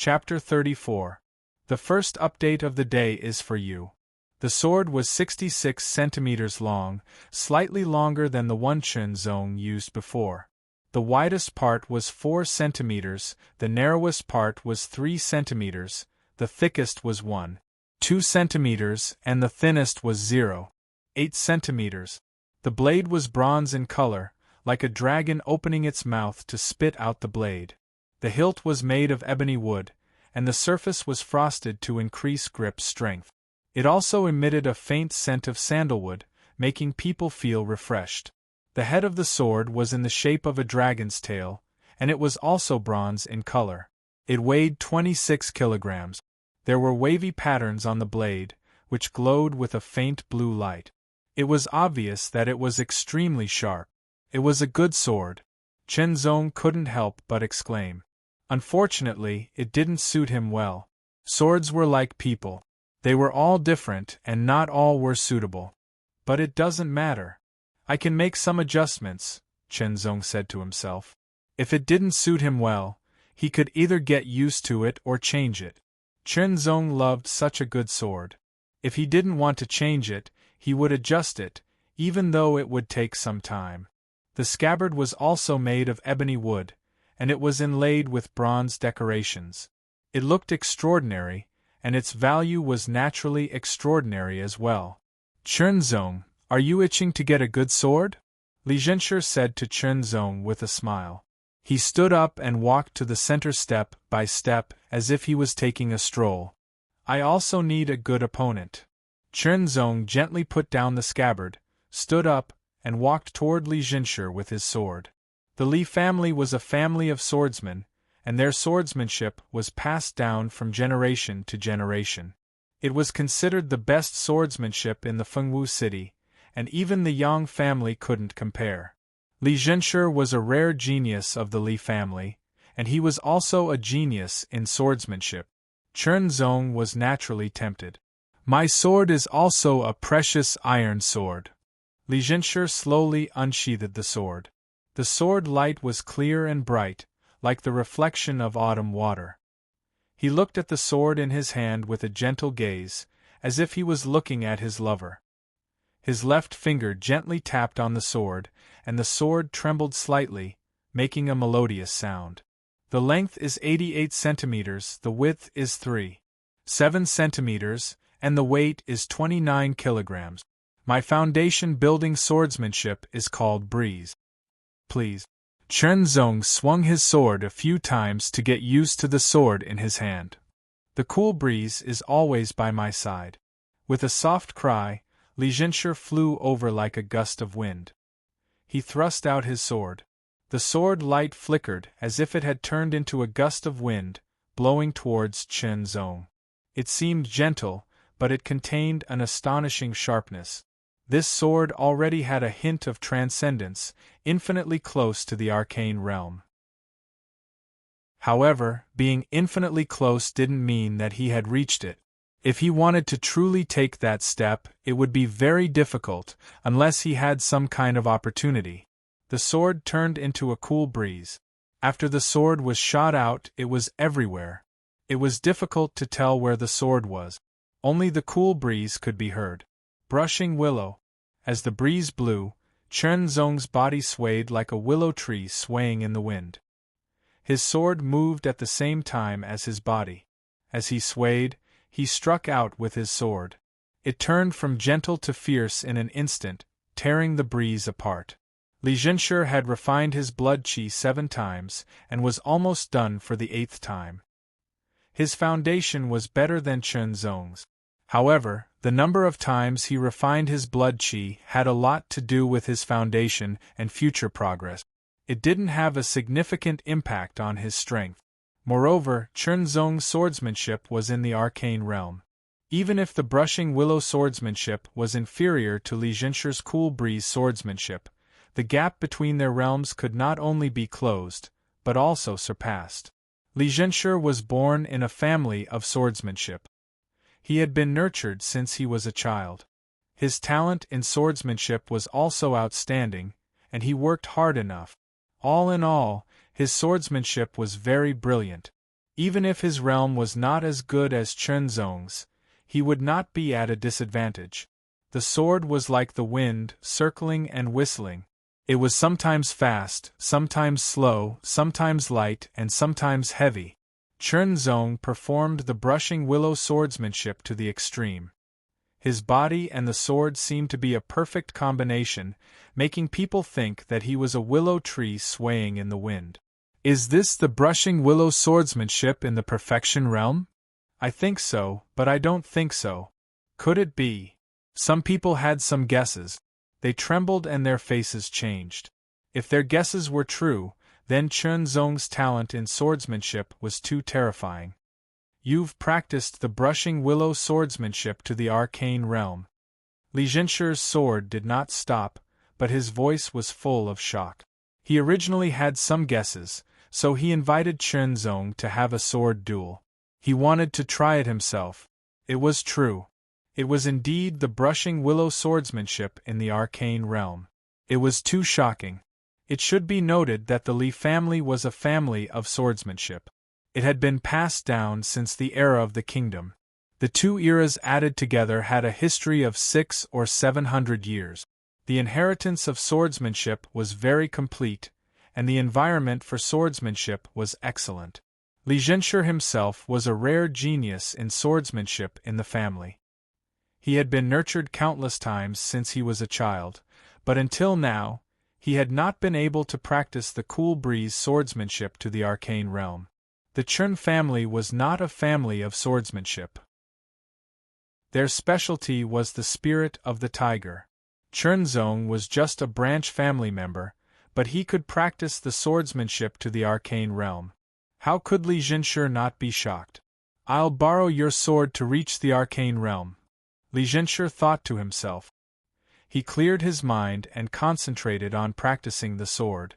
Chapter 34. The first update of the day is for you. The sword was 66 centimeters long, slightly longer than the one Chunzong used before. The widest part was 4 centimeters, the narrowest part was 3 centimeters, the thickest was 1.2 centimeters, and the thinnest was 0.8 centimeters. The blade was bronze in color, like a dragon opening its mouth to spit out the blade. The hilt was made of ebony wood, and the surface was frosted to increase grip strength. It also emitted a faint scent of sandalwood, making people feel refreshed. The head of the sword was in the shape of a dragon's tail, and it was also bronze in color. It weighed 26 kilograms. There were wavy patterns on the blade, which glowed with a faint blue light. It was obvious that it was extremely sharp. It was a good sword. Chunzong couldn't help but exclaim. Unfortunately, it didn't suit him well. Swords were like people. They were all different and not all were suitable. But it doesn't matter. I can make some adjustments, Chunzong said to himself. If it didn't suit him well, he could either get used to it or change it. Chunzong loved such a good sword. If he didn't want to change it, he would adjust it, even though it would take some time. The scabbard was also made of ebony wood, and it was inlaid with bronze decorations. It looked extraordinary, and its value was naturally extraordinary as well. Chunzong, are you itching to get a good sword? Li Zhenshi said to Chunzong with a smile. He stood up and walked to the center step by step as if he was taking a stroll. I also need a good opponent. Chunzong gently put down the scabbard, stood up, and walked toward Li Zhenshi with his sword. The Li family was a family of swordsmen, and their swordsmanship was passed down from generation to generation. It was considered the best swordsmanship in the Fengwu city, and even the Yang family couldn't compare. Li Zhenshi was a rare genius of the Li family, and he was also a genius in swordsmanship. Chunzong was naturally tempted. My sword is also a precious iron sword. Li Zhenshi slowly unsheathed the sword. The sword light was clear and bright, like the reflection of autumn water. He looked at the sword in his hand with a gentle gaze, as if he was looking at his lover. His left finger gently tapped on the sword, and the sword trembled slightly, making a melodious sound. The length is 88 centimeters, the width is 3.7 centimeters, and the weight is 29 kilograms. My foundation building swordsmanship is called breeze. Please. Chunzong swung his sword a few times to get used to the sword in his hand. The cool breeze is always by my side. With a soft cry, Li Zhenshi flew over like a gust of wind. He thrust out his sword. The sword light flickered as if it had turned into a gust of wind, blowing towards Chunzong. It seemed gentle, but it contained an astonishing sharpness. This sword already had a hint of transcendence, infinitely close to the arcane realm. However, being infinitely close didn't mean that he had reached it. If he wanted to truly take that step, it would be very difficult, unless he had some kind of opportunity. The sword turned into a cool breeze. After the sword was shot out, it was everywhere. It was difficult to tell where the sword was. Only the cool breeze could be heard. Brushing willow. As the breeze blew, Chunzong's body swayed like a willow tree swaying in the wind. His sword moved at the same time as his body. As he swayed, he struck out with his sword. It turned from gentle to fierce in an instant, tearing the breeze apart. Li Zhenshi had refined his blood qi 7 times, and was almost done for the 8th time. His foundation was better than Chunzong's. However, the number of times he refined his blood qi had a lot to do with his foundation and future progress. It didn't have a significant impact on his strength. Moreover, Chunzong's swordsmanship was in the arcane realm. Even if the brushing willow swordsmanship was inferior to Li Zhenshi's cool breeze swordsmanship, the gap between their realms could not only be closed, but also surpassed. Li Zhenshi was born in a family of swordsmanship. He had been nurtured since he was a child. His talent in swordsmanship was also outstanding, and he worked hard enough. All in all, his swordsmanship was very brilliant. Even if his realm was not as good as Chen Zong's, he would not be at a disadvantage. The sword was like the wind, circling and whistling. It was sometimes fast, sometimes slow, sometimes light, and sometimes heavy. Chen Zong performed the brushing willow swordsmanship to the extreme. His body and the sword seemed to be a perfect combination, making people think that he was a willow tree swaying in the wind. Is this the brushing willow swordsmanship in the perfection realm? I think so, but I don't think so. Could it be? Some people had some guesses. They trembled and their faces changed. If their guesses were true, then Chen Zong's talent in swordsmanship was too terrifying. You've practiced the brushing willow swordsmanship to the arcane realm. Li Jinshi's sword did not stop, but his voice was full of shock. He originally had some guesses, so he invited Chen Zong to have a sword duel. He wanted to try it himself. It was true. It was indeed the brushing willow swordsmanship in the arcane realm. It was too shocking. It should be noted that the Li family was a family of swordsmanship. It had been passed down since the era of the kingdom. The two eras added together had a history of 600 or 700 years. The inheritance of swordsmanship was very complete, and the environment for swordsmanship was excellent. Li Jianshi himself was a rare genius in swordsmanship in the family. He had been nurtured countless times since he was a child, but until now, he had not been able to practice the cool breeze swordsmanship to the arcane realm. The Chen family was not a family of swordsmanship. Their specialty was the spirit of the tiger. Chen Zong was just a branch family member, but he could practice the swordsmanship to the arcane realm. How could Li Jianshi not be shocked? I'll borrow your sword to reach the arcane realm, Li Jianshi thought to himself. He cleared his mind and concentrated on practicing the sword.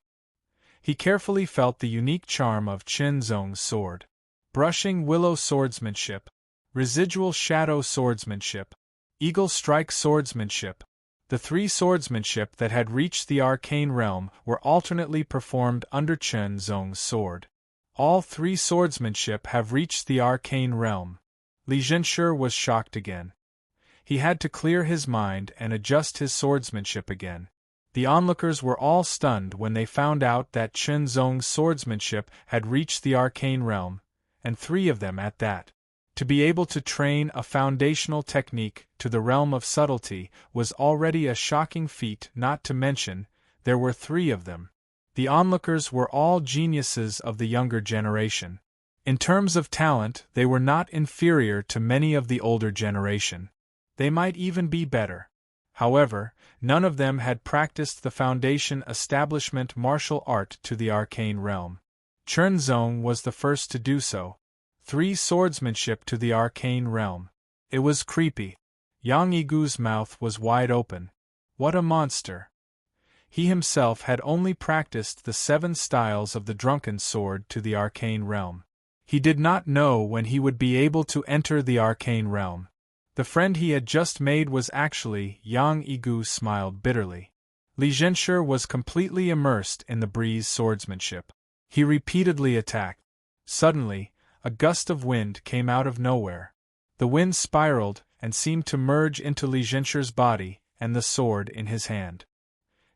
He carefully felt the unique charm of Chen Zong's sword. Brushing willow swordsmanship, residual shadow swordsmanship, eagle strike swordsmanship. The three swordsmanship that had reached the arcane realm were alternately performed under Chen Zong's sword. All three swordsmanship have reached the arcane realm. Li Jianshi was shocked again. He had to clear his mind and adjust his swordsmanship again. The onlookers were all stunned when they found out that Chen Zong's swordsmanship had reached the arcane realm, and three of them at that. To be able to train a foundational technique to the realm of subtlety was already a shocking feat, not to mention, there were three of them. The onlookers were all geniuses of the younger generation. In terms of talent, they were not inferior to many of the older generation. They might even be better. However, none of them had practiced the foundation establishment martial art to the arcane realm. Chen Zong was the first to do so. Three swordsmanship to the arcane realm. It was creepy. Yang Yigu's mouth was wide open. What a monster! He himself had only practiced the 7 styles of the drunken sword to the arcane realm. He did not know when he would be able to enter the arcane realm. The friend he had just made was actually Yang Yigu smiled bitterly. Li Jianshi was completely immersed in the breeze swordsmanship. He repeatedly attacked. Suddenly, a gust of wind came out of nowhere. The wind spiraled and seemed to merge into Li Jianshi's body and the sword in his hand.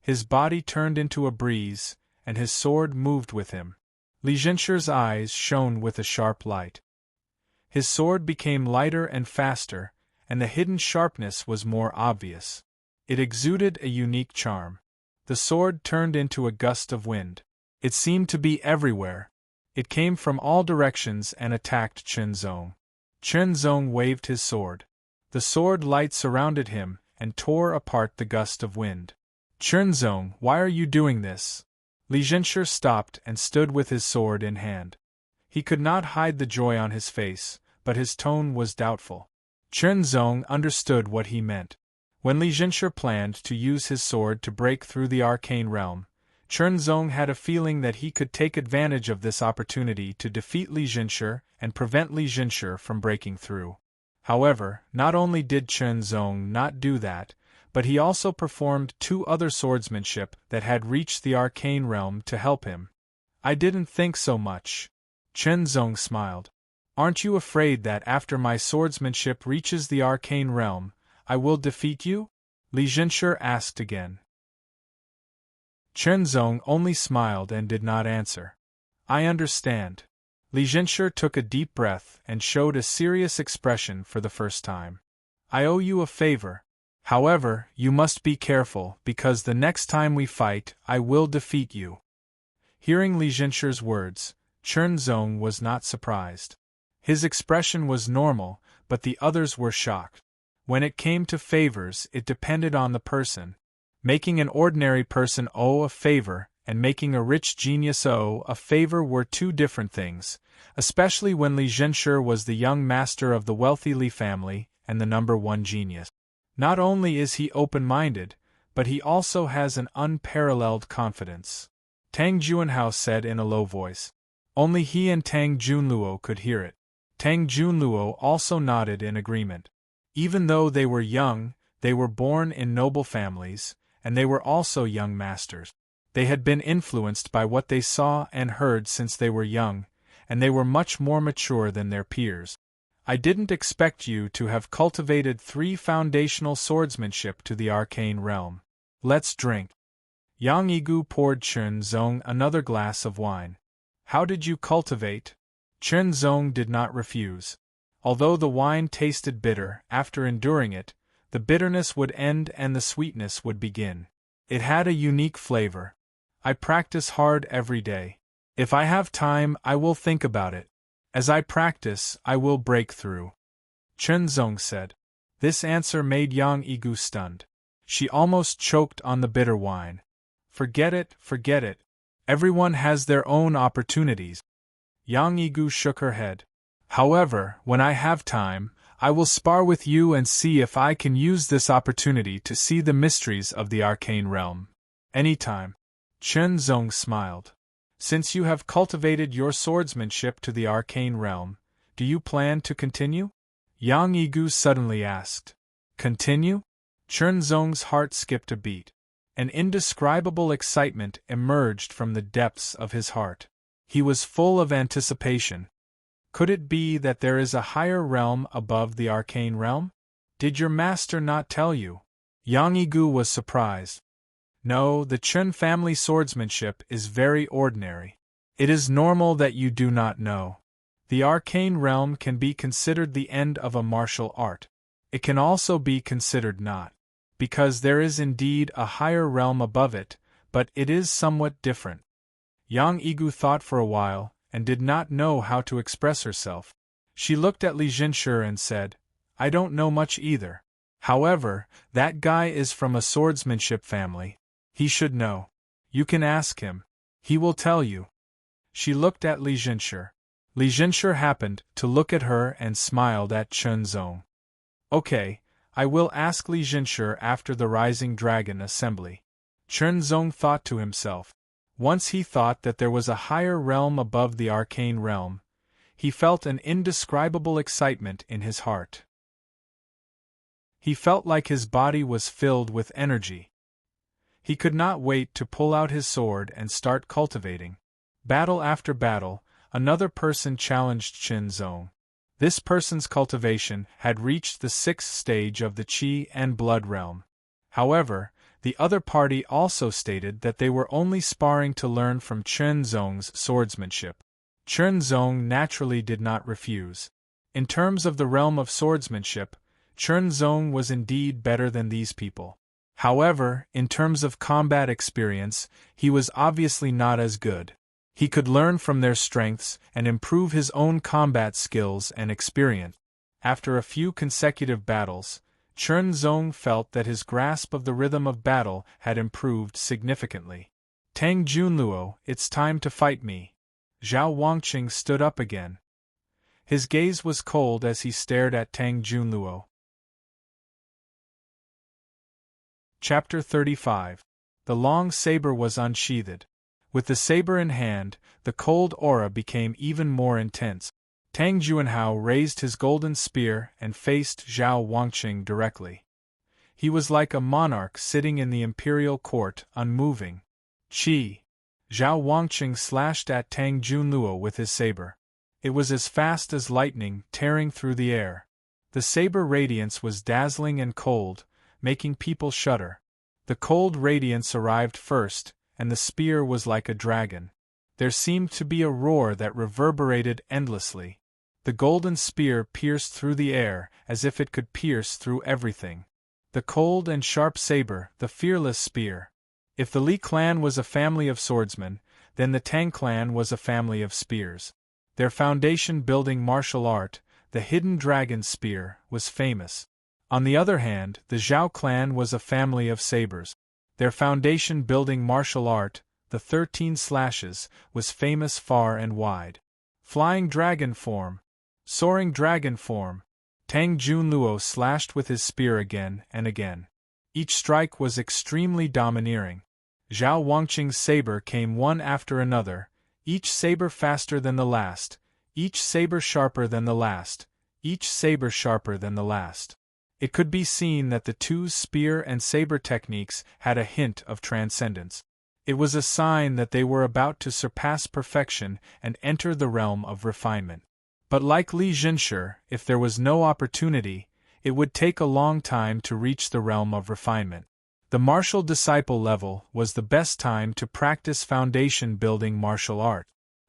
His body turned into a breeze, and his sword moved with him. Li Jianshi's eyes shone with a sharp light. His sword became lighter and faster, and the hidden sharpness was more obvious. It exuded a unique charm. The sword turned into a gust of wind. It seemed to be everywhere. It came from all directions and attacked Chen Zong. Chen Zong waved his sword. The sword light surrounded him and tore apart the gust of wind. Chen Zong, why are you doing this? Li Jianshi stopped and stood with his sword in hand. He could not hide the joy on his face, but his tone was doubtful. Chen Zong understood what he meant. When Li Jianshi planned to use his sword to break through the arcane realm, Chen Zong had a feeling that he could take advantage of this opportunity to defeat Li Jianshi and prevent Li Jianshi from breaking through. However, not only did Chen Zong not do that, but he also performed 2 other swordsmanship that had reached the arcane realm to help him. I didn't think so much. Chen Zong smiled. Aren't you afraid that after my swordsmanship reaches the arcane realm, I will defeat you? Li Jinsher asked again. Chen Zong only smiled and did not answer. I understand. Li Jinsher took a deep breath and showed a serious expression for the first time. I owe you a favor. However, you must be careful, because the next time we fight, I will defeat you. Hearing Li Jinsher's words, Chen Zong was not surprised. His expression was normal, but the others were shocked. When it came to favors, it depended on the person. Making an ordinary person owe a favor and making a rich genius owe a favor were two different things, especially when Li Jinsher was the young master of the wealthy Li family and the #1 genius. Not only is he open-minded, but he also has an unparalleled confidence. Tang Juanhao said in a low voice. Only he and Tang Junluo could hear it. Tang Junluo also nodded in agreement. Even though they were young, they were born in noble families, and they were also young masters. They had been influenced by what they saw and heard since they were young, and they were much more mature than their peers. I didn't expect you to have cultivated 3 foundational swordsmanship to the arcane realm. Let's drink. Yang Yigu poured Chen Zong another glass of wine. How did you cultivate? Chen Zong did not refuse. Although the wine tasted bitter, after enduring it, the bitterness would end and the sweetness would begin. It had a unique flavor. I practice hard every day. If I have time, I will think about it. As I practice, I will break through. Chen Zong said. This answer made Yang Yigu stunned. She almost choked on the bitter wine. Forget it, forget it. Everyone has their own opportunities. Yang Yigu shook her head. However, when I have time, I will spar with you and see if I can use this opportunity to see the mysteries of the arcane realm. Anytime. Chen Zong smiled. Since you have cultivated your swordsmanship to the arcane realm, do you plan to continue? Yang Yigu suddenly asked. Continue? Chen Zong's heart skipped a beat. An indescribable excitement emerged from the depths of his heart. He was full of anticipation. Could it be that there is a higher realm above the arcane realm? Did your master not tell you? Yang Yigu was surprised. No, the Chen family swordsmanship is very ordinary. It is normal that you do not know. The arcane realm can be considered the end of a martial art. It can also be considered not, because there is indeed a higher realm above it, but it is somewhat different. Yang Yigu thought for a while, and did not know how to express herself. She looked at Li Jinsher and said, I don't know much either. However, that guy is from a swordsmanship family. He should know. You can ask him. He will tell you. She looked at Li Jinsher. Li Jinsher happened to look at her and smiled at Chen Zong. Okay, I will ask Li Jinsher after the Rising Dragon assembly. Chen Zong thought to himself. Once he thought that there was a higher realm above the arcane realm. He felt an indescribable excitement in his heart. He felt like his body was filled with energy. He could not wait to pull out his sword and start cultivating. Battle after battle, another person challenged Chen Zong. This person's cultivation had reached the 6th stage of the Qi and Blood realm. However, the other party also stated that they were only sparring to learn from Chen Zong's swordsmanship. Chen Zong naturally did not refuse. In terms of the realm of swordsmanship, Chen Zong was indeed better than these people. However, in terms of combat experience, he was obviously not as good. He could learn from their strengths and improve his own combat skills and experience. After a few consecutive battles, Chen Zong felt that his grasp of the rhythm of battle had improved significantly. Tang Junluo, it's time to fight me. Zhao Wangqing stood up again. His gaze was cold as he stared at Tang Junluo. Chapter 35. The long saber was unsheathed. With the saber in hand, the cold aura became even more intense. Tang Juanhao raised his golden spear and faced Zhao Wangqing directly. He was like a monarch sitting in the imperial court, unmoving. Qi! Zhao Wangqing slashed at Tang Junluo with his saber. It was as fast as lightning, tearing through the air. The saber radiance was dazzling and cold, making people shudder. The cold radiance arrived first, and the spear was like a dragon. There seemed to be a roar that reverberated endlessly. The golden spear pierced through the air, as if it could pierce through everything. The cold and sharp saber, the fearless spear. If the Li clan was a family of swordsmen, then the Tang clan was a family of spears. Their foundation-building martial art, the hidden dragon spear, was famous. On the other hand, the Zhao clan was a family of sabers. Their foundation-building martial art, the 13 slashes, was famous far and wide. Flying dragon form. Soaring dragon form. Tang Junluo slashed with his spear again and again. Each strike was extremely domineering. Zhao Wangqing's saber came one after another, each saber faster than the last, each saber sharper than the last, each saber sharper than the last. It could be seen that the two spear and saber techniques had a hint of transcendence. It was a sign that they were about to surpass perfection and enter the realm of refinement. But like Li Jinshi, if there was no opportunity, it would take a long time to reach the realm of refinement. The martial disciple level was the best time to practice foundation-building martial art.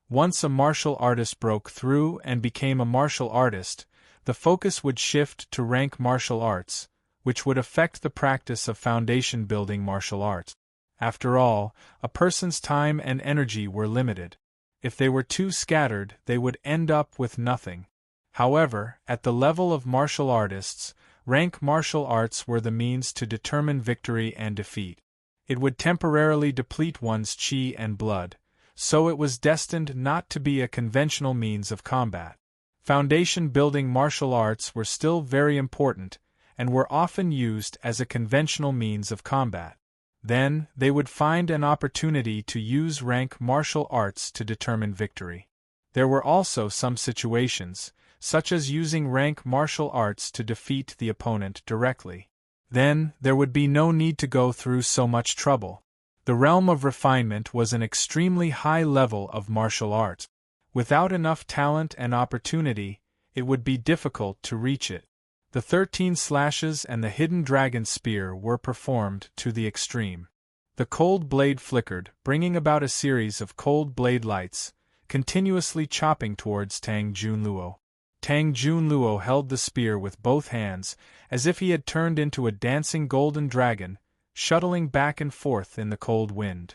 Once a martial artist broke through and became a martial artist, the focus would shift to rank martial arts, which would affect the practice of foundation-building martial arts. After all, a person's time and energy were limited. If they were too scattered, they would end up with nothing. However, at the level of martial artists, rank martial arts were the means to determine victory and defeat. It would temporarily deplete one's qi and blood, so it was destined not to be a conventional means of combat. Foundation-building martial arts were still very important, and were often used as a conventional means of combat. Then, they would find an opportunity to use rank martial arts to determine victory. There were also some situations, such as using rank martial arts to defeat the opponent directly. Then, there would be no need to go through so much trouble. The realm of refinement was an extremely high level of martial arts. Without enough talent and opportunity, it would be difficult to reach it. The 13 slashes and the hidden dragon spear were performed to the extreme. The cold blade flickered, bringing about a series of cold blade lights, continuously chopping towards Tang Junluo. Tang Junluo held the spear with both hands, as if he had turned into a dancing golden dragon, shuttling back and forth in the cold wind.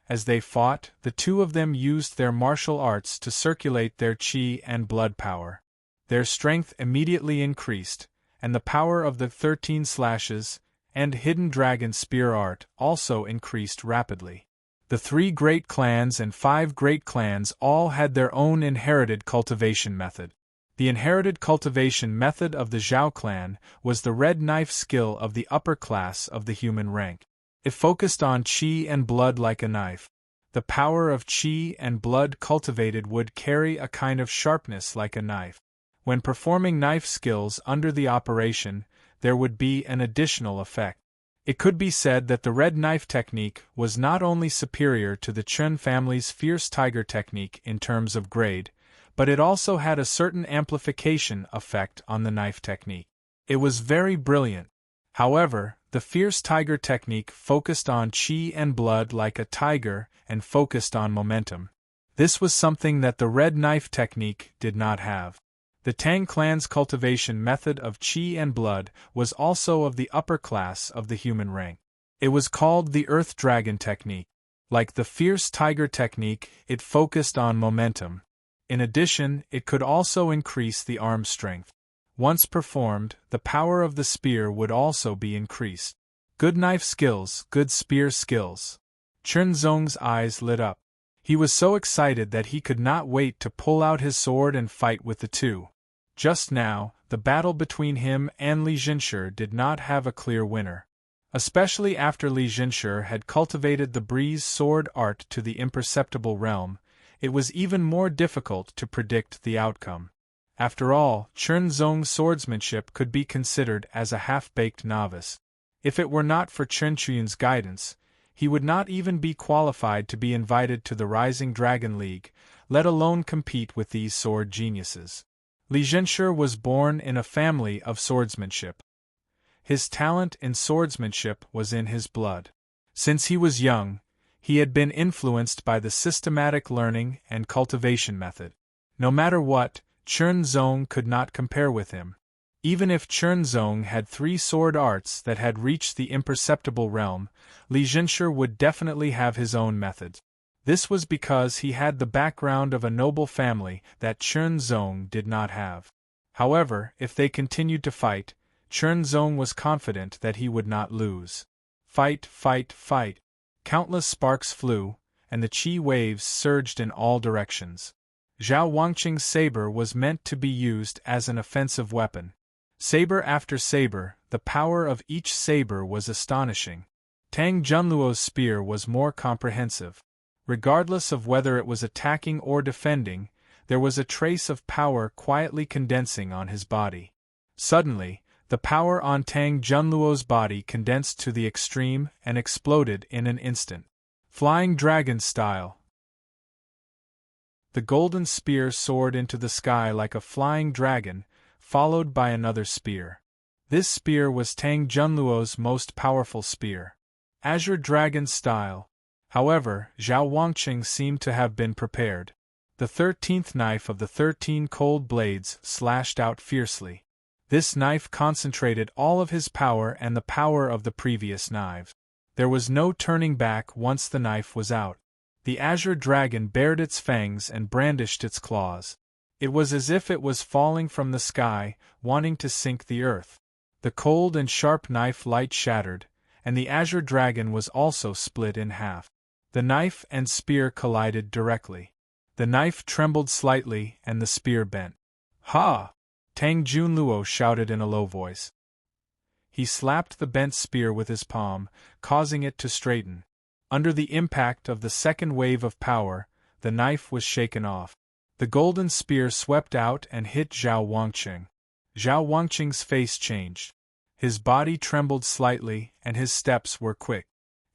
As they fought, the two of them used their martial arts to circulate their qi and blood power. Their strength immediately increased, and the power of the 13 slashes and hidden dragon spear art also increased rapidly. The 3 great clans and 5 great clans all had their own inherited cultivation method. The inherited cultivation method of the Zhao clan was the red knife skill of the upper class of the human rank. It focused on qi and blood like a knife. The power of qi and blood cultivated would carry a kind of sharpness like a knife. When performing knife skills under the operation, there would be an additional effect. It could be said that the red knife technique was not only superior to the Chun family's fierce tiger technique in terms of grade, but it also had a certain amplification effect on the knife technique. It was very brilliant. However, the fierce tiger technique focused on qi and blood like a tiger and focused on momentum. This was something that the red knife technique did not have. The Tang clan's cultivation method of qi and blood was also of the upper class of the human rank. It was called the Earth Dragon technique. Like the fierce tiger technique, it focused on momentum. In addition, it could also increase the arm strength. Once performed, the power of the spear would also be increased. Good knife skills, good spear skills. Chen Zong's eyes lit up. He was so excited that he could not wait to pull out his sword and fight with the two. Just now, the battle between him and Li Jinshi did not have a clear winner. Especially after Li Jinshi had cultivated the breeze sword art to the imperceptible realm, it was even more difficult to predict the outcome. After all, Chen Zong's swordsmanship could be considered as a half-baked novice. If it were not for Chen Chuyun's guidance, he would not even be qualified to be invited to the Rising Dragon League, let alone compete with these sword geniuses. Li Zhenshi was born in a family of swordsmanship. His talent in swordsmanship was in his blood. Since he was young, he had been influenced by the systematic learning and cultivation method. No matter what, Chen Zong could not compare with him. Even if Chen Zong had 3 sword arts that had reached the imperceptible realm, Li Zhenshi would definitely have his own methods. This was because he had the background of a noble family that Chen Zong did not have. However, if they continued to fight, Chen Zong was confident that he would not lose. Fight, fight, fight. Countless sparks flew, and the qi waves surged in all directions. Zhao Wangqing's saber was meant to be used as an offensive weapon. Saber after saber, the power of each saber was astonishing. Tang Junluo's spear was more comprehensive. Regardless of whether it was attacking or defending, there was a trace of power quietly condensing on his body. Suddenly, the power on Tang Junluo's body condensed to the extreme and exploded in an instant. Flying dragon style. The golden spear soared into the sky like a flying dragon, followed by another spear. This spear was Tang Junluo's most powerful spear. Azure dragon style. However, Zhao Wangqing seemed to have been prepared. The 13th knife of the 13 cold blades slashed out fiercely. This knife concentrated all of his power and the power of the previous knives. There was no turning back once the knife was out. The azure dragon bared its fangs and brandished its claws. It was as if it was falling from the sky, wanting to sink the earth. The cold and sharp knife light shattered, and the azure dragon was also split in half. The knife and spear collided directly. The knife trembled slightly and the spear bent. Ha! Tang Junluo shouted in a low voice. He slapped the bent spear with his palm, causing it to straighten. Under the impact of the second wave of power, the knife was shaken off. The golden spear swept out and hit Zhao Wangqing. Zhao Wangqing's face changed. His body trembled slightly and his steps were quick.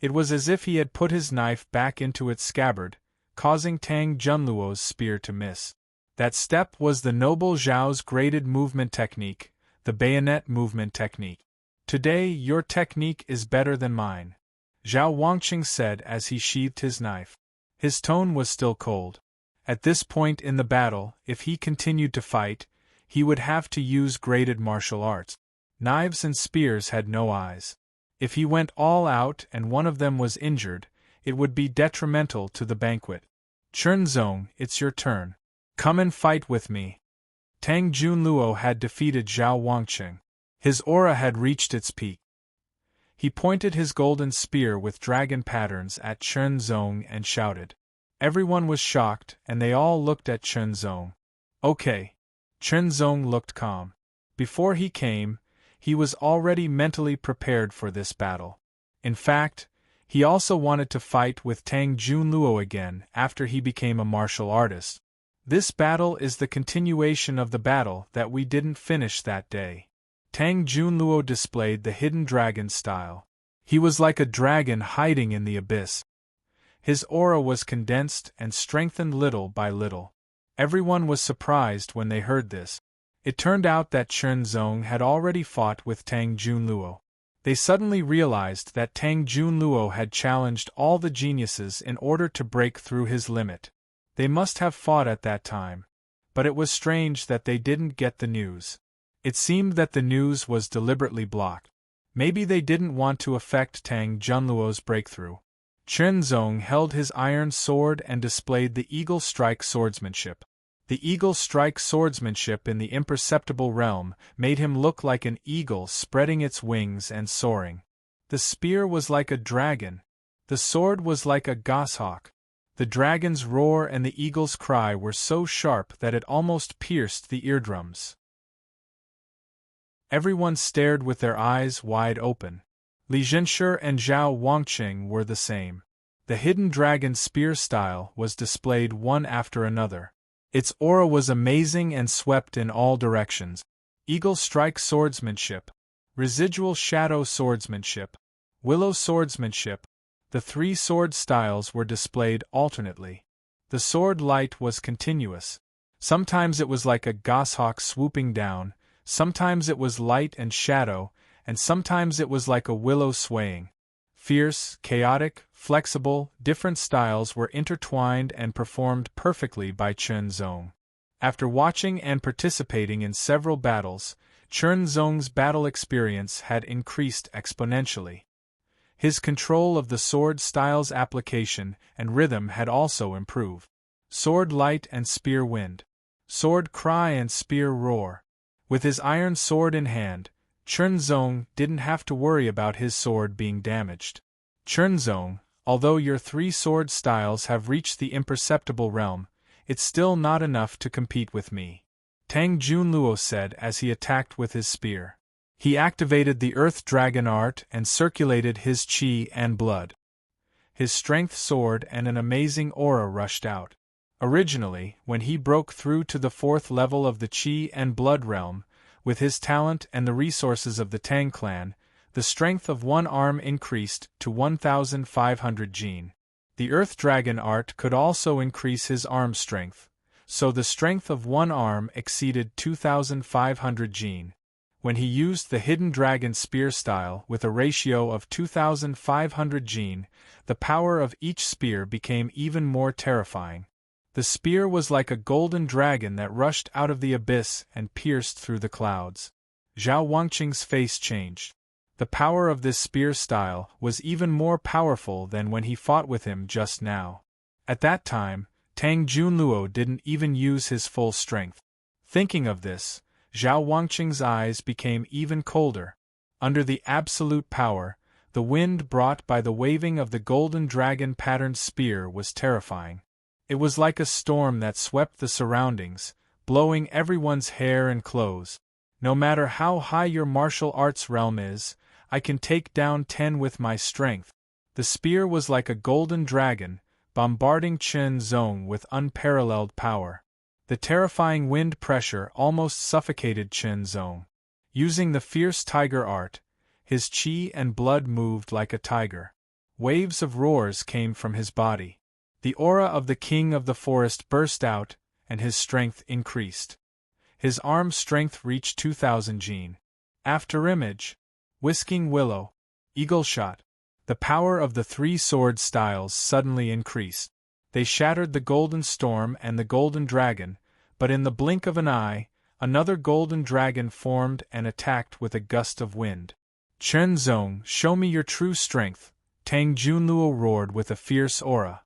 It was as if he had put his knife back into its scabbard, causing Tang Junluo's spear to miss. That step was the noble Zhao's graded movement technique, the bayonet movement technique. Today your technique is better than mine, Zhao Wangqing said as he sheathed his knife. His tone was still cold. At this point in the battle, if he continued to fight, he would have to use graded martial arts. Knives and spears had no eyes. If he went all out and one of them was injured, it would be detrimental to the banquet. Chen Zong, it's your turn. Come and fight with me. Tang Junluo had defeated Zhao Wangqing. His aura had reached its peak. He pointed his golden spear with dragon patterns at Chen Zong and shouted. Everyone was shocked and they all looked at Chen Zong. Okay. Chen Zong looked calm. Before he came, he was already mentally prepared for this battle. In fact, he also wanted to fight with Tang Junluo again after he became a martial artist. This battle is the continuation of the battle that we didn't finish that day. Tang Junluo displayed the hidden dragon style. He was like a dragon hiding in the abyss. His aura was condensed and strengthened little by little. Everyone was surprised when they heard this. It turned out that Chen Zong had already fought with Tang Junluo. They suddenly realized that Tang Junluo had challenged all the geniuses in order to break through his limit. They must have fought at that time. But it was strange that they didn't get the news. It seemed that the news was deliberately blocked. Maybe they didn't want to affect Tang Junluo's breakthrough. Chen Zong held his iron sword and displayed the eagle strike swordsmanship. The eagle strike swordsmanship in the imperceptible realm made him look like an eagle spreading its wings and soaring. The spear was like a dragon. The sword was like a goshawk. The dragon's roar and the eagle's cry were so sharp that it almost pierced the eardrums. Everyone stared with their eyes wide open. Li Zhenshi and Zhao Wangqing were the same. The hidden dragon spear style was displayed one after another. Its aura was amazing and swept in all directions. Eagle strike swordsmanship, residual shadow swordsmanship, willow swordsmanship. The 3 sword styles were displayed alternately. The sword light was continuous. Sometimes it was like a goshawk swooping down, sometimes it was light and shadow, and sometimes it was like a willow swaying. Fierce, chaotic, flexible, different styles were intertwined and performed perfectly by Chen Zong. After watching and participating in several battles, Chen Zong's battle experience had increased exponentially. His control of the sword style's application and rhythm had also improved. Sword light and spear wind. Sword cry and spear roar. With his iron sword in hand, Chen Zong didn't have to worry about his sword being damaged. Chen Zong, although your 3 sword styles have reached the imperceptible realm, it's still not enough to compete with me, Tang Junluo said as he attacked with his spear. He activated the Earth Dragon art and circulated his qi and blood. His strength soared and an amazing aura rushed out. Originally, when he broke through to the 4th level of the qi and blood realm, with his talent and the resources of the Tang clan, the strength of one arm increased to 1,500 jin. The Earth Dragon art could also increase his arm strength, so the strength of one arm exceeded 2,500 jin. When he used the Hidden Dragon Spear style with a ratio of 2,500 jin, the power of each spear became even more terrifying. The spear was like a golden dragon that rushed out of the abyss and pierced through the clouds. Zhao Wangqing's face changed. The power of this spear style was even more powerful than when he fought with him just now. At that time, Tang Junluo didn't even use his full strength. Thinking of this, Zhao Wangqing's eyes became even colder. Under the absolute power, the wind brought by the waving of the golden dragon-patterned spear was terrifying. It was like a storm that swept the surroundings, blowing everyone's hair and clothes. No matter how high your martial arts realm is, I can take down 10 with my strength. The spear was like a golden dragon, bombarding Chen Zong with unparalleled power. The terrifying wind pressure almost suffocated Chen Zong. Using the fierce tiger art, his qi and blood moved like a tiger. Waves of roars came from his body. The aura of the king of the forest burst out, and his strength increased. His arm strength reached 2,000 jin. Afterimage, Whisking Willow, Eagle Shot. The power of the 3 sword styles suddenly increased. They shattered the Golden Storm and the Golden Dragon, but in the blink of an eye, another Golden Dragon formed and attacked with a gust of wind. Chen Zong, show me your true strength, Tang Junluo roared with a fierce aura.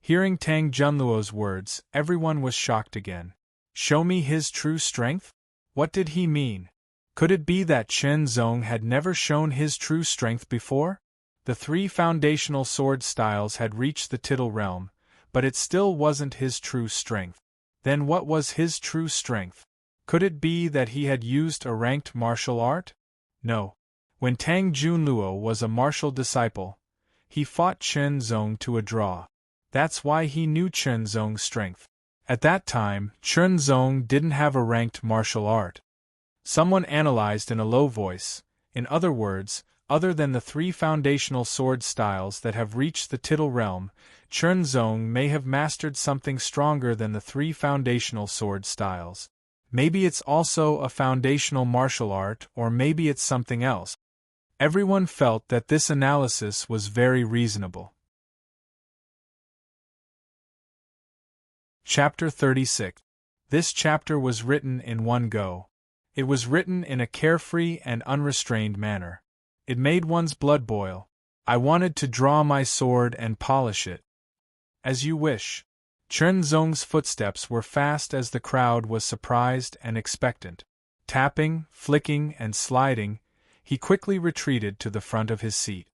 Hearing Tang Junluo's words, everyone was shocked again. Show me his true strength? What did he mean? Could it be that Chen Zong had never shown his true strength before? The 3 foundational sword styles had reached the Tittle realm, but it still wasn't his true strength. Then what was his true strength? Could it be that he had used a ranked martial art? No. When Tang Junluo was a martial disciple, he fought Chen Zong to a draw. That's why he knew Chen Zong's strength. At that time, Chen Zong didn't have a ranked martial art. Someone analyzed in a low voice, in other words, other than the 3 foundational sword styles that have reached the Tittle realm, Chen Zong may have mastered something stronger than the 3 foundational sword styles. Maybe it's also a foundational martial art, or maybe it's something else. Everyone felt that this analysis was very reasonable. Chapter 36. This chapter was written in one go. It was written in a carefree and unrestrained manner. It made one's blood boil. I wanted to draw my sword and polish it. As you wish. Chen Zong's footsteps were fast as the crowd was surprised and expectant. Tapping, flicking, and sliding, he quickly retreated to the front of his seat.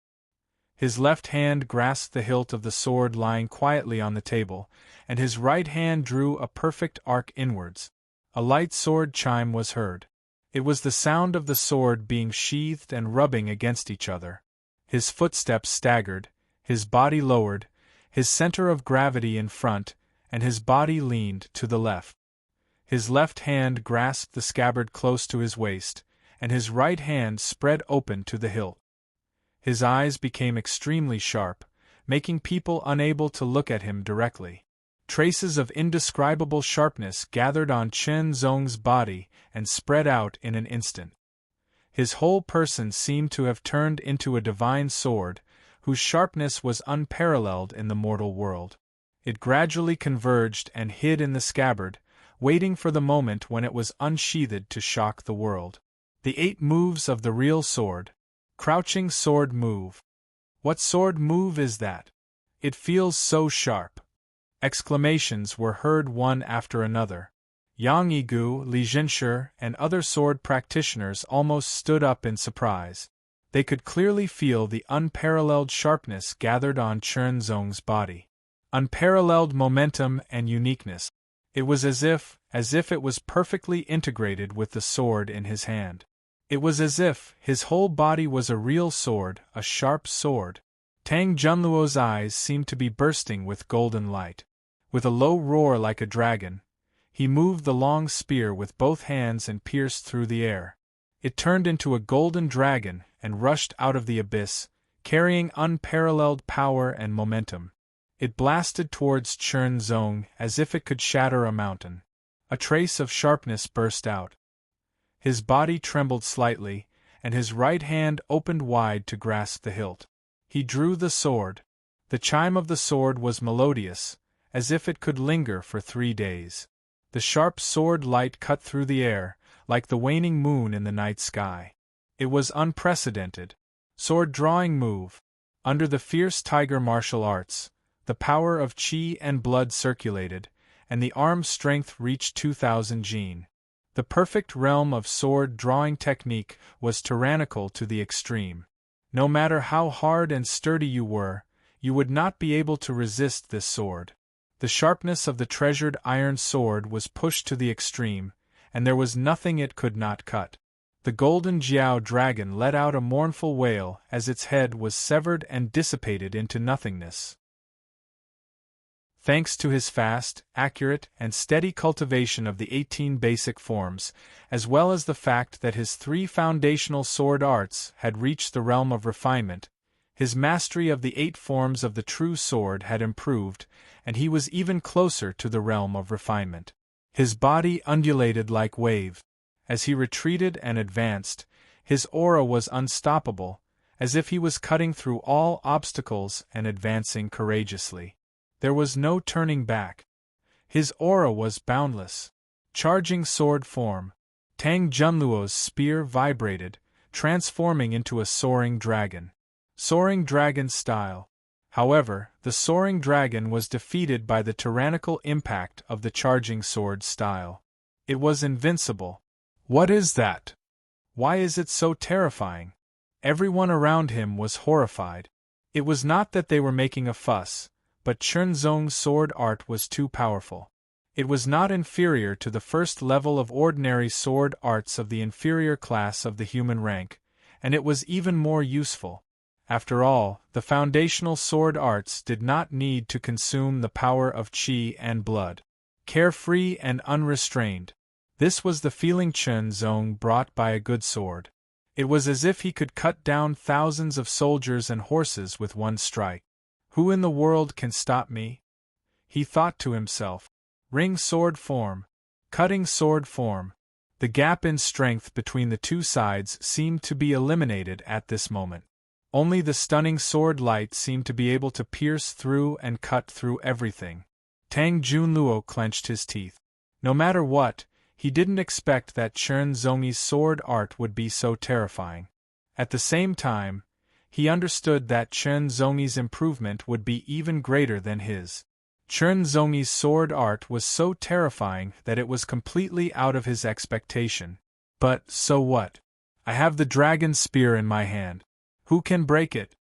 His left hand grasped the hilt of the sword lying quietly on the table, and his right hand drew a perfect arc inwards. A light sword chime was heard. It was the sound of the sword being sheathed and rubbing against each other. His footsteps staggered, his body lowered, his center of gravity in front, and his body leaned to the left. His left hand grasped the scabbard close to his waist, and his right hand spread open to the hilt. His eyes became extremely sharp, making people unable to look at him directly. Traces of indescribable sharpness gathered on Chen Zong's body and spread out in an instant. His whole person seemed to have turned into a divine sword, whose sharpness was unparalleled in the mortal world. It gradually converged and hid in the scabbard, waiting for the moment when it was unsheathed to shock the world. The 8 moves of the real sword. Crouching sword move. What sword move is that? It feels so sharp. Exclamations were heard one after another. Yang Yigu, Li Jinshi, and other sword practitioners almost stood up in surprise. They could clearly feel the unparalleled sharpness gathered on Chen Zong's body. Unparalleled momentum and uniqueness. It was as if it was perfectly integrated with the sword in his hand. It was as if his whole body was a real sword, a sharp sword. Tang Junluo's eyes seemed to be bursting with golden light. With a low roar like a dragon, he moved the long spear with both hands and pierced through the air. It turned into a golden dragon and rushed out of the abyss, carrying unparalleled power and momentum. It blasted towards Chen Zong as if it could shatter a mountain. A trace of sharpness burst out. His body trembled slightly, and his right hand opened wide to grasp the hilt. He drew the sword. The chime of the sword was melodious, as if it could linger for 3 days. The sharp sword light cut through the air, like the waning moon in the night sky. It was unprecedented. Sword-drawing move. Under the fierce tiger martial arts, the power of qi and blood circulated, and the arm strength reached 2000 jin. The perfect realm of sword-drawing technique was tyrannical to the extreme. No matter how hard and sturdy you were, you would not be able to resist this sword. The sharpness of the treasured iron sword was pushed to the extreme, and there was nothing it could not cut. The golden Jiao dragon let out a mournful wail as its head was severed and dissipated into nothingness. Thanks to his fast, accurate, and steady cultivation of the 18 basic forms, as well as the fact that his 3 foundational sword arts had reached the realm of refinement, his mastery of the 8 forms of the true sword had improved, and he was even closer to the realm of refinement. His body undulated like wave. As he retreated and advanced, his aura was unstoppable, as if he was cutting through all obstacles and advancing courageously. There was no turning back. His aura was boundless. Charging sword form. Tang Junluo's spear vibrated, transforming into a soaring dragon. Soaring dragon style. However, the soaring dragon was defeated by the tyrannical impact of the charging sword style. It was invincible. What is that? Why is it so terrifying? Everyone around him was horrified. It was not that they were making a fuss, but Chen Zong's sword art was too powerful. It was not inferior to the first level of ordinary sword arts of the inferior class of the human rank, and it was even more useful. After all, the foundational sword arts did not need to consume the power of qi and blood. Carefree and unrestrained. This was the feeling Chen Zong brought by a good sword. It was as if he could cut down thousands of soldiers and horses with one strike. Who in the world can stop me? He thought to himself. Ring sword form. Cutting sword form. The gap in strength between the two sides seemed to be eliminated at this moment. Only the stunning sword light seemed to be able to pierce through and cut through everything. Tang Junluo clenched his teeth. No matter what, he didn't expect that Chen Zong's sword art would be so terrifying. At the same time, he understood that Chen Zong's improvement would be even greater than his. Chen Zong's sword art was so terrifying that it was completely out of his expectation. But, so what? I have the dragon spear in my hand. Who can break it?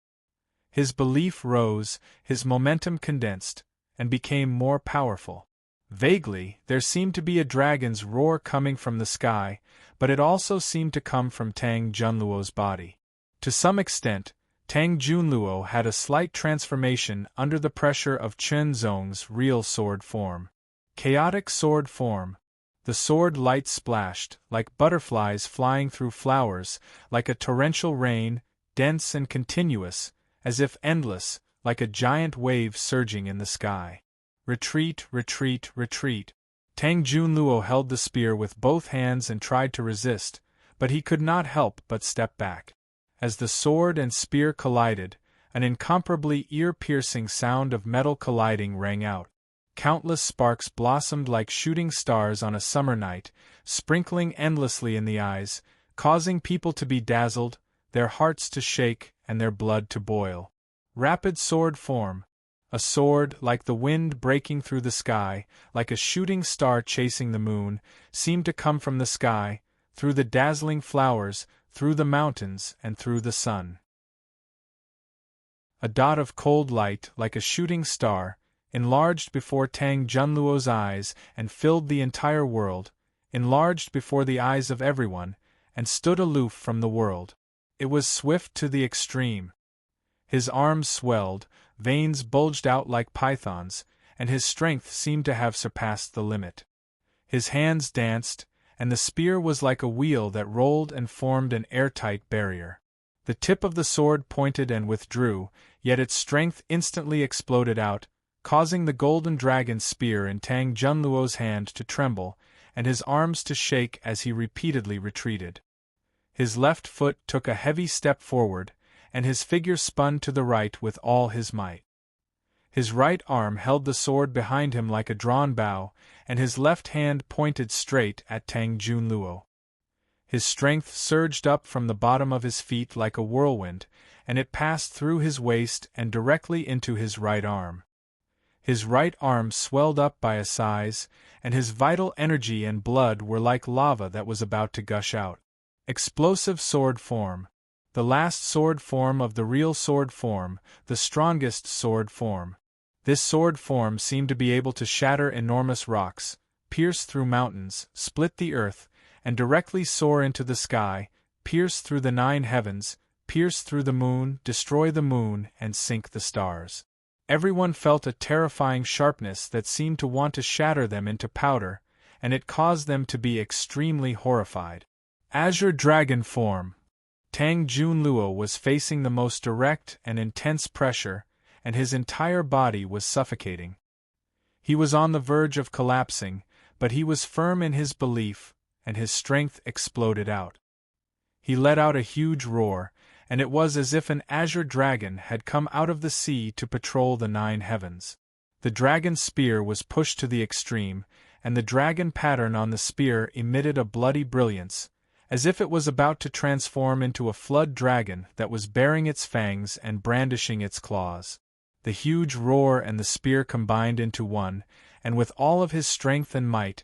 His belief rose, his momentum condensed, and became more powerful. Vaguely, there seemed to be a dragon's roar coming from the sky, but it also seemed to come from Tang Junluo's body. To some extent, Tang Junluo had a slight transformation under the pressure of Chen Zong's real sword form. Chaotic sword form. The sword light splashed, like butterflies flying through flowers, like a torrential rain, dense and continuous, as if endless, like a giant wave surging in the sky. Retreat, retreat, retreat. Tang Junluo held the spear with both hands and tried to resist, but he could not help but step back. As the sword and spear collided, an incomparably ear-piercing sound of metal colliding rang out. Countless sparks blossomed like shooting stars on a summer night, sprinkling endlessly in the eyes, causing people to be dazzled, their hearts to shake, and their blood to boil. Rapid sword form. A sword, like the wind breaking through the sky, like a shooting star chasing the moon, seemed to come from the sky, through the dazzling flowers, through the mountains, and through the sun. A dot of cold light, like a shooting star, enlarged before Tang Junluo's eyes and filled the entire world, enlarged before the eyes of everyone, and stood aloof from the world. It was swift to the extreme. His arms swelled, veins bulged out like pythons, and his strength seemed to have surpassed the limit. His hands danced, and the spear was like a wheel that rolled and formed an airtight barrier. The tip of the sword pointed and withdrew, yet its strength instantly exploded out, causing the golden dragon spear in Tang Junluo's hand to tremble, and his arms to shake as he repeatedly retreated. His left foot took a heavy step forward, and his figure spun to the right with all his might. His right arm held the sword behind him like a drawn bow, and his left hand pointed straight at Tang Junluo. His strength surged up from the bottom of his feet like a whirlwind, and it passed through his waist and directly into his right arm. His right arm swelled up by a size, and his vital energy and blood were like lava that was about to gush out. Explosive sword form. The last sword form of the real sword form, the strongest sword form. This sword form seemed to be able to shatter enormous rocks, pierce through mountains, split the earth, and directly soar into the sky, pierce through the 9 heavens, pierce through the moon, destroy the moon, and sink the stars. Everyone felt a terrifying sharpness that seemed to want to shatter them into powder, and it caused them to be extremely horrified. Azure Dragon Form. Tang Junluo was facing the most direct and intense pressure, and his entire body was suffocating. He was on the verge of collapsing, but he was firm in his belief, and his strength exploded out. He let out a huge roar, and it was as if an azure dragon had come out of the sea to patrol the 9 heavens. The dragon's spear was pushed to the extreme, and the dragon pattern on the spear emitted a bloody brilliance, as if it was about to transform into a flood dragon that was baring its fangs and brandishing its claws. The huge roar and the spear combined into one, and with all of his strength and might,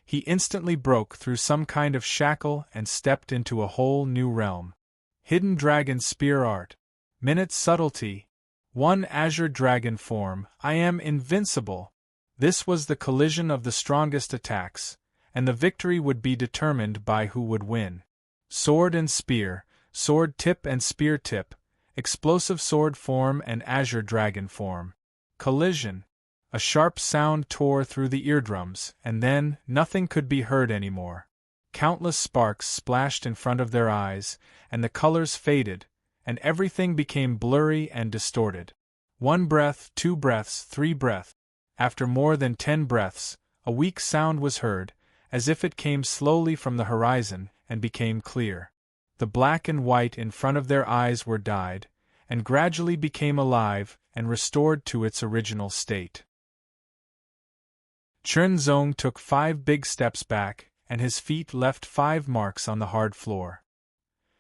he instantly broke through some kind of shackle and stepped into a whole new realm. Hidden Dragon Spear Art. Minute Subtlety. 1 Azure Dragon Form. I am invincible. This was the collision of the strongest attacks, and the victory would be determined by who would win. Sword and Spear, Sword Tip and Spear Tip, Explosive Sword Form and Azure Dragon Form. Collision. A sharp sound tore through the eardrums, and then, nothing could be heard anymore. Countless sparks splashed in front of their eyes, and the colors faded, and everything became blurry and distorted. 1 breath, 2 breaths, 3 breaths. After more than 10 breaths, a weak sound was heard, as if it came slowly from the horizon, and became clear. The black and white in front of their eyes were dyed, and gradually became alive and restored to its original state. Chunzong took 5 big steps back, and his feet left 5 marks on the hard floor.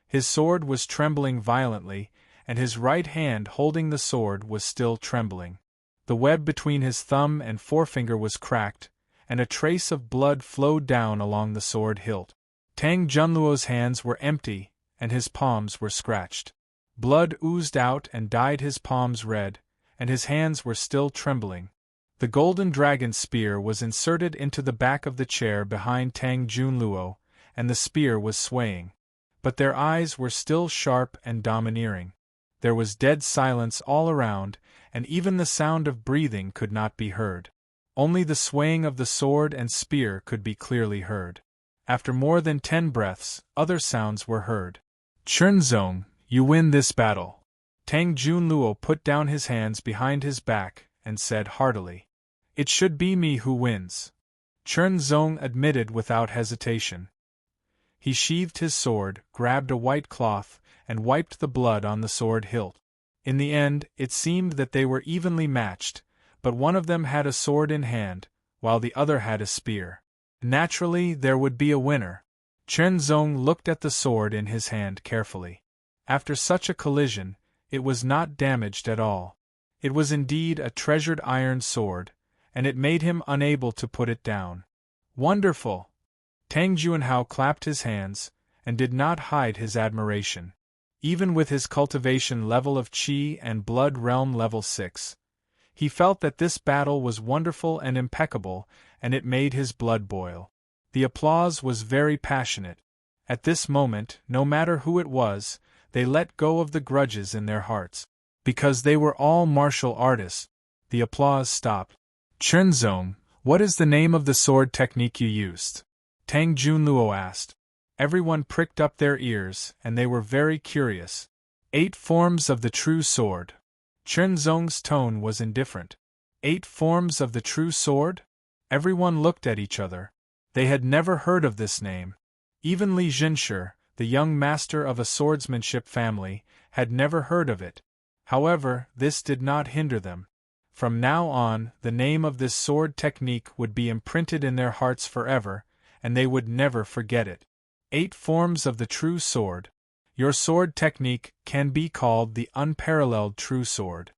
His sword was trembling violently, and his right hand holding the sword was still trembling. The web between his thumb and forefinger was cracked, and a trace of blood flowed down along the sword hilt. Tang Junluo's hands were empty, and his palms were scratched. Blood oozed out and dyed his palms red, and his hands were still trembling. The golden dragon spear was inserted into the back of the chair behind Tang Junluo, and the spear was swaying. But their eyes were still sharp and domineering. There was dead silence all around, and even the sound of breathing could not be heard. Only the swaying of the sword and spear could be clearly heard. After more than 10 breaths, other sounds were heard. Chunzong, you win this battle. Tang Junluo put down his hands behind his back and said heartily, "It should be me who wins." Chen Zong admitted without hesitation. He sheathed his sword, grabbed a white cloth, and wiped the blood on the sword hilt. In the end, it seemed that they were evenly matched, but one of them had a sword in hand, while the other had a spear. Naturally, there would be a winner. Chen Zong looked at the sword in his hand carefully. After such a collision, it was not damaged at all. It was indeed a treasured iron sword, and it made him unable to put it down. Wonderful! Tang Juanhao clapped his hands, and did not hide his admiration. Even with his cultivation level of Qi and Blood Realm level 6, he felt that this battle was wonderful and impeccable, and it made his blood boil. The applause was very passionate. At this moment, no matter who it was, they let go of the grudges in their hearts. Because they were all martial artists. The applause stopped. "Chen Zong, what is the name of the sword technique you used?" Tang Junluo asked. Everyone pricked up their ears, and they were very curious. 8 forms of the true sword. Chen Zong's tone was indifferent. 8 forms of the true sword? Everyone looked at each other. They had never heard of this name. Even Li Zhenshi, the young master of a swordsmanship family, had never heard of it. However, this did not hinder them. From now on, the name of this sword technique would be imprinted in their hearts forever, and they would never forget it. 8 forms of the true sword. Your sword technique can be called the unparalleled true sword.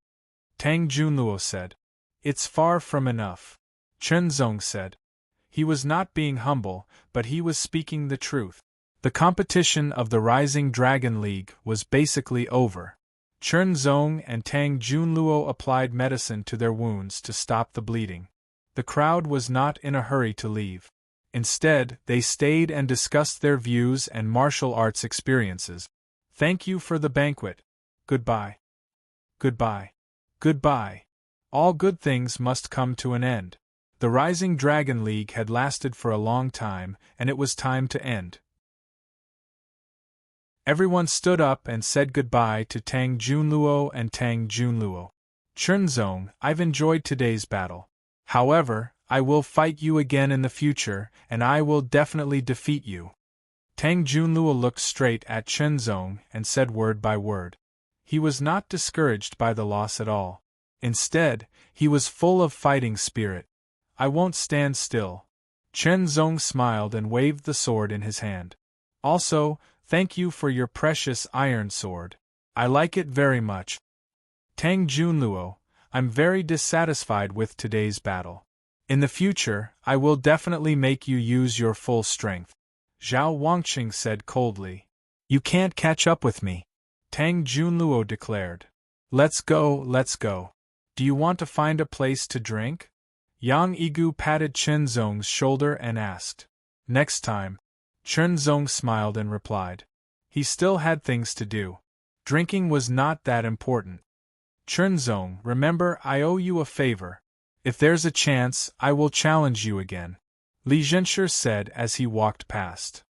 Tang Junluo said. It's far from enough. Chen Zong said. He was not being humble, but he was speaking the truth. The competition of the Rising Dragon League was basically over. Chen Zong and Tang Junluo applied medicine to their wounds to stop the bleeding. The crowd was not in a hurry to leave. Instead, they stayed and discussed their views and martial arts experiences. Thank you for the banquet. Goodbye. Goodbye. Goodbye. All good things must come to an end. The Rising Dragon League had lasted for a long time, and it was time to end. Everyone stood up and said goodbye to Tang Junluo and Tang Junluo. Chen Zong, I've enjoyed today's battle. However, I will fight you again in the future, and I will definitely defeat you. Tang Junluo looked straight at Chen Zong and said word by word. He was not discouraged by the loss at all. Instead, he was full of fighting spirit. I won't stand still. Chen Zong smiled and waved the sword in his hand. Also, thank you for your precious iron sword. I like it very much. Tang Junluo, I'm very dissatisfied with today's battle. In the future, I will definitely make you use your full strength. Zhao Wangqing said coldly. You can't catch up with me. Tang Junluo declared. Let's go, let's go. Do you want to find a place to drink? Yang Yigu patted Chen Zong's shoulder and asked. Next time. Chen Zong smiled and replied. He still had things to do. Drinking was not that important. Chen Zong, remember, I owe you a favor. If there's a chance, I will challenge you again. Li Zhenshi said as he walked past.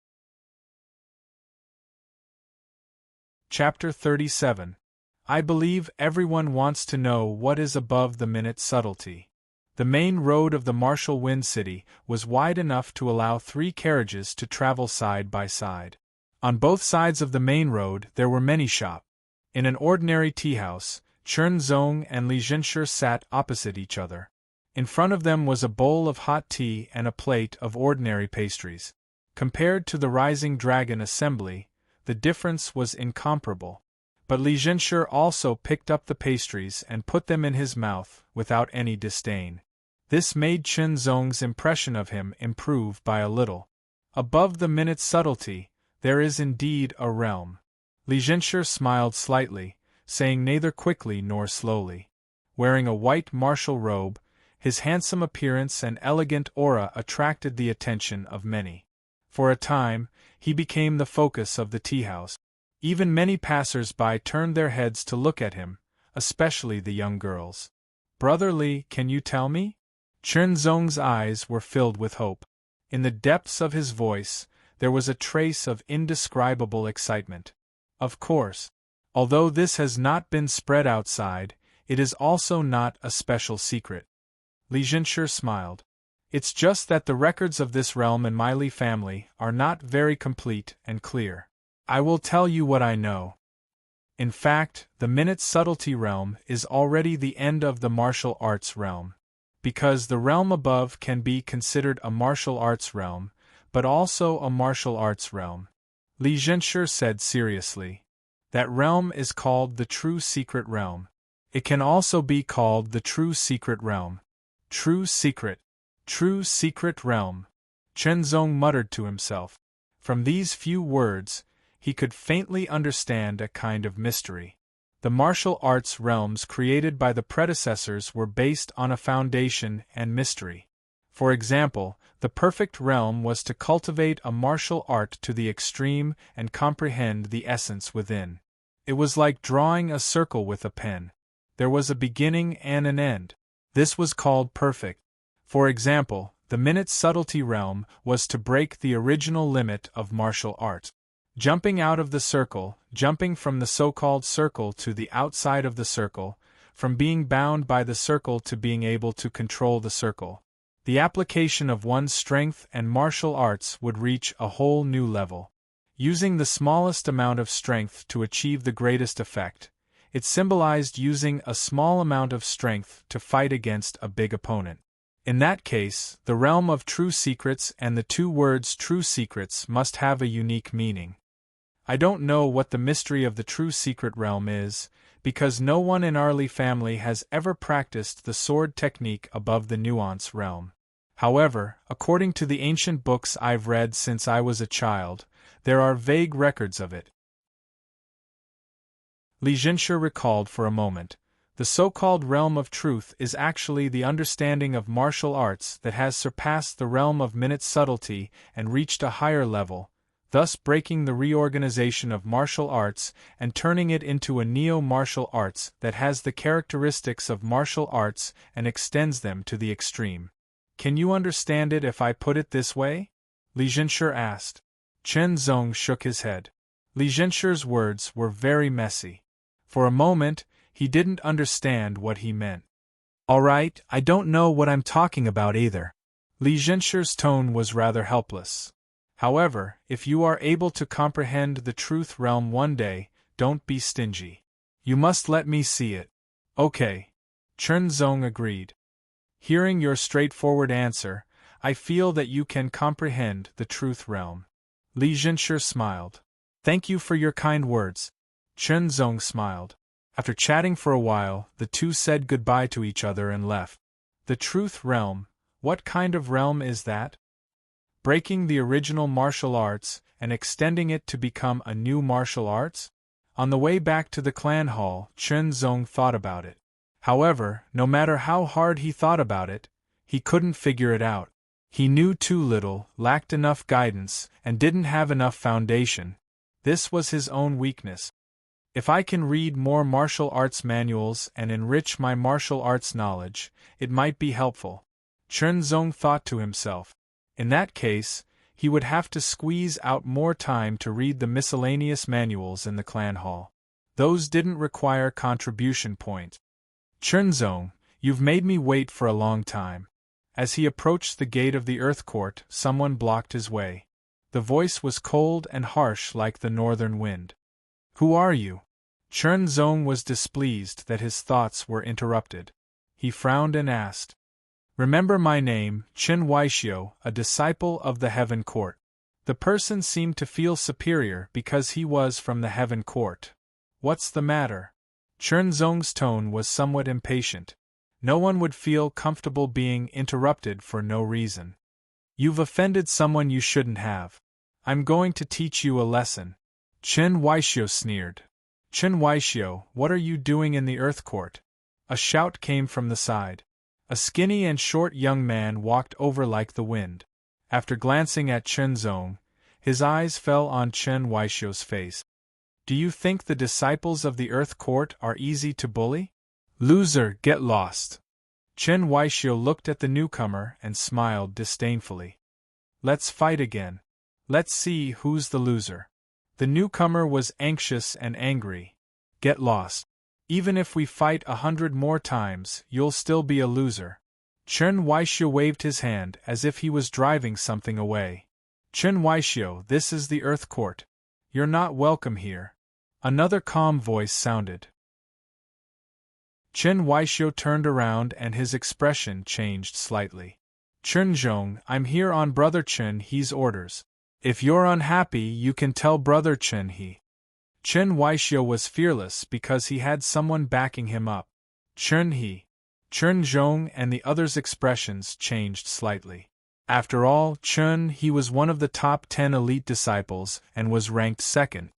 Chapter 37. I believe everyone wants to know what is above the minute subtlety. The main road of the Martial Wind City was wide enough to allow 3 carriages to travel side by side. On both sides of the main road there were many shops. In an ordinary tea-house, Chen Zong and Li Zhenshi sat opposite each other. In front of them was a bowl of hot tea and a plate of ordinary pastries. Compared to the Rising Dragon Assembly, the difference was incomparable. But Li Zhenshi also picked up the pastries and put them in his mouth without any disdain. This made Chen Zong's impression of him improve by a little. Above the minute subtlety, there is indeed a realm. Li Zhenshi smiled slightly, saying neither quickly nor slowly. Wearing a white martial robe, his handsome appearance and elegant aura attracted the attention of many. For a time, he became the focus of the tea-house. Even many passers-by turned their heads to look at him, especially the young girls. Brother Li, can you tell me? Chen Zong's eyes were filled with hope. In the depths of his voice, there was a trace of indescribable excitement. Of course. Although this has not been spread outside, it is also not a special secret. Li Zhenshi smiled. It's just that the records of this realm in my Li family are not very complete and clear. I will tell you what I know. In fact, the minute subtlety realm is already the end of the martial arts realm. Because the realm above can be considered a martial arts realm, but also a martial arts realm. Li Zhenshi said seriously. That realm is called the True Secret Realm. It can also be called the True Secret Realm. True Secret. True Secret Realm. Chen Zong muttered to himself. From these few words, he could faintly understand a kind of mystery. The martial arts realms created by the predecessors were based on a foundation and mystery. For example, the perfect realm was to cultivate a martial art to the extreme and comprehend the essence within. It was like drawing a circle with a pen. There was a beginning and an end. This was called perfect. For example, the minute subtlety realm was to break the original limit of martial art. Jumping out of the circle, jumping from the so-called circle to the outside of the circle, from being bound by the circle to being able to control the circle. The application of one's strength and martial arts would reach a whole new level. Using the smallest amount of strength to achieve the greatest effect, it symbolized using a small amount of strength to fight against a big opponent. In that case, the realm of true secrets and the two words true secrets must have a unique meaning. I don't know what the mystery of the true secret realm is, because no one in our Li family has ever practiced the sword technique above the nuance realm. However, according to the ancient books I've read since I was a child, there are vague records of it. Li Zhenshi recalled for a moment. The so-called realm of truth is actually the understanding of martial arts that has surpassed the realm of minute subtlety and reached a higher level, thus breaking the reorganization of martial arts and turning it into a neo-martial arts that has the characteristics of martial arts and extends them to the extreme. Can you understand it if I put it this way? Li Zhenshi asked. Chen Zong shook his head. Li Zhenshi's words were very messy. For a moment, he didn't understand what he meant. All right, I don't know what I'm talking about either. Li Zhenshi's tone was rather helpless. However, if you are able to comprehend the truth realm one day, don't be stingy. You must let me see it. Okay. Chen Zong agreed. Hearing your straightforward answer, I feel that you can comprehend the truth realm. Li Zhenshi smiled. Thank you for your kind words. Chen Zong smiled. After chatting for a while, the two said goodbye to each other and left. The truth realm, what kind of realm is that? Breaking the original martial arts and extending it to become a new martial arts? On the way back to the clan hall, Chen Zong thought about it. However, no matter how hard he thought about it, he couldn't figure it out. He knew too little, lacked enough guidance, and didn't have enough foundation. This was his own weakness. If I can read more martial arts manuals and enrich my martial arts knowledge, it might be helpful. Chen Zong thought to himself. In that case, he would have to squeeze out more time to read the miscellaneous manuals in the clan hall. Those didn't require contribution points. Chen Zong, you've made me wait for a long time. As he approached the gate of the Earth Court, someone blocked his way. The voice was cold and harsh like the northern wind. Who are you? Chen Zong was displeased that his thoughts were interrupted. He frowned and asked. Remember my name, Qin Weishio, a disciple of the Heaven Court. The person seemed to feel superior because he was from the Heaven Court. What's the matter? Chen Zong's tone was somewhat impatient. No one would feel comfortable being interrupted for no reason. You've offended someone you shouldn't have. I'm going to teach you a lesson. Qin Weishio sneered. Qin Weishio, what are you doing in the Earth Court? A shout came from the side. A skinny and short young man walked over like the wind. After glancing at Chen Zong, his eyes fell on Qin Weishio's face. Do you think the disciples of the Earth Court are easy to bully? Loser, get lost. Qin Weishio looked at the newcomer and smiled disdainfully. Let's fight again. Let's see who's the loser. The newcomer was anxious and angry. Get lost. Even if we fight 100 more times, you'll still be a loser. Chen Weixiu waved his hand as if he was driving something away. Chen Weixiu, this is the Earth Court. You're not welcome here. Another calm voice sounded. Chen Weixiu turned around and his expression changed slightly. Chen Zhong, I'm here on Brother Chen He's orders. If you're unhappy, you can tell Brother Chen He. Chen Weixiu was fearless because he had someone backing him up. Chen He. Chen Zhong and the others' expressions changed slightly. After all, Chen He was one of the top 10 elite disciples and was ranked second.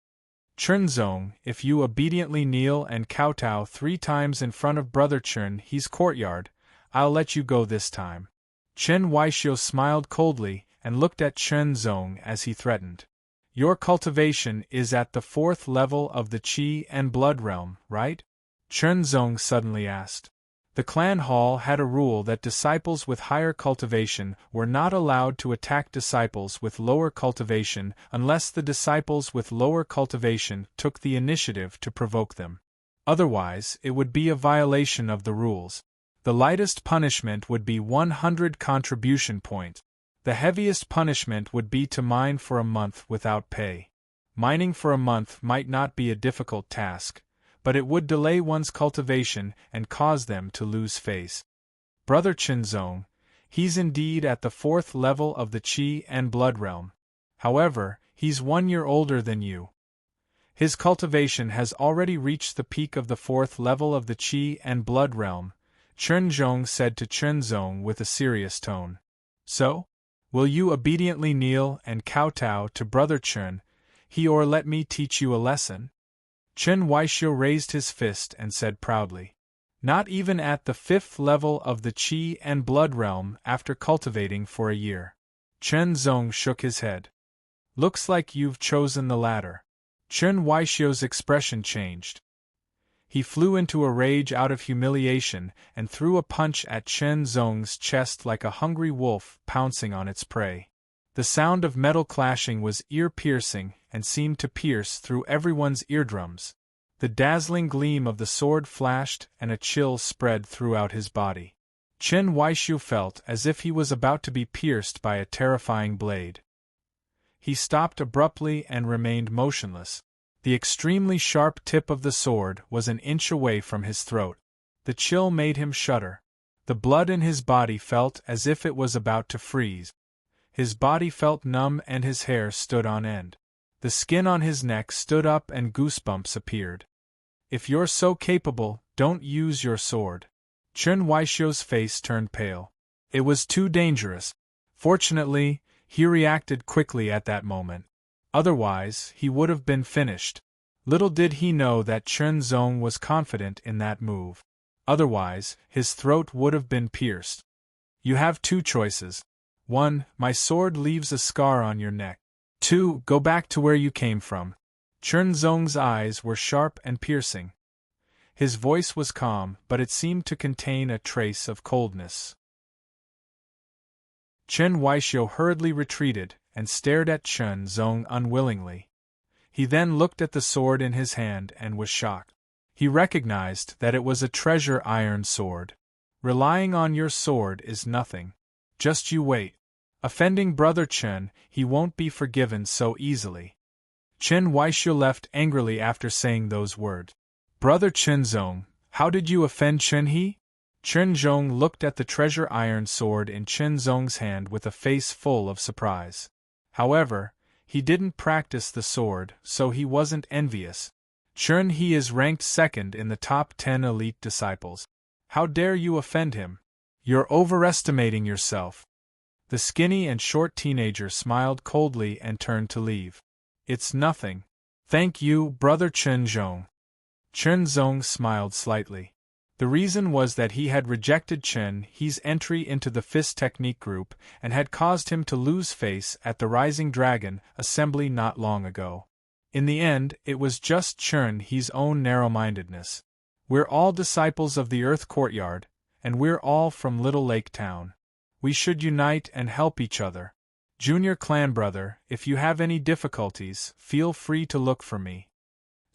Chen Zhong, if you obediently kneel and kowtow 3 times in front of Brother Chen He's courtyard, I'll let you go this time. Chen Weixiu smiled coldly and looked at Chen Zhong as he threatened. Your cultivation is at the 4th level of the Qi and Blood realm, right? Chen Zhong suddenly asked. The clan hall had a rule that disciples with higher cultivation were not allowed to attack disciples with lower cultivation unless the disciples with lower cultivation took the initiative to provoke them. Otherwise, it would be a violation of the rules. The lightest punishment would be 100 contribution points. The heaviest punishment would be to mine for a month without pay. Mining for a month might not be a difficult task, but it would delay one's cultivation and cause them to lose face. Brother Qinzong, he's indeed at the 4th level of the Qi and Blood realm. However, he's 1 year older than you. His cultivation has already reached the peak of the 4th level of the Qi and Blood realm, Chen Zhong said to Chen Zong with a serious tone. So? Will you obediently kneel and kowtow to Brother Chen He or let me teach you a lesson? Chen Weixiu raised his fist and said proudly. Not even at the 5th level of the Qi and Blood realm after cultivating for a year. Chen Zong shook his head. Looks like you've chosen the latter. Chen Weixiu's expression changed. He flew into a rage out of humiliation and threw a punch at Chen Zong's chest like a hungry wolf pouncing on its prey. The sound of metal clashing was ear-piercing and seemed to pierce through everyone's eardrums. The dazzling gleam of the sword flashed and a chill spread throughout his body. Chen Weixiu felt as if he was about to be pierced by a terrifying blade. He stopped abruptly and remained motionless. The extremely sharp tip of the sword was an inch away from his throat. The chill made him shudder. The blood in his body felt as if it was about to freeze. His body felt numb and his hair stood on end. The skin on his neck stood up and goosebumps appeared. If you're so capable, don't use your sword. Chen Weixiu's face turned pale. It was too dangerous. Fortunately, he reacted quickly at that moment. Otherwise, he would have been finished. Little did he know that Chen Zong was confident in that move. Otherwise, his throat would have been pierced. You have 2 choices. 1. My sword leaves a scar on your neck. 2. Go back to where you came from. Chen Zong's eyes were sharp and piercing. His voice was calm, but it seemed to contain a trace of coldness. Chen Weixiu hurriedly retreated and stared at Chen Zong unwillingly. He then looked at the sword in his hand and was shocked. He recognized that it was a treasure iron sword. Relying on your sword is nothing. Just you wait. Offending Brother Chen, he won't be forgiven so easily. Chen Weixiu left angrily after saying those words. Brother Qinzong, how did you offend Chen He? Chen Zhong looked at the treasure iron sword in Chen Zong's hand with a face full of surprise. However, he didn't practice the sword, so he wasn't envious. Chen He is ranked second in the top 10 elite disciples. How dare you offend him? You're overestimating yourself. The skinny and short teenager smiled coldly and turned to leave. It's nothing. Thank you, Brother Chen Zhong. Chen Zong smiled slightly. The reason was that he had rejected Chen He's entry into the fist technique group and had caused him to lose face at the Rising Dragon assembly not long ago. In the end, it was just Chen He's own narrow-mindedness. We're all disciples of the Earth Courtyard, and we're all from Little Lake Town. We should unite and help each other. Junior clan brother, if you have any difficulties, feel free to look for me.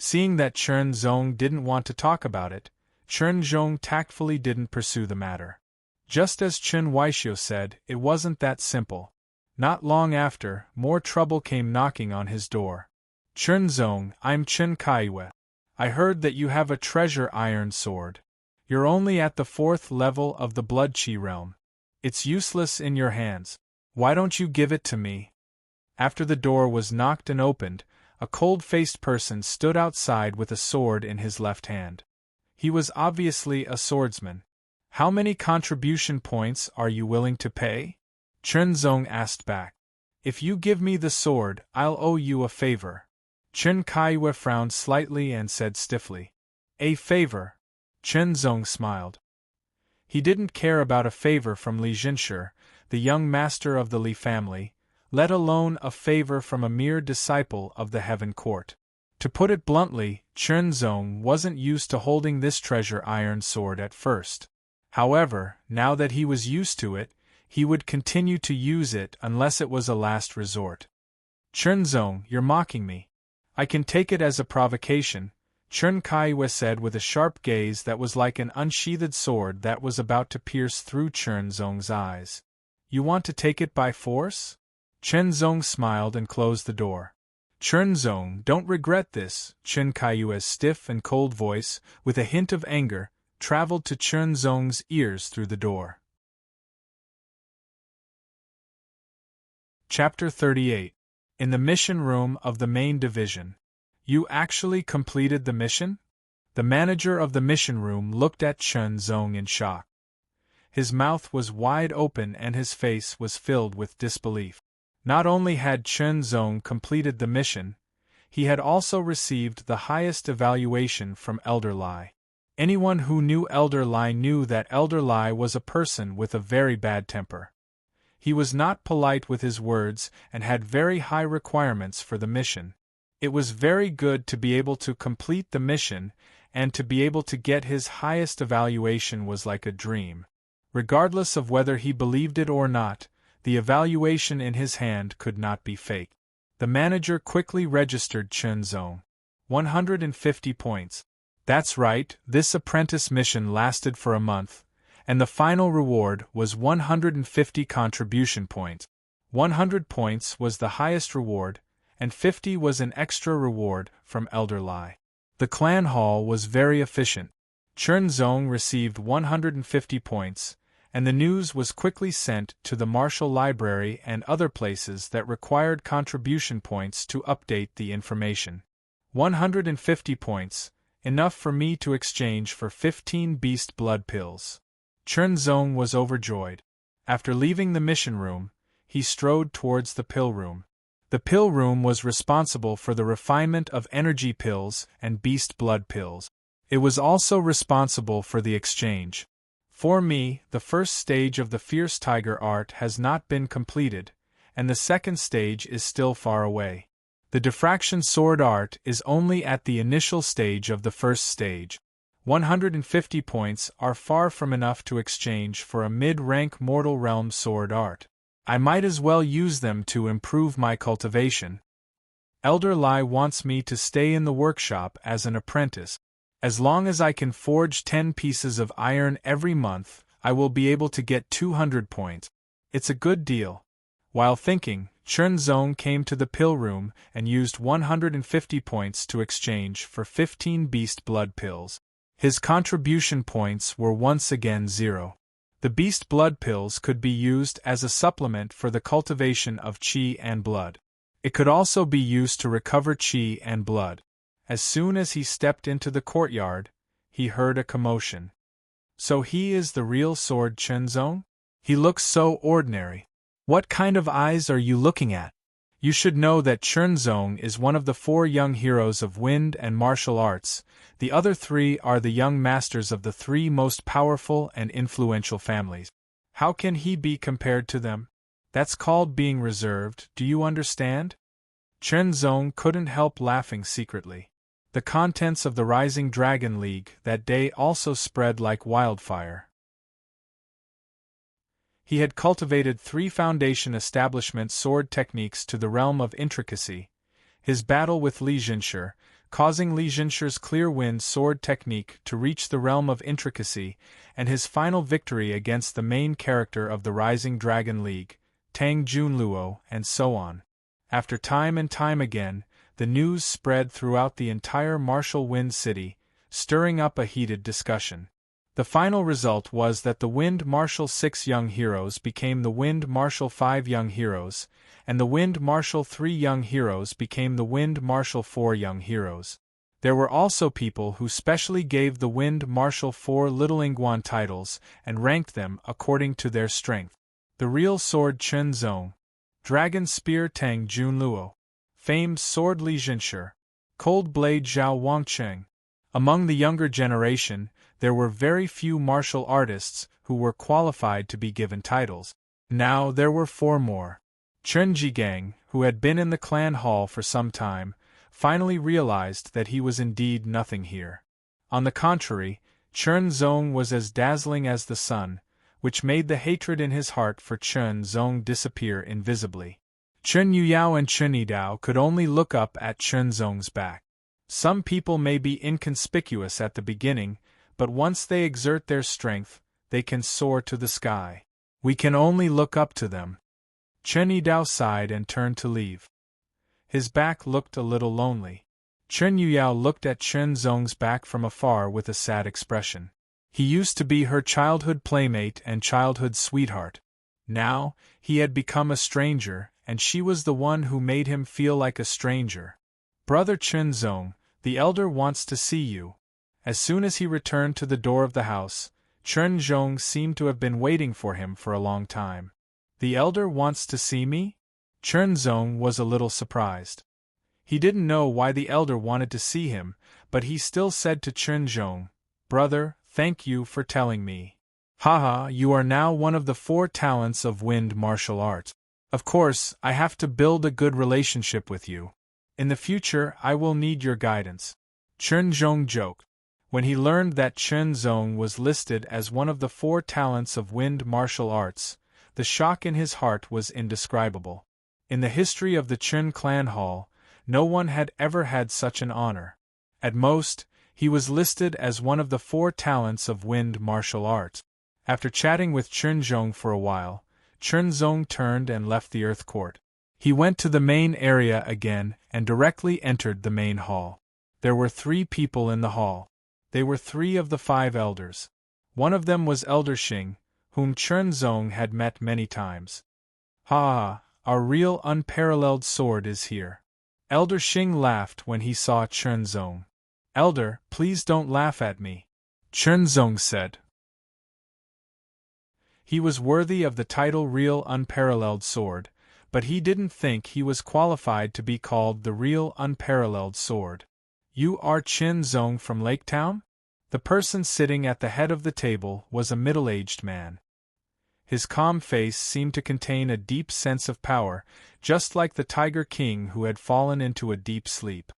Seeing that Chen Zong didn't want to talk about it, Chen Zong tactfully didn't pursue the matter. Just as Chen Weishio said, it wasn't that simple. Not long after, more trouble came knocking on his door. Chen Zong, I'm Chen Kaiwe. I heard that you have a treasure iron sword. You're only at the 4th level of the Blood Qi realm. It's useless in your hands. Why don't you give it to me? After the door was knocked and opened, a cold-faced person stood outside with a sword in his left hand. He was obviously a swordsman. How many contribution points are you willing to pay? Chen Zong asked back. If you give me the sword, I'll owe you a favor. Chen Kaiwe frowned slightly and said stiffly. A favor? Chen Zong smiled. He didn't care about a favor from Li Jinshi, the young master of the Li family, let alone a favor from a mere disciple of the Heaven Court. To put it bluntly, Chen Zong wasn't used to holding this treasure iron sword at first. However, now that he was used to it, he would continue to use it unless it was a last resort. Chen Zong, you're mocking me. I can take it as a provocation, Chen Kaiwe said with a sharp gaze that was like an unsheathed sword that was about to pierce through Chen Zong's eyes. You want to take it by force? Chen Zong smiled and closed the door. Chen Zong, don't regret this, Chen Kaiwe's stiff and cold voice, with a hint of anger, traveled to Chen Zong's ears through the door. Chapter 38. In the mission room of the main division. You actually completed the mission? The manager of the mission room looked at Chen Zong in shock. His mouth was wide open and his face was filled with disbelief. Not only had Chen Zong completed the mission, he had also received the highest evaluation from Elder Lai. Anyone who knew Elder Lai knew that Elder Lai was a person with a very bad temper. He was not polite with his words and had very high requirements for the mission. It was very good to be able to complete the mission, and to be able to get his highest evaluation was like a dream. Regardless of whether he believed it or not, the evaluation in his hand could not be faked. The manager quickly registered Chen Zong. 150 points. That's right, this apprentice mission lasted for a month, and the final reward was 150 contribution points. 100 points was the highest reward, and 50 was an extra reward from Elder Lai. The clan hall was very efficient. Chen Zong received 150 points, and the news was quickly sent to the Martial Library and other places that required contribution points to update the information. 150 points, enough for me to exchange for 15 beast blood pills. Chen Zong was overjoyed. After leaving the mission room, he strode towards the pill room. The pill room was responsible for the refinement of energy pills and beast blood pills. It was also responsible for the exchange. For me, the first stage of the Fierce Tiger art has not been completed, and the second stage is still far away. The Diffraction Sword art is only at the initial stage of the first stage. 150 points are far from enough to exchange for a mid-rank Mortal Realm sword art. I might as well use them to improve my cultivation. Elder Lai wants me to stay in the workshop as an apprentice. As long as I can forge 10 pieces of iron every month, I will be able to get 200 points. It's a good deal. While thinking, Chen Zong came to the pill room and used 150 points to exchange for 15 beast blood pills. His contribution points were once again 0. The beast blood pills could be used as a supplement for the cultivation of qi and blood. It could also be used to recover qi and blood. As soon as he stepped into the courtyard, he heard a commotion. So he is the real sword Chen Zong? He looks so ordinary. What kind of eyes are you looking at? You should know that Chen Zong is one of the 4 young heroes of wind and martial arts. The other 3 are the young masters of the 3 most powerful and influential families. How can he be compared to them? That's called being reserved, do you understand? Chen Zong couldn't help laughing secretly. The contents of the Rising Dragon League that day also spread like wildfire. He had cultivated 3 foundation establishment sword techniques to the realm of intricacy. His battle with Li Jinshi, causing Li Jinshi's clear wind sword technique to reach the realm of intricacy, and his final victory against the main character of the Rising Dragon League, Tang Junluo, and so on. After time and time again, the news spread throughout the entire martial Wind City, stirring up a heated discussion. The final result was that the Wind Martial 6 Young Heroes became the Wind Martial 5 Young Heroes, and the Wind Martial 3 Young Heroes became the Wind Martial 4 Young Heroes. There were also people who specially gave the Wind Martial 4 Little Ingguan titles and ranked them according to their strength. The Real Sword Chen Zong, Dragon Spear Tang Junluo, Famed Sword Li Jinshi, Cold Blade Zhao Wangcheng. Among the younger generation, there were very few martial artists who were qualified to be given titles. Now there were 4 more. Chen Jigang, who had been in the clan hall for some time, finally realized that he was indeed nothing here. On the contrary, Chen Zong was as dazzling as the sun, which made the hatred in his heart for Chen Zong disappear invisibly. Chen Yuyao and Chen Yidao could only look up at Chen Zong's back. Some people may be inconspicuous at the beginning, but once they exert their strength, they can soar to the sky. We can only look up to them. Chen Yidao sighed and turned to leave. His back looked a little lonely. Chen Yuyao looked at Chen Zong's back from afar with a sad expression. He used to be her childhood playmate and childhood sweetheart. Now, he had become a stranger, and she was the one who made him feel like a stranger. Brother Chen Zong, the elder wants to see you. As soon as he returned to the door of the house, Chen Zong seemed to have been waiting for him for a long time. The elder wants to see me? Chen Zong was a little surprised. He didn't know why the elder wanted to see him, but he still said to Chen Zong, "Brother, thank you for telling me. Haha, you are now one of the 4 talents of wind martial arts. Of course, I have to build a good relationship with you. In the future, I will need your guidance." Chen Zong joked. When he learned that Chen Zong was listed as one of the 4 talents of wind martial arts, the shock in his heart was indescribable. In the history of the Chen clan hall, no one had ever had such an honor. At most, he was listed as one of the 4 talents of wind martial arts. After chatting with Chen Zong for a while, Chen Zong turned and left the Earth Court. He went to the main area again and directly entered the main hall. There were 3 people in the hall. They were 3 of the 5 elders. One of them was Elder Xing, whom Chen Zong had met many times. "Ha! Our real unparalleled sword is here." Elder Xing laughed when he saw Chen Zong. "Elder, please don't laugh at me," Chen Zong said. He was worthy of the title Real Unparalleled Sword, but he didn't think he was qualified to be called the Real Unparalleled Sword. "You are Chen Zong from Lake Town?" The person sitting at the head of the table was a middle-aged man. His calm face seemed to contain a deep sense of power, just like the Tiger King who had fallen into a deep sleep.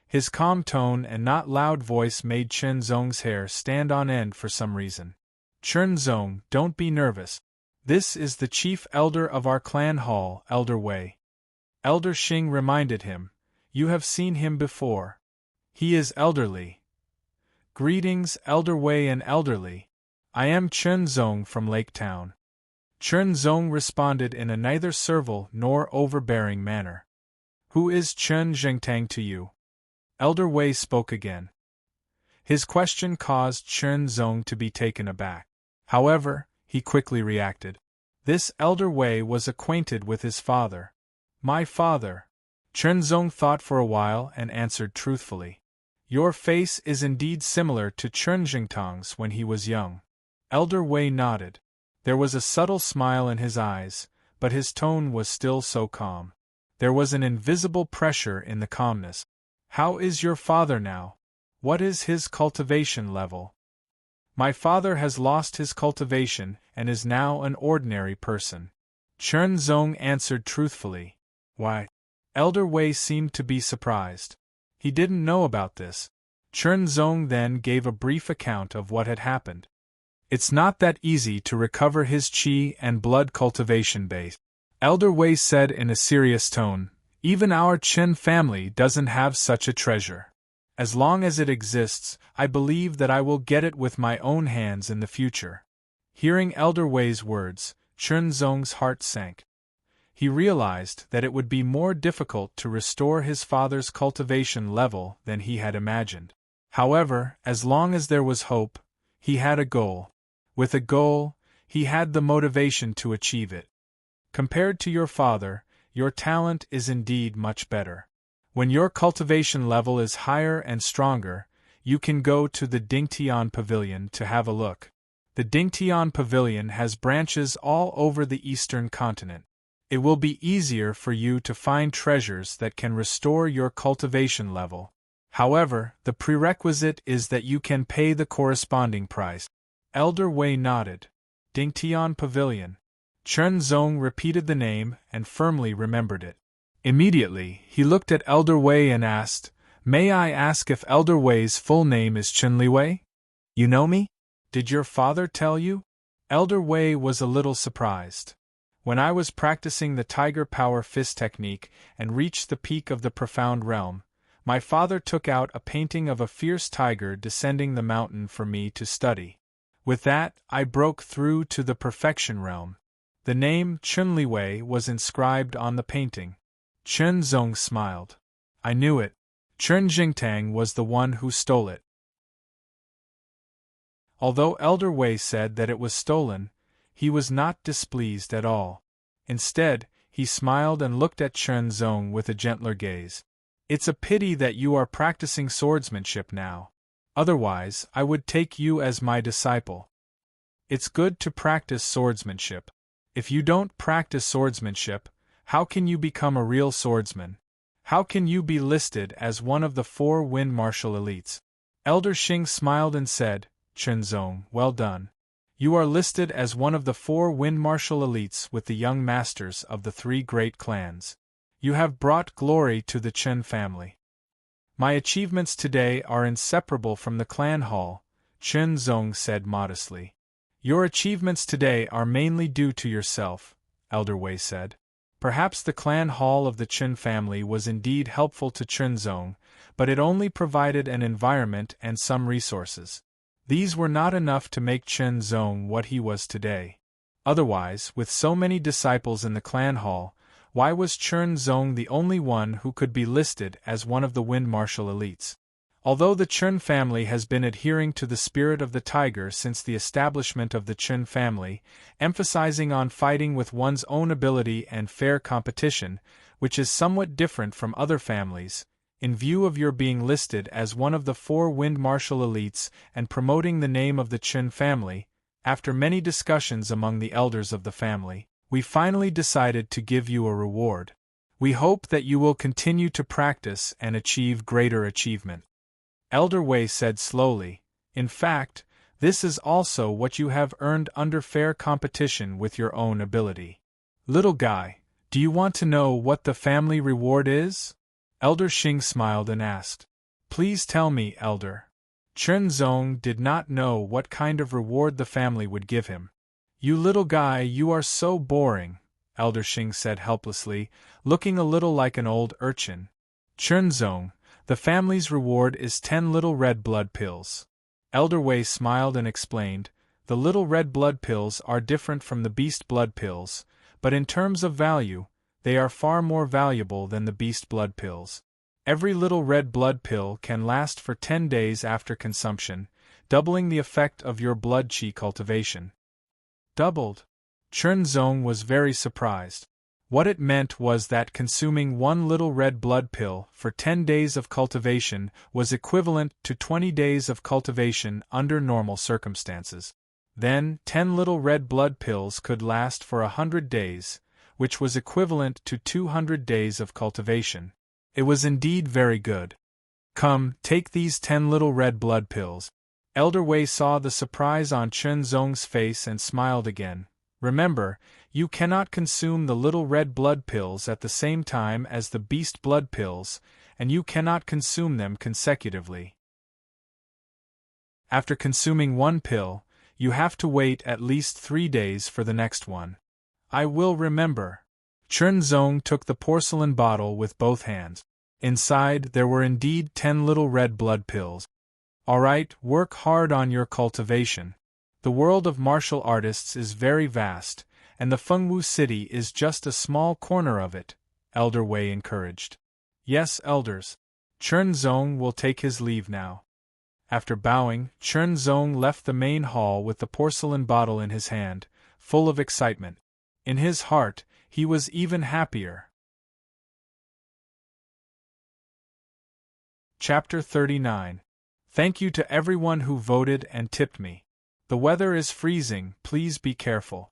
His calm tone and not loud voice made Chen Zong's hair stand on end for some reason. "Chen Zong, don't be nervous. This is the chief elder of our clan hall, Elder Wei." Elder Xing reminded him, "You have seen him before. He is elderly." "Greetings, Elder Wei and Elderly. I am Chen Zong from Lake Town." Chen Zong responded in a neither servile nor overbearing manner. "Who is Chen Zhengtang to you?" Elder Wei spoke again. His question caused Chen Zong to be taken aback. However, he quickly reacted. This Elder Wei was acquainted with his father. "My father." Chen Zong thought for a while and answered truthfully. "Your face is indeed similar to Chen Zhengtang's when he was young." Elder Wei nodded. There was a subtle smile in his eyes, but his tone was still so calm. There was an invisible pressure in the calmness. "How is your father now? What is his cultivation level?" "My father has lost his cultivation and is now an ordinary person," Chen Zong answered truthfully. "Why?" Elder Wei seemed to be surprised. He didn't know about this. Chen Zong then gave a brief account of what had happened. "It's not that easy to recover his qi and blood cultivation base," Elder Wei said in a serious tone. "Even our Chen family doesn't have such a treasure. As long as it exists, I believe that I will get it with my own hands in the future. Hearing Elder Wei's words, Chunzong's heart sank. He realized that it would be more difficult to restore his father's cultivation level than he had imagined. However, as long as there was hope, he had a goal. With a goal, he had the motivation to achieve it. Compared to your father, your talent is indeed much better. When your cultivation level is higher and stronger, you can go to the Dingtian Pavilion to have a look. The Dingtian Pavilion has branches all over the eastern continent. It will be easier for you to find treasures that can restore your cultivation level. However, the prerequisite is that you can pay the corresponding price. Elder Wei nodded. Dingtian Pavilion. Chunzong repeated the name and firmly remembered it. Immediately, he looked at Elder Wei and asked, "May I ask if Elder Wei's full name is Chunliwei? You know me? Did your father tell you?" Elder Wei was a little surprised. When I was practicing the Tiger Power Fist technique and reached the peak of the Profound Realm, my father took out a painting of a fierce tiger descending the mountain for me to study. With that, I broke through to the Perfection Realm. The name Chunliwei was inscribed on the painting. Chunzong smiled. I knew it. Chun Jingtang was the one who stole it. Although Elder Wei said that it was stolen, he was not displeased at all. Instead, he smiled and looked at Chunzong with a gentler gaze. It's a pity that you are practicing swordsmanship now. Otherwise, I would take you as my disciple. It's good to practice swordsmanship. If you don't practice swordsmanship, how can you become a real swordsman? How can you be listed as one of the 4 wind martial elites? Elder Xing smiled and said, Chunzong, well done. You are listed as one of the 4 wind martial elites with the young masters of the 3 great clans. You have brought glory to the Chun family. My achievements today are inseparable from the clan hall, Chunzong said modestly. Your achievements today are mainly due to yourself, Elder Wei said. Perhaps the clan hall of the Chun family was indeed helpful to Chunzong, but it only provided an environment and some resources. These were not enough to make Chunzong what he was today. Otherwise, with so many disciples in the clan hall, why was Chunzong the only one who could be listed as one of the wind martial elites? Although the Chun family has been adhering to the spirit of the tiger since the establishment of the Chun family, emphasizing on fighting with one's own ability and fair competition, which is somewhat different from other families, in view of your being listed as one of the 4 wind martial elites and promoting the name of the Chun family, after many discussions among the elders of the family, we finally decided to give you a reward. We hope that you will continue to practice and achieve greater achievement. Elder Wei said slowly, in fact, this is also what you have earned under fair competition with your own ability. Little guy, do you want to know what the family reward is? Elder Xing smiled and asked. Please tell me, Elder. Chunzong did not know what kind of reward the family would give him. You little guy, you are so boring, Elder Xing said helplessly, looking a little like an old urchin. Chunzong, the family's reward is 10 little red blood pills. Elder Wei smiled and explained, the little red blood pills are different from the beast blood pills, but in terms of value, they are far more valuable than the beast blood pills. Every little red blood pill can last for 10 days after consumption, doubling the effect of your blood chi cultivation. Doubled? Chunzong was very surprised. What it meant was that consuming 1 little red blood pill for 10 days of cultivation was equivalent to 20 days of cultivation under normal circumstances. Then, 10 little red blood pills could last for 100 days, which was equivalent to 200 days of cultivation. It was indeed very good. Come, take these 10 little red blood pills. Elder Wei saw the surprise on Chunzong's face and smiled again. Remember, you cannot consume the little red blood pills at the same time as the beast blood pills, and you cannot consume them consecutively. After consuming 1 pill, you have to wait at least 3 days for the next one. I will remember. Chunzong took the porcelain bottle with both hands. Inside, there were indeed 10 little red blood pills. All right, work hard on your cultivation. The world of martial artists is very vast, and the Fengwu city is just a small corner of it, Elder Wei encouraged. Yes, elders. Chen Zong will take his leave now. After bowing, Chen Zong left the main hall with the porcelain bottle in his hand, full of excitement. In his heart, he was even happier. Chapter 39. Thank you to everyone who voted and tipped me. The weather is freezing, please be careful.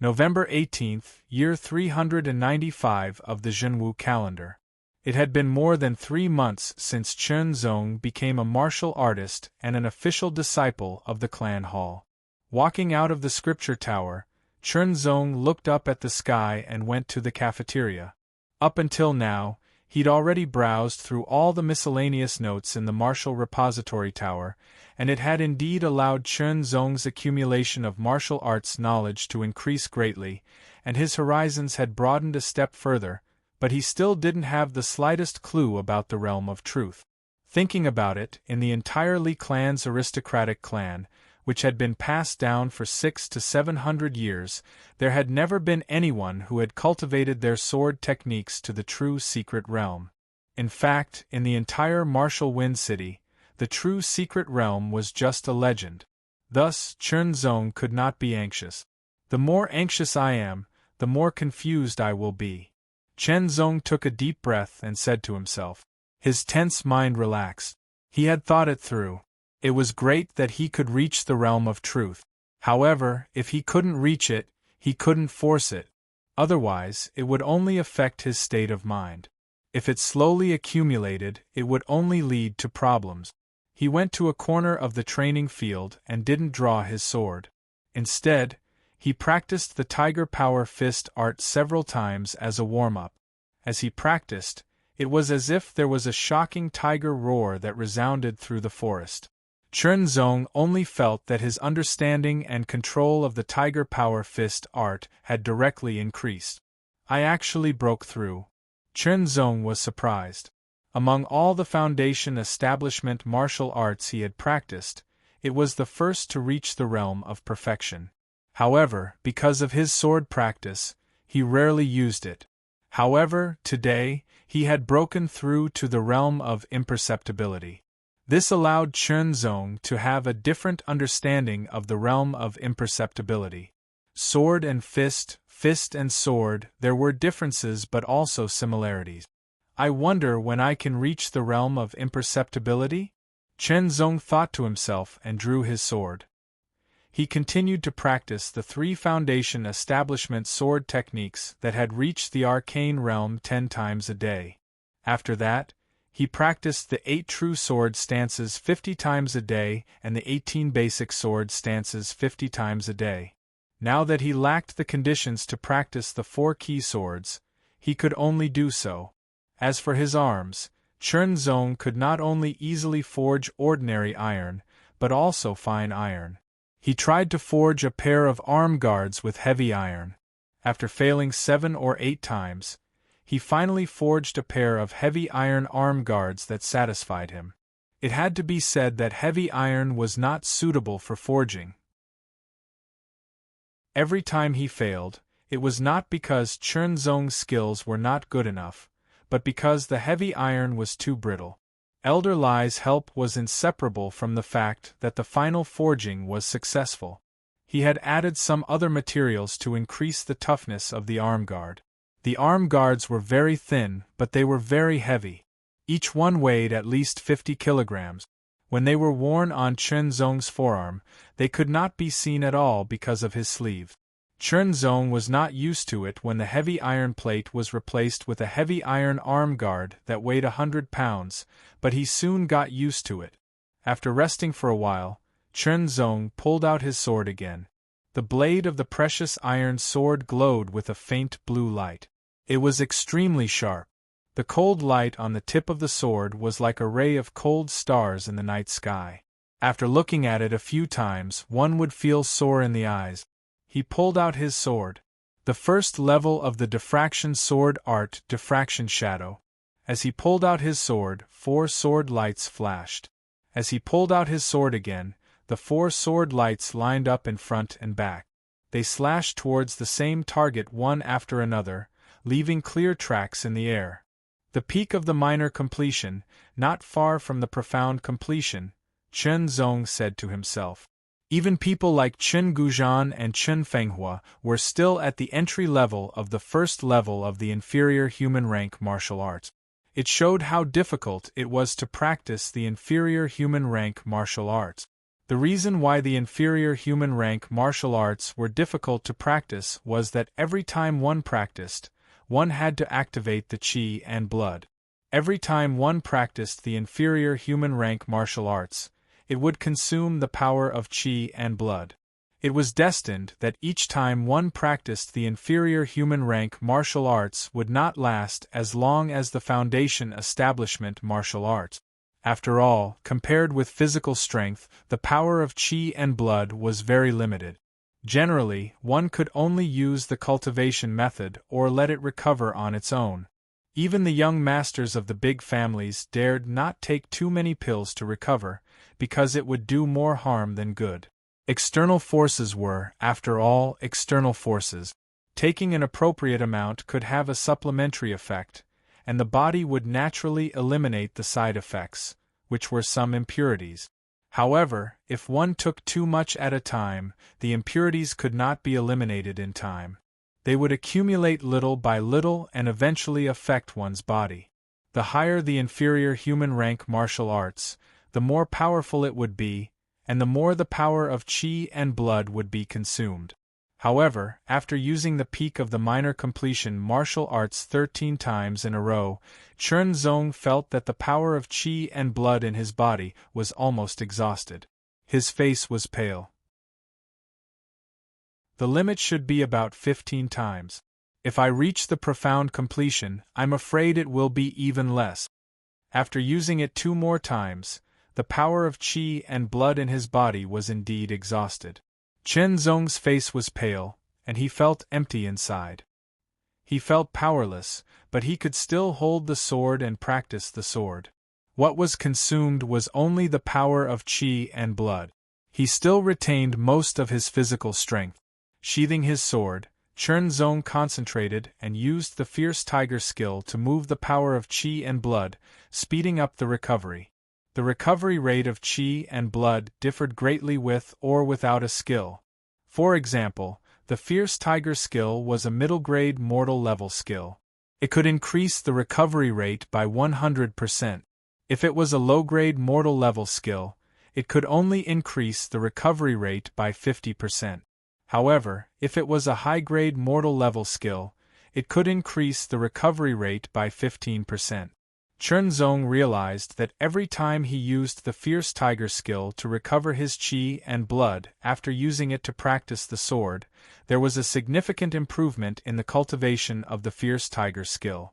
November 18th, year 395 of the Zhenwu calendar. It had been more than 3 months since Chen Zong became a martial artist and an official disciple of the clan hall. Walking out of the scripture tower, Chen Zong looked up at the sky and went to the cafeteria. Up until now, he'd already browsed through all the miscellaneous notes in the martial repository tower, and it had indeed allowed Chen Zong's accumulation of martial arts knowledge to increase greatly, and his horizons had broadened a step further, but he still didn't have the slightest clue about the realm of truth. Thinking about it, in the entire Li clan's aristocratic clan, which had been passed down for 600 to 700 years, there had never been anyone who had cultivated their sword techniques to the true secret realm. In fact, in the entire martial Wind City, the true secret realm was just a legend. Thus, Chen Zong could not be anxious. The more anxious I am, the more confused I will be. Chen Zong took a deep breath and said to himself. His tense mind relaxed. He had thought it through. It was great that he could reach the realm of truth. However, if he couldn't reach it, he couldn't force it. Otherwise, it would only affect his state of mind. If it slowly accumulated, it would only lead to problems. He went to a corner of the training field and didn't draw his sword. Instead, he practiced the Tiger Power Fist art several times as a warm-up. As he practiced, it was as if there was a shocking tiger roar that resounded through the forest. Chen Zong only felt that his understanding and control of the Tiger Power Fist art had directly increased. I actually broke through. Chen Zong was surprised. Among all the Foundation establishment martial arts he had practiced, it was the first to reach the realm of perfection. However, because of his sword practice, he rarely used it. However, today, he had broken through to the realm of imperceptibility. This allowed Chen Zong to have a different understanding of the realm of imperceptibility. Sword and fist, fist and sword, there were differences but also similarities. I wonder when I can reach the realm of imperceptibility? Chen Zong thought to himself and drew his sword. He continued to practice the 3 Foundation establishment sword techniques that had reached the arcane realm 10 times a day. After that, he practiced the 8 true sword stances 50 times a day and the 18 basic sword stances 50 times a day. Now that he lacked the conditions to practice the 4 key swords, he could only do so. As for his arms, Chen Zong could not only easily forge ordinary iron, but also fine iron. He tried to forge a pair of arm guards with heavy iron. After failing 7 or 8 times, he finally forged a pair of heavy iron arm guards that satisfied him. It had to be said that heavy iron was not suitable for forging. Every time he failed, it was not because Chen Zong's skills were not good enough, but because the heavy iron was too brittle. Elder Lai's help was inseparable from the fact that the final forging was successful. He had added some other materials to increase the toughness of the arm guard. The arm guards were very thin, but they were very heavy. Each one weighed at least 50 kilograms. When they were worn on Chen Zong's forearm, they could not be seen at all because of his sleeve. Chen Zong was not used to it when the heavy iron plate was replaced with a heavy iron arm guard that weighed 100 pounds, but he soon got used to it. After resting for a while, Chen Zong pulled out his sword again. The blade of the precious iron sword glowed with a faint blue light. It was extremely sharp. The cold light on the tip of the sword was like a ray of cold stars in the night sky. After looking at it a few times, one would feel sore in the eyes. He pulled out his sword. The first level of the diffraction sword art, diffraction shadow. As he pulled out his sword, 4 sword lights flashed. As he pulled out his sword again, the 4 sword lights lined up in front and back. They slashed towards the same target one after another, leaving clear tracks in the air. The peak of the minor completion, not far from the profound completion, Chen Zong said to himself. Even people like Chen Guzhan and Chen Fenghua were still at the entry level of the first level of the inferior human rank martial arts. It showed how difficult it was to practice the inferior human rank martial arts. The reason why the inferior human rank martial arts were difficult to practice was that every time one practiced, one had to activate the qi and blood. Every time one practiced the inferior human rank martial arts, it would consume the power of qi and blood. It was destined that each time one practiced the inferior human rank martial arts would not last as long as the foundation establishment martial arts. After all, compared with physical strength, the power of qi and blood was very limited. Generally, one could only use the cultivation method or let it recover on its own. Even the young masters of the big families dared not take too many pills to recover, because it would do more harm than good. External forces were, after all, external forces. Taking an appropriate amount could have a supplementary effect, and the body would naturally eliminate the side effects, which were some impurities. However, if one took too much at a time, the impurities could not be eliminated in time. They would accumulate little by little and eventually affect one's body. The higher the inferior human rank martial arts, the more powerful it would be, and the more the power of qi and blood would be consumed. However, after using the peak of the minor completion martial arts 13 times in a row, Chen Zong felt that the power of qi and blood in his body was almost exhausted. His face was pale. The limit should be about 15 times. If I reach the profound completion, I'm afraid it will be even less. After using it 2 more times, the power of qi and blood in his body was indeed exhausted. Chen Zong's face was pale, and he felt empty inside. He felt powerless, but he could still hold the sword and practice the sword. What was consumed was only the power of qi and blood. He still retained most of his physical strength. Sheathing his sword, Chen Zong concentrated and used the fierce tiger skill to move the power of qi and blood, speeding up the recovery. The recovery rate of qi and blood differed greatly with or without a skill. For example, the fierce tiger skill was a middle-grade mortal level skill. It could increase the recovery rate by 100%. If it was a low-grade mortal level skill, it could only increase the recovery rate by 50%. However, if it was a high-grade mortal level skill, it could increase the recovery rate by 15%. Chen Zong realized that every time he used the fierce tiger skill to recover his qi and blood after using it to practice the sword, there was a significant improvement in the cultivation of the fierce tiger skill.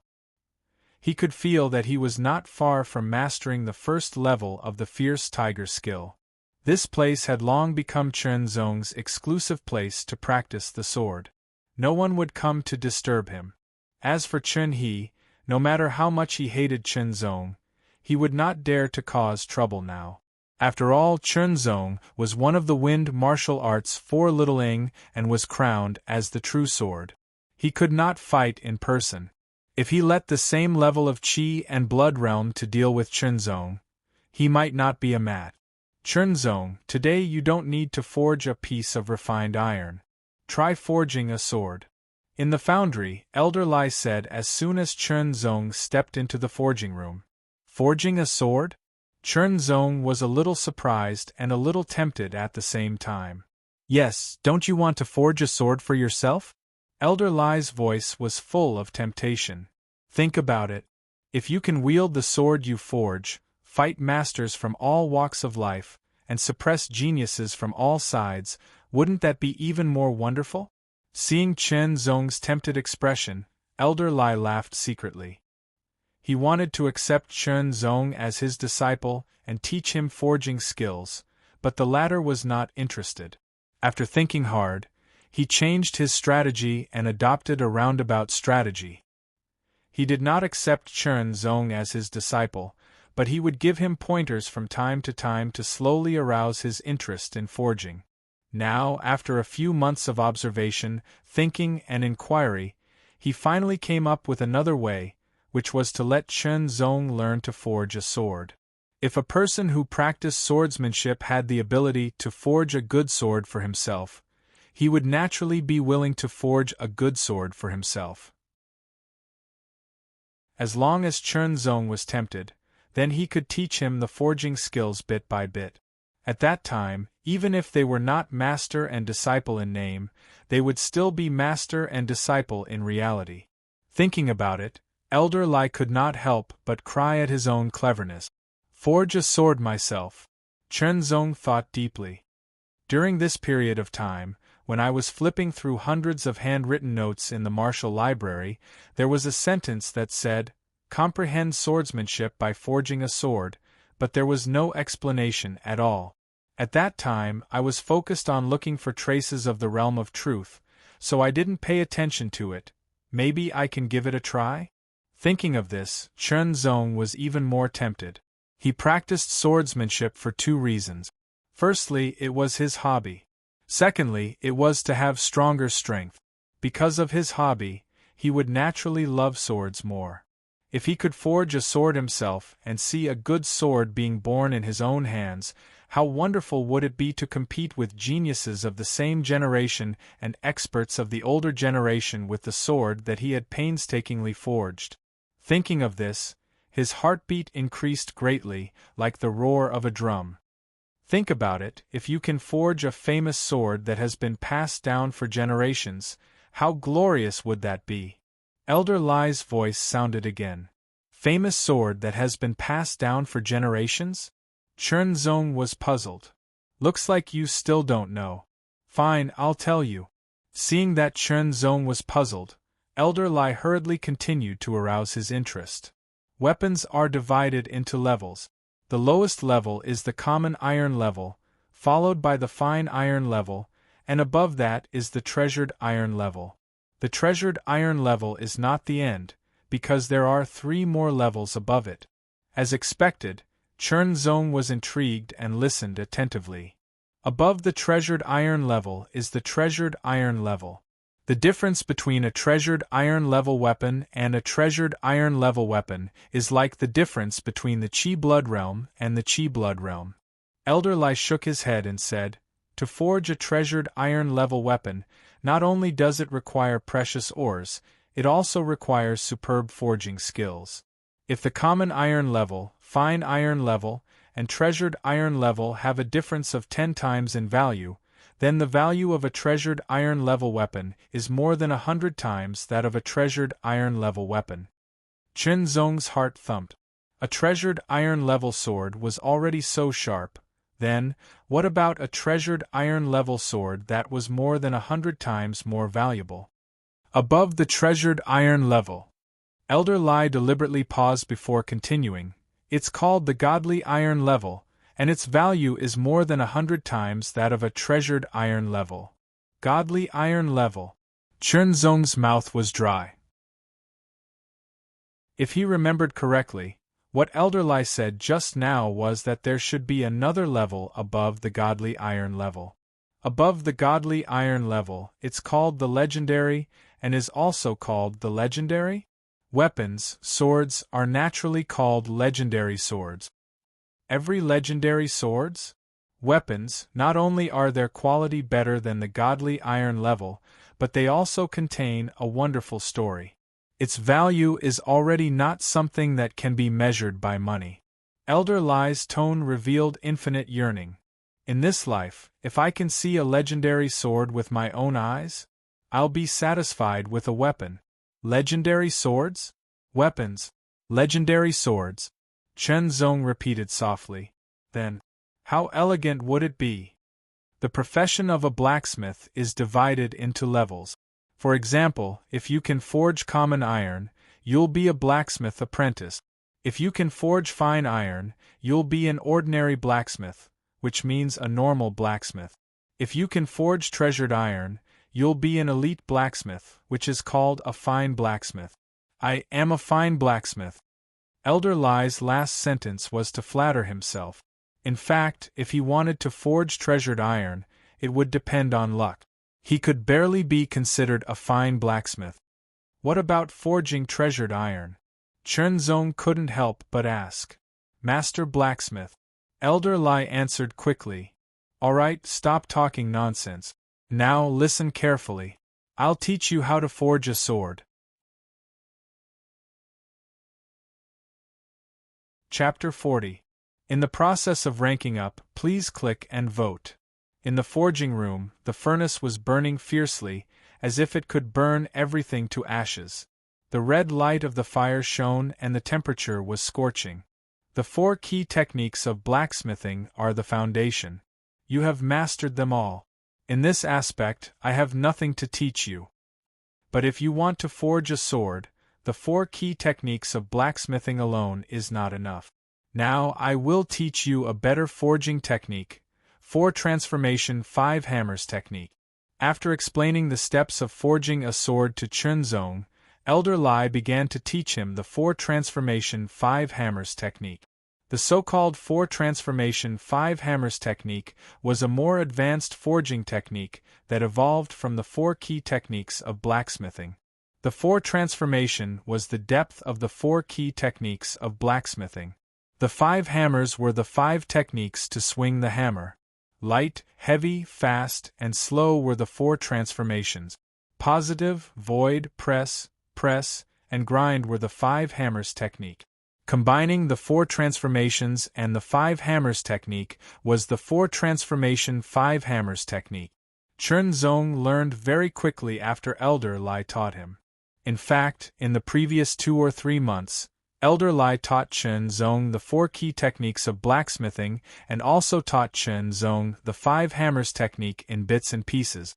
He could feel that he was not far from mastering the first level of the fierce tiger skill. This place had long become Chen Zong's exclusive place to practice the sword. No one would come to disturb him. As for Chen He, no matter how much he hated Chen Zong, he would not dare to cause trouble now. After all, Chen Zong was one of the wind martial arts 4 little ing and was crowned as the true sword. He could not fight in person. If he let the same level of qi and blood realm to deal with Chen Zong, he might not be a match. Chen Zong, today you don't need to forge a piece of refined iron. Try forging a sword. In the foundry, Elder Lai said as soon as Chen Zong stepped into the forging room. Forging a sword? Chen Zong was a little surprised and a little tempted at the same time. Yes, don't you want to forge a sword for yourself? Elder Lai's voice was full of temptation. Think about it. If you can wield the sword you forge, fight masters from all walks of life, and suppress geniuses from all sides, wouldn't that be even more wonderful? Seeing Chen Zong's tempted expression, Elder Lai laughed secretly. He wanted to accept Chen Zong as his disciple and teach him forging skills, but the latter was not interested. After thinking hard, he changed his strategy and adopted a roundabout strategy. He did not accept Chen Zong as his disciple, but he would give him pointers from time to slowly arouse his interest in forging. Now, after a few months of observation, thinking, and inquiry, he finally came up with another way, which was to let Chen Zong learn to forge a sword. If a person who practiced swordsmanship had the ability to forge a good sword for himself, he would naturally be willing to forge a good sword for himself. As long as Chen Zong was tempted, then he could teach him the forging skills bit by bit. At that time, even if they were not master and disciple in name, they would still be master and disciple in reality. Thinking about it, Elder Lai could not help but cry at his own cleverness. Forge a sword myself. Chen Zong thought deeply. During this period of time, when I was flipping through hundreds of handwritten notes in the Martial Library, there was a sentence that said, "Comprehend swordsmanship by forging a sword," but there was no explanation at all. At that time, I was focused on looking for traces of the realm of truth, so I didn't pay attention to it. Maybe I can give it a try? Thinking of this, Chen Zong was even more tempted. He practiced swordsmanship for two reasons. Firstly, it was his hobby. Secondly, it was to have stronger strength. Because of his hobby, he would naturally love swords more. If he could forge a sword himself and see a good sword being born in his own hands, how wonderful would it be to compete with geniuses of the same generation and experts of the older generation with the sword that he had painstakingly forged. Thinking of this, his heartbeat increased greatly, like the roar of a drum. Think about it, if you can forge a famous sword that has been passed down for generations, how glorious would that be? Elder Lai's voice sounded again. Famous sword that has been passed down for generations? Chen Zong was puzzled. Looks like you still don't know. Fine, I'll tell you. Seeing that Chen Zong was puzzled, Elder Lai hurriedly continued to arouse his interest. Weapons are divided into levels. The lowest level is the common iron level, followed by the fine iron level, and above that is the treasured iron level. The treasured iron level is not the end, because there are 3 more levels above it. As expected, Chen Zong was intrigued and listened attentively. Above the treasured iron level is the treasured iron level. The difference between a treasured iron level weapon and a treasured iron level weapon is like the difference between the Qi blood realm and the Qi blood realm. Elder Lai shook his head and said, "To forge a treasured iron level weapon, not only does it require precious ores, it also requires superb forging skills. If the common iron level, fine iron level, and treasured iron level have a difference of 10 times in value, then the value of a treasured iron level weapon is more than 100 times that of a treasured iron level weapon." Chen Zong's heart thumped. A treasured iron level sword was already so sharp. Then, what about a treasured iron level sword that was more than 100 times more valuable? Above the treasured iron level. Elder Lai deliberately paused before continuing. It's called the godly iron level, and its value is more than 100 times that of a treasured iron level. Godly iron level. Chen Zong's mouth was dry. If he remembered correctly, what Elder Lai said just now was that there should be another level above the godly iron level. Above the godly iron level, it's called the legendary, and is also called the legendary? Weapons, swords, are naturally called legendary swords. Every legendary swords? Weapons, not only are their quality better than the godly iron level, but they also contain a wonderful story. Its value is already not something that can be measured by money. Elder Lai's tone revealed infinite yearning. In this life, if I can see a legendary sword with my own eyes, I'll be satisfied with a weapon. Legendary swords? Weapons. Legendary swords. Chen Zong repeated softly. Then, how elegant would it be? The profession of a blacksmith is divided into levels. For example, if you can forge common iron, you'll be a blacksmith apprentice. If you can forge fine iron, you'll be an ordinary blacksmith, which means a normal blacksmith. If you can forge treasured iron, you'll be an elite blacksmith, which is called a fine blacksmith. I am a fine blacksmith. Elder Lai's last sentence was to flatter himself. In fact, if he wanted to forge treasured iron, it would depend on luck. He could barely be considered a fine blacksmith. What about forging treasured iron? Chunzong couldn't help but ask. Master blacksmith. Elder Lai answered quickly. All right, stop talking nonsense. Now listen carefully. I'll teach you how to forge a sword. Chapter 40. In the process of ranking up, please click and vote. In the forging room, the furnace was burning fiercely, as if it could burn everything to ashes. The red light of the fire shone and the temperature was scorching. The 4 key techniques of blacksmithing are the foundation. You have mastered them all. In this aspect, I have nothing to teach you. But if you want to forge a sword, the 4 key techniques of blacksmithing alone is not enough. Now I will teach you a better forging technique, 4 transformation 5 hammers technique. After explaining the steps of forging a sword to Chunzong, Elder Lai began to teach him the 4 transformation 5 hammers technique. The so-called 4 transformation 5 hammers technique was a more advanced forging technique that evolved from the 4 key techniques of blacksmithing. The 4 transformation was the depth of the 4 key techniques of blacksmithing. The 5 hammers were the 5 techniques to swing the hammer. Light, heavy, fast, and slow were the 4 transformations. Positive, void, press, and grind were the 5 hammers technique. Combining the 4 transformations and the 5 hammers technique was the 4 transformation 5 hammers technique. Chunzong learned very quickly after Elder Lai taught him. In fact, in the previous 2 or 3 months, Elder Lai taught Chunzong the 4 key techniques of blacksmithing and also taught Chunzong the 5 hammers technique in bits and pieces.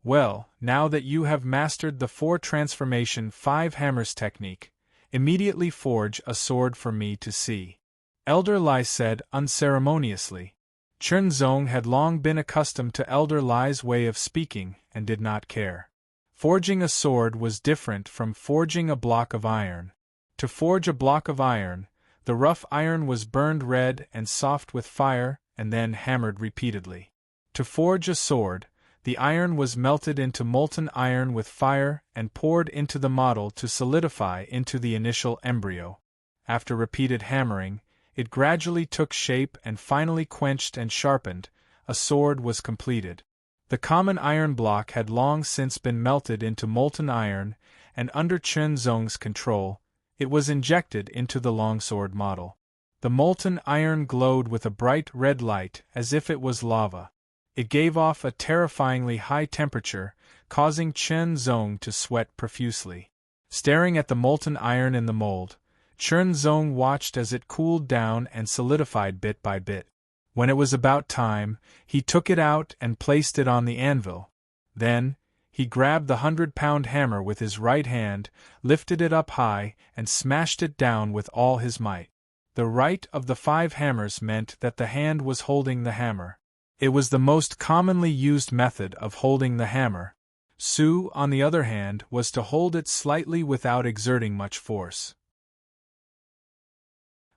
Well, now that you have mastered the 4 transformation 5 hammers technique, immediately forge a sword for me to see. Elder Lai said unceremoniously. Chunzong had long been accustomed to Elder Lai's way of speaking and did not care. Forging a sword was different from forging a block of iron. To forge a block of iron, the rough iron was burned red and soft with fire and then hammered repeatedly. To forge a sword, the iron was melted into molten iron with fire and poured into the model to solidify into the initial embryo. After repeated hammering, it gradually took shape and finally quenched and sharpened, a sword was completed. The common iron block had long since been melted into molten iron, and under Chunzong's control, it was injected into the longsword model. The molten iron glowed with a bright red light as if it was lava. It gave off a terrifyingly high temperature, causing Chunzong to sweat profusely. Staring at the molten iron in the mold, Chunzong watched as it cooled down and solidified bit by bit. When it was about time, he took it out and placed it on the anvil. Then, he grabbed the 100-pound hammer with his right hand, lifted it up high, and smashed it down with all his might. The right of the 5 hammers meant that the hand was holding the hammer. It was the most commonly used method of holding the hammer. Su, on the other hand, was to hold it slightly without exerting much force.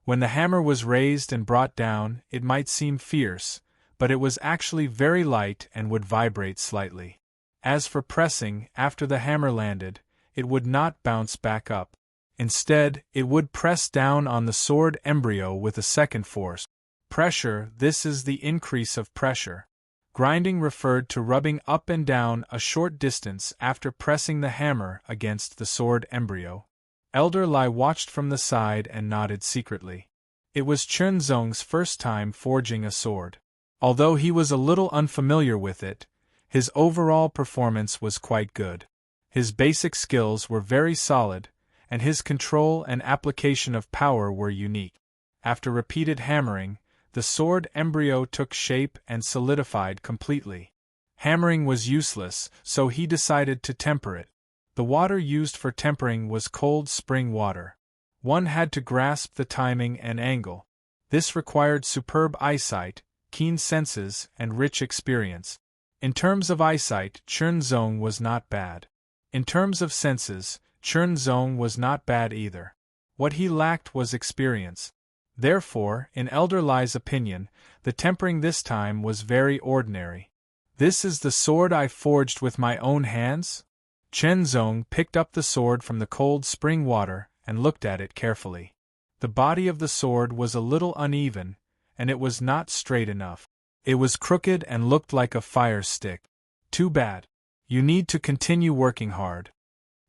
When the hammer was raised and brought down, it might seem fierce, but it was actually very light and would vibrate slightly. As for pressing, after the hammer landed, it would not bounce back up. Instead, it would press down on the sword embryo with a second force. Pressure, this is the increase of pressure. Grinding referred to rubbing up and down a short distance after pressing the hammer against the sword embryo. Elder Lai watched from the side and nodded secretly. It was Chunzong's first time forging a sword. Although he was a little unfamiliar with it, his overall performance was quite good. His basic skills were very solid, and his control and application of power were unique. After repeated hammering, the sword embryo took shape and solidified completely. Hammering was useless, so he decided to temper it. The water used for tempering was cold spring water. One had to grasp the timing and angle. This required superb eyesight, keen senses, and rich experience. In terms of eyesight, Chunzong was not bad. In terms of senses, Chernzong was not bad either. What he lacked was experience. Therefore, in Elder Lai's opinion, the tempering this time was very ordinary. "This is the sword I forged with my own hands?" Chernzong picked up the sword from the cold spring water and looked at it carefully. The body of the sword was a little uneven, and it was not straight enough. It was crooked and looked like a fire stick. "Too bad. You need to continue working hard."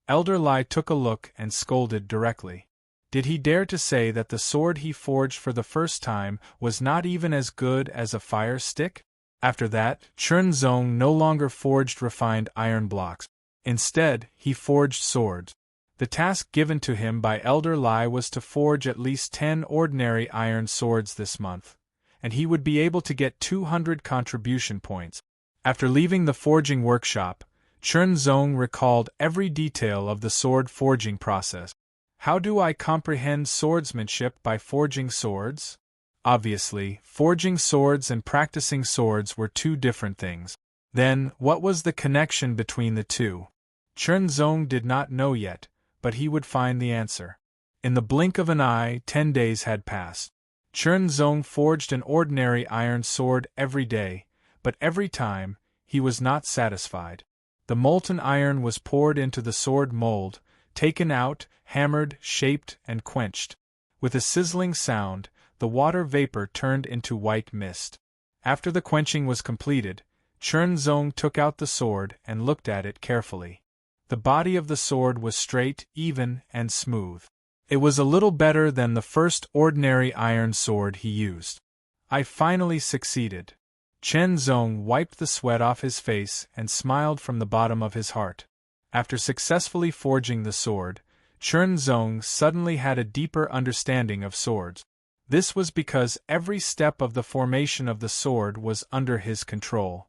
Elder Lai took a look and scolded directly. Did he dare to say that the sword he forged for the first time was not even as good as a fire stick? After that, Chernzong no longer forged refined iron blocks. Instead, he forged swords. The task given to him by Elder Lai was to forge at least 10 ordinary iron swords this month, and he would be able to get 200 contribution points. After leaving the forging workshop, Chernzong recalled every detail of the sword forging process. How do I comprehend swordsmanship by forging swords? Obviously, forging swords and practicing swords were two different things. Then, what was the connection between the two? Chernzong did not know yet, but he would find the answer. In the blink of an eye, 10 days had passed. Chernzong forged an ordinary iron sword every day, but every time, he was not satisfied. The molten iron was poured into the sword mold, taken out, hammered, shaped, and quenched. With a sizzling sound, the water vapor turned into white mist. After the quenching was completed, Chernzong took out the sword and looked at it carefully. The body of the sword was straight, even, and smooth. It was a little better than the first ordinary iron sword he used. I finally succeeded. Chernzong wiped the sweat off his face and smiled from the bottom of his heart. After successfully forging the sword, Chernzong suddenly had a deeper understanding of swords. This was because every step of the formation of the sword was under his control.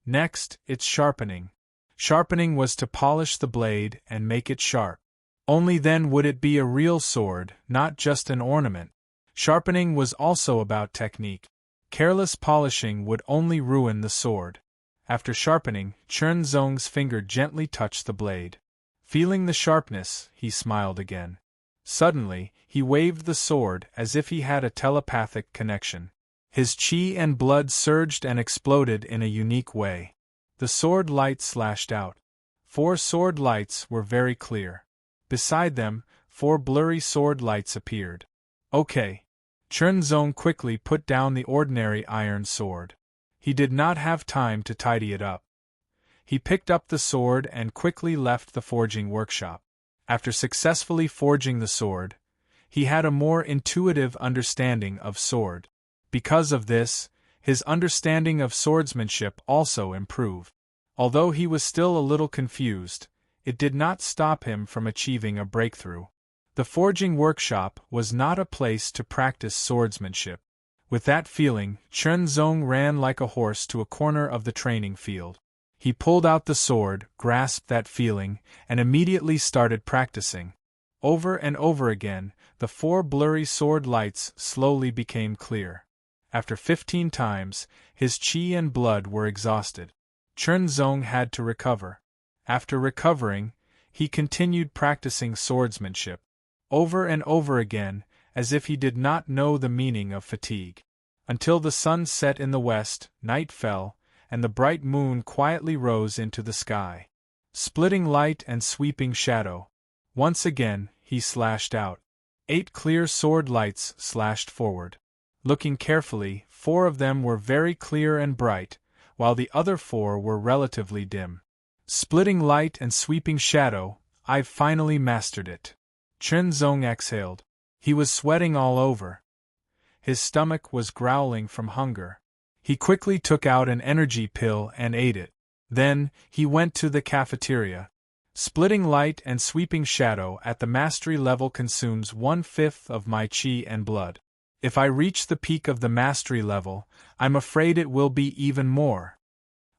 Next, it's sharpening. Sharpening was to polish the blade and make it sharp. Only then would it be a real sword, not just an ornament. Sharpening was also about technique. Careless polishing would only ruin the sword. After sharpening, Chernzong's finger gently touched the blade. Feeling the sharpness, he smiled again. Suddenly, he waved the sword as if he had a telepathic connection. His chi and blood surged and exploded in a unique way. The sword light slashed out. 4 sword lights were very clear. Beside them, 4 blurry sword lights appeared. Okay. Chernzong quickly put down the ordinary iron sword. He did not have time to tidy it up. He picked up the sword and quickly left the forging workshop. After successfully forging the sword, he had a more intuitive understanding of sword. Because of this, his understanding of swordsmanship also improved. Although he was still a little confused, it did not stop him from achieving a breakthrough. The forging workshop was not a place to practice swordsmanship. With that feeling, Chernzong ran like a horse to a corner of the training field. He pulled out the sword, grasped that feeling, and immediately started practicing. Over and over again, the 4 blurry sword lights slowly became clear. After 15 times, his chi and blood were exhausted. Chernzong had to recover. After recovering, he continued practicing swordsmanship. Over and over again, as if he did not know the meaning of fatigue. Until the sun set in the west, night fell, and the bright moon quietly rose into the sky. Splitting light and sweeping shadow. Once again, he slashed out. 8 clear sword lights slashed forward. Looking carefully, 4 of them were very clear and bright, while the other 4 were relatively dim. Splitting light and sweeping shadow, I've finally mastered it. Chernzong exhaled. He was sweating all over. His stomach was growling from hunger. He quickly took out an energy pill and ate it. Then, he went to the cafeteria. Splitting light and sweeping shadow at the mastery level consumes 1/5 of my chi and blood. If I reach the peak of the mastery level, I'm afraid it will be even more.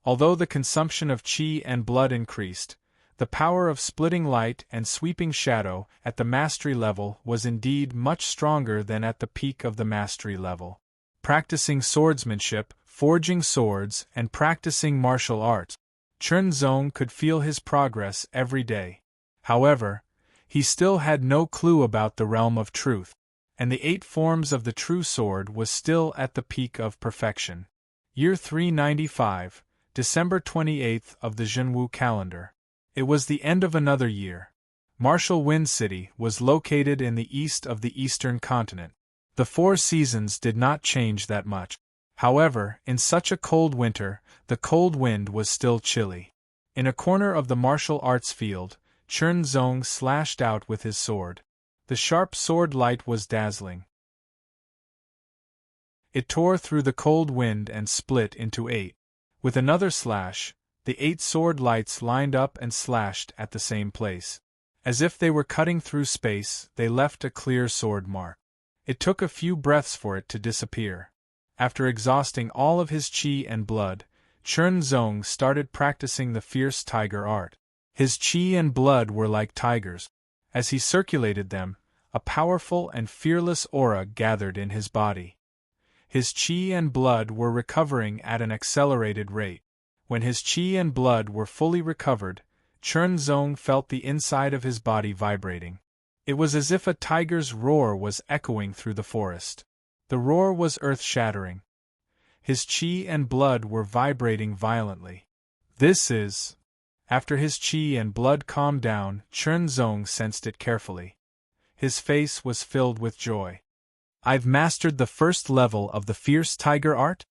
Although the consumption of chi and blood increased, the power of splitting light and sweeping shadow at the mastery level was indeed much stronger than at the peak of the mastery level. Practicing swordsmanship, forging swords, and practicing martial arts. Chen Zong could feel his progress every day. However, he still had no clue about the realm of truth, and the 8 forms of the true sword was still at the peak of perfection. Year 395, December 28th of the Zhenwu calendar. It was the end of another year. Martial Wind City was located in the east of the eastern continent. The 4 seasons did not change that much. However, in such a cold winter, the cold wind was still chilly. In a corner of the martial arts field, Chen Zong slashed out with his sword. The sharp sword light was dazzling. It tore through the cold wind and split into 8. With another slash, the 8 sword lights lined up and slashed at the same place. As if they were cutting through space, they left a clear sword mark. It took a few breaths for it to disappear. After exhausting all of his qi and blood, Chen Zong started practicing the fierce tiger art. His qi and blood were like tigers. As he circulated them, a powerful and fearless aura gathered in his body. His qi and blood were recovering at an accelerated rate. When his qi and blood were fully recovered, Chen Zong felt the inside of his body vibrating. It was as if a tiger's roar was echoing through the forest. The roar was earth-shattering. His qi and blood were vibrating violently. This is... After his qi and blood calmed down, Chen Zong sensed it carefully. His face was filled with joy. I've mastered the first level of the Fierce Tiger Art?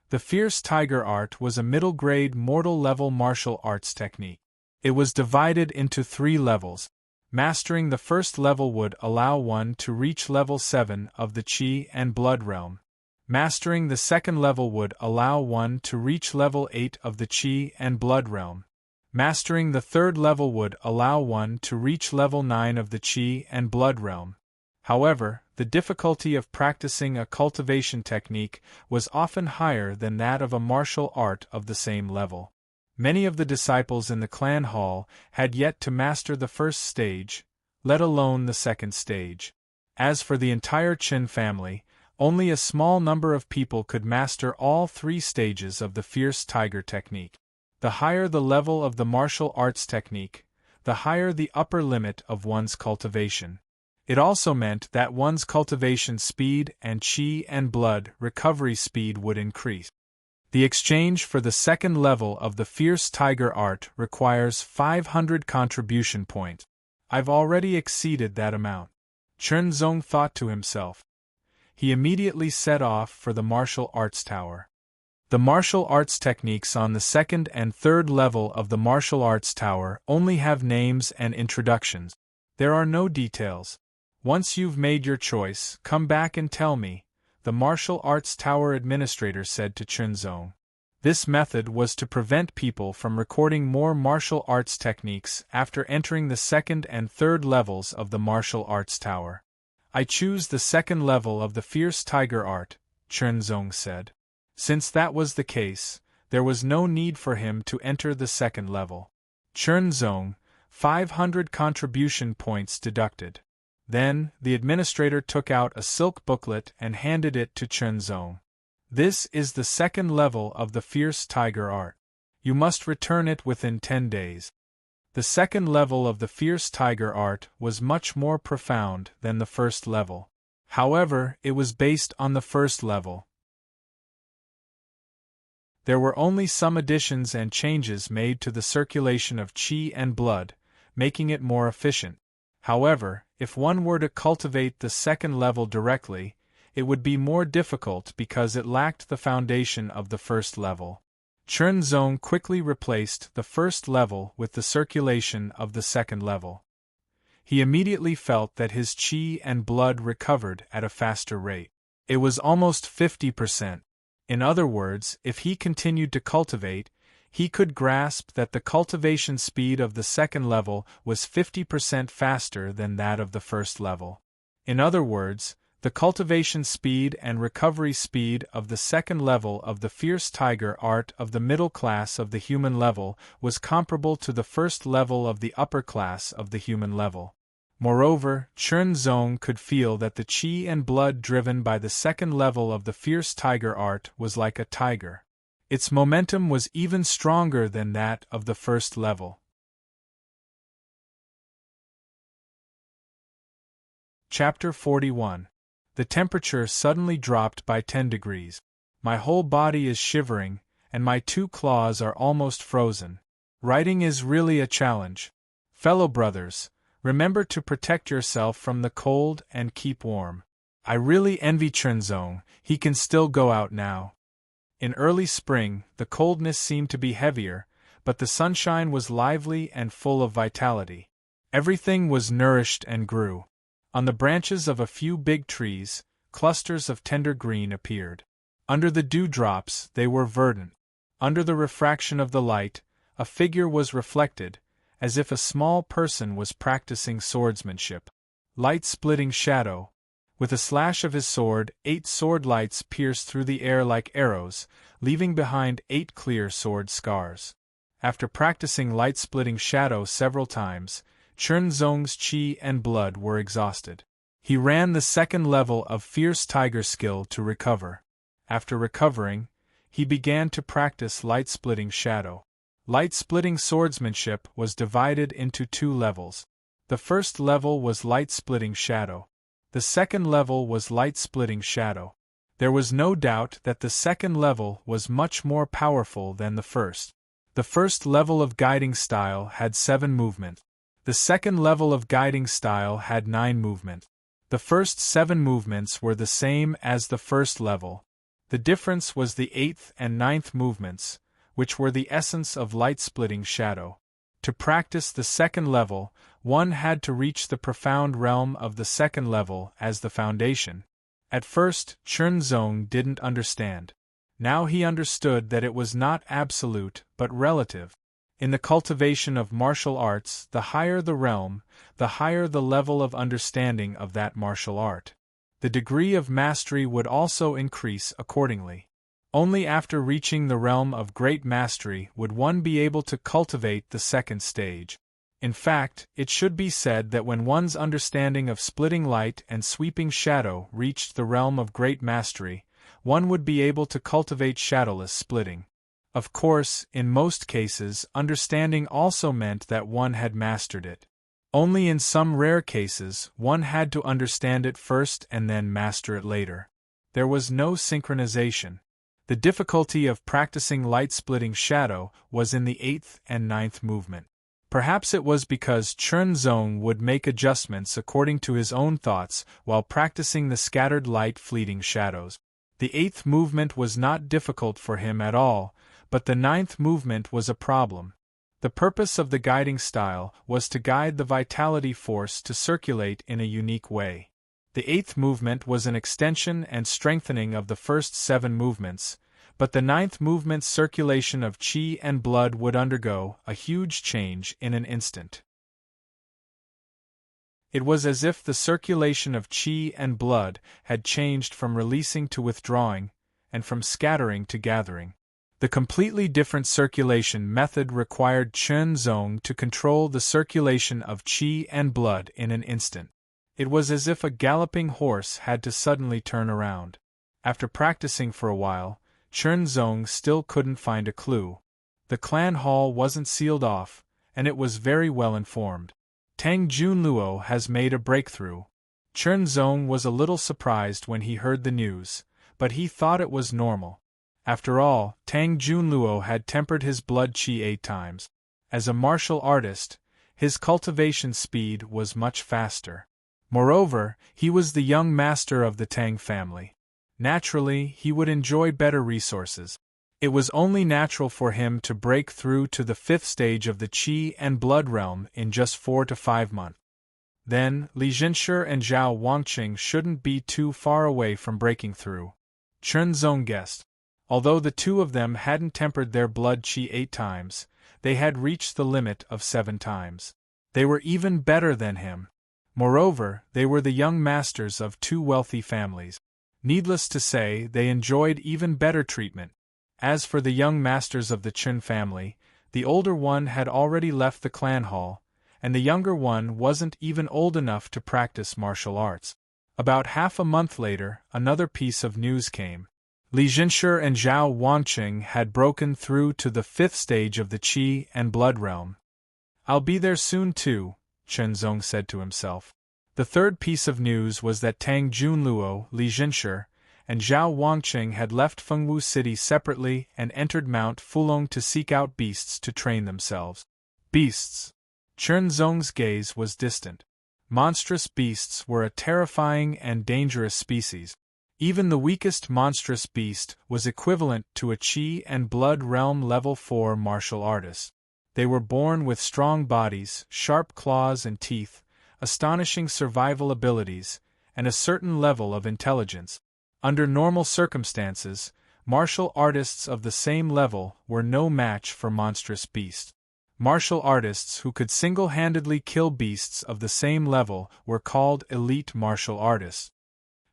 The Fierce Tiger Art was a middle-grade mortal-level martial arts technique. It was divided into 3 levels. Mastering the first level would allow one to reach level 7 of the Qi and Blood realm. Mastering the second level would allow one to reach level 8 of the Qi and Blood realm. Mastering the third level would allow one to reach level 9 of the Qi and Blood realm. However, the difficulty of practicing a cultivation technique was often higher than that of a martial art of the same level. Many of the disciples in the clan hall had yet to master the first stage, let alone the second stage. As for the entire Qin family, only a small number of people could master all 3 stages of the Fierce Tiger technique. The higher the level of the martial arts technique, the higher the upper limit of one's cultivation. It also meant that one's cultivation speed and qi and blood recovery speed would increase. The exchange for the second level of the Fierce Tiger Art requires 500 contribution points. I've already exceeded that amount. Chen Zong thought to himself. He immediately set off for the martial arts tower. The martial arts techniques on the second and third level of the martial arts tower only have names and introductions. There are no details. Once you've made your choice, come back and tell me, the martial arts tower administrator said to Chen Zong. This method was to prevent people from recording more martial arts techniques after entering the second and third levels of the martial arts tower. I choose the second level of the Fierce Tiger Art, Chen Zong said. Since that was the case, there was no need for him to enter the second level. Chen Zong, 500 contribution points deducted. Then, the administrator took out a silk booklet and handed it to Chen Zong. This is the second level of the Fierce Tiger Art. You must return it within 10 days. The second level of the Fierce Tiger Art was much more profound than the first level. However, it was based on the first level. There were only some additions and changes made to the circulation of qi and blood, making it more efficient. However, if one were to cultivate the second level directly, it would be more difficult because it lacked the foundation of the first level. Chen Zong quickly replaced the first level with the circulation of the second level. He immediately felt that his qi and blood recovered at a faster rate. It was almost 50%. In other words, if he continued to cultivate, he could grasp that the cultivation speed of the second level was 50% faster than that of the first level. In other words, the cultivation speed and recovery speed of the second level of the Fierce Tiger Art of the middle class of the human level was comparable to the first level of the upper class of the human level. Moreover, Chen Zong could feel that the qi and blood driven by the second level of the Fierce Tiger Art was like a tiger. Its momentum was even stronger than that of the first level. Chapter 41. The temperature suddenly dropped by 10 degrees. My whole body is shivering, and my 2 claws are almost frozen. Writing is really a challenge. Fellow brothers, remember to protect yourself from the cold and keep warm. I really envy Chunzong, he can still go out now. In early spring, the coldness seemed to be heavier, but the sunshine was lively and full of vitality. Everything was nourished and grew. On the branches of a few big trees, clusters of tender green appeared. Under the dewdrops, they were verdant. Under the refraction of the light, a figure was reflected, as if a small person was practicing swordsmanship. Light-splitting shadow. With a slash of his sword, 8 sword lights pierced through the air like arrows, leaving behind 8 clear sword scars. After practicing light-splitting shadow several times, Chunzong's chi and blood were exhausted. He ran the second level of fierce tiger skill to recover. After recovering, he began to practice light-splitting shadow. Light-splitting swordsmanship was divided into 2 levels. The first level was light-splitting shadow. The second level was light-splitting shadow. There was no doubt that the second level was much more powerful than the first. The first level of guiding style had 7 movement. The second level of guiding style had 9 movement. The first 7 movements were the same as the first level. The difference was the 8th and 9th movements, which were the essence of light-splitting shadow. To practice the second level, one had to reach the profound realm of the second level as the foundation. At first, Chunzong didn't understand. Now he understood that it was not absolute but relative. In the cultivation of martial arts, the higher the realm, the higher the level of understanding of that martial art. The degree of mastery would also increase accordingly. Only after reaching the realm of great mastery would one be able to cultivate the second stage. In fact, it should be said that when one's understanding of splitting light and sweeping shadow reached the realm of great mastery, one would be able to cultivate shadowless splitting. Of course, in most cases, understanding also meant that one had mastered it. Only in some rare cases, one had to understand it first and then master it later. There was no synchronization. The difficulty of practicing light-splitting shadow was in the 8th and 9th movement. Perhaps it was because Chunzong would make adjustments according to his own thoughts while practicing the scattered light fleeting shadows. The 8th movement was not difficult for him at all, but the 9th movement was a problem. The purpose of the guiding style was to guide the vitality force to circulate in a unique way. The 8th movement was an extension and strengthening of the first 7 movements, but the 9th movement's circulation of chi and blood would undergo a huge change in an instant. It was as if the circulation of chi and blood had changed from releasing to withdrawing, and from scattering to gathering. The completely different circulation method required Chunzong to control the circulation of chi and blood in an instant. It was as if a galloping horse had to suddenly turn around. After practicing for a while, Chunzong still couldn't find a clue. The clan hall wasn't sealed off, and it was very well informed. Tang Junluo has made a breakthrough. Chunzong was a little surprised when he heard the news, but he thought it was normal. After all, Tang Junluo had tempered his blood chi 8 times. As a martial artist, his cultivation speed was much faster. Moreover, he was the young master of the Tang family. Naturally, he would enjoy better resources. It was only natural for him to break through to the 5th stage of the Qi and Blood realm in just 4 to 5 months. Then, Li Zhenshi and Zhao Wangqing shouldn't be too far away from breaking through. Chunzong guessed. Although the two of them hadn't tempered their blood Qi 8 times, they had reached the limit of 7 times. They were even better than him. Moreover, they were the young masters of 2 wealthy families. Needless to say, they enjoyed even better treatment. As for the young masters of the Chun family, the older one had already left the clan hall, and the younger one wasn't even old enough to practice martial arts. About half a month later, another piece of news came. Li Jinshe and Zhao Wanqing had broken through to the 5th stage of the Qi and Blood realm. I'll be there soon too, Chen Zong said to himself. The third piece of news was that Tang Junluo, Li Jinshe, and Zhao Wanqing had left Fengwu City separately and entered Mount Fulong to seek out beasts to train themselves. Beasts. Chen Zong's gaze was distant. Monstrous beasts were a terrifying and dangerous species. Even the weakest monstrous beast was equivalent to a Qi and Blood realm level 4 martial artist. They were born with strong bodies, sharp claws and teeth, astonishing survival abilities, and a certain level of intelligence. Under normal circumstances, martial artists of the same level were no match for monstrous beasts. Martial artists who could single-handedly kill beasts of the same level were called elite martial artists.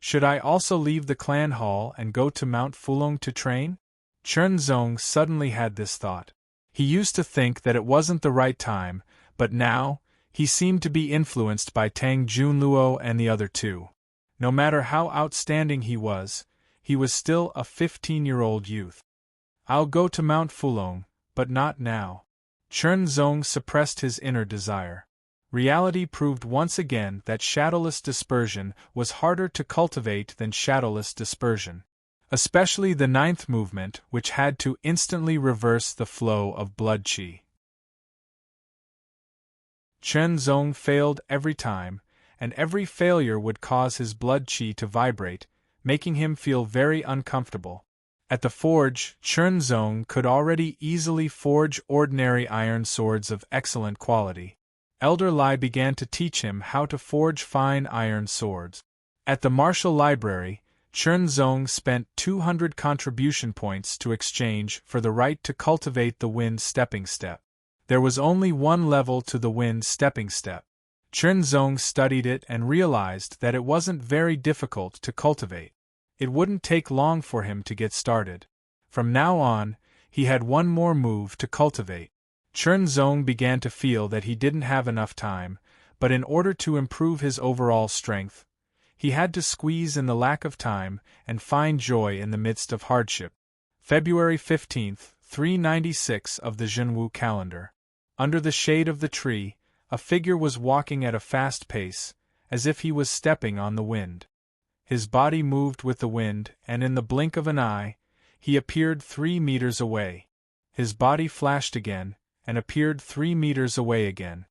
Should I also leave the clan hall and go to Mount Fulong to train? Chen Zong suddenly had this thought. He used to think that it wasn't the right time, but now, he seemed to be influenced by Tang Junluo and the other two. No matter how outstanding he was still a 15-year-old youth. I'll go to Mount Fulong, but not now. Chen Zong suppressed his inner desire. Reality proved once again that shadowless dispersion was harder to cultivate than shadowless dispersion. Especially the 9th movement, which had to instantly reverse the flow of blood qi. Chen Zong failed every time, and every failure would cause his blood qi to vibrate, making him feel very uncomfortable. At the forge, Chen Zong could already easily forge ordinary iron swords of excellent quality. Elder Lai began to teach him how to forge fine iron swords. At the martial library, Chen Zong spent 200 contribution points to exchange for the right to cultivate the wind stepping step. There was only one level to the wind stepping step. Chen Zong studied it and realized that it wasn't very difficult to cultivate. It wouldn't take long for him to get started. From now on, he had one more move to cultivate. Chen Zong began to feel that he didn't have enough time, but in order to improve his overall strength, he had to squeeze in the lack of time and find joy in the midst of hardship. February 15, 396 of the Zhenwu calendar. Under the shade of the tree, a figure was walking at a fast pace, as if he was stepping on the wind. His body moved with the wind, and in the blink of an eye, he appeared 3 meters away. His body flashed again, and appeared 3 meters away again.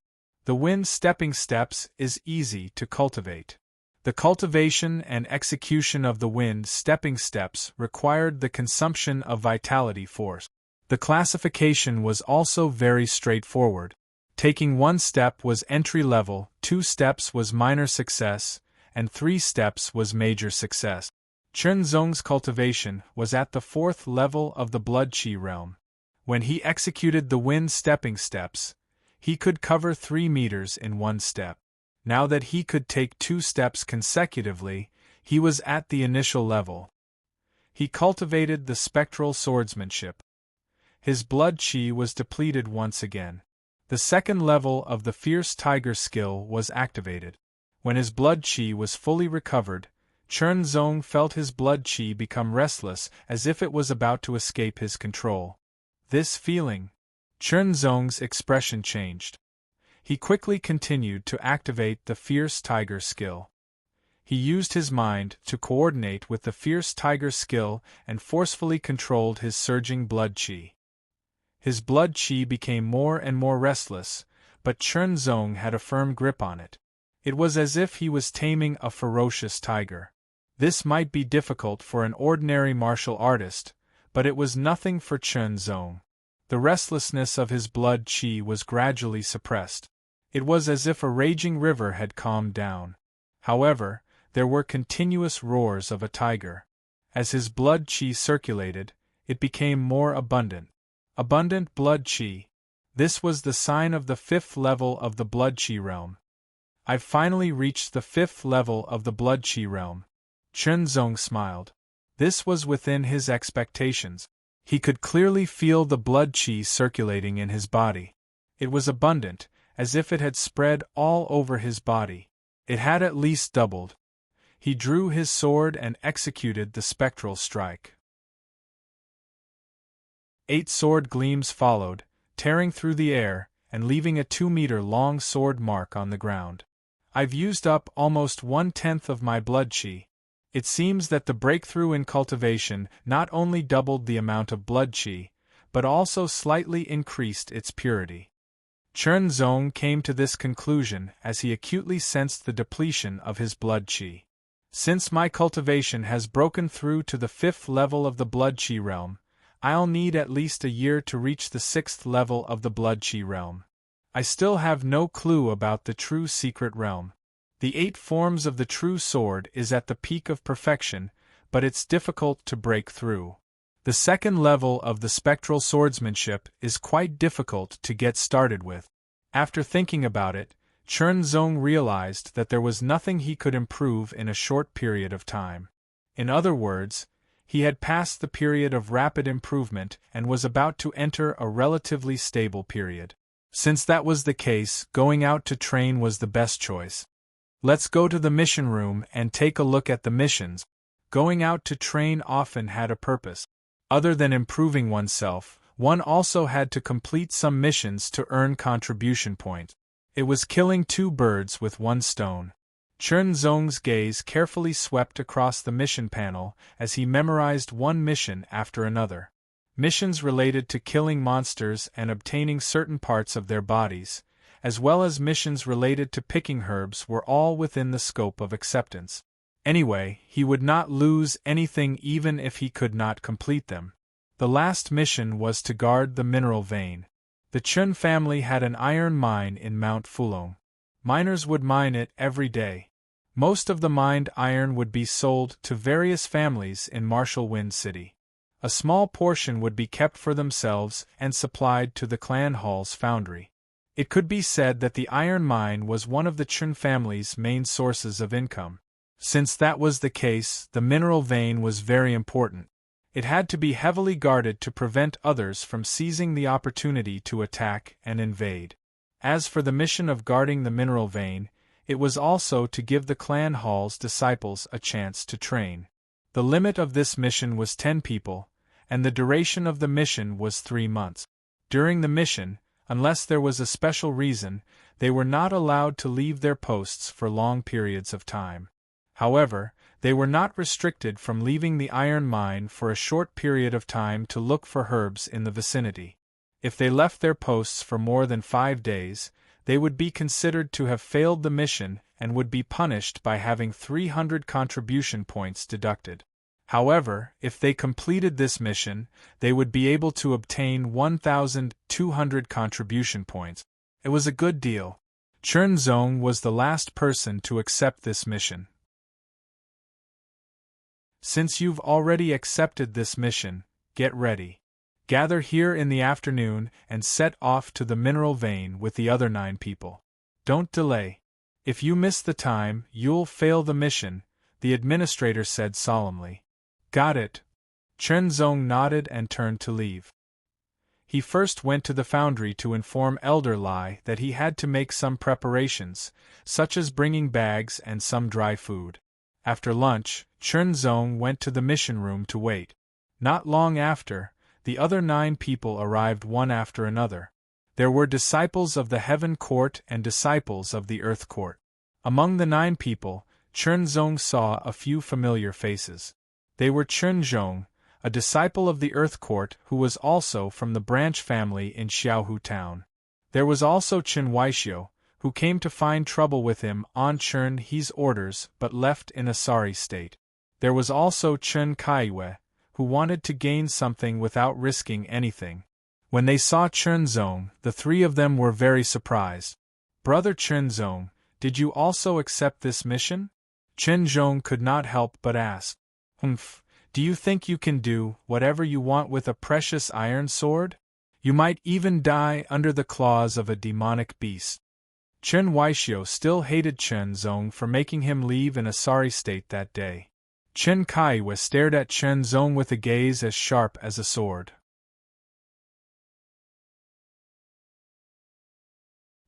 The wind stepping steps is easy to cultivate. The cultivation and execution of the wind stepping steps required the consumption of vitality force. The classification was also very straightforward. Taking 1 step was entry level, 2 steps was minor success, and 3 steps was major success. Chen Zong's cultivation was at the 4th level of the blood qi realm. When he executed the wind stepping steps, he could cover 3 meters in 1 step. Now that he could take 2 steps consecutively, he was at the initial level. He cultivated the spectral swordsmanship. His blood qi was depleted once again. The 2nd level of the fierce tiger skill was activated. When his blood qi was fully recovered, Chen Zong felt his blood qi become restless as if it was about to escape his control. This feeling, Chen Zong's expression changed. He quickly continued to activate the fierce tiger skill. He used his mind to coordinate with the fierce tiger skill and forcefully controlled his surging blood qi. His blood qi became more and more restless, but Chen Zong had a firm grip on it. It was as if he was taming a ferocious tiger. This might be difficult for an ordinary martial artist, but it was nothing for Chen Zong. The restlessness of his blood qi was gradually suppressed. It was as if a raging river had calmed down. However, there were continuous roars of a tiger. As his blood qi circulated, it became more abundant. Abundant blood qi. This was the sign of the 5th level of the blood qi realm. I've finally reached the 5th level of the blood qi realm. Chen Zong smiled. This was within his expectations. He could clearly feel the blood qi circulating in his body. It was abundant, as if it had spread all over his body. It had at least doubled. He drew his sword and executed the spectral strike. 8 sword gleams followed, tearing through the air, and leaving a 2-meter-long sword mark on the ground. I've used up almost 1/10 of my blood chi. It seems that the breakthrough in cultivation not only doubled the amount of blood chi, but also slightly increased its purity. Chen Zong came to this conclusion as he acutely sensed the depletion of his blood chi. Since my cultivation has broken through to the 5th level of the blood chi realm, I'll need at least a year to reach the 6th level of the blood chi realm. I still have no clue about the true secret realm. The 8 forms of the true sword is at the peak of perfection, but it's difficult to break through. The 2nd level of the spectral swordsmanship is quite difficult to get started with. After thinking about it, Chen Zong realized that there was nothing he could improve in a short period of time. In other words, he had passed the period of rapid improvement and was about to enter a relatively stable period. Since that was the case, going out to train was the best choice. Let's go to the mission room and take a look at the missions. Going out to train often had a purpose. Other than improving oneself, one also had to complete some missions to earn contribution points. It was killing 2 birds with 1 stone. Chen Zong's gaze carefully swept across the mission panel as he memorized one mission after another. Missions related to killing monsters and obtaining certain parts of their bodies, as well as missions related to picking herbs, were all within the scope of acceptance. Anyway, he would not lose anything even if he could not complete them. The last mission was to guard the mineral vein. The Chen family had an iron mine in Mount Fulong. Miners would mine it every day. Most of the mined iron would be sold to various families in Martial Wind City. A small portion would be kept for themselves and supplied to the clan hall's foundry. It could be said that the iron mine was one of the Chen family's main sources of income. Since that was the case, the mineral vein was very important. It had to be heavily guarded to prevent others from seizing the opportunity to attack and invade. As for the mission of guarding the mineral vein, it was also to give the clan hall's disciples a chance to train. The limit of this mission was 10 people, and the duration of the mission was 3 months. During the mission, unless there was a special reason, they were not allowed to leave their posts for long periods of time. However, they were not restricted from leaving the iron mine for a short period of time to look for herbs in the vicinity. If they left their posts for more than 5 days, they would be considered to have failed the mission and would be punished by having 300 contribution points deducted. However, if they completed this mission, they would be able to obtain 1,200 contribution points. It was a good deal. Chen Zong was the last person to accept this mission. Since you've already accepted this mission, get ready. Gather here in the afternoon and set off to the mineral vein with the other 9 people. Don't delay. If you miss the time, you'll fail the mission, the administrator said solemnly. Got it. Chen Zong nodded and turned to leave. He first went to the foundry to inform Elder Lai that he had to make some preparations, such as bringing bags and some dry food. After lunch, Chen Zong went to the mission room to wait. Not long after, the other 9 people arrived one after another. There were disciples of the Heaven Court and disciples of the Earth Court. Among the 9 people, Chen Zong saw a few familiar faces. They were Chen Zhong, a disciple of the Earth Court who was also from the branch family in Xiaohu Town. There was also Chen Weishio, who came to find trouble with him on Chen He's orders but left in a sorry state. There was also Chen Kaiwei, who wanted to gain something without risking anything. When they saw Chen Zong, the 3 of them were very surprised. Brother Chen Zong, did you also accept this mission? Chen Zong could not help but ask. Do you think you can do whatever you want with a precious iron sword? You might even die under the claws of a demonic beast. Chen Weishio still hated Chen Zong for making him leave in a sorry state that day. Chen Kaiwei stared at Chen Zong with a gaze as sharp as a sword.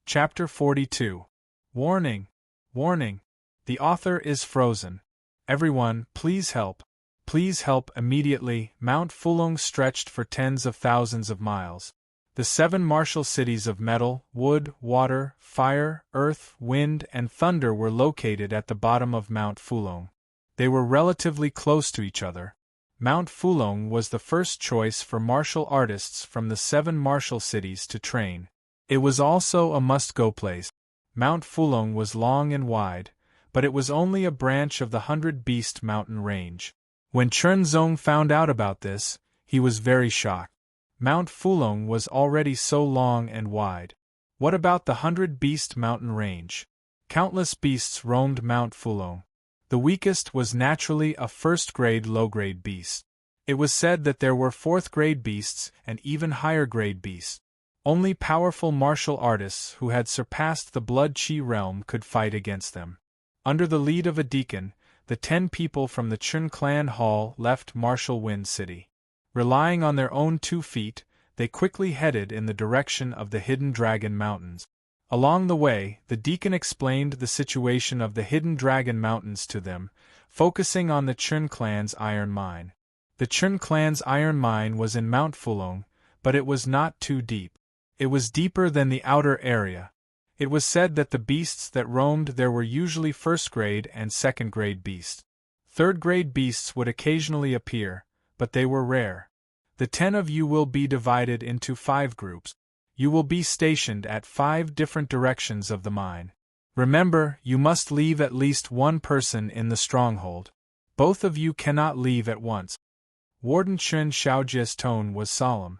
Chapter 42. Warning! Warning! The author is frozen. Everyone, please help. Please help immediately. Mount Fulong stretched for tens of thousands of miles. The 7 martial cities of metal, wood, water, fire, earth, wind, and thunder were located at the bottom of Mount Fulong. They were relatively close to each other. Mount Fulong was the first choice for martial artists from the 7 martial cities to train. It was also a must-go place. Mount Fulong was long and wide, but it was only a branch of the 100 Beast mountain range. When Chunzong found out about this, he was very shocked. Mount Fulong was already so long and wide. What about the 100 Beast mountain range? Countless beasts roamed Mount Fulong. The weakest was naturally a first-grade low-grade beast. It was said that there were 4th-grade beasts and even higher-grade beasts. Only powerful martial artists who had surpassed the blood chi realm could fight against them. Under the lead of a deacon, the 10 people from the Chun clan hall left Martial Wind City. Relying on their own 2 feet, they quickly headed in the direction of the Hidden Dragon Mountains. Along the way, the deacon explained the situation of the Hidden Dragon Mountains to them, focusing on the Chun clan's iron mine. The Chun clan's iron mine was in Mount Fulong, but it was not too deep. It was deeper than the outer area. It was said that the beasts that roamed there were usually 1st-grade and 2nd-grade beasts. 3rd-grade beasts would occasionally appear, but they were rare. The 10 of you will be divided into 5 groups. You will be stationed at 5 different directions of the mine. Remember, you must leave at least 1 person in the stronghold. Both of you cannot leave at once. Warden Chun Xiaojie's tone was solemn.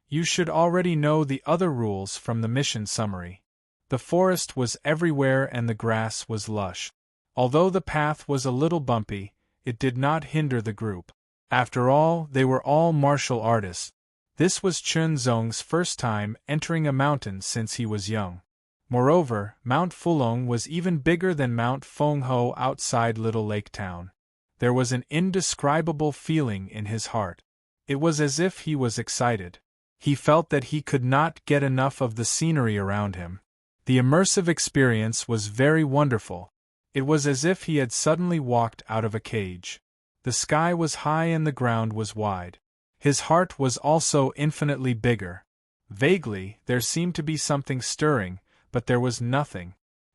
You should already know the other rules from the mission summary. The forest was everywhere and the grass was lush. Although the path was a little bumpy, it did not hinder the group. After all, they were all martial artists. This was Chun Zong's first time entering a mountain since he was young. Moreover, Mount Fulong was even bigger than Mount Fengho outside Little Lake Town. There was an indescribable feeling in his heart. It was as if he was excited. He felt that he could not get enough of the scenery around him. The immersive experience was very wonderful. It was as if he had suddenly walked out of a cage. The sky was high and the ground was wide. His heart was also infinitely bigger. Vaguely, there seemed to be something stirring, but there was nothing.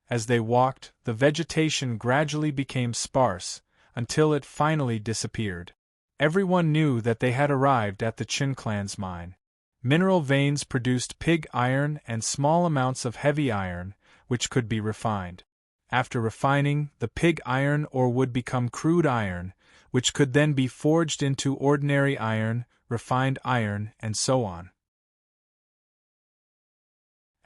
As they walked, the vegetation gradually became sparse, until it finally disappeared. Everyone knew that they had arrived at the Chun clan's mine. Mineral veins produced pig iron and small amounts of heavy iron, which could be refined. After refining, the pig iron ore would become crude iron, which could then be forged into ordinary iron, refined iron, and so on.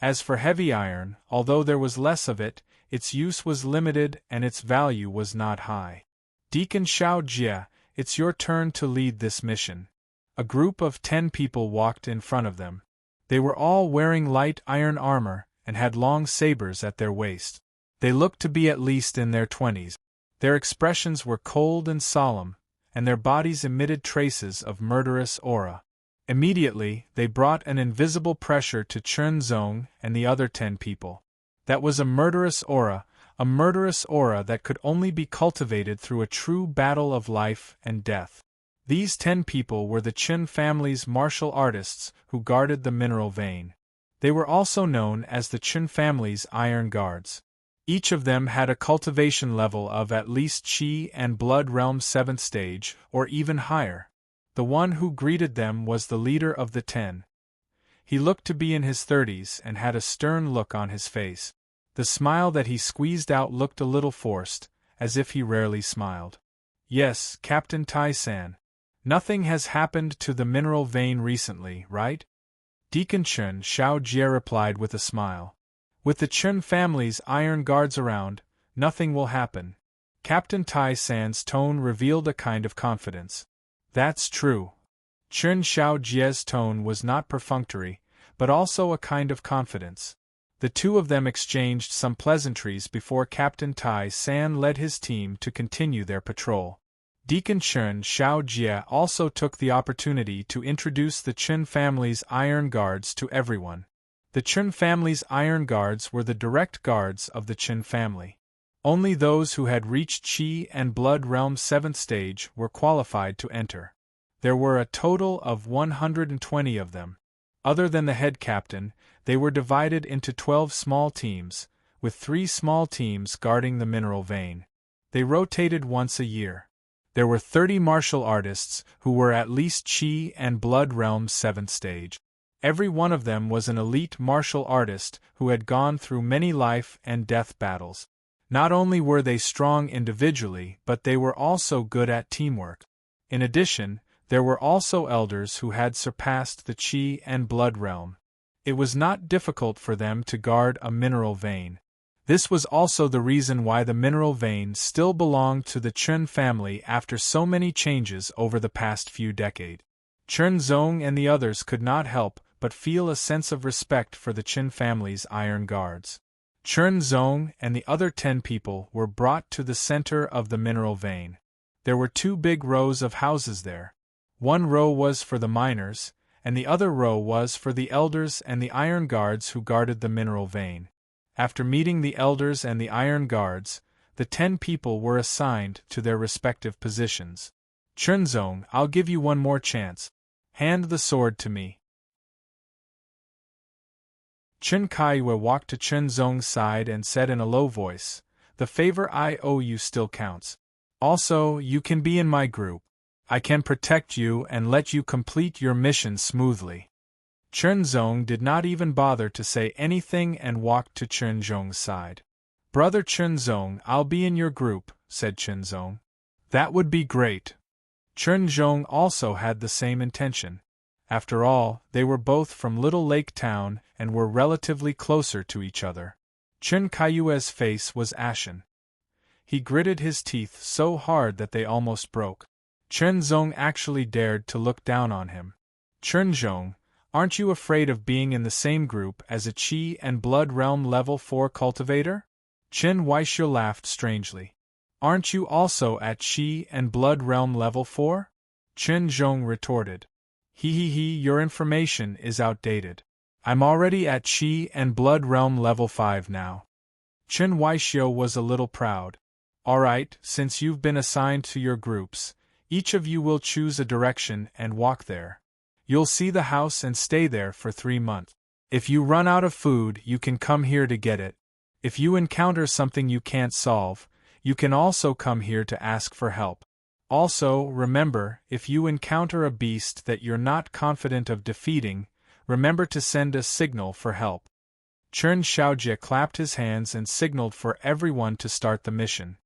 As for heavy iron, although there was less of it, its use was limited and its value was not high. Deacon Xiao Jie, it's your turn to lead this mission. A group of 10 people walked in front of them. They were all wearing light iron armor and had long sabers at their waist. They looked to be at least in their 20s. Their expressions were cold and solemn, and their bodies emitted traces of murderous aura. Immediately, they brought an invisible pressure to Chun Zong and the other 10 people. That was a murderous aura that could only be cultivated through a true battle of life and death. These 10 people were the Chun family's martial artists who guarded the mineral vein. They were also known as the Chun family's Iron Guards. Each of them had a cultivation level of at least Qi and Blood Realm 7th stage, or even higher. The one who greeted them was the leader of the 10. He looked to be in his 30s and had a stern look on his face. The smile that he squeezed out looked a little forced, as if he rarely smiled. Yes, Captain Tai-san. Nothing has happened to the mineral vein recently, right? Deacon Chun Xiao Jie replied with a smile. With the Chun family's iron guards around, nothing will happen. Captain Tai-san's tone revealed a kind of confidence. That's true. Chun Xiao Jie's tone was not perfunctory, but also a kind of confidence. The two of them exchanged some pleasantries before Captain Tai-san led his team to continue their patrol. Deacon Chun Xiao Jie also took the opportunity to introduce the Chun family's Iron Guards to everyone. The Chun family's Iron Guards were the direct guards of the Chun family. Only those who had reached Qi and Blood Realm 7th stage were qualified to enter. There were a total of 120 of them. Other than the head captain, they were divided into 12 small teams, with 3 small teams guarding the mineral vein. They rotated once a year. There were 30 martial artists who were at least Qi and Blood Realm 7th stage. Every one of them was an elite martial artist who had gone through many life and death battles. Not only were they strong individually, but they were also good at teamwork. In addition, there were also elders who had surpassed the Qi and Blood Realm. It was not difficult for them to guard a mineral vein. This was also the reason why the mineral vein still belonged to the Chen family after so many changes over the past few decades. Chen Zong and the others could not help but feel a sense of respect for the Chen family's iron guards. Chen Zong and the other 10 people were brought to the center of the mineral vein. There were 2 big rows of houses there. One row was for the miners, and the other row was for the elders and the iron guards who guarded the mineral vein. After meeting the elders and the iron guards, the 10 people were assigned to their respective positions. Chunzong, I'll give you one more chance. Hand the sword to me. Chen Kaiwe walked to Chunzong's side and said in a low voice, "The favor I owe you still counts. Also, you can be in my group. I can protect you and let you complete your mission smoothly." Chunzong did not even bother to say anything and walked to Chunzong's side. "Brother Chunzong, I'll be in your group," said Chunzong. "That would be great." Chunzong also had the same intention. After all, they were both from Little Lake Town and were relatively closer to each other. Chen Kaiyue's face was ashen. He gritted his teeth so hard that they almost broke. Chunzong actually dared to look down on him. "Chunzong, aren't you afraid of being in the same group as a Qi and Blood Realm level 4 cultivator?" Chen Weishio laughed strangely. "Aren't you also at Qi and Blood Realm level 4? Chunzong retorted. He, your information is outdated. I'm already at Qi and Blood Realm level 5 now." Chen Weishio was a little proud. "Alright, since you've been assigned to your groups, each of you will choose a direction and walk there. You'll see the house and stay there for 3 months. If you run out of food, you can come here to get it. If you encounter something you can't solve, you can also come here to ask for help. Also, remember, if you encounter a beast that you're not confident of defeating, remember to send a signal for help." Chen Xiaojie clapped his hands and signaled for everyone to start the mission.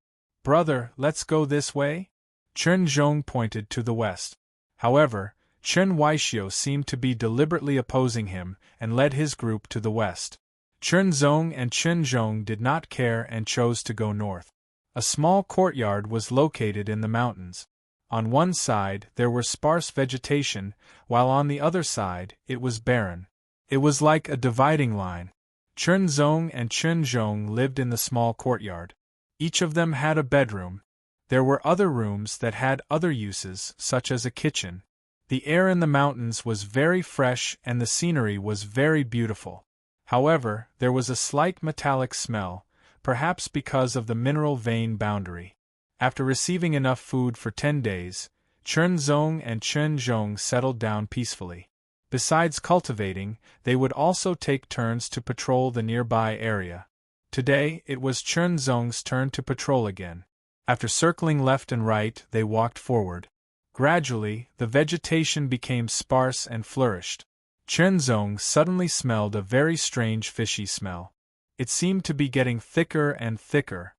"Brother, let's go this way?" Chen Zhong pointed to the west. However, Chen Weishio seemed to be deliberately opposing him and led his group to the west. Chen Zong and Chen Zhong did not care and chose to go north. A small courtyard was located in the mountains. On one side there were sparse vegetation, while on the other side it was barren. It was like a dividing line. Chen Zong and Chen Zhong lived in the small courtyard. Each of them had a bedroom. There were other rooms that had other uses, such as a kitchen. The air in the mountains was very fresh and the scenery was very beautiful. However, there was a slight metallic smell, perhaps because of the mineral vein boundary. After receiving enough food for 10 days, Chen Zong and Chen Zhong settled down peacefully. Besides cultivating, they would also take turns to patrol the nearby area. Today, it was Chen Zong's turn to patrol again. After circling left and right, they walked forward. Gradually, the vegetation became sparse and flourished. Chen Zong suddenly smelled a very strange fishy smell. It seemed to be getting thicker and thicker.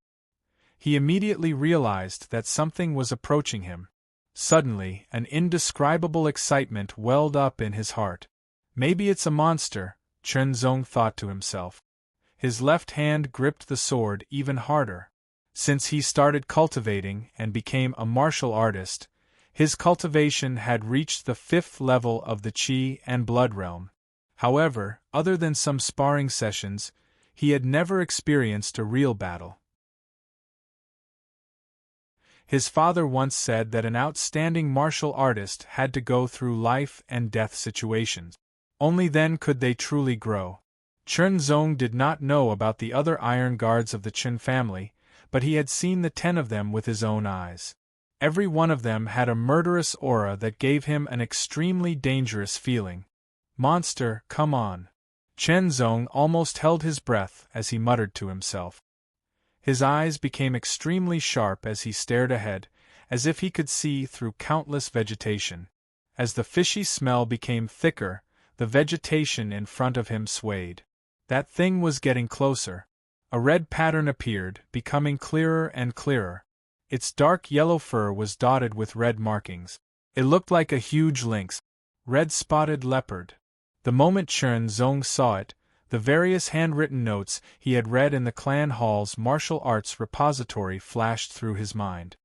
He immediately realized that something was approaching him. Suddenly, an indescribable excitement welled up in his heart. "Maybe it's a monster," Chen Zong thought to himself. His left hand gripped the sword even harder. Since he started cultivating and became a martial artist, his cultivation had reached the 5th level of the Qi and Blood Realm. However, other than some sparring sessions, he had never experienced a real battle. His father once said that an outstanding martial artist had to go through life and death situations. Only then could they truly grow. Chen Zong did not know about the other iron guards of the Chen family, but he had seen the 10 of them with his own eyes. Every one of them had a murderous aura that gave him an extremely dangerous feeling. "Monster, come on." Chen Zong almost held his breath as he muttered to himself. His eyes became extremely sharp as he stared ahead, as if he could see through countless vegetation. As the fishy smell became thicker, the vegetation in front of him swayed. That thing was getting closer. A red pattern appeared, becoming clearer and clearer. Its dark yellow fur was dotted with red markings. It looked like a huge lynx. Red-spotted leopard. The moment Chen Zong saw it, the various handwritten notes he had read in the clan hall's martial arts repository flashed through his mind.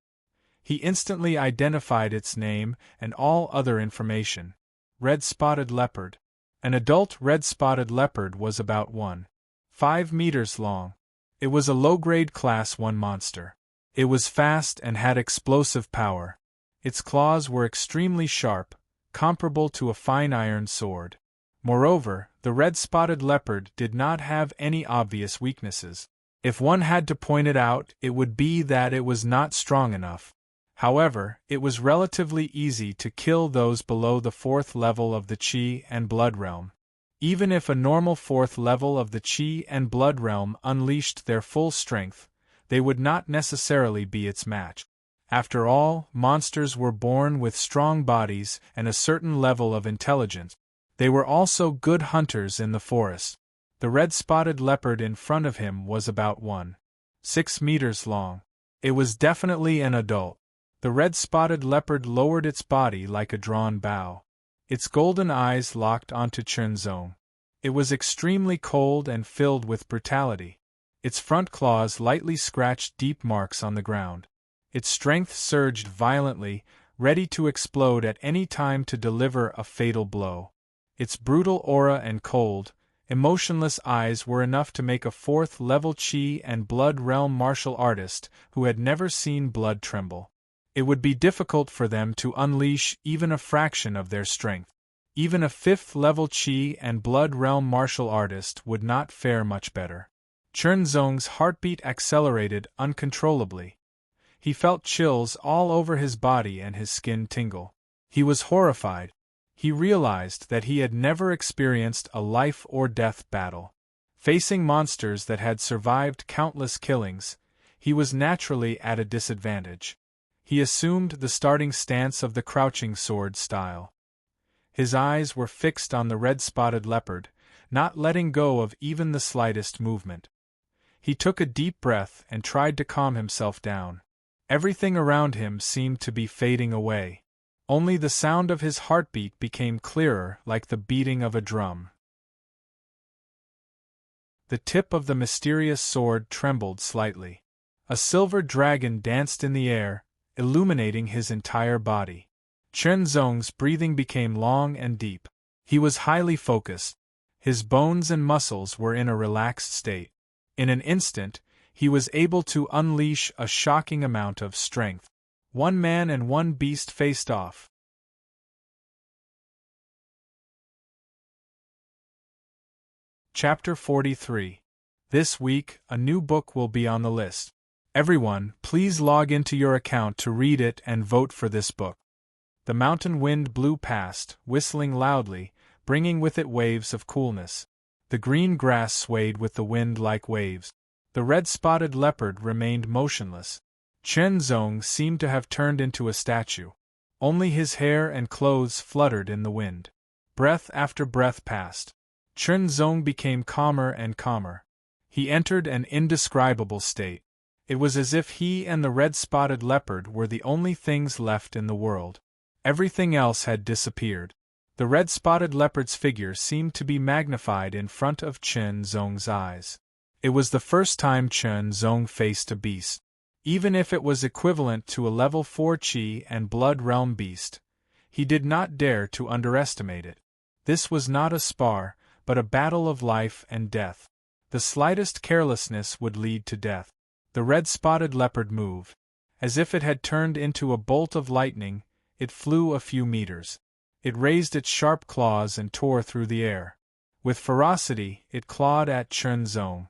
He instantly identified its name and all other information. Red-spotted leopard. An adult red-spotted leopard was about 1.5 meters long. It was a low-grade Class 1 monster. It was fast and had explosive power. Its claws were extremely sharp, comparable to a fine iron sword. Moreover, the red-spotted leopard did not have any obvious weaknesses. If one had to point it out, it would be that it was not strong enough. However, it was relatively easy to kill those below the 4th level of the Qi and Blood realm. Even if a normal 4th level of the Qi and Blood realm unleashed their full strength, they would not necessarily be its match. After all, monsters were born with strong bodies and a certain level of intelligence. They were also good hunters in the forest. The red-spotted leopard in front of him was about 1.6 meters long. It was definitely an adult. The red-spotted leopard lowered its body like a drawn bow. Its golden eyes locked onto Chen Zong. It was extremely cold and filled with brutality. Its front claws lightly scratched deep marks on the ground. Its strength surged violently, ready to explode at any time to deliver a fatal blow. Its brutal aura and cold, emotionless eyes were enough to make a 4th-level Qi and Blood realm martial artist who had never seen blood tremble. It would be difficult for them to unleash even a fraction of their strength. Even a 5th-level Qi and Blood realm martial artist would not fare much better. Chen Zong's heartbeat accelerated uncontrollably. He felt chills all over his body and his skin tingle. He was horrified. He realized that he had never experienced a life-or-death battle. Facing monsters that had survived countless killings, he was naturally at a disadvantage. He assumed the starting stance of the crouching sword style. His eyes were fixed on the red-spotted leopard, not letting go of even the slightest movement. He took a deep breath and tried to calm himself down. Everything around him seemed to be fading away. Only the sound of his heartbeat became clearer, like the beating of a drum. The tip of the mysterious sword trembled slightly. A silver dragon danced in the air, illuminating his entire body. Chen Zong's breathing became long and deep. He was highly focused. His bones and muscles were in a relaxed state. In an instant, he was able to unleash a shocking amount of strength. One man and one beast faced off. Chapter 43. This week, a new book will be on the list. Everyone, please log into your account to read it and vote for this book. The mountain wind blew past, whistling loudly, bringing with it waves of coolness. The green grass swayed with the wind like waves. The red-spotted leopard remained motionless. Chen Zong seemed to have turned into a statue. Only his hair and clothes fluttered in the wind. Breath after breath passed. Chen Zong became calmer and calmer. He entered an indescribable state. It was as if he and the red-spotted leopard were the only things left in the world. Everything else had disappeared. The red-spotted leopard's figure seemed to be magnified in front of Chen Zong's eyes. It was the first time Chen Zong faced a beast. Even if it was equivalent to a level 4 Qi and Blood realm beast, he did not dare to underestimate it. This was not a spar, but a battle of life and death. The slightest carelessness would lead to death. The red-spotted leopard moved. As if it had turned into a bolt of lightning, it flew a few meters. It raised its sharp claws and tore through the air. With ferocity, it clawed at Chen Zong.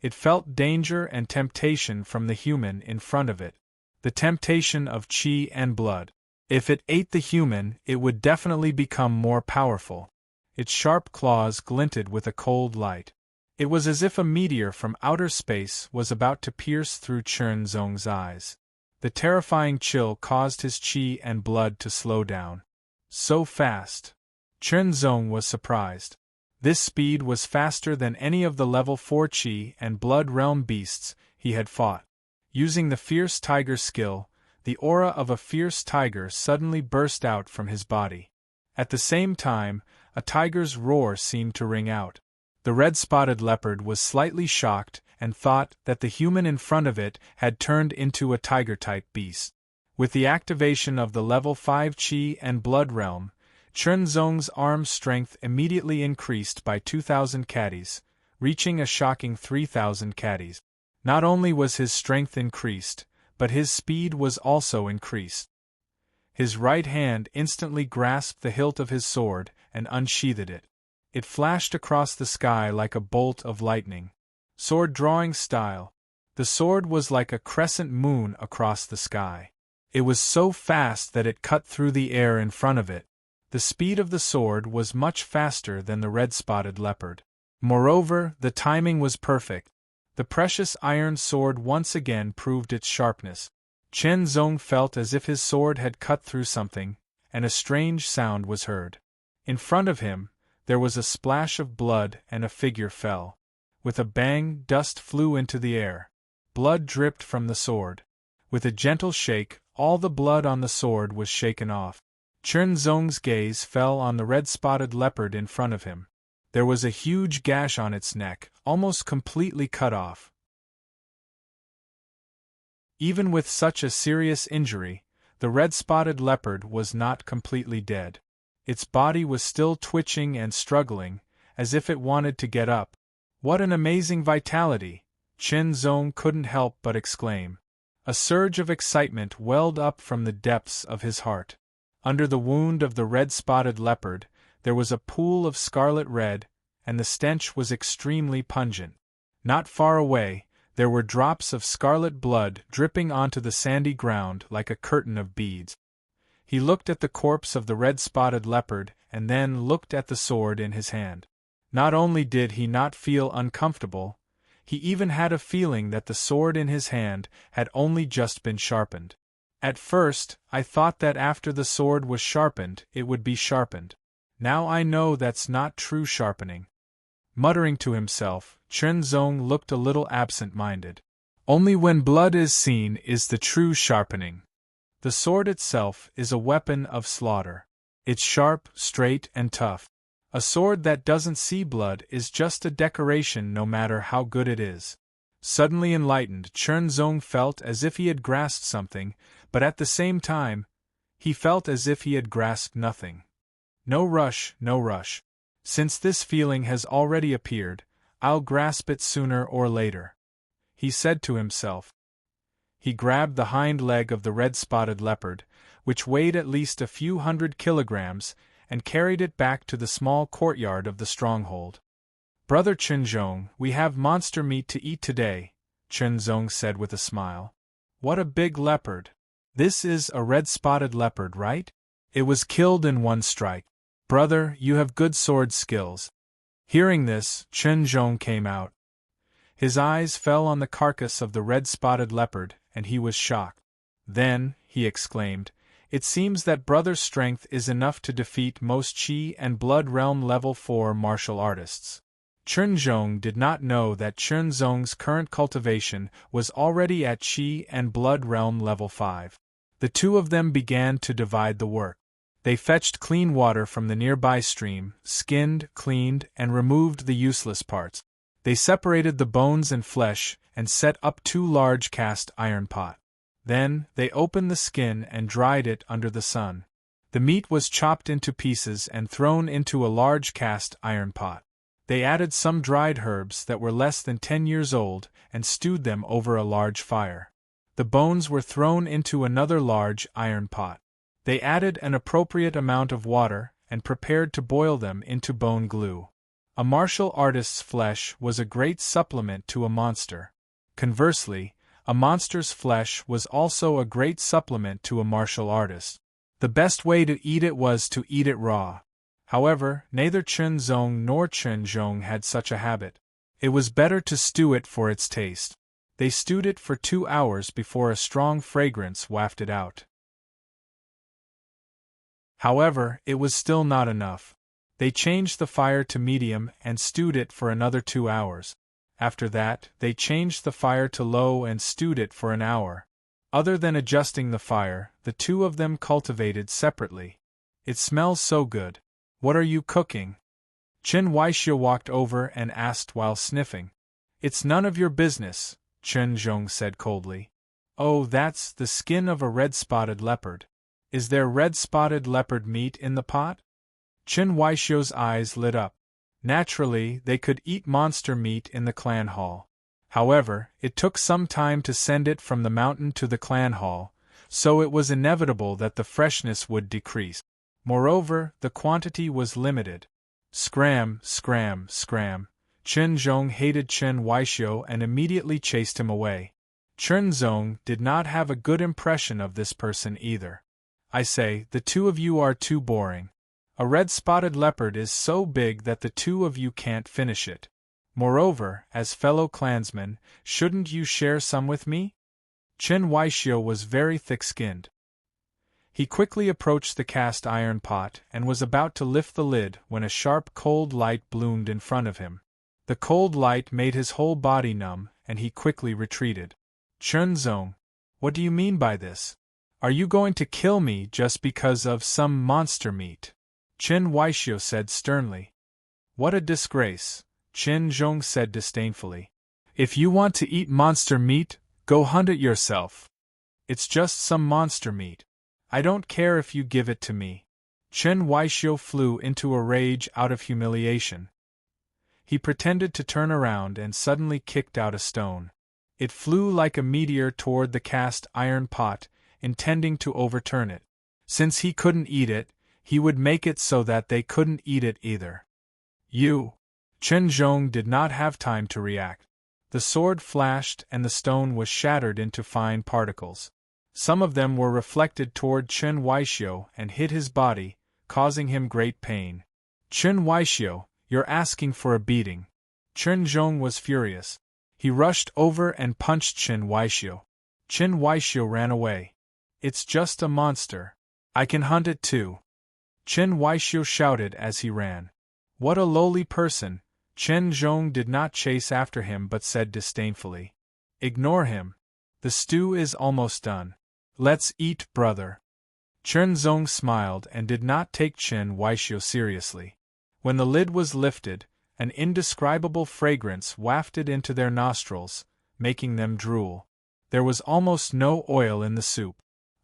It felt danger and temptation from the human in front of it. The temptation of qi and blood. If it ate the human, it would definitely become more powerful. Its sharp claws glinted with a cold light. It was as if a meteor from outer space was about to pierce through Chen Zong's eyes. The terrifying chill caused his qi and blood to slow down. So fast. Chen Zong was surprised. This speed was faster than any of the level 4 qi and blood realm beasts he had fought. Using the fierce tiger skill, the aura of a fierce tiger suddenly burst out from his body. At the same time, a tiger's roar seemed to ring out. The red-spotted leopard was slightly shocked and thought that the human in front of it had turned into a tiger-type beast. With the activation of the level 5 qi and blood realm, Chen Zong's arm strength immediately increased by 2,000 caddies, reaching a shocking 3,000 caddies. Not only was his strength increased, but his speed was also increased. His right hand instantly grasped the hilt of his sword and unsheathed it. It flashed across the sky like a bolt of lightning. Sword drawing style. The sword was like a crescent moon across the sky. It was so fast that it cut through the air in front of it. The speed of the sword was much faster than the red-spotted leopard. Moreover, the timing was perfect. The precious iron sword once again proved its sharpness. Chen Zong felt as if his sword had cut through something, and a strange sound was heard. In front of him, there was a splash of blood and a figure fell. With a bang, dust flew into the air. Blood dripped from the sword. With a gentle shake, all the blood on the sword was shaken off. Chen Zong's gaze fell on the red-spotted leopard in front of him. There was a huge gash on its neck, almost completely cut off. Even with such a serious injury, the red-spotted leopard was not completely dead. Its body was still twitching and struggling, as if it wanted to get up. What an amazing vitality! Chen Zong couldn't help but exclaim. A surge of excitement welled up from the depths of his heart. Under the wound of the red-spotted leopard, there was a pool of scarlet red, and the stench was extremely pungent. Not far away, there were drops of scarlet blood dripping onto the sandy ground like a curtain of beads. He looked at the corpse of the red-spotted leopard and then looked at the sword in his hand. Not only did he not feel uncomfortable, he even had a feeling that the sword in his hand had only just been sharpened. At first, I thought that after the sword was sharpened, it would be sharpened. Now I know that's not true sharpening. Muttering to himself, Chen Zong looked a little absent-minded. Only when blood is seen is the true sharpening. The sword itself is a weapon of slaughter. It's sharp, straight, and tough. A sword that doesn't see blood is just a decoration no matter how good it is. Suddenly enlightened, Chen Zong felt as if he had grasped something, but at the same time, he felt as if he had grasped nothing. No rush, no rush. Since this feeling has already appeared, I'll grasp it sooner or later, he said to himself. He grabbed the hind leg of the red-spotted leopard, which weighed at least a few 100 kilograms, and carried it back to the small courtyard of the stronghold. "Brother Chen Zong, we have monster meat to eat today," Chen Zong said with a smile. "What a big leopard! This is a red-spotted leopard, right? It was killed in one strike. Brother, you have good sword skills." Hearing this, Chen Zong came out. His eyes fell on the carcass of the red-spotted leopard, and he was shocked. "Then," he exclaimed, "it seems that brother's strength is enough to defeat most Qi and Blood Realm level 4 martial artists." Chen Zong did not know that Chen Zong's current cultivation was already at Qi and Blood Realm level 5. The two of them began to divide the work. They fetched clean water from the nearby stream, skinned, cleaned, and removed the useless parts. They separated the bones and flesh and set up 2 large cast iron pots. Then, they opened the skin and dried it under the sun. The meat was chopped into pieces and thrown into a large cast iron pot. They added some dried herbs that were less than 10 years old and stewed them over a large fire. The bones were thrown into another large iron pot. They added an appropriate amount of water and prepared to boil them into bone glue. A martial artist's flesh was a great supplement to a monster. Conversely, a monster's flesh was also a great supplement to a martial artist. The best way to eat it was to eat it raw. However, neither Chen Zong nor Chen Zhong had such a habit. It was better to stew it for its taste. They stewed it for 2 hours before a strong fragrance wafted out. However, it was still not enough. They changed the fire to medium and stewed it for another 2 hours. After that, they changed the fire to low and stewed it for an hour. Other than adjusting the fire, the two of them cultivated separately. It smells so good. What are you cooking? Chen Weishio walked over and asked while sniffing. It's none of your business, Chen Zhong said coldly. Oh, that's the skin of a red-spotted leopard. Is there red-spotted leopard meat in the pot? Chen Weishio's eyes lit up. Naturally, they could eat monster meat in the clan hall. However, it took some time to send it from the mountain to the clan hall, so it was inevitable that the freshness would decrease. Moreover, the quantity was limited. Scram, scram, scram. Chen Zhong hated Chen Weishio and immediately chased him away. Chen Zhong did not have a good impression of this person either. I say, the two of you are too boring. A red-spotted leopard is so big that the two of you can't finish it. Moreover, as fellow clansmen, shouldn't you share some with me? Chen Weishio was very thick-skinned. He quickly approached the cast iron pot and was about to lift the lid when a sharp cold light bloomed in front of him. The cold light made his whole body numb, and he quickly retreated. Chen Zong, what do you mean by this? Are you going to kill me just because of some monster meat? Chen Weishio said sternly. What a disgrace, Chen Zhong said disdainfully. If you want to eat monster meat, go hunt it yourself. It's just some monster meat. I don't care if you give it to me. Chen Weishio flew into a rage out of humiliation. He pretended to turn around and suddenly kicked out a stone. It flew like a meteor toward the cast iron pot, intending to overturn it. Since he couldn't eat it, he would make it so that they couldn't eat it either. You! Chen Zhong did not have time to react. The sword flashed and the stone was shattered into fine particles. Some of them were reflected toward Chen Weishio and hit his body, causing him great pain. Chen Weishio, you're asking for a beating. Chen Zhong was furious. He rushed over and punched Chen Weishio. Chen Weishio ran away. It's just a monster. I can hunt it too. Chen Weishio shouted as he ran. What a lowly person! Chen Zhong did not chase after him but said disdainfully. Ignore him. The stew is almost done. Let's eat, brother. Chen Zhong smiled and did not take Chen Weishio seriously. When the lid was lifted, an indescribable fragrance wafted into their nostrils, making them drool. There was almost no oil in the soup.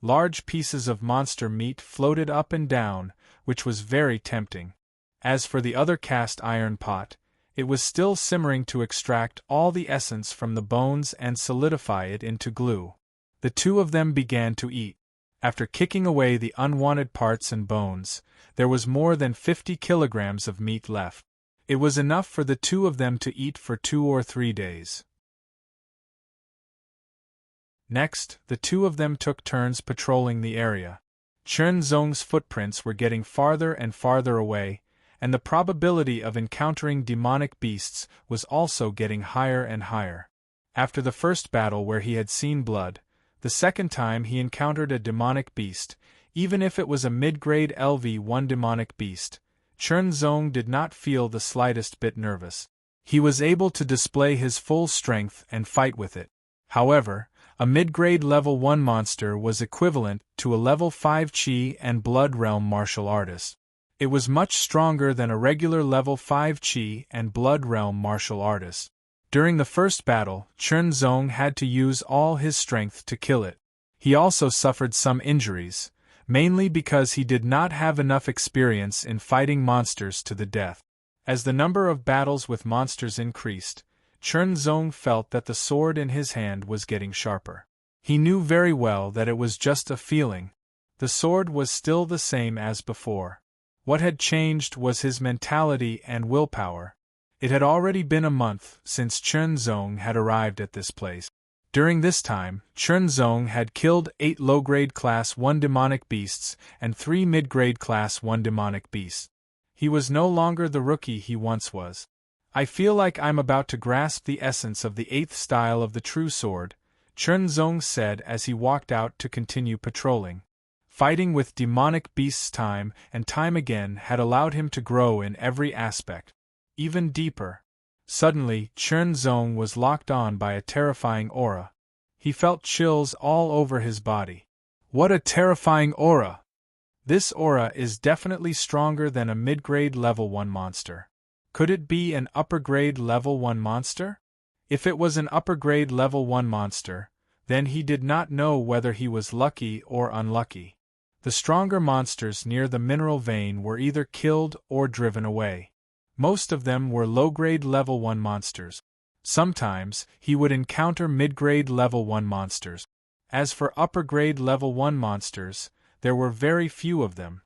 Large pieces of monster meat floated up and down, which was very tempting. As for the other cast iron pot, it was still simmering to extract all the essence from the bones and solidify it into glue. The two of them began to eat. After kicking away the unwanted parts and bones, there was more than 50 kilograms of meat left. It was enough for the two of them to eat for 2 or 3 days. Next, the two of them took turns patrolling the area. Chen Zong's footprints were getting farther and farther away, and the probability of encountering demonic beasts was also getting higher and higher. After the first battle where he had seen blood, the second time he encountered a demonic beast, even if it was a mid-grade LV-1 demonic beast, Chen Zong did not feel the slightest bit nervous. He was able to display his full strength and fight with it. However, a mid-grade level 1 monster was equivalent to a level 5 Qi and Blood Realm martial artist. It was much stronger than a regular level 5 Qi and Blood Realm martial artist. During the first battle, Chen Zong had to use all his strength to kill it. He also suffered some injuries, mainly because he did not have enough experience in fighting monsters to the death. As the number of battles with monsters increased, Chen Zong felt that the sword in his hand was getting sharper. He knew very well that it was just a feeling. The sword was still the same as before. What had changed was his mentality and willpower. It had already been a month since Chunzong had arrived at this place. During this time, Chunzong had killed 8 low-grade Class 1 demonic beasts and 3 mid-grade Class 1 demonic beasts. He was no longer the rookie he once was. I feel like I'm about to grasp the essence of the 8th style of the true sword, Chunzong said as he walked out to continue patrolling. Fighting with demonic beasts time and time again had allowed him to grow in every aspect. Even deeper. Suddenly, Chunzong was locked on by a terrifying aura. He felt chills all over his body. What a terrifying aura! This aura is definitely stronger than a mid-grade level 1 monster. Could it be an upper-grade level 1 monster? If it was an upper-grade level 1 monster, then he did not know whether he was lucky or unlucky. The stronger monsters near the mineral vein were either killed or driven away. Most of them were low-grade level 1 monsters. Sometimes, he would encounter mid-grade level 1 monsters. As for upper-grade level 1 monsters, there were very few of them.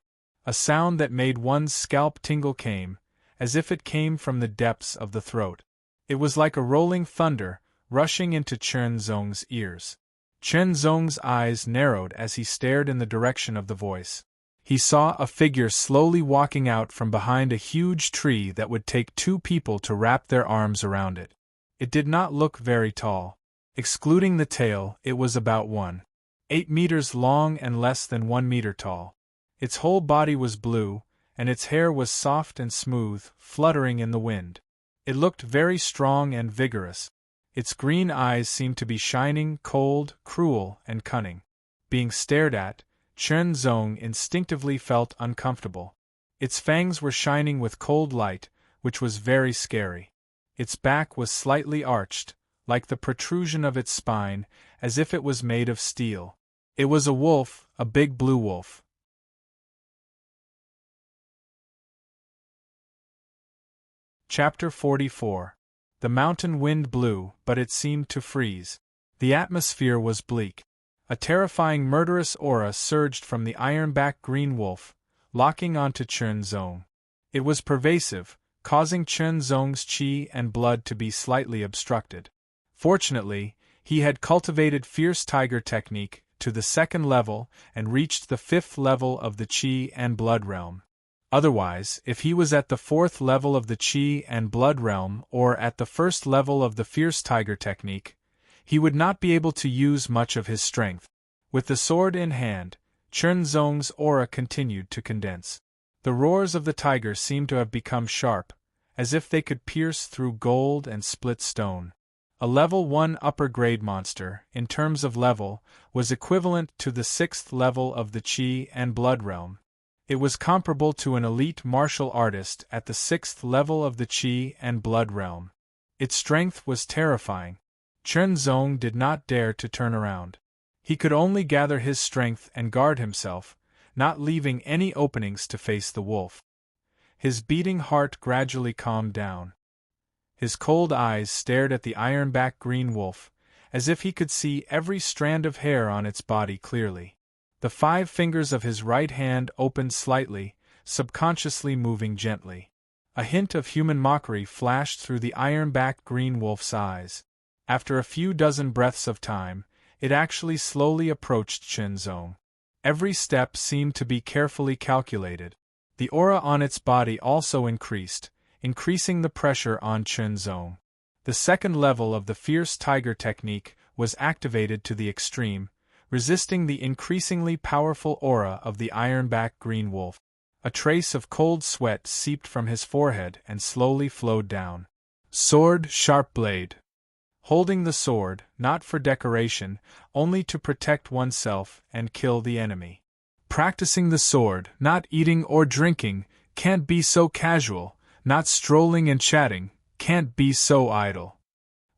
A sound that made one's scalp tingle came, as if it came from the depths of the throat. It was like a rolling thunder, rushing into Chunzong's ears. Chunzong's eyes narrowed as he stared in the direction of the voice. He saw a figure slowly walking out from behind a huge tree that would take 2 people to wrap their arms around it. It did not look very tall. Excluding the tail, it was about 1.8 meters long and less than 1 meter tall. Its whole body was blue, and its hair was soft and smooth, fluttering in the wind. It looked very strong and vigorous. Its green eyes seemed to be shining, cold, cruel, and cunning. Being stared at, Chunzong instinctively felt uncomfortable. Its fangs were shining with cold light, which was very scary. Its back was slightly arched, like the protrusion of its spine, as if it was made of steel. It was a wolf, a big blue wolf. Chapter 44. The mountain wind blew, but it seemed to freeze. The atmosphere was bleak. A terrifying murderous aura surged from the ironback green wolf, locking onto Chunzong. It was pervasive, causing Chunzong's qi and blood to be slightly obstructed. Fortunately, he had cultivated fierce tiger technique to the 2nd level and reached the 5th level of the qi and blood realm. Otherwise, if he was at the 4th level of the qi and blood realm or at the 1st level of the fierce tiger technique, he would not be able to use much of his strength. With the sword in hand, Chunzong's aura continued to condense. The roars of the tiger seemed to have become sharp, as if they could pierce through gold and split stone. A level 1 upper-grade monster, in terms of level, was equivalent to the 6th level of the qi and blood realm. It was comparable to an elite martial artist at the 6th level of the qi and blood realm. Its strength was terrifying. Chunzong did not dare to turn around. He could only gather his strength and guard himself, not leaving any openings to face the wolf. His beating heart gradually calmed down. His cold eyes stared at the ironback green wolf, as if he could see every strand of hair on its body clearly. The 5 fingers of his right hand opened slightly, subconsciously moving gently. A hint of human mockery flashed through the ironback green wolf's eyes. After a few dozen breaths of time, it actually slowly approached Chunzong. Every step seemed to be carefully calculated. The aura on its body also increased, increasing the pressure on Chunzong. The 2nd level of the fierce tiger technique was activated to the extreme, resisting the increasingly powerful aura of the ironback green wolf. A trace of cold sweat seeped from his forehead and slowly flowed down. Sword, sharp blade. Holding the sword, not for decoration, only to protect oneself and kill the enemy. Practicing the sword, not eating or drinking, can't be so casual, not strolling and chatting, can't be so idle.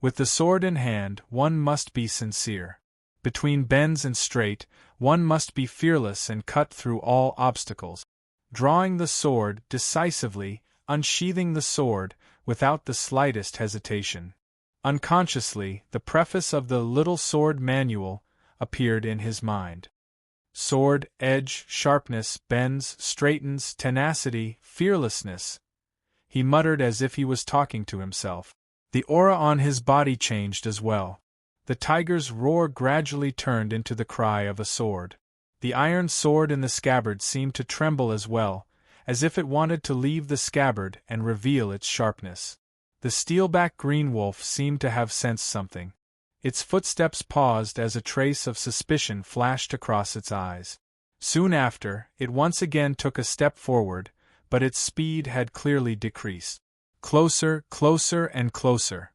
With the sword in hand, one must be sincere. Between bends and straight, one must be fearless and cut through all obstacles. Drawing the sword decisively, unsheathing the sword, without the slightest hesitation. Unconsciously, the preface of the Little Sword Manual appeared in his mind. Sword, edge, sharpness, bends, straightens, tenacity, fearlessness. he muttered as if he was talking to himself. The aura on his body changed as well. The tiger's roar gradually turned into the cry of a sword. The iron sword in the scabbard seemed to tremble as well, as if it wanted to leave the scabbard and reveal its sharpness. The steelback green wolf seemed to have sensed something. Its footsteps paused as a trace of suspicion flashed across its eyes. Soon after, it once again took a step forward, but its speed had clearly decreased. Closer, closer, and closer.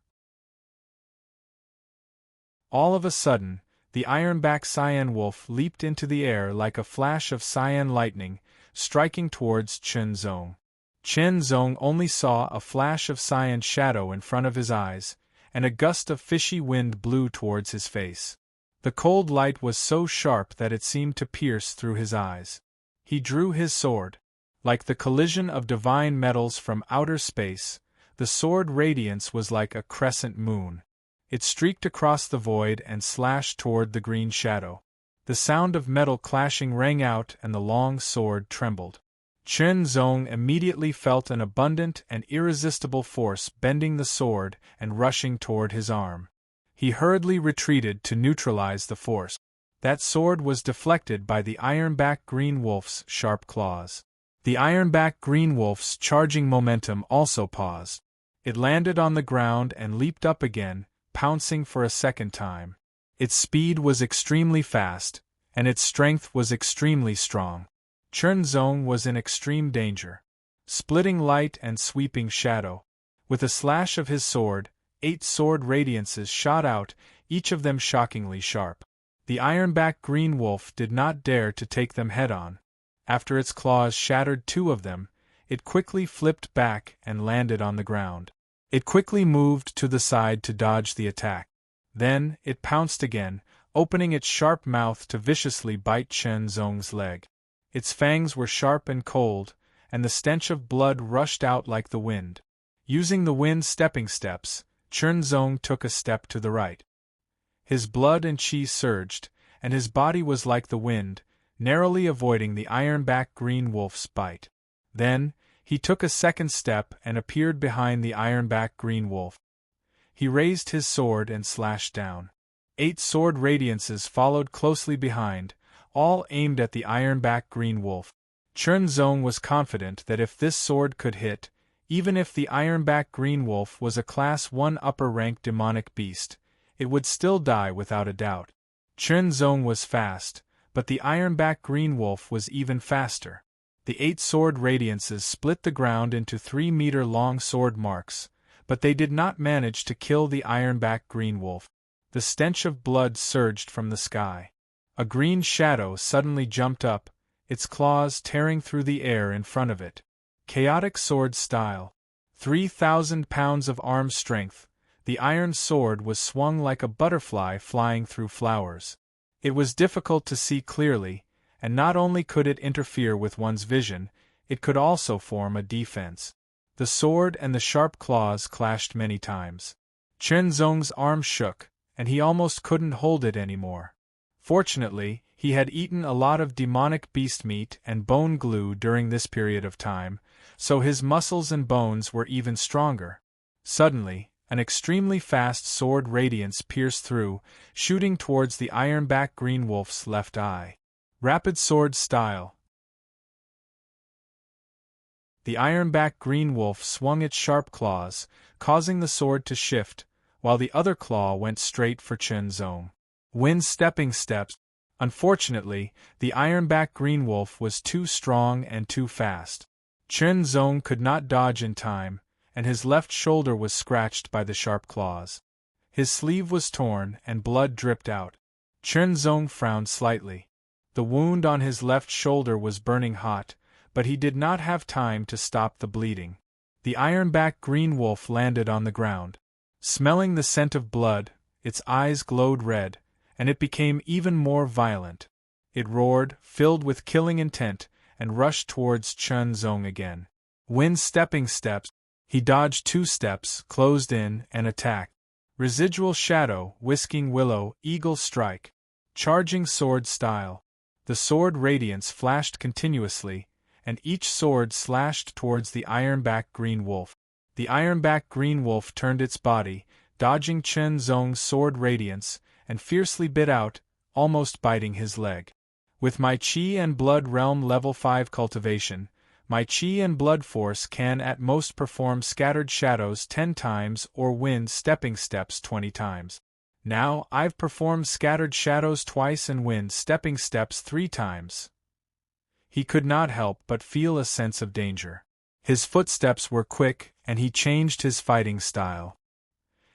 All of a sudden, the ironback cyan wolf leaped into the air like a flash of cyan lightning, striking towards Chen Zong. Chen Zong only saw a flash of cyan shadow in front of his eyes, and a gust of fishy wind blew towards his face. The cold light was so sharp that it seemed to pierce through his eyes. He drew his sword. Like the collision of divine metals from outer space, the sword radiance was like a crescent moon. It streaked across the void and slashed toward the green shadow. The sound of metal clashing rang out and the long sword trembled. Chen Zong immediately felt an abundant and irresistible force bending the sword and rushing toward his arm. He hurriedly retreated to neutralize the force. That sword was deflected by the ironback green wolf's sharp claws. The ironback green wolf's charging momentum also paused. It landed on the ground and leaped up again, pouncing for a second time. Its speed was extremely fast, and its strength was extremely strong. Chen Zong was in extreme danger. Splitting light and sweeping shadow. With a slash of his sword, 8 sword radiances shot out, each of them shockingly sharp. The ironback green wolf did not dare to take them head-on. After its claws shattered 2 of them, it quickly flipped back and landed on the ground. It quickly moved to the side to dodge the attack. Then, it pounced again, opening its sharp mouth to viciously bite Chen Zong's leg. Its fangs were sharp and cold, and the stench of blood rushed out like the wind. Using the wind's stepping steps, Chen Zong took a step to the right. His blood and chi surged, and his body was like the wind, narrowly avoiding the ironback green wolf's bite. Then, he took a second step and appeared behind the ironback green wolf. He raised his sword and slashed down. 8 sword radiances followed closely behind, all aimed at the ironback green wolf. Chen Zong was confident that if this sword could hit, even if the ironback green wolf was a Class 1 upper-rank demonic beast, it would still die without a doubt. Chen Zong was fast, but the ironback green wolf was even faster. The 8 sword radiances split the ground into 3-meter-long sword marks, but they did not manage to kill the ironback green wolf. The stench of blood surged from the sky. A green shadow suddenly jumped up, its claws tearing through the air in front of it. Chaotic sword style. 3,000 pounds of arm strength, the iron sword was swung like a butterfly flying through flowers. It was difficult to see clearly, and not only could it interfere with one's vision, it could also form a defense. The sword and the sharp claws clashed many times. Chen Zong's arm shook, and he almost couldn't hold it anymore. Fortunately, he had eaten a lot of demonic beast meat and bone glue during this period of time, so his muscles and bones were even stronger. Suddenly, an extremely fast sword radiance pierced through, shooting towards the ironback green wolf's left eye. Rapid sword style. The ironback green wolf swung its sharp claws, causing the sword to shift, while the other claw went straight for Chen Zong. Wind stepping steps. Unfortunately, the ironback green wolf was too strong and too fast. Chen Zong could not dodge in time, and his left shoulder was scratched by the sharp claws. His sleeve was torn and blood dripped out. Chen Zong frowned slightly. The wound on his left shoulder was burning hot, but he did not have time to stop the bleeding. The ironback green wolf landed on the ground. Smelling the scent of blood, its eyes glowed red, and it became even more violent. It roared, filled with killing intent, and rushed towards Chen Zong again. Wind stepping steps. He dodged 2 steps, closed in, and attacked. Residual shadow, whisking willow, eagle strike. Charging sword style. The sword radiance flashed continuously, and each sword slashed towards the ironback green wolf. The ironback green wolf turned its body, dodging Chen Zong's sword radiance, and fiercely bit out, almost biting his leg. With my Qi and Blood Realm level 5 cultivation, my Qi and Blood Force can at most perform Scattered Shadows 10 times or Wind Stepping Steps 20 times. Now, I've performed Scattered Shadows twice and Wind Stepping Steps 3 times. He could not help but feel a sense of danger. His footsteps were quick, and he changed his fighting style.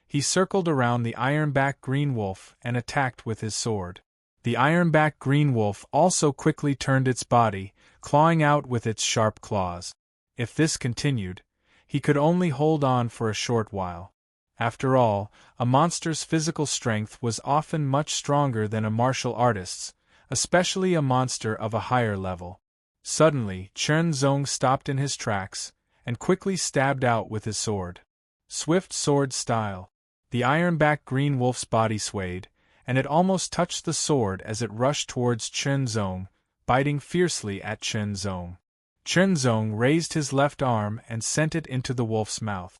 He circled around the ironback green wolf and attacked with his sword. The ironback green wolf also quickly turned its body, clawing out with its sharp claws. If this continued, he could only hold on for a short while. After all, a monster's physical strength was often much stronger than a martial artist's, especially a monster of a higher level. Suddenly, Chen Zong stopped in his tracks, and quickly stabbed out with his sword. Swift sword style. The ironback green wolf's body swayed, and it almost touched the sword as it rushed towards Chen Zong, biting fiercely at Chen Zong. Chen Zong raised his left arm and sent it into the wolf's mouth.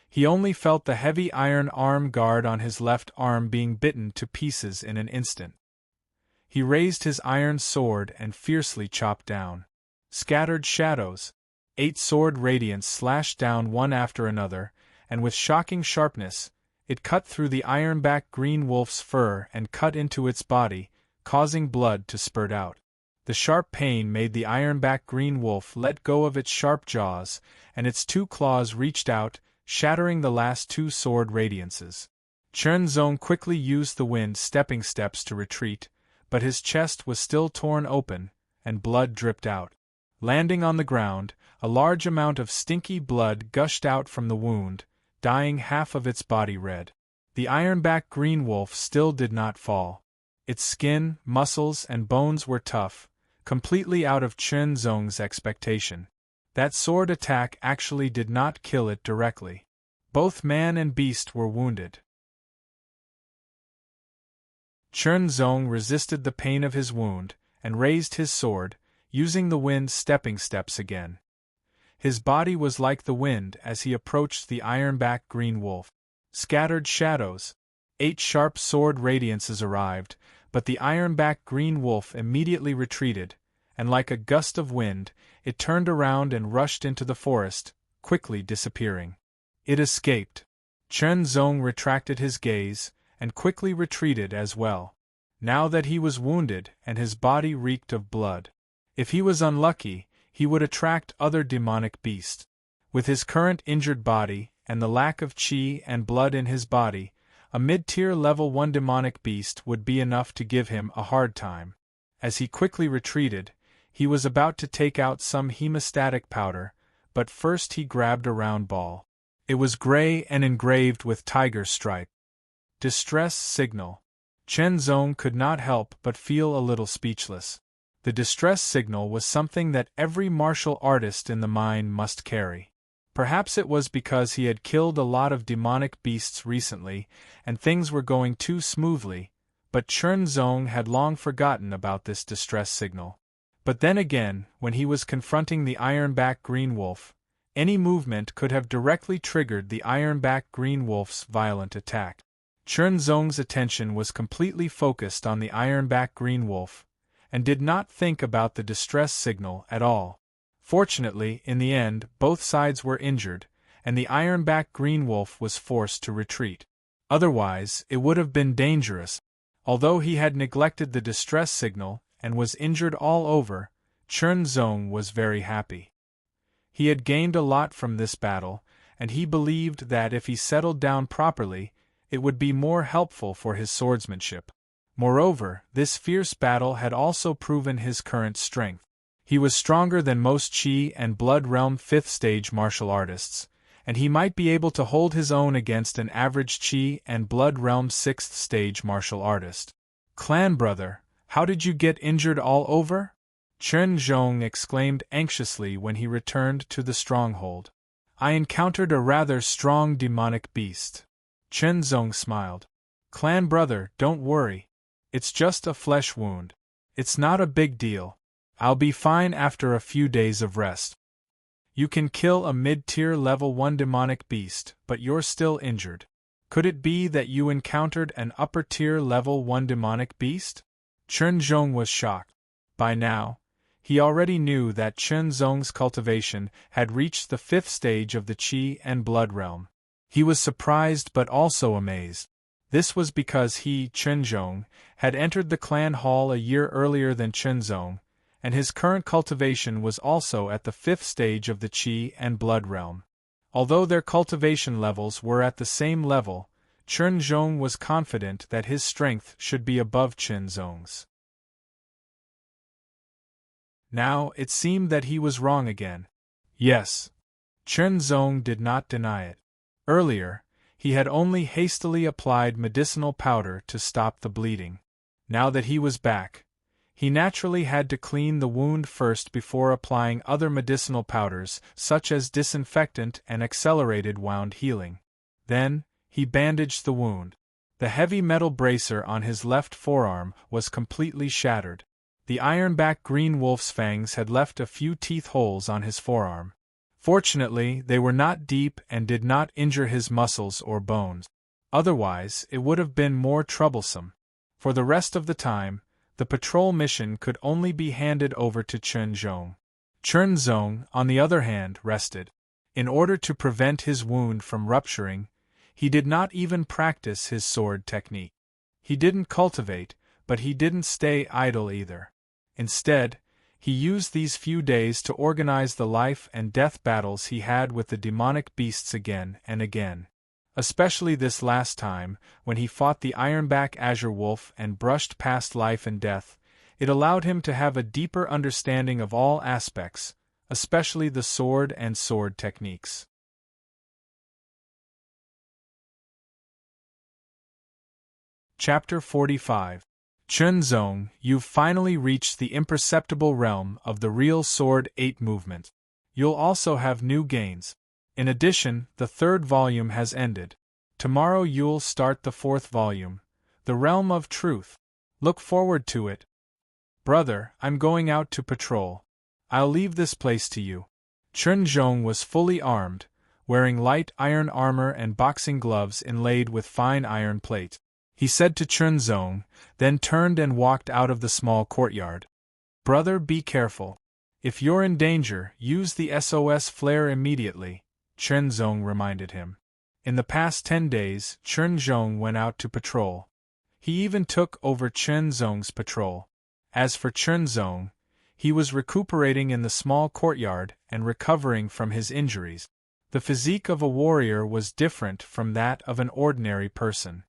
He only felt the heavy iron arm guard on his left arm being bitten to pieces in an instant. He raised his iron sword and fiercely chopped down. Scattered Shadows. 8 sword radiance slashed down one after another, and with shocking sharpness, it cut through the ironback green wolf's fur and cut into its body, causing blood to spurt out. The sharp pain made the ironback green wolf let go of its sharp jaws, and its 2 claws reached out, shattering the last 2 sword radiances. Chen Zong quickly used the Wind Stepping Steps to retreat, but his chest was still torn open, and blood dripped out. Landing on the ground, a large amount of stinky blood gushed out from the wound, dyeing half of its body red. The ironback green wolf still did not fall. Its skin, muscles, and bones were tough, completely out of Chen Zong's expectation. That sword attack actually did not kill it directly. Both man and beast were wounded. Chen Zong resisted the pain of his wound, and raised his sword, using the Wind Stepping Steps again. His body was like the wind as he approached the ironback green wolf. Scattered Shadows. 8 sharp sword radiances arrived, but the ironback green wolf immediately retreated, and like a gust of wind, it turned around and rushed into the forest, quickly disappearing. It escaped. Chen Zong retracted his gaze, and quickly retreated as well. Now that he was wounded and his body reeked of blood. If he was unlucky, he would attract other demonic beasts. With his current injured body, and the lack of qi and blood in his body, a mid-tier level 1 demonic beast would be enough to give him a hard time. As he quickly retreated, he was about to take out some hemostatic powder, but first he grabbed a round ball. It was gray and engraved with tiger stripe. Distress signal. Chen Zong could not help but feel a little speechless. The distress signal was something that every martial artist in the mine must carry. Perhaps it was because he had killed a lot of demonic beasts recently, and things were going too smoothly, but Chen Zong had long forgotten about this distress signal. But then again, when he was confronting the ironback green wolf, any movement could have directly triggered the ironback green wolf's violent attack. Chen Zong's attention was completely focused on the ironback green wolf, and did not think about the distress signal at all. Fortunately, in the end, both sides were injured, and the ironback green wolf was forced to retreat. Otherwise, it would have been dangerous. Although he had neglected the distress signal and was injured all over, Chen Zong was very happy. He had gained a lot from this battle, and he believed that if he settled down properly, it would be more helpful for his swordsmanship. Moreover, this fierce battle had also proven his current strength. He was stronger than most Qi and Blood Realm 5th stage martial artists, and he might be able to hold his own against an average Qi and Blood Realm 6th stage martial artist. "Clan brother, how did you get injured all over?" Chen Zong exclaimed anxiously when he returned to the stronghold. "I encountered a rather strong demonic beast." Chen Zong smiled. "Clan brother, don't worry. It's just a flesh wound. It's not a big deal. I'll be fine after a few days of rest. You can kill a mid-tier level 1 demonic beast, but you're still injured. Could it be that you encountered an upper-tier level 1 demonic beast? Chen Zhong was shocked. By now, he already knew that Chen Zhong's cultivation had reached the 5th stage of the Qi and Blood realm. He was surprised but also amazed. This was because he, Chen Zhong, had entered the clan hall a year earlier than Chen Zhong, and his current cultivation was also at the 5th stage of the Qi and Blood realm. Although their cultivation levels were at the same level, Chen Zhong was confident that his strength should be above Chen Zhong's. Now, it seemed that he was wrong again. Yes. Chen Zhong did not deny it. Earlier, he had only hastily applied medicinal powder to stop the bleeding. Now that he was back, he naturally had to clean the wound first before applying other medicinal powders, such as disinfectant and accelerated wound healing. Then, he bandaged the wound. The heavy metal bracer on his left forearm was completely shattered. The ironback green wolf's fangs had left a few teeth holes on his forearm. Fortunately, they were not deep and did not injure his muscles or bones. Otherwise, it would have been more troublesome. For the rest of the time, the patrol mission could only be handed over to Chen Zhong. Chen Zhong, on the other hand, rested. In order to prevent his wound from rupturing, he did not even practice his sword technique. He didn't cultivate, but he didn't stay idle either. Instead, he used these few days to organize the life and death battles he had with the demonic beasts again and again. Especially this last time, when he fought the ironback azure wolf and brushed past life and death, it allowed him to have a deeper understanding of all aspects, especially the sword and sword techniques. Chapter 45. Chen Zhong, you've finally reached the imperceptible realm of the real Sword 8 movement. You'll also have new gains. In addition, the 3rd volume has ended. Tomorrow you'll start the 4th volume, The Realm of Truth. Look forward to it. Brother, I'm going out to patrol. I'll leave this place to you. Chen Zhong was fully armed, wearing light iron armor and boxing gloves inlaid with fine iron plate. He said to Chen Zhong, then turned and walked out of the small courtyard. Brother, be careful. If you're in danger, use the SOS flare immediately, Chen Zhong reminded him. In the past 10 days, Chen Zhong went out to patrol. He even took over Chen Zhong's patrol. As for Chen Zhong, he was recuperating in the small courtyard and recovering from his injuries. The physique of a warrior was different from that of an ordinary person.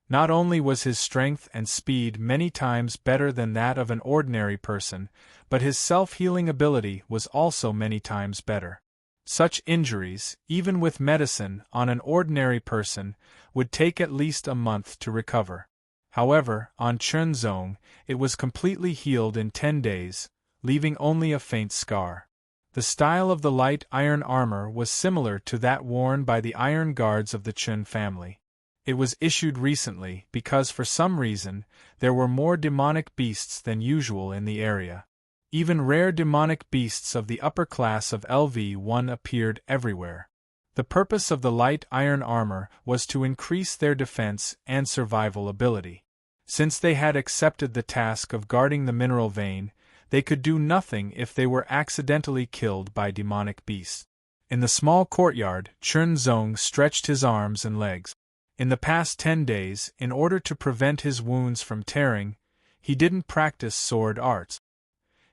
Not only was his strength and speed many times better than that of an ordinary person, but his self-healing ability was also many times better. Such injuries, even with medicine on an ordinary person, would take at least a month to recover. However, on Chen Zhong, it was completely healed in 10 days, leaving only a faint scar. The style of the light iron armor was similar to that worn by the iron guards of the Chen family. It was issued recently because for some reason, there were more demonic beasts than usual in the area. Even rare demonic beasts of the upper class of LV-1 appeared everywhere. The purpose of the light iron armor was to increase their defense and survival ability. Since they had accepted the task of guarding the mineral vein, they could do nothing if they were accidentally killed by demonic beasts. In the small courtyard, Chen Zhong stretched his arms and legs. In the past 10 days, in order to prevent his wounds from tearing, he didn't practice sword arts.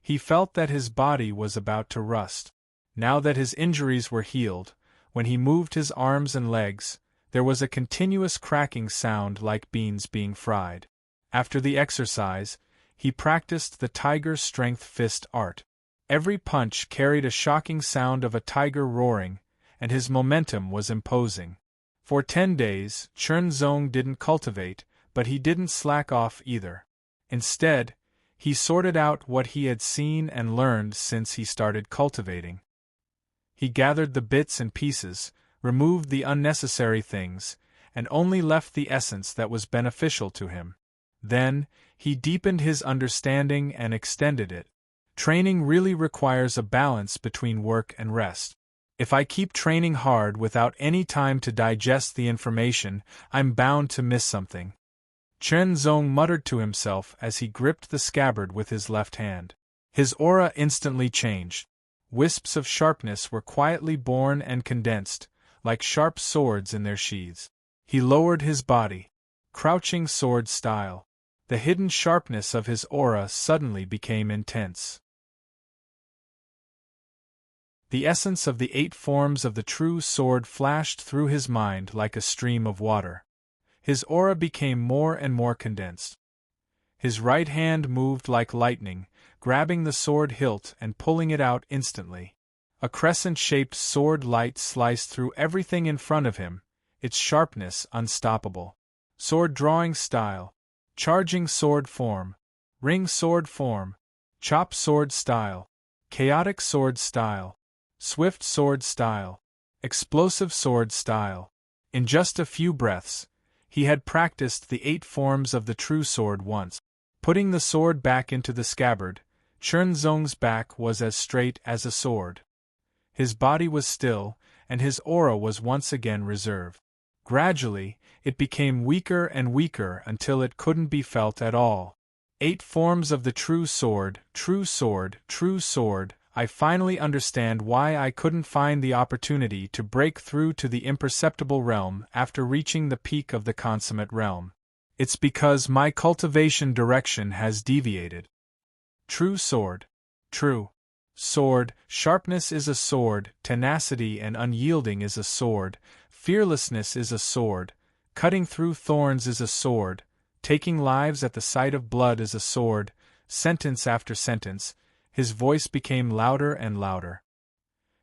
He felt that his body was about to rust. Now that his injuries were healed, when he moved his arms and legs, there was a continuous cracking sound like beans being fried. After the exercise, he practiced the tiger strength fist art. Every punch carried a shocking sound of a tiger roaring, and his momentum was imposing. For 10 days, Chen Zhong didn't cultivate, but he didn't slack off either. Instead, he sorted out what he had seen and learned since he started cultivating. He gathered the bits and pieces, removed the unnecessary things, and only left the essence that was beneficial to him. Then, he deepened his understanding and extended it. Training really requires a balance between work and rest. If I keep training hard without any time to digest the information, I'm bound to miss something. Chen Zong muttered to himself as he gripped the scabbard with his left hand. His aura instantly changed. Wisps of sharpness were quietly born and condensed, like sharp swords in their sheaths. He lowered his body, crouching sword style. The hidden sharpness of his aura suddenly became intense. The essence of the 8 forms of the true sword flashed through his mind like a stream of water. His aura became more and more condensed. His right hand moved like lightning, grabbing the sword hilt and pulling it out instantly. A crescent-shaped sword light sliced through everything in front of him, its sharpness unstoppable. Sword drawing style. Charging sword form. Ring sword form. Chop sword style. Chaotic sword style. Swift sword style. Explosive sword style. In just a few breaths, he had practiced the 8 forms of the true sword once. Putting the sword back into the scabbard, Chen Zong's back was as straight as a sword. His body was still, and his aura was once again reserved. Gradually, it became weaker and weaker until it couldn't be felt at all. 8 forms of the true sword, true sword, true sword. I finally understand why I couldn't find the opportunity to break through to the imperceptible realm after reaching the peak of the consummate realm. It's because my cultivation direction has deviated. True sword. True sword. Sharpness is a sword, tenacity and unyielding is a sword, fearlessness is a sword, cutting through thorns is a sword, taking lives at the sight of blood is a sword. Sentence after sentence, his voice became louder and louder.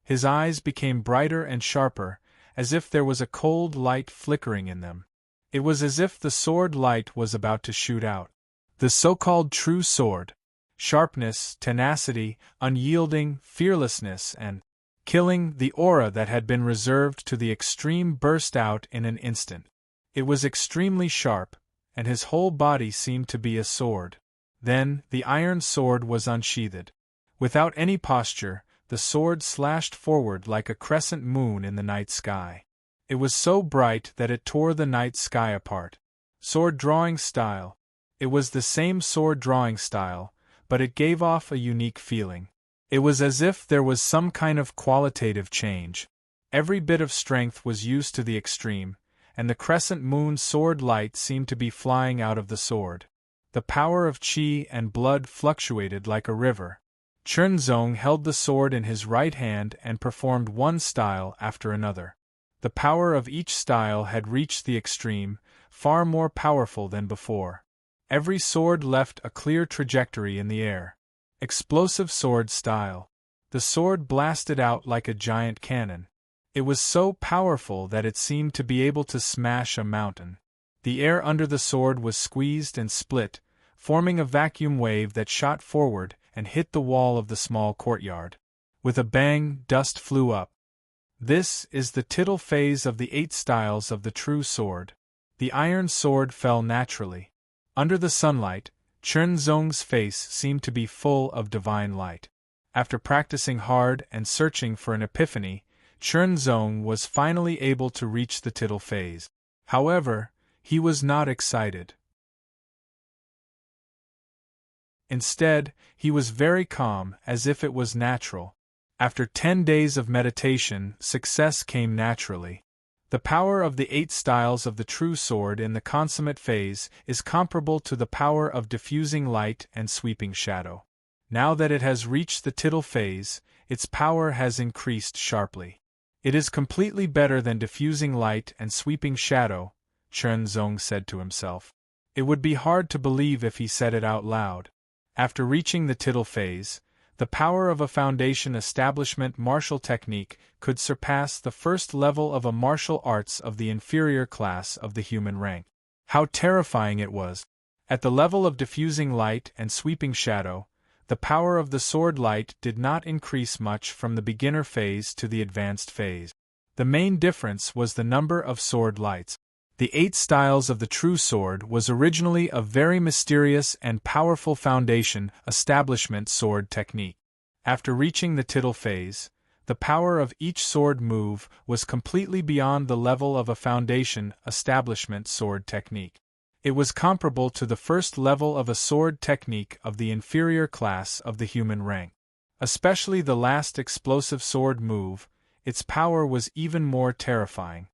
His eyes became brighter and sharper, as if there was a cold light flickering in them. It was as if the sword light was about to shoot out. The so-called true sword. Sharpness, tenacity, unyielding, fearlessness, and killing, the aura that had been reserved to the extreme burst out in an instant. It was extremely sharp, and his whole body seemed to be a sword. Then, the iron sword was unsheathed. Without any posture, the sword slashed forward like a crescent moon in the night sky. It was so bright that it tore the night sky apart. Sword drawing style. It was the same sword drawing style, but it gave off a unique feeling. It was as if there was some kind of qualitative change. Every bit of strength was used to the extreme, and the crescent moon sword light seemed to be flying out of the sword. The power of qi and blood fluctuated like a river. Chen Zong held the sword in his right hand and performed one style after another. The power of each style had reached the extreme, far more powerful than before. Every sword left a clear trajectory in the air. Explosive sword style. The sword blasted out like a giant cannon. It was so powerful that it seemed to be able to smash a mountain. The air under the sword was squeezed and split, forming a vacuum wave that shot forward and hit the wall of the small courtyard. With a bang, dust flew up. This is the tittle phase of the 8 styles of the true sword. The iron sword fell naturally. Under the sunlight, Chen Zong's face seemed to be full of divine light. After practicing hard and searching for an epiphany, Chen Zong was finally able to reach the tittle phase. However, he was not excited. Instead, he was very calm, as if it was natural. After 10 days of meditation, success came naturally. The power of the 8 styles of the true sword in the consummate phase is comparable to the power of diffusing light and sweeping shadow. Now that it has reached the tittle phase, its power has increased sharply. It is completely better than diffusing light and sweeping shadow, Chen Zong said to himself. It would be hard to believe if he said it out loud. After reaching the tittle phase, the power of a foundation establishment martial technique could surpass the first level of a martial arts of the inferior class of the human rank. How terrifying it was! At the level of diffusing light and sweeping shadow, the power of the sword light did not increase much from the beginner phase to the advanced phase. The main difference was the number of sword lights. The 8 styles of the true sword was originally a very mysterious and powerful foundation establishment sword technique. After reaching the tittle phase, the power of each sword move was completely beyond the level of a foundation establishment sword technique. It was comparable to the first level of a sword technique of the inferior class of the human rank. Especially the last explosive sword move, its power was even more terrifying.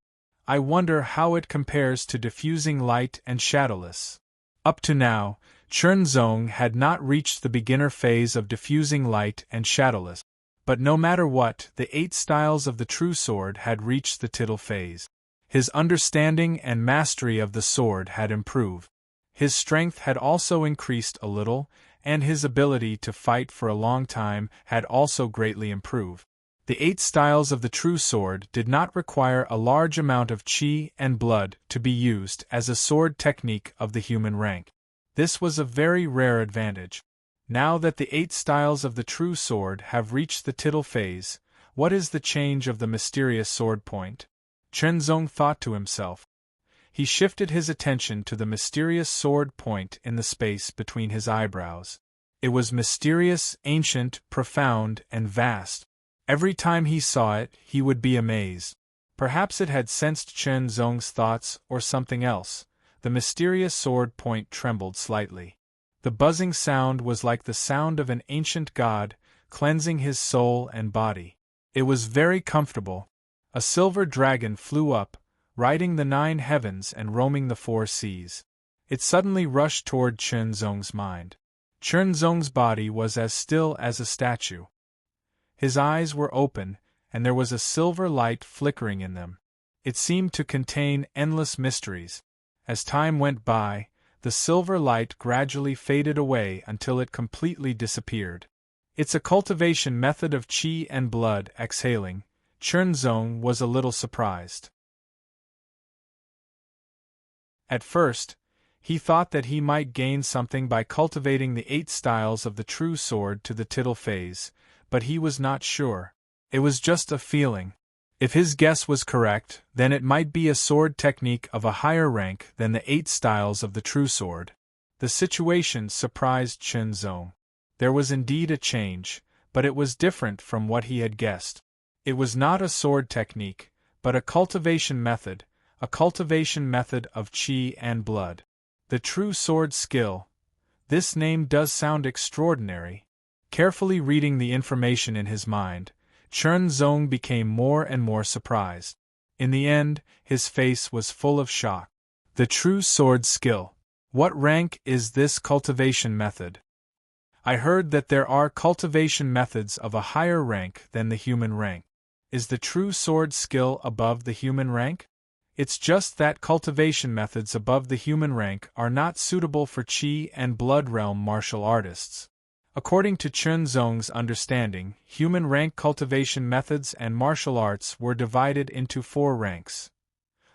I wonder how it compares to diffusing light and shadowless. Up to now, Chernzong had not reached the beginner phase of diffusing light and shadowless. But no matter what, the 8 styles of the true sword had reached the tittle phase. His understanding and mastery of the sword had improved. His strength had also increased a little, and his ability to fight for a long time had also greatly improved. The 8 styles of the true sword did not require a large amount of qi and blood to be used as a sword technique of the human rank. This was a very rare advantage. Now that the 8 styles of the true sword have reached the tittle phase, what is the change of the mysterious sword point? Chernzong thought to himself. He shifted his attention to the mysterious sword point in the space between his eyebrows. It was mysterious, ancient, profound, and vast. Every time he saw it, he would be amazed. Perhaps it had sensed Chernzong's thoughts or something else. The mysterious sword point trembled slightly. The buzzing sound was like the sound of an ancient god, cleansing his soul and body. It was very comfortable. A silver dragon flew up, riding the 9 heavens and roaming the 4 seas. It suddenly rushed toward Chernzong's mind. Chernzong's body was as still as a statue. His eyes were open, and there was a silver light flickering in them. It seemed to contain endless mysteries. As time went by, the silver light gradually faded away until it completely disappeared. It's a cultivation method of qi and blood exhaling. Chernzong was a little surprised. At first, he thought that he might gain something by cultivating the 8 styles of the true sword to the tittle phase, but he was not sure. It was just a feeling. If his guess was correct, then it might be a sword technique of a higher rank than the 8 styles of the true sword. The situation surprised Chernzong. There was indeed a change, but it was different from what he had guessed. It was not a sword technique, but a cultivation method of qi and blood. The true sword skill. This name does sound extraordinary. Carefully reading the information in his mind, Chernzong became more and more surprised. In the end, his face was full of shock. The true sword skill. What rank is this cultivation method? I heard that there are cultivation methods of a higher rank than the human rank. Is the true sword skill above the human rank? It's just that cultivation methods above the human rank are not suitable for qi and blood realm martial artists. According to Chernzong's understanding, human rank cultivation methods and martial arts were divided into 4 ranks: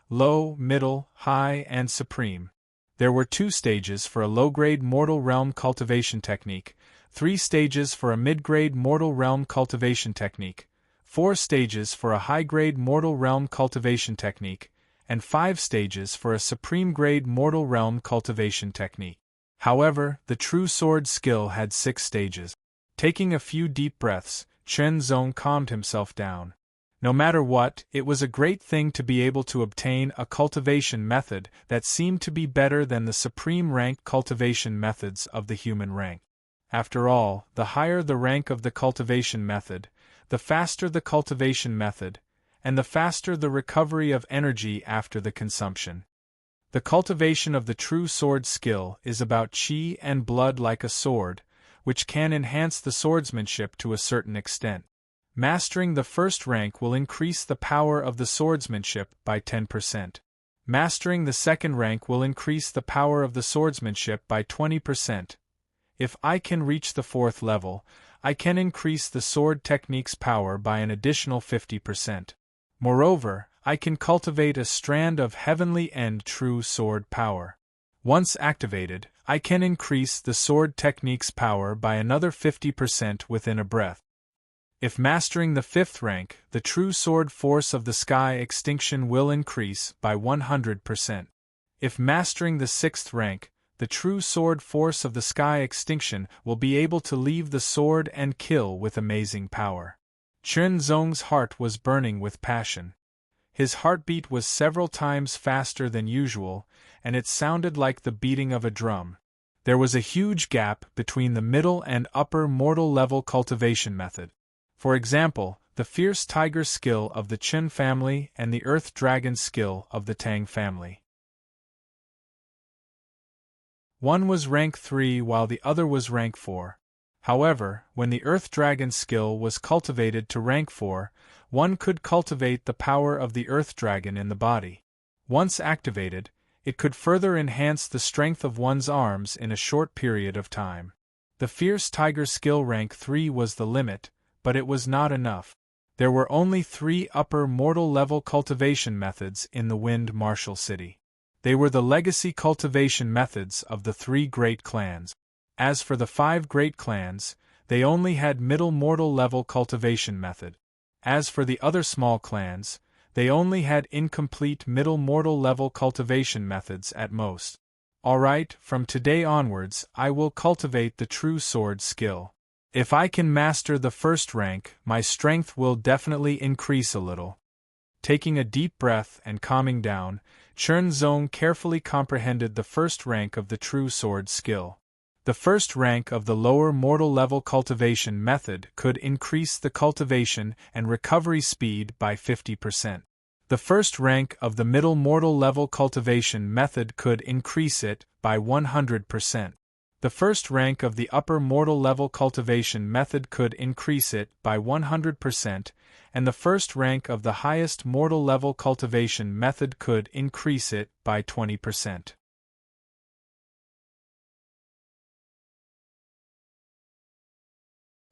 low, middle, high, and supreme. There were 2 stages for a low-grade mortal realm cultivation technique, 3 stages for a mid-grade mortal realm cultivation technique, 4 stages for a high-grade mortal realm cultivation technique, and 5 stages for a supreme-grade mortal realm cultivation technique. However, the true sword skill had 6 stages. Taking a few deep breaths, Chernzong calmed himself down. No matter what, it was a great thing to be able to obtain a cultivation method that seemed to be better than the supreme rank cultivation methods of the human rank. After all, the higher the rank of the cultivation method, the faster the cultivation method, and the faster the recovery of energy after the consumption. The cultivation of the true sword skill is about qi and blood like a sword, which can enhance the swordsmanship to a certain extent. Mastering the first rank will increase the power of the swordsmanship by 10%. Mastering the second rank will increase the power of the swordsmanship by 20%. If I can reach the 4th level, I can increase the sword technique's power by an additional 50%. Moreover, I can cultivate a strand of heavenly and true sword power. Once activated, I can increase the sword technique's power by another 50% within a breath. If mastering the 5th rank, the true sword force of the sky extinction will increase by 100%. If mastering the 6th rank, the true sword force of the sky extinction will be able to leave the sword and kill with amazing power. Chen Zong's heart was burning with passion. His heartbeat was several times faster than usual, and it sounded like the beating of a drum. There was a huge gap between the middle and upper mortal level cultivation method. For example, the fierce tiger skill of the Chen family and the earth dragon skill of the Tang family. One was rank 3 while the other was rank 4. However, when the earth dragon skill was cultivated to rank 4, one could cultivate the power of the earth dragon in the body. Once activated, it could further enhance the strength of one's arms in a short period of time. The fierce tiger skill rank 3 was the limit, but it was not enough. There were only 3 upper mortal level cultivation methods in the Wind Martial City. They were the legacy cultivation methods of the 3 great clans. As for the 5 great clans, they only had middle mortal level cultivation method. As for the other small clans, they only had incomplete middle mortal level cultivation methods at most. Alright, from today onwards I will cultivate the true sword skill. If I can master the 1st rank, my strength will definitely increase a little. Taking a deep breath and calming down, Chen Zong carefully comprehended the 1st rank of the true sword skill. The 1st rank of the lower mortal level cultivation method could increase the cultivation and recovery speed by 50%. The 1st rank of the middle mortal level cultivation method could increase it by 100%. The 1st rank of the upper mortal level cultivation method could increase it by 100%, and the 1st rank of the highest mortal level cultivation method could increase it by 20%.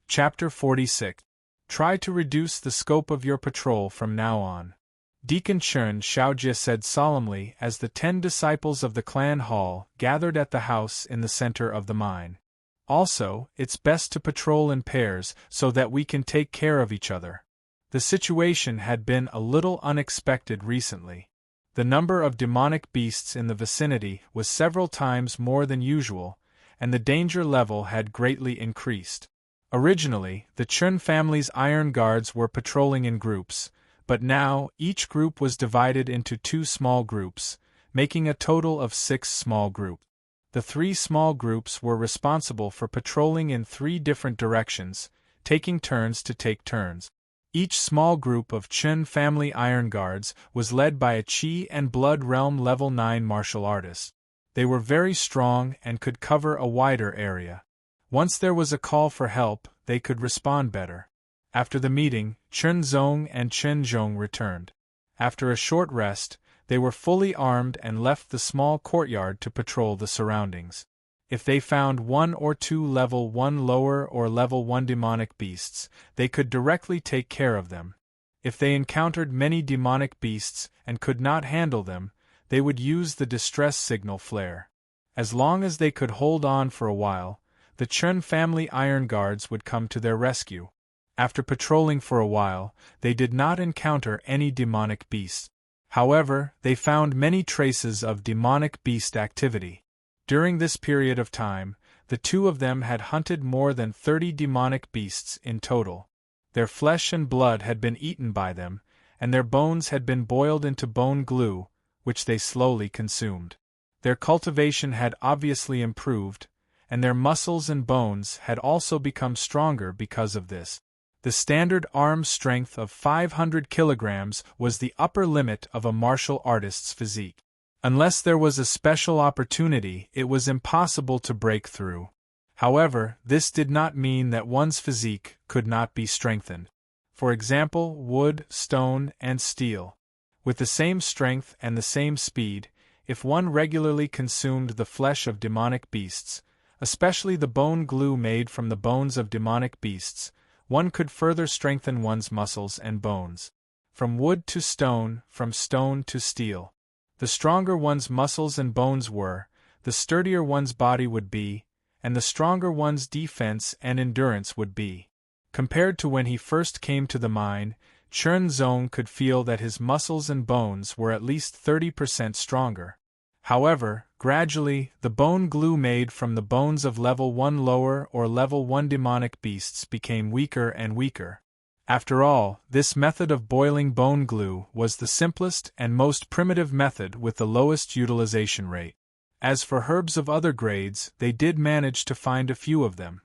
Chapter 46. Try to reduce the scope of your patrol from now on. Deacon Chen Shaojie said solemnly as the 10 disciples of the clan hall gathered at the house in the center of the mine. Also, it's best to patrol in pairs so that we can take care of each other. The situation had been a little unexpected recently. The number of demonic beasts in the vicinity was several times more than usual, and the danger level had greatly increased. Originally, the Chen family's iron guards were patrolling in groups, but now each group was divided into 2 small groups, making a total of 6 small groups. The 3 small groups were responsible for patrolling in 3 different directions, taking turns to take turns. Each small group of Chen family iron guards was led by a Qi and Blood Realm level 9 martial artist. They were very strong and could cover a wider area. Once there was a call for help, they could respond better. After the meeting, Chen Zong and Chen Zhong returned. After a short rest, they were fully armed and left the small courtyard to patrol the surroundings. If they found 1 or 2 level 1 lower or level 1 demonic beasts, they could directly take care of them. If they encountered many demonic beasts and could not handle them, they would use the distress signal flare. As long as they could hold on for a while, the Chen family iron guards would come to their rescue. After patrolling for a while, they did not encounter any demonic beasts. However, they found many traces of demonic beast activity. During this period of time, the 2 of them had hunted more than 30 demonic beasts in total. Their flesh and blood had been eaten by them, and their bones had been boiled into bone glue, which they slowly consumed. Their cultivation had obviously improved, and their muscles and bones had also become stronger because of this. The standard arm strength of 500 kilograms was the upper limit of a martial artist's physique. Unless there was a special opportunity, it was impossible to break through. However, this did not mean that one's physique could not be strengthened. For example, wood, stone, and steel. With the same strength and the same speed, if one regularly consumed the flesh of demonic beasts, especially the bone glue made from the bones of demonic beasts, one could further strengthen one's muscles and bones. From wood to stone, from stone to steel. The stronger one's muscles and bones were, the sturdier one's body would be, and the stronger one's defense and endurance would be. Compared to when he first came to the mine, Chen Zong could feel that his muscles and bones were at least 30% stronger. However, gradually, the bone glue made from the bones of level 1 lower or level 1 demonic beasts became weaker and weaker. After all, this method of boiling bone glue was the simplest and most primitive method with the lowest utilization rate. As for herbs of other grades, they did manage to find a few of them.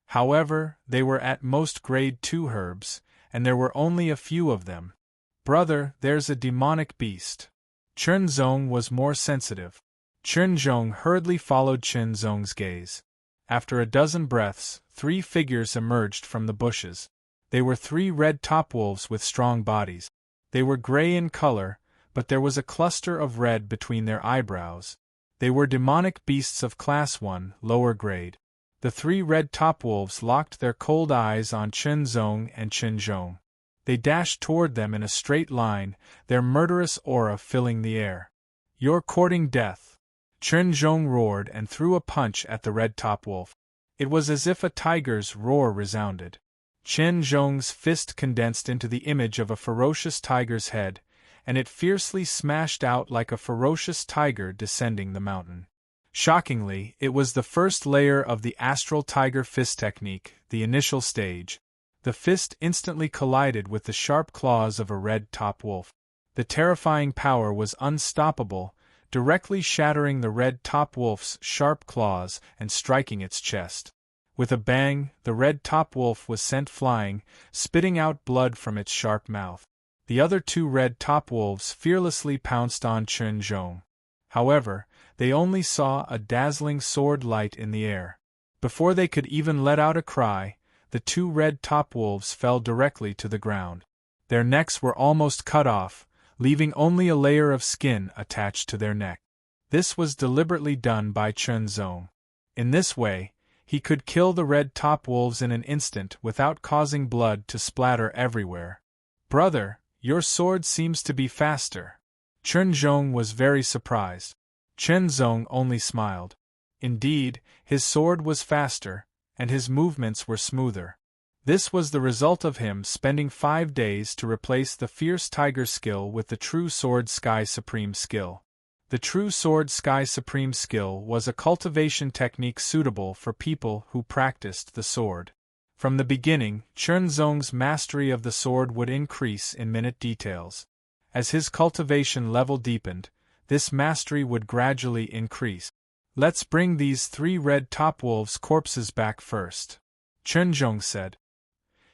However, they were at most grade 2 herbs, and there were only a few of them. Brother, there's a demonic beast. Chen Zong was more sensitive. Chen Zong hurriedly followed Chen Zong's gaze. After a dozen breaths, 3 figures emerged from the bushes. They were 3 red topwolves with strong bodies. They were gray in color, but there was a cluster of red between their eyebrows. They were demonic beasts of Class 1, lower grade. The 3 red topwolves locked their cold eyes on Chen Zong and Chen Zhong. They dashed toward them in a straight line, their murderous aura filling the air. "You're courting death!" Chen Zhong roared and threw a punch at the red topwolf. It was as if a tiger's roar resounded. Chen Zhong's fist condensed into the image of a ferocious tiger's head, and it fiercely smashed out like a ferocious tiger descending the mountain. Shockingly, it was the first layer of the astral tiger fist technique, the initial stage. The fist instantly collided with the sharp claws of a red top wolf. The terrifying power was unstoppable, directly shattering the red top wolf's sharp claws and striking its chest. With a bang, the red top wolf was sent flying, spitting out blood from its sharp mouth. The other 2 red top wolves fearlessly pounced on Chen Zhong. However, they only saw a dazzling sword light in the air. Before they could even let out a cry, the 2 red top wolves fell directly to the ground. Their necks were almost cut off, leaving only a layer of skin attached to their neck. This was deliberately done by Chen Zong. In this way, he could kill the red top wolves in an instant without causing blood to splatter everywhere. "Brother, your sword seems to be faster." Chen Zong was very surprised. Chen Zong only smiled. Indeed, his sword was faster, and his movements were smoother. This was the result of him spending 5 days to replace the Fierce Tiger skill with the True Sword Sky Supreme skill. The True Sword Sky Supreme skill was a cultivation technique suitable for people who practiced the sword. From the beginning, Chen Zong's mastery of the sword would increase in minute details. As his cultivation level deepened, this mastery would gradually increase. "Let's bring these 3 red topwolves' corpses back first," Chen Zong said.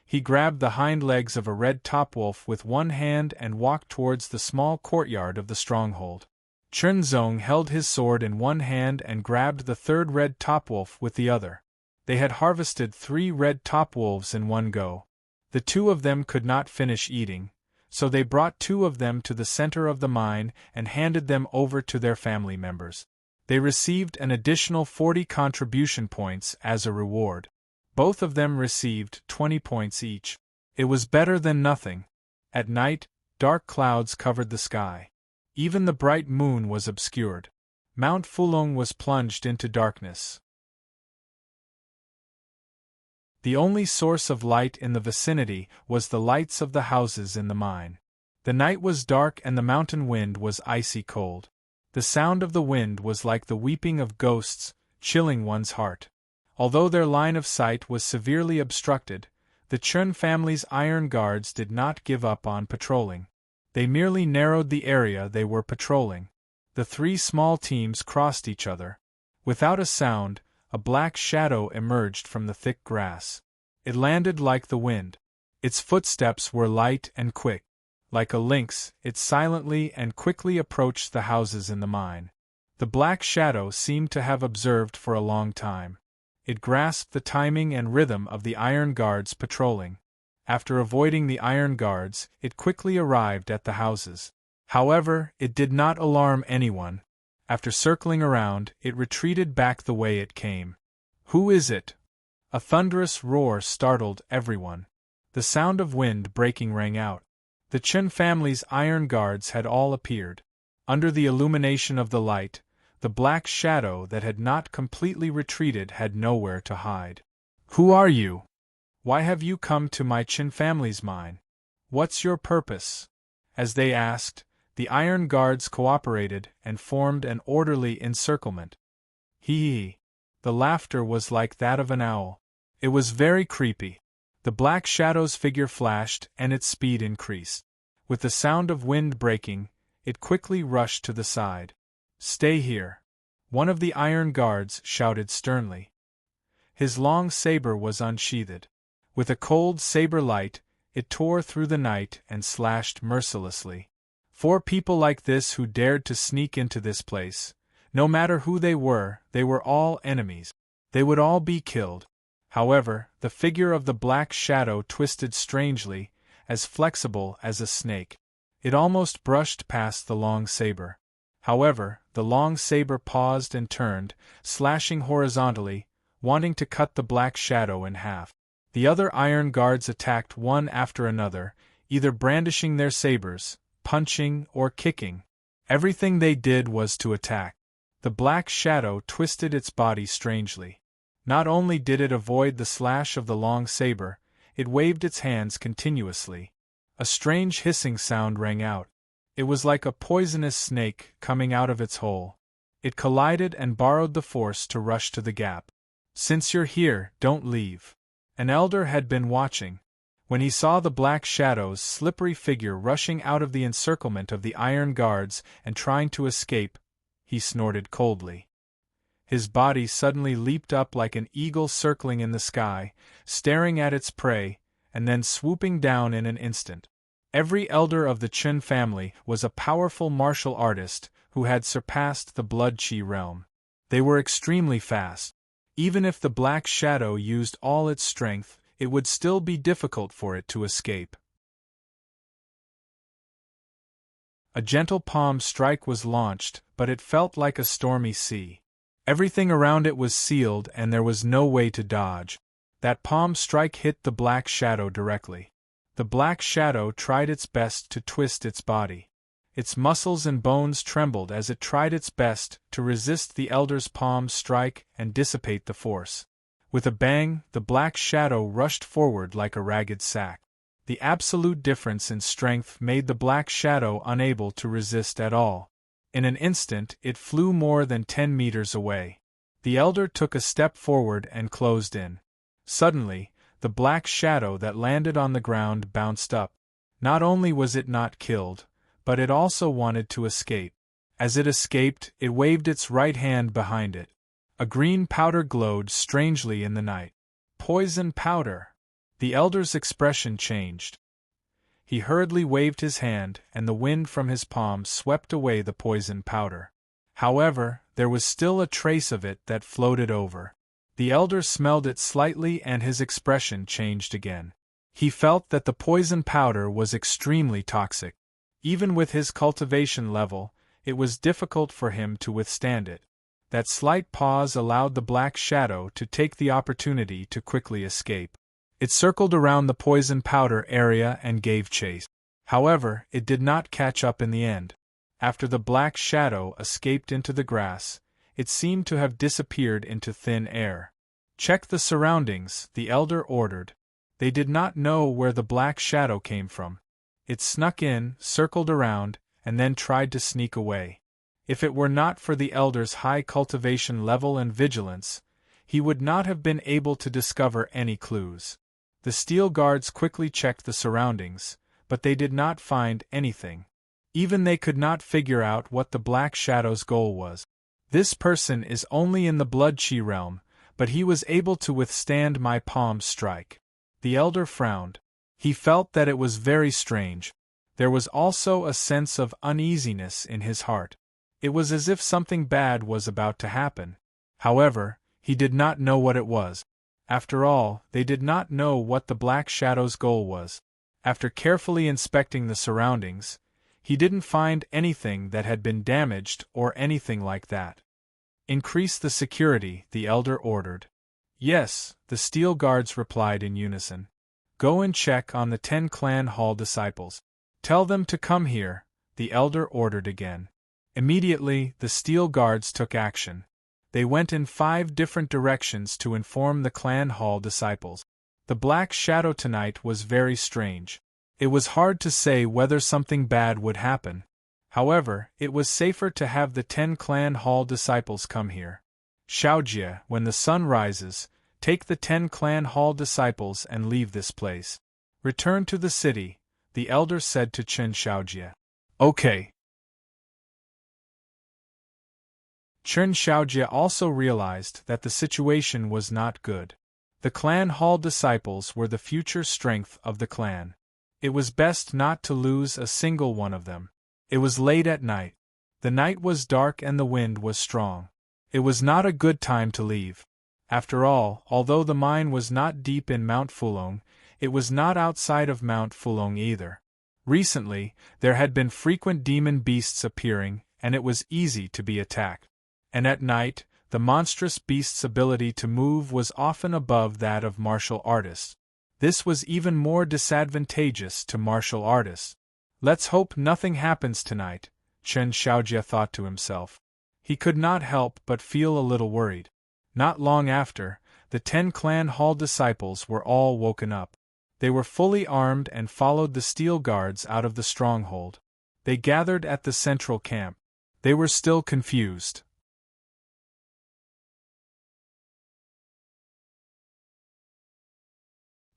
He grabbed the hind legs of a red topwolf with one hand and walked towards the small courtyard of the stronghold. Chen Zong held his sword in one hand and grabbed the 3rd red topwolf with the other. They had harvested 3 red topwolves in one go. The 2 of them could not finish eating, so they brought 2 of them to the center of the mine and handed them over to their family members. They received an additional 40 contribution points as a reward. Both of them received 20 points each. It was better than nothing. At night, dark clouds covered the sky. Even the bright moon was obscured. Mount Fulong was plunged into darkness. The only source of light in the vicinity was the lights of the houses in the mine. The night was dark and the mountain wind was icy cold. The sound of the wind was like the weeping of ghosts, chilling one's heart. Although their line of sight was severely obstructed, the Chen family's iron guards did not give up on patrolling. They merely narrowed the area they were patrolling. The 3 small teams crossed each other. Without a sound, a black shadow emerged from the thick grass. It landed like the wind. Its footsteps were light and quick. Like a lynx, it silently and quickly approached the houses in the mine. The black shadow seemed to have observed for a long time. It grasped the timing and rhythm of the iron guards patrolling. After avoiding the iron guards, it quickly arrived at the houses. However, it did not alarm anyone. After circling around, it retreated back the way it came. "Who is it?" A thunderous roar startled everyone. The sound of wind breaking rang out. The Chen family's iron guards had all appeared. Under the illumination of the light, The black shadow that had not completely retreated had nowhere to hide. "Who are you? Why have you come to my Chin family's mine? What's your purpose?" As they asked, the iron guards cooperated and formed an orderly encirclement. Hee. The laughter was like that of an owl. It was very creepy. The black shadow's figure flashed and its speed increased. With the sound of wind breaking, it quickly rushed to the side. "Stay here," one of the iron guards shouted sternly. His long saber was unsheathed. With a cold saber light, it tore through the night and slashed mercilessly. 4 people like this who dared to sneak into this place. No matter who they were all enemies. They would all be killed. However, the figure of the black shadow twisted strangely, as flexible as a snake. It almost brushed past the long saber. However, the long saber paused and turned, slashing horizontally, wanting to cut the black shadow in half. The other iron guards attacked one after another, either brandishing their sabers, punching, or kicking. Everything they did was to attack. The black shadow twisted its body strangely. Not only did it avoid the slash of the long saber, it waved its hands continuously. A strange hissing sound rang out. It was like a poisonous snake coming out of its hole. It collided and borrowed the force to rush to the gap. "Since you're here, don't leave." An elder had been watching. When he saw the black shadow's slippery figure rushing out of the encirclement of the iron guards and trying to escape, he snorted coldly. His body suddenly leaped up like an eagle circling in the sky, staring at its prey, and then swooping down in an instant. Every elder of the Chun family was a powerful martial artist who had surpassed the blood chi realm. They were extremely fast. Even if the black shadow used all its strength, it would still be difficult for it to escape. A gentle palm strike was launched, but it felt like a stormy sea. Everything around it was sealed and there was no way to dodge. That palm strike hit the black shadow directly. The black shadow tried its best to twist its body. Its muscles and bones trembled as it tried its best to resist the elder's palm strike and dissipate the force. With a bang, the black shadow rushed forward like a ragged sack. The absolute difference in strength made the black shadow unable to resist at all. In an instant, it flew more than 10 meters away. The elder took a step forward and closed in. Suddenly, the black shadow that landed on the ground bounced up. Not only was it not killed, but it also wanted to escape. As it escaped, it waved its right hand behind it. A green powder glowed strangely in the night. Poison powder! The elder's expression changed. He hurriedly waved his hand, and the wind from his palm swept away the poison powder. However, there was still a trace of it that floated over. The elder smelled it slightly and his expression changed again. He felt that the poison powder was extremely toxic. Even with his cultivation level, it was difficult for him to withstand it. That slight pause allowed the black shadow to take the opportunity to quickly escape. It circled around the poison powder area and gave chase. However, it did not catch up in the end. After the black shadow escaped into the grass, it seemed to have disappeared into thin air. "Check the surroundings," the elder ordered. They did not know where the black shadow came from. It snuck in, circled around, and then tried to sneak away. If it were not for the elder's high cultivation level and vigilance, he would not have been able to discover any clues. The steel guards quickly checked the surroundings, but they did not find anything. Even they could not figure out what the black shadow's goal was. "This person is only in the blood chi realm, but he was able to withstand my palm strike." The elder frowned. He felt that it was very strange. There was also a sense of uneasiness in his heart. It was as if something bad was about to happen. However, he did not know what it was. After all, they did not know what the black shadow's goal was. After carefully inspecting the surroundings, he didn't find anything that had been damaged or anything like that. "Increase the security," the elder ordered. "Yes," the steel guards replied in unison. "Go and check on the 10 clan hall disciples. Tell them to come here," the elder ordered again. Immediately, the steel guards took action. They went in 5 different directions to inform the clan hall disciples. The black shadow tonight was very strange. It was hard to say whether something bad would happen. However, it was safer to have the 10 clan hall disciples come here. Xiaojie, when the sun rises, take the 10 clan hall disciples and leave this place. Return to the city, the elder said to Chen Xiaojie. Okay. Chen Xiaojie also realized that the situation was not good. The clan hall disciples were the future strength of the clan. It was best not to lose a single one of them. It was late at night. The night was dark and the wind was strong. It was not a good time to leave. After all, although the mine was not deep in Mount Fulong, it was not outside of Mount Fulong either. Recently, there had been frequent demon beasts appearing, and it was easy to be attacked. And at night, the monstrous beast's ability to move was often above that of martial artists. This was even more disadvantageous to martial artists. Let's hope nothing happens tonight, Chen Xiaojie thought to himself. He could not help but feel a little worried. Not long after, the 10 clan hall disciples were all woken up. They were fully armed and followed the steel guards out of the stronghold. They gathered at the central camp. They were still confused.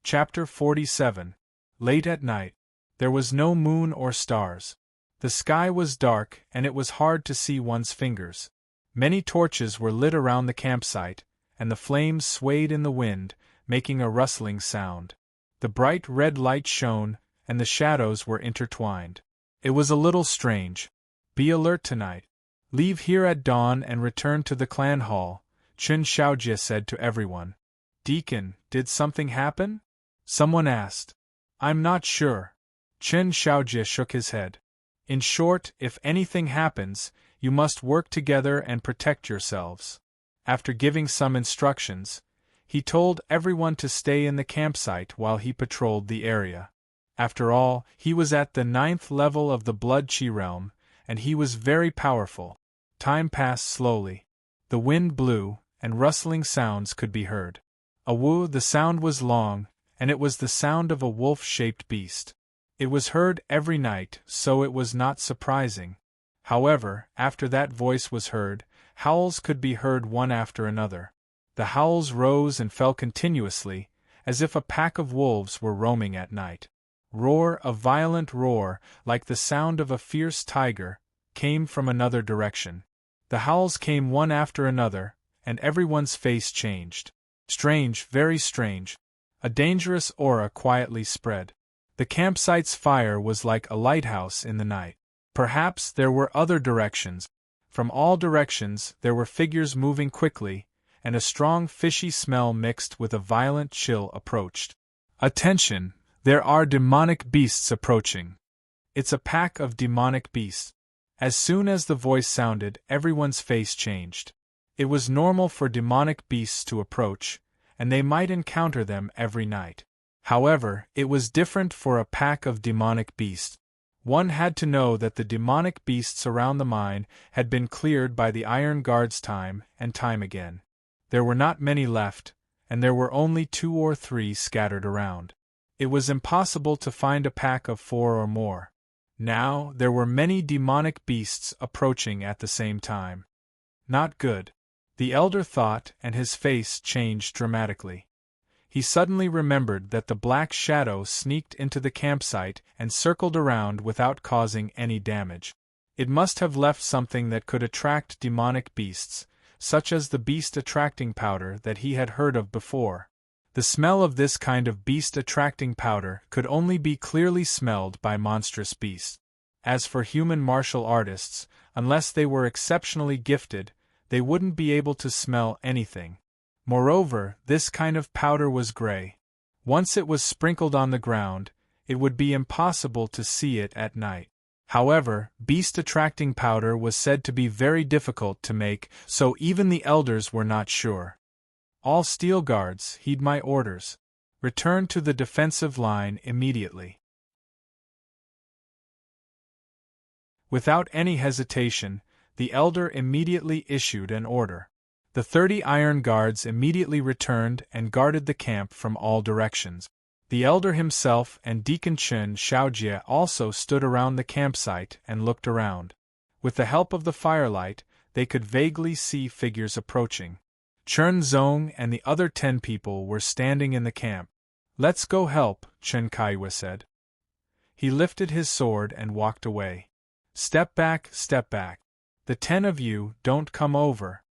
Chapter 47. Late at night. There was no moon or stars. The sky was dark and it was hard to see one's fingers. Many torches were lit around the campsite, and the flames swayed in the wind, making a rustling sound. The bright red light shone, and the shadows were intertwined. It was a little strange. Be alert tonight. Leave here at dawn and return to the clan hall, Chen Xiaojie said to everyone. Deacon, did something happen? Someone asked. I'm not sure. Chen Xiaojie shook his head. In short, if anything happens, you must work together and protect yourselves. After giving some instructions, he told everyone to stay in the campsite while he patrolled the area. After all, he was at the 9th level of the Blood Chi realm, and he was very powerful. Time passed slowly. The wind blew, and rustling sounds could be heard. Awoo, the sound was long, and it was the sound of a wolf-shaped beast. It was heard every night, so it was not surprising. However, after that voice was heard, howls could be heard one after another. The howls rose and fell continuously, as if a pack of wolves were roaming at night. Roar, a violent roar, like the sound of a fierce tiger, came from another direction. The howls came one after another, and everyone's face changed. Strange, very strange. A dangerous aura quietly spread. The campsite's fire was like a lighthouse in the night. Perhaps there were other directions. From all directions there were figures moving quickly, and a strong fishy smell mixed with a violent chill approached. Attention! There are demonic beasts approaching. It's a pack of demonic beasts. As soon as the voice sounded, everyone's face changed. It was normal for demonic beasts to approach, and they might encounter them every night. However, it was different for a pack of demonic beasts. One had to know that the demonic beasts around the mine had been cleared by the Iron Guards time and time again. There were not many left, and there were only 2 or 3 scattered around. It was impossible to find a pack of 4 or more. Now, there were many demonic beasts approaching at the same time. Not good. The elder thought, and his face changed dramatically. He suddenly remembered that the black shadow sneaked into the campsite and circled around without causing any damage. It must have left something that could attract demonic beasts, such as the beast-attracting powder that he had heard of before. The smell of this kind of beast-attracting powder could only be clearly smelled by monstrous beasts. As for human martial artists, unless they were exceptionally gifted, they wouldn't be able to smell anything. Moreover, this kind of powder was gray. Once it was sprinkled on the ground, it would be impossible to see it at night. However, beast-attracting powder was said to be very difficult to make, so even the elders were not sure. All steel guards, heed my orders. Return to the defensive line immediately. Without any hesitation, the elder immediately issued an order. The 30 iron guards immediately returned and guarded the camp from all directions. The elder himself and Deacon Chen Xiaojie also stood around the campsite and looked around. With the help of the firelight, they could vaguely see figures approaching. Chen Zong and the other 10 people were standing in the camp. "Let's go help," Chen Kaiwa said. He lifted his sword and walked away. Step back, step back. The 10 of you, don't come over."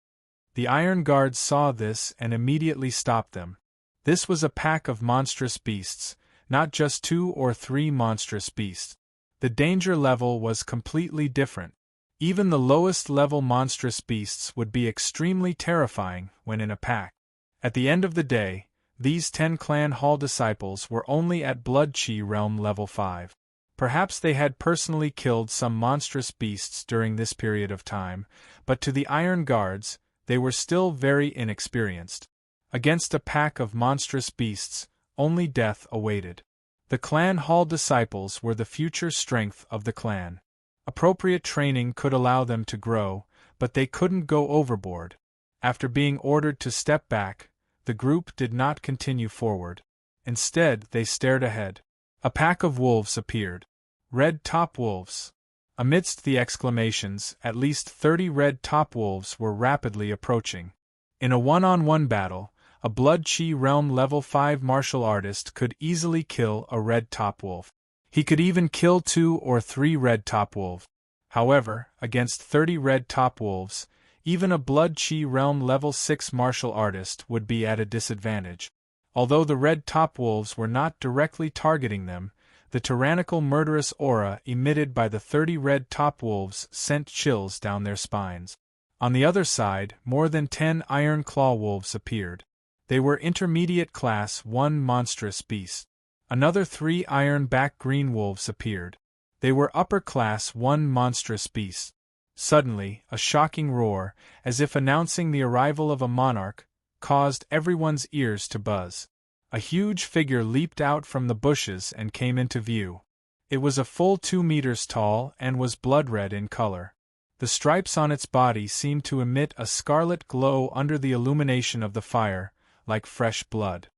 The iron guards saw this and immediately stopped them. This was a pack of monstrous beasts, not just 2 or 3 monstrous beasts. The danger level was completely different. Even the lowest level monstrous beasts would be extremely terrifying when in a pack. At the end of the day, these 10 Clan Hall disciples were only at Blood Chi Realm level 5. Perhaps they had personally killed some monstrous beasts during this period of time, but to the Iron Guards, they were still very inexperienced. Against a pack of monstrous beasts, only death awaited. The Clan Hall disciples were the future strength of the clan. Appropriate training could allow them to grow, but they couldn't go overboard. After being ordered to step back, the group did not continue forward. Instead, they stared ahead. A pack of wolves appeared. Red top wolves. Amidst the exclamations, at least 30 red top wolves were rapidly approaching. In a one-on-one battle, a Blood Chi Realm level 5 martial artist could easily kill a red top wolf. He could even kill 2 or 3 red top wolves. However, against 30 red top wolves, even a Blood Chi Realm level 6 martial artist would be at a disadvantage. Although the red top wolves were not directly targeting them, the tyrannical murderous aura emitted by the 30 red top wolves sent chills down their spines. On the other side, more than 10 iron claw wolves appeared. They were intermediate class 1 monstrous beasts. Another 3 iron back green wolves appeared. They were upper class 1 monstrous beasts. Suddenly, a shocking roar, as if announcing the arrival of a monarch, caused everyone's ears to buzz. A huge figure leaped out from the bushes and came into view. It was a full 2 meters tall and was blood-red in color. The stripes on its body seemed to emit a scarlet glow under the illumination of the fire, like fresh blood.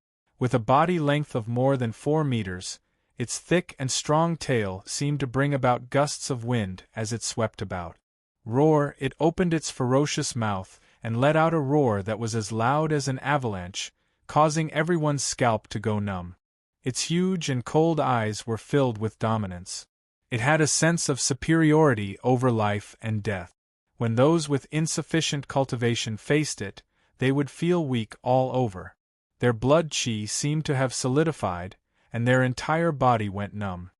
With a body length of more than 4 meters, its thick and strong tail seemed to bring about gusts of wind as it swept about. Roar! It opened its ferocious mouth and let out a roar that was as loud as an avalanche, causing everyone's scalp to go numb. Its huge and cold eyes were filled with dominance. It had a sense of superiority over life and death. When those with insufficient cultivation faced it, they would feel weak all over. Their blood chi seemed to have solidified, and their entire body went numb.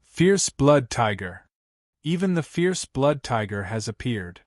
Fierce blood tiger. Even the fierce blood tiger has appeared.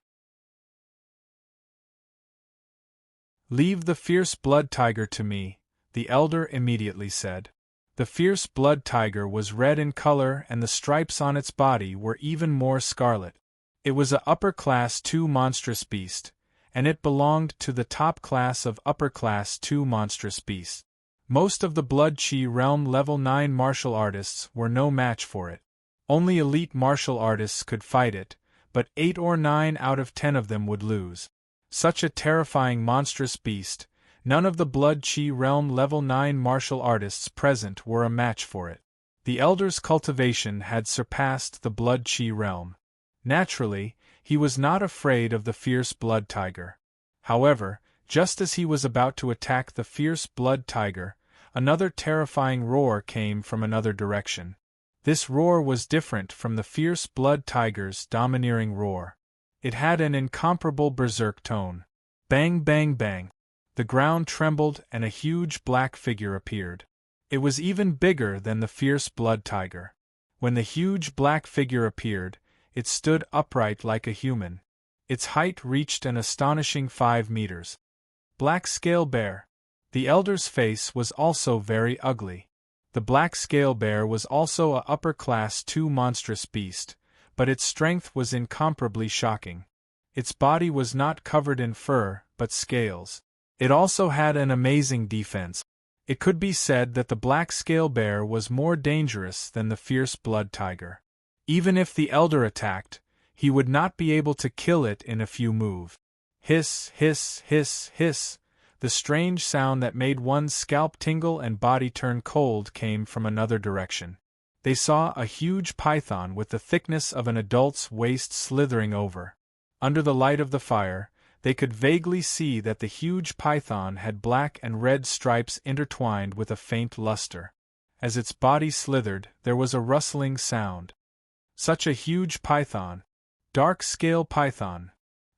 "Leave the fierce blood tiger to me," the elder immediately said. The fierce blood tiger was red in color and the stripes on its body were even more scarlet. It was a upper class 2 monstrous beast, and it belonged to the top class of upper class 2 monstrous beasts. Most of the Blood Chi Realm level 9 martial artists were no match for it. Only elite martial artists could fight it, but 8 or 9 out of 10 of them would lose. Such a terrifying monstrous beast, none of the Blood Chi Realm level 9 martial artists present were a match for it. The elder's cultivation had surpassed the Blood Chi realm. Naturally, he was not afraid of the fierce blood tiger. However, just as he was about to attack the fierce blood tiger, another terrifying roar came from another direction. This roar was different from the fierce blood tiger's domineering roar. It had an incomparable berserk tone. Bang, bang, bang. The ground trembled and a huge black figure appeared. It was even bigger than the fierce blood tiger. When the huge black figure appeared, it stood upright like a human. Its height reached an astonishing 5 meters. Black scale bear. The elder's face was also very ugly. The black scale bear was also a upper class 2 monstrous beast, but its strength was incomparably shocking. Its body was not covered in fur, but scales. It also had an amazing defense. It could be said that the black scale bear was more dangerous than the fierce blood tiger. Even if the elder attacked, he would not be able to kill it in a few moves. Hiss, hiss, hiss, hiss. The strange sound that made one's scalp tingle and body turn cold came from another direction. They saw a huge python with the thickness of an adult's waist slithering over. Under the light of the fire, they could vaguely see that the huge python had black and red stripes intertwined with a faint luster. As its body slithered, there was a rustling sound. Such a huge python! Dark-scale python!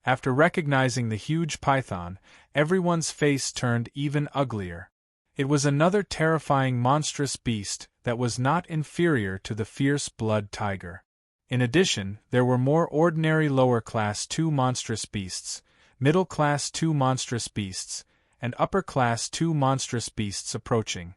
After recognizing the huge python, everyone's face turned even uglier. It was another terrifying monstrous beast that was not inferior to the fierce blood tiger. In addition, there were more ordinary lower-class 2 monstrous beasts, middle-class 2 monstrous beasts, and upper-class 2 monstrous beasts approaching.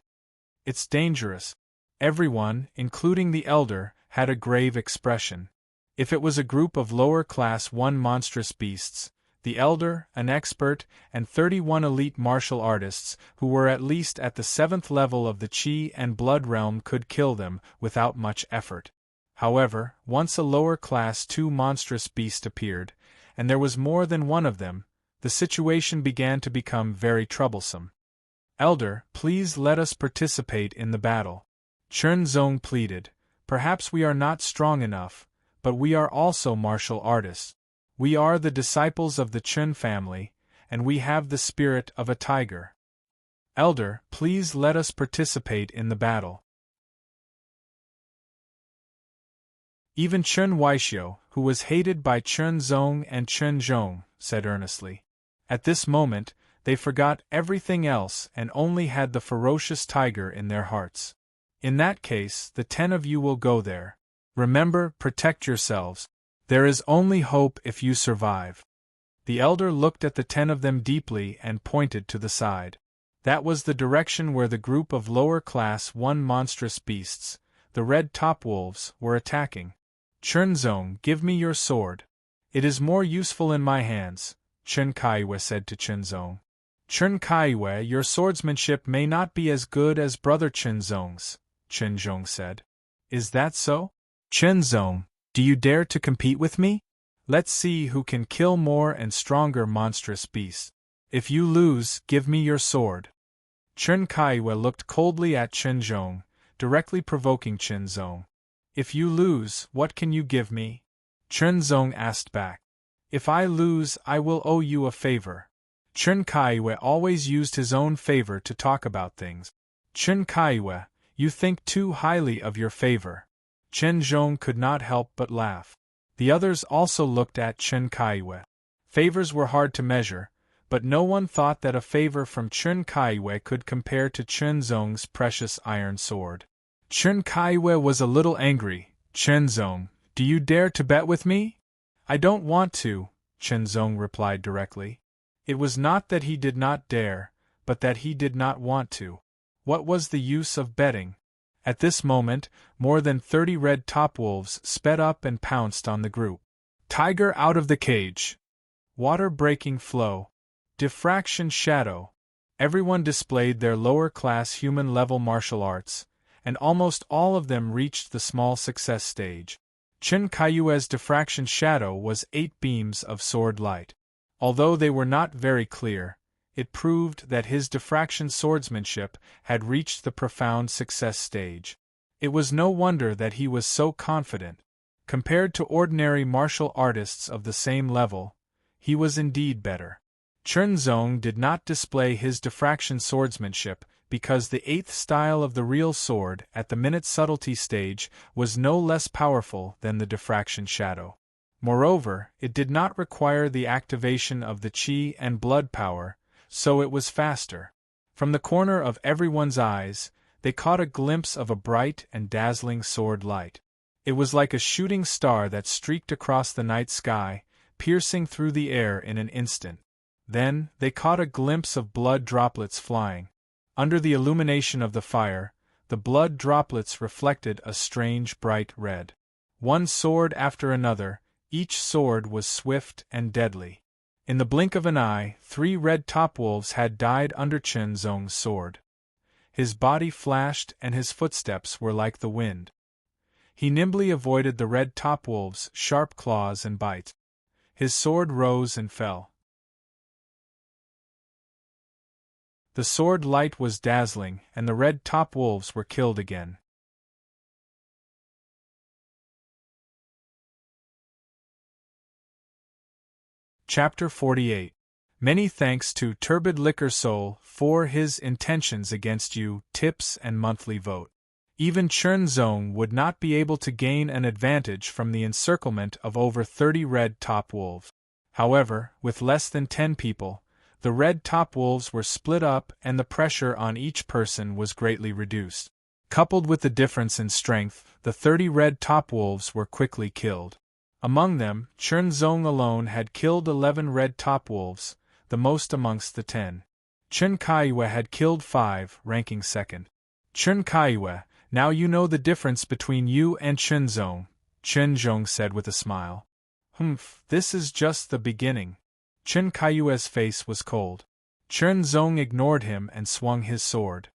It's dangerous. Everyone, including the elder, had a grave expression. If it was a group of lower-class 1 monstrous beasts, the elder, an expert, and 31 elite martial artists who were at least at the 7th level of the Qi and Blood realm could kill them without much effort. However, once a lower-class 2 monstrous beast appeared, and there was more than one of them, the situation began to become very troublesome. Elder, please let us participate in the battle. Chen Zong pleaded. Perhaps we are not strong enough, but we are also martial artists. We are the disciples of the Chen family, and we have the spirit of a tiger. Elder, please let us participate in the battle. Even Chen Weixiu, who was hated by Chen Zong and Chen Zhong, said earnestly. At this moment, they forgot everything else and only had the ferocious tiger in their hearts. In that case, the 10 of you will go there. Remember, protect yourselves. There is only hope if you survive. The elder looked at the 10 of them deeply and pointed to the side. That was the direction where the group of lower-class 1 monstrous beasts, the red top wolves, were attacking. Chenzong, give me your sword. It is more useful in my hands, Chen Kaiwe said to Chenzong. Chen Kaiwe, your swordsmanship may not be as good as brother Chenzong's, Chenzong said. Is that so? Chenzong, do you dare to compete with me? Let's see who can kill more and stronger monstrous beasts. If you lose, give me your sword. Chen Kaiwe looked coldly at Chenzong, directly provoking Chenzong. If you lose, what can you give me? Chenzong asked back. If I lose, I will owe you a favor. Chen Kaiwe always used his own favor to talk about things. Chen Kaiwe, you think too highly of your favor. Chen Zhong could not help but laugh. The others also looked at Chen Kaiwe. Favors were hard to measure, but no one thought that a favor from Chen Kaiwe could compare to Chen Zong's precious iron sword. Chen Kaiwe was a little angry. Chen Zong, do you dare to bet with me? I don't want to, Chen Zong replied directly. It was not that he did not dare, but that he did not want to. What was the use of betting? At this moment, more than 30 red top wolves sped up and pounced on the group. Tiger out of the cage. Water-breaking flow. Diffraction shadow. Everyone displayed their lower-class human-level martial arts, and almost all of them reached the small success stage. Chen Kaiyue's diffraction shadow was 8 beams of sword light. Although they were not very clear, it proved that his diffraction swordsmanship had reached the profound success stage. It was no wonder that he was so confident. Compared to ordinary martial artists of the same level, he was indeed better. Chenzong did not display his diffraction swordsmanship because the 8th style of the real sword at the minute subtlety stage was no less powerful than the diffraction shadow. Moreover, it did not require the activation of the Qi and blood power, so it was faster. From the corner of everyone's eyes, they caught a glimpse of a bright and dazzling sword light. It was like a shooting star that streaked across the night sky, piercing through the air in an instant. Then, they caught a glimpse of blood droplets flying. Under the illumination of the fire, the blood droplets reflected a strange bright red. One sword after another, each sword was swift and deadly. In the blink of an eye, 3 red top wolves had died under Chen Zong's sword. His body flashed and his footsteps were like the wind. He nimbly avoided the red top wolves' sharp claws and bites. His sword rose and fell. The sword light was dazzling, and the red top wolves were killed again. Chapter 48. Many thanks to Turbid Liquor Soul for his intentions against you, tips and monthly vote. Even Chern Zong would not be able to gain an advantage from the encirclement of over 30 red top wolves. However, with less than 10 people, the red top wolves were split up and the pressure on each person was greatly reduced. Coupled with the difference in strength, the 30 red top wolves were quickly killed. Among them, Chern Zong alone had killed 11 red top wolves, the most amongst the 10. Chen Kaiyue had killed 5, ranking second. Chen Kaiyue, now you know the difference between you and Chen Zong, Chen Zong said with a smile. Humph, this is just the beginning. Chen Kaiyue's face was cold. Chen Zong ignored him and swung his sword.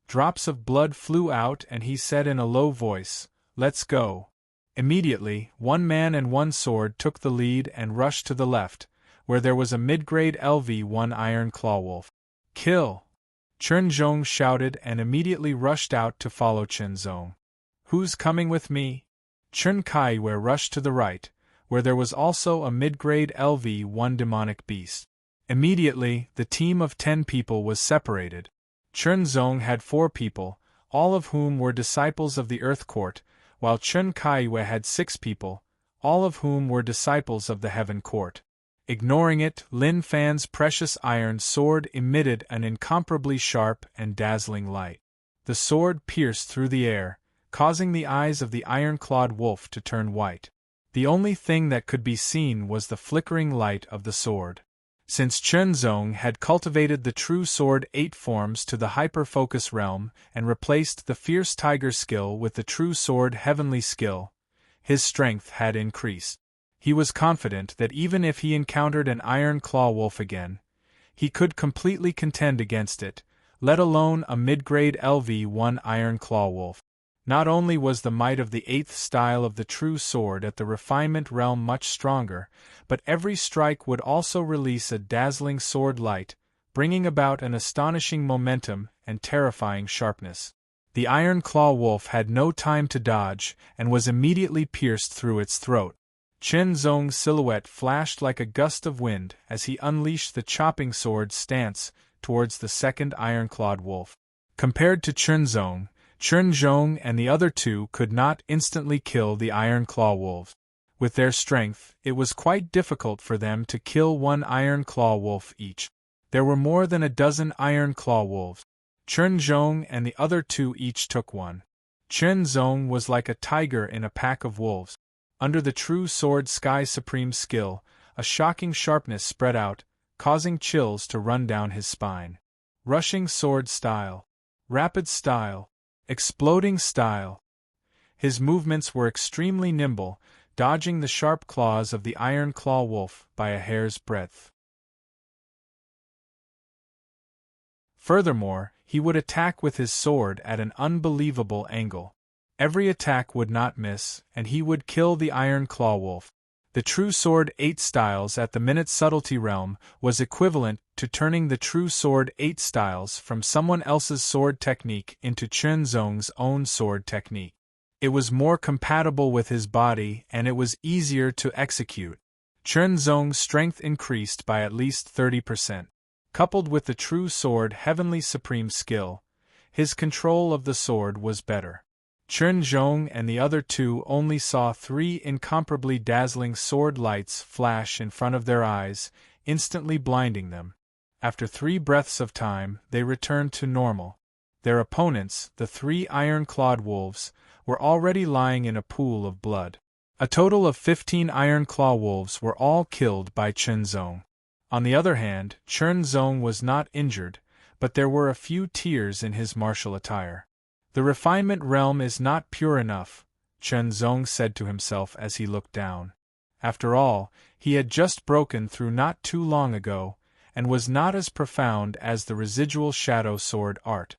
Drops of blood flew out and he said in a low voice, "Let's go." Immediately, one man and one sword took the lead and rushed to the left, where there was a mid-grade LV-1 iron claw wolf. "Kill!" Chen Zong shouted and immediately rushed out to follow Chen Zong. "Who's coming with me?" Chen Kaiyue rushed to the right, where there was also a mid-grade LV-1 demonic beast. Immediately, the team of 10 people was separated. Chen Zong had 4 people, all of whom were disciples of the Earth Court, while Chen Kaiyue had 6 people, all of whom were disciples of the Heaven Court. Ignoring it, Lin Fan's precious iron sword emitted an incomparably sharp and dazzling light. The sword pierced through the air, causing the eyes of the iron-clawed wolf to turn white. The only thing that could be seen was the flickering light of the sword. Since Chen Zong had cultivated the true sword 8 forms to the hyper-focus realm and replaced the fierce tiger skill with the true sword heavenly skill, his strength had increased. He was confident that even if he encountered an iron claw wolf again, he could completely contend against it, let alone a mid-grade LV-1 iron claw wolf. Not only was the might of the 8th style of the true sword at the refinement realm much stronger, but every strike would also release a dazzling sword light, bringing about an astonishing momentum and terrifying sharpness. The iron claw wolf had no time to dodge and was immediately pierced through its throat. Chen Zong's silhouette flashed like a gust of wind as he unleashed the chopping sword stance towards the second iron-clawed wolf. Compared to Chen Zong and the other 2 could not instantly kill the iron claw wolves. With their strength, it was quite difficult for them to kill 1 iron claw wolf each. There were more than a dozen iron claw wolves. Chen Zong and the other 2 each took 1. Chen Zong was like a tiger in a pack of wolves. Under the true sword Sky Supreme skill, a shocking sharpness spread out, causing chills to run down his spine. Rushing sword style. Rapid style. Exploding style. His movements were extremely nimble, dodging the sharp claws of the iron claw wolf by a hair's breadth. Furthermore, he would attack with his sword at an unbelievable angle. Every attack would not miss, and he would kill the iron claw wolf. The true sword 8 styles at the minute subtlety realm was equivalent to turning the true sword 8 styles from someone else's sword technique into Chen Zong's own sword technique. It was more compatible with his body and it was easier to execute. Chen Zong's strength increased by at least 30%. Coupled with the true sword heavenly supreme skill, his control of the sword was better. Chen Zong and the other 2 only saw 3 incomparably dazzling sword lights flash in front of their eyes, instantly blinding them. After 3 breaths of time, they returned to normal. Their opponents, the 3 iron-clawed wolves, were already lying in a pool of blood. A total of 15 iron claw wolves were all killed by Chen Zong. On the other hand, Chen Zong was not injured, but there were a few tears in his martial attire. The refinement realm is not pure enough, Chen Zong said to himself as he looked down. After all, he had just broken through not too long ago, and was not as profound as the residual shadow sword art.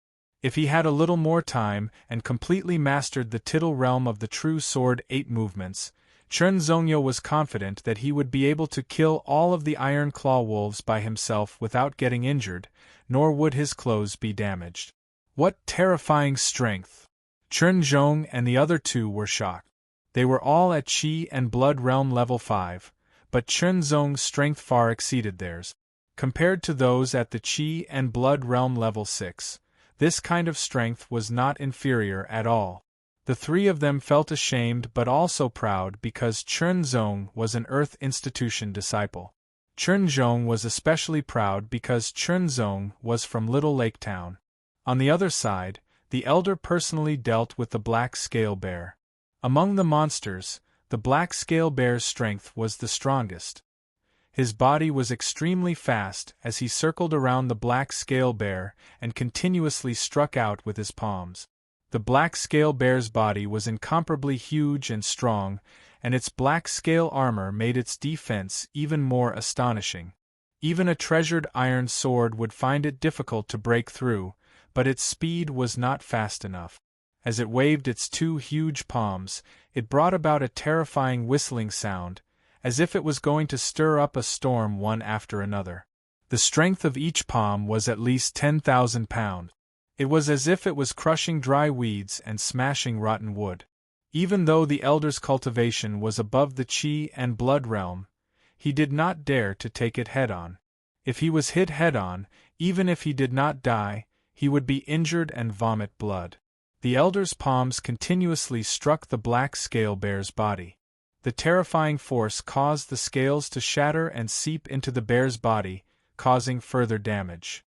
If he had a little more time and completely mastered the tittle realm of the true sword 8 movements, Chen Zhongyo was confident that he would be able to kill all of the iron claw wolves by himself without getting injured, nor would his clothes be damaged. What terrifying strength! Chen Zhong and the other two were shocked. They were all at Qi and Blood Realm level 5, but Chen Zhong's strength far exceeded theirs. Compared to those at the Qi and Blood Realm level 6, this kind of strength was not inferior at all. The three of them felt ashamed but also proud because Chen Zhong was an Earth Institution disciple. Chen Zhong was especially proud because Chen Zhong was from Little Lake Town. On the other side, the elder personally dealt with the black scale bear. Among the monsters, the black scale bear's strength was the strongest. His body was extremely fast as he circled around the black scale bear and continuously struck out with his palms. The black scale bear's body was incomparably huge and strong, and its black scale armor made its defense even more astonishing. Even a treasured iron sword would find it difficult to break through, but its speed was not fast enough. As it waved its two huge palms, it brought about a terrifying whistling sound, as if it was going to stir up a storm one after another. The strength of each palm was at least 10,000 pounds. It was as if it was crushing dry weeds and smashing rotten wood. Even though the elder's cultivation was above the Qi and Blood realm, he did not dare to take it head-on. If he was hit head-on, even if he did not die, he would be injured and vomit blood. The elder's palms continuously struck the black scale bear's body. The terrifying force caused the scales to shatter and seep into the bear's body, causing further damage.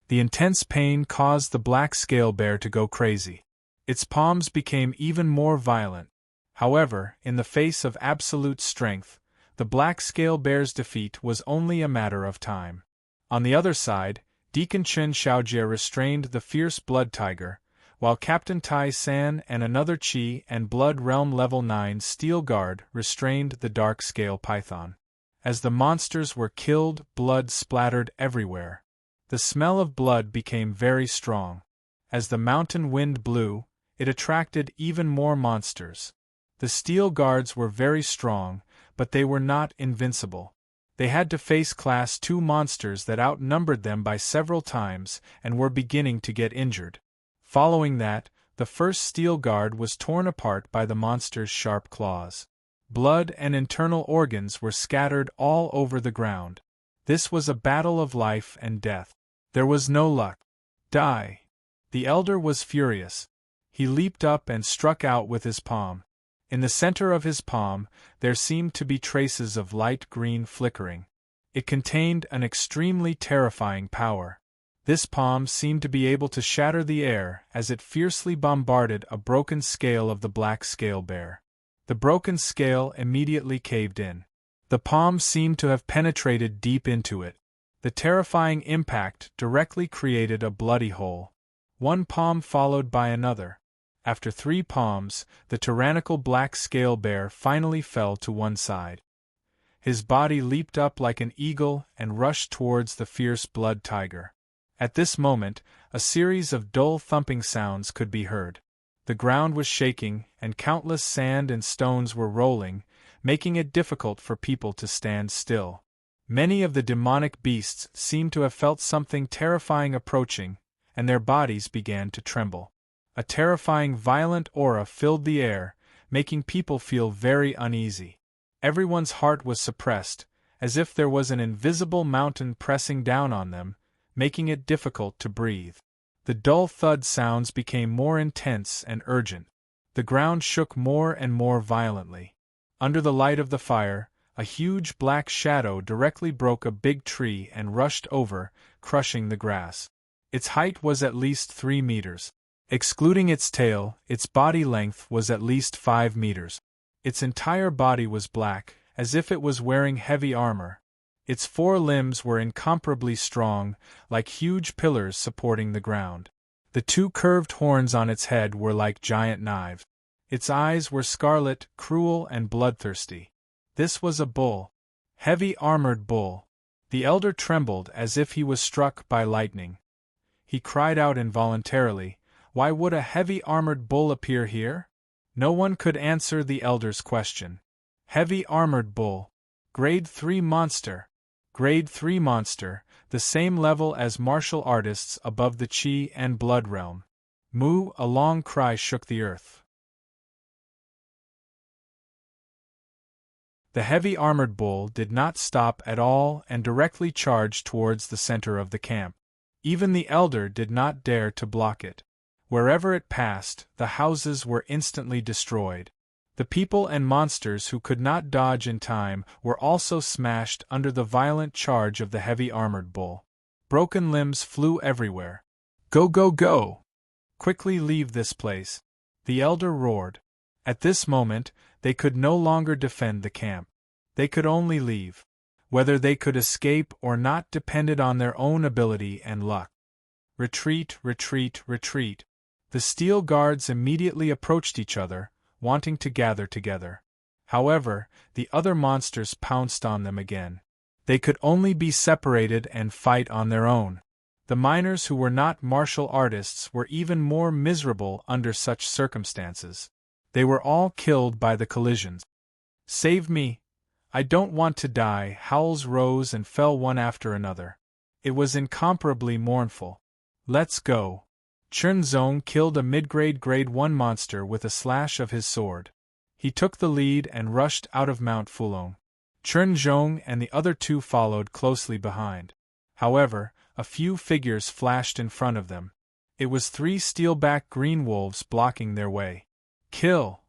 The intense pain caused the black scale bear to go crazy. Its palms became even more violent. However, in the face of absolute strength, the black scale bear's defeat was only a matter of time. On the other side, Deacon Chen Xiaojie restrained the fierce blood tiger, while Captain Tai San and another Qi and Blood Realm level 9 steel guard restrained the dark scale python. As the monsters were killed, blood splattered everywhere. The smell of blood became very strong. As the mountain wind blew, it attracted even more monsters. The steel guards were very strong, but they were not invincible. They had to face Class 2 monsters that outnumbered them by several times and were beginning to get injured. Following that, the first steel guard was torn apart by the monster's sharp claws. Blood and internal organs were scattered all over the ground. This was a battle of life and death. There was no luck. Die! The elder was furious. He leaped up and struck out with his palm. In the center of his palm, there seemed to be traces of light green flickering. It contained an extremely terrifying power. This palm seemed to be able to shatter the air as it fiercely bombarded a broken scale of the black scale bear. The broken scale immediately caved in. The palm seemed to have penetrated deep into it. The terrifying impact directly created a bloody hole. One palm followed by another. After 3 palms, the tyrannical black scale bear finally fell to one side. His body leaped up like an eagle and rushed towards the fierce blood tiger. At this moment, a series of dull thumping sounds could be heard. The ground was shaking, and countless sand and stones were rolling, making it difficult for people to stand still. Many of the demonic beasts seemed to have felt something terrifying approaching, and their bodies began to tremble. A terrifying violent aura filled the air, making people feel very uneasy. Everyone's heart was suppressed, as if there was an invisible mountain pressing down on them, making it difficult to breathe. The dull thud sounds became more intense and urgent. The ground shook more and more violently. Under the light of the fire, a huge black shadow directly broke a big tree and rushed over, crushing the grass. Its height was at least 3 meters. Excluding its tail, its body length was at least 5 meters. Its entire body was black, as if it was wearing heavy armor. Its 4 limbs were incomparably strong, like huge pillars supporting the ground. The 2 curved horns on its head were like giant knives. Its eyes were scarlet, cruel, and bloodthirsty. This was a bull. Heavy armored bull. The elder trembled as if he was struck by lightning. He cried out involuntarily, "Why would a heavy armored bull appear here?" No one could answer the elder's question. Heavy armored bull. Grade 3 monster. Grade 3 monster, the same level as martial artists above the Chi and blood realm. Moo! A long cry shook the earth. The heavy armored bull did not stop at all and directly charged towards the center of the camp. Even the elder did not dare to block it. Wherever it passed, the houses were instantly destroyed. The people and monsters who could not dodge in time were also smashed under the violent charge of the heavy armored bull. Broken limbs flew everywhere. "Go, go, go! Quickly leave this place!" the elder roared. At this moment, they could no longer defend the camp. They could only leave. Whether they could escape or not depended on their own ability and luck. Retreat, retreat, retreat. The steel guards immediately approached each other, wanting to gather together. However, the other monsters pounced on them again. They could only be separated and fight on their own. The miners who were not martial artists were even more miserable under such circumstances. They were all killed by the collisions. "Save me! I don't want to die!" Howls rose and fell one after another. It was incomparably mournful. "Let's go!" Chunzong killed a mid-grade grade 1 monster with a slash of his sword. He took the lead and rushed out of Mount Fulong. Chunzong and the other two followed closely behind. However, a few figures flashed in front of them. It was 3 steelback green wolves blocking their way. Kill!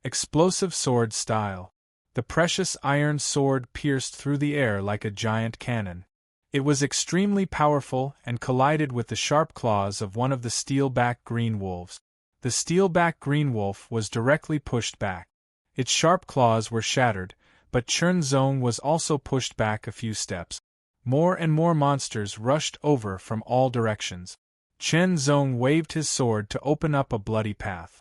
Explosive sword style. The precious iron sword pierced through the air like a giant cannon. It was extremely powerful and collided with the sharp claws of one of the steelback green wolves. The steelback green wolf was directly pushed back. Its sharp claws were shattered, but Chunzong was also pushed back a few steps. More and more monsters rushed over from all directions. Chunzong waved his sword to open up a bloody path.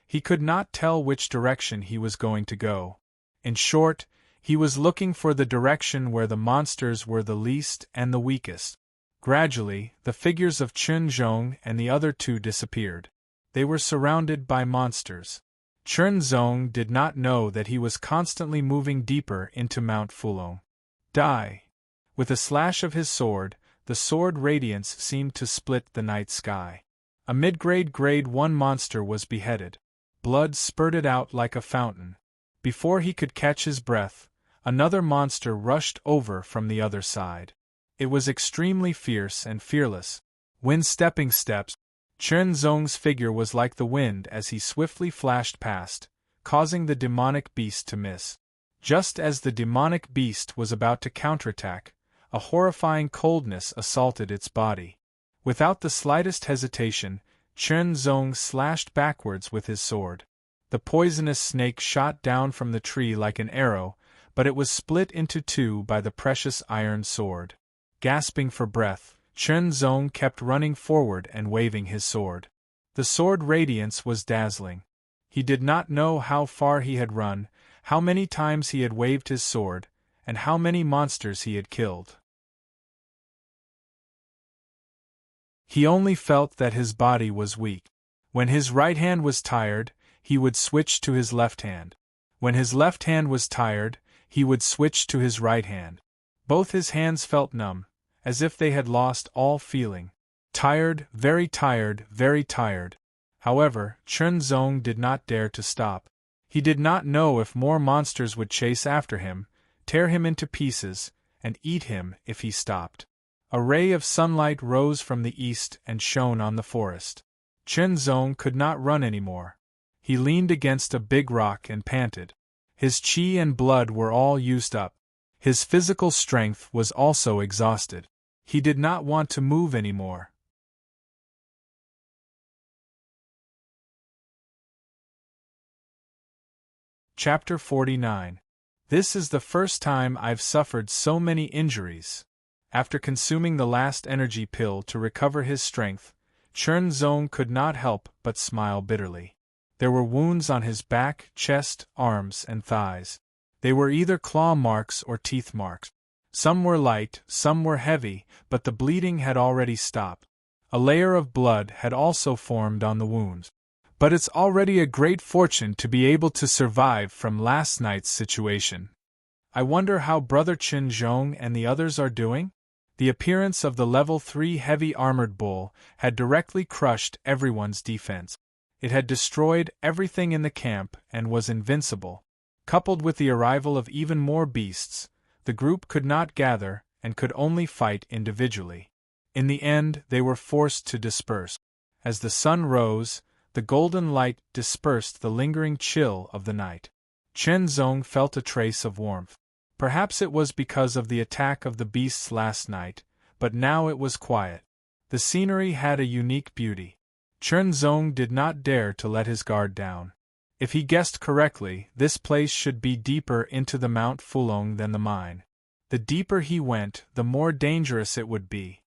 He could not tell which direction he was going to go. In short, he was looking for the direction where the monsters were the least and the weakest. Gradually, the figures of Chunzong and the other two disappeared. They were surrounded by monsters. Chunzong did not know that he was constantly moving deeper into Mount Fulong. Die! With a slash of his sword, the sword radiance seemed to split the night sky. A mid-grade grade 1 monster was beheaded. Blood spurted out like a fountain. Before he could catch his breath, another monster rushed over from the other side. It was extremely fierce and fearless. Wind-stepping steps. Chunzong's figure was like the wind as he swiftly flashed past, causing the demonic beast to miss. Just as the demonic beast was about to counterattack, a horrifying coldness assaulted its body. Without the slightest hesitation, Chunzong slashed backwards with his sword. The poisonous snake shot down from the tree like an arrow, but it was split into 2 by the precious iron sword. Gasping for breath, Chunzong kept running forward and waving his sword. The sword radiance was dazzling. He did not know how far he had run, how many times he had waved his sword, and how many monsters he had killed. He only felt that his body was weak. When his right hand was tired, he would switch to his left hand. When his left hand was tired, he would switch to his right hand. Both his hands felt numb, as if they had lost all feeling. Tired, very tired, very tired. However, Chunzong did not dare to stop. He did not know if more monsters would chase after him, tear him into pieces, and eat him if he stopped. A ray of sunlight rose from the east and shone on the forest. Chunzong could not run anymore. He leaned against a big rock and panted. His chi and blood were all used up. His physical strength was also exhausted. He did not want to move anymore. Chapter 49. This is the first time I've suffered so many injuries. After consuming the last energy pill to recover his strength, Chunzong could not help but smile bitterly. There were wounds on his back, chest, arms, and thighs. They were either claw marks or teeth marks. Some were light, some were heavy, but the bleeding had already stopped. A layer of blood had also formed on the wound. But it's already a great fortune to be able to survive from last night's situation. I wonder how Brother Qin Zhong and the others are doing? The appearance of the level 3 heavy armored bull had directly crushed everyone's defense. It had destroyed everything in the camp and was invincible. Coupled with the arrival of even more beasts, the group could not gather and could only fight individually. In the end, they were forced to disperse. As the sun rose, the golden light dispersed the lingering chill of the night. Chen Zong felt a trace of warmth. Perhaps it was because of the attack of the beasts last night, but now it was quiet. The scenery had a unique beauty. Chen Zong did not dare to let his guard down. If he guessed correctly, this place should be deeper into the Mount Fulong than the mine. The deeper he went, the more dangerous it would be.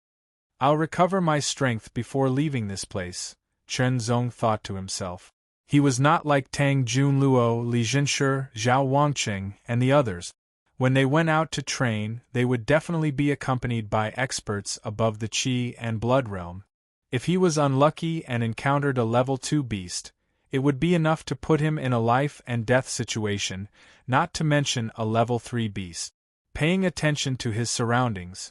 I'll recover my strength before leaving this place, Chen Zong thought to himself. He was not like Tang Junluo, Li Jinshi, Zhao Wangqing, and the others. When they went out to train, they would definitely be accompanied by experts above the Qi and Blood realm. If he was unlucky and encountered a level 2 beast, it would be enough to put him in a life and death situation, not to mention a level 3 beast. Paying attention to his surroundings,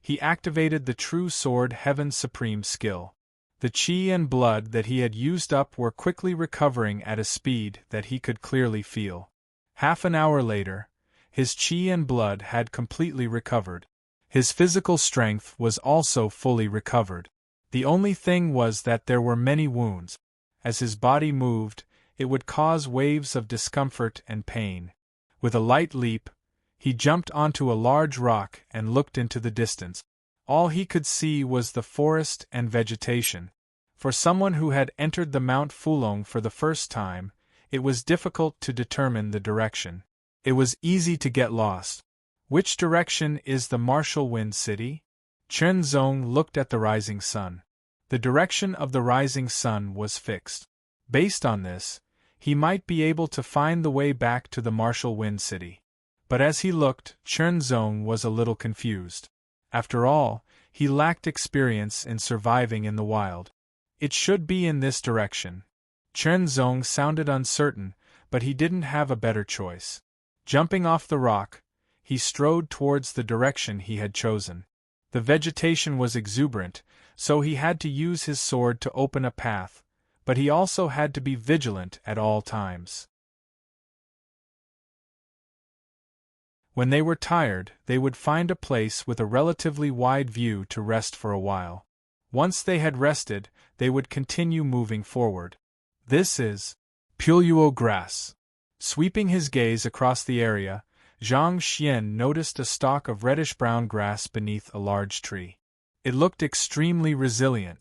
he activated the true sword Heaven's supreme skill. The Qi and blood that he had used up were quickly recovering at a speed that he could clearly feel. Half an hour later, his Qi and blood had completely recovered. His physical strength was also fully recovered. The only thing was that there were many wounds. As his body moved, it would cause waves of discomfort and pain. With a light leap, he jumped onto a large rock and looked into the distance. All he could see was the forest and vegetation. For someone who had entered the Mount Fulong for the first time, it was difficult to determine the direction. It was easy to get lost. Which direction is the Martial Wind City? Chen Zong looked at the rising sun. The direction of the rising sun was fixed. Based on this, he might be able to find the way back to the Martial Wind City. But as he looked, Chen Zong was a little confused. After all, he lacked experience in surviving in the wild. It should be in this direction. Chen Zong sounded uncertain, but he didn't have a better choice. Jumping off the rock, he strode towards the direction he had chosen. The vegetation was exuberant, so he had to use his sword to open a path, but he also had to be vigilant at all times. When they were tired, they would find a place with a relatively wide view to rest for a while. Once they had rested, they would continue moving forward. This is Puluo grass. Sweeping his gaze across the area, Zhang Xian noticed a stalk of reddish-brown grass beneath a large tree. It looked extremely resilient.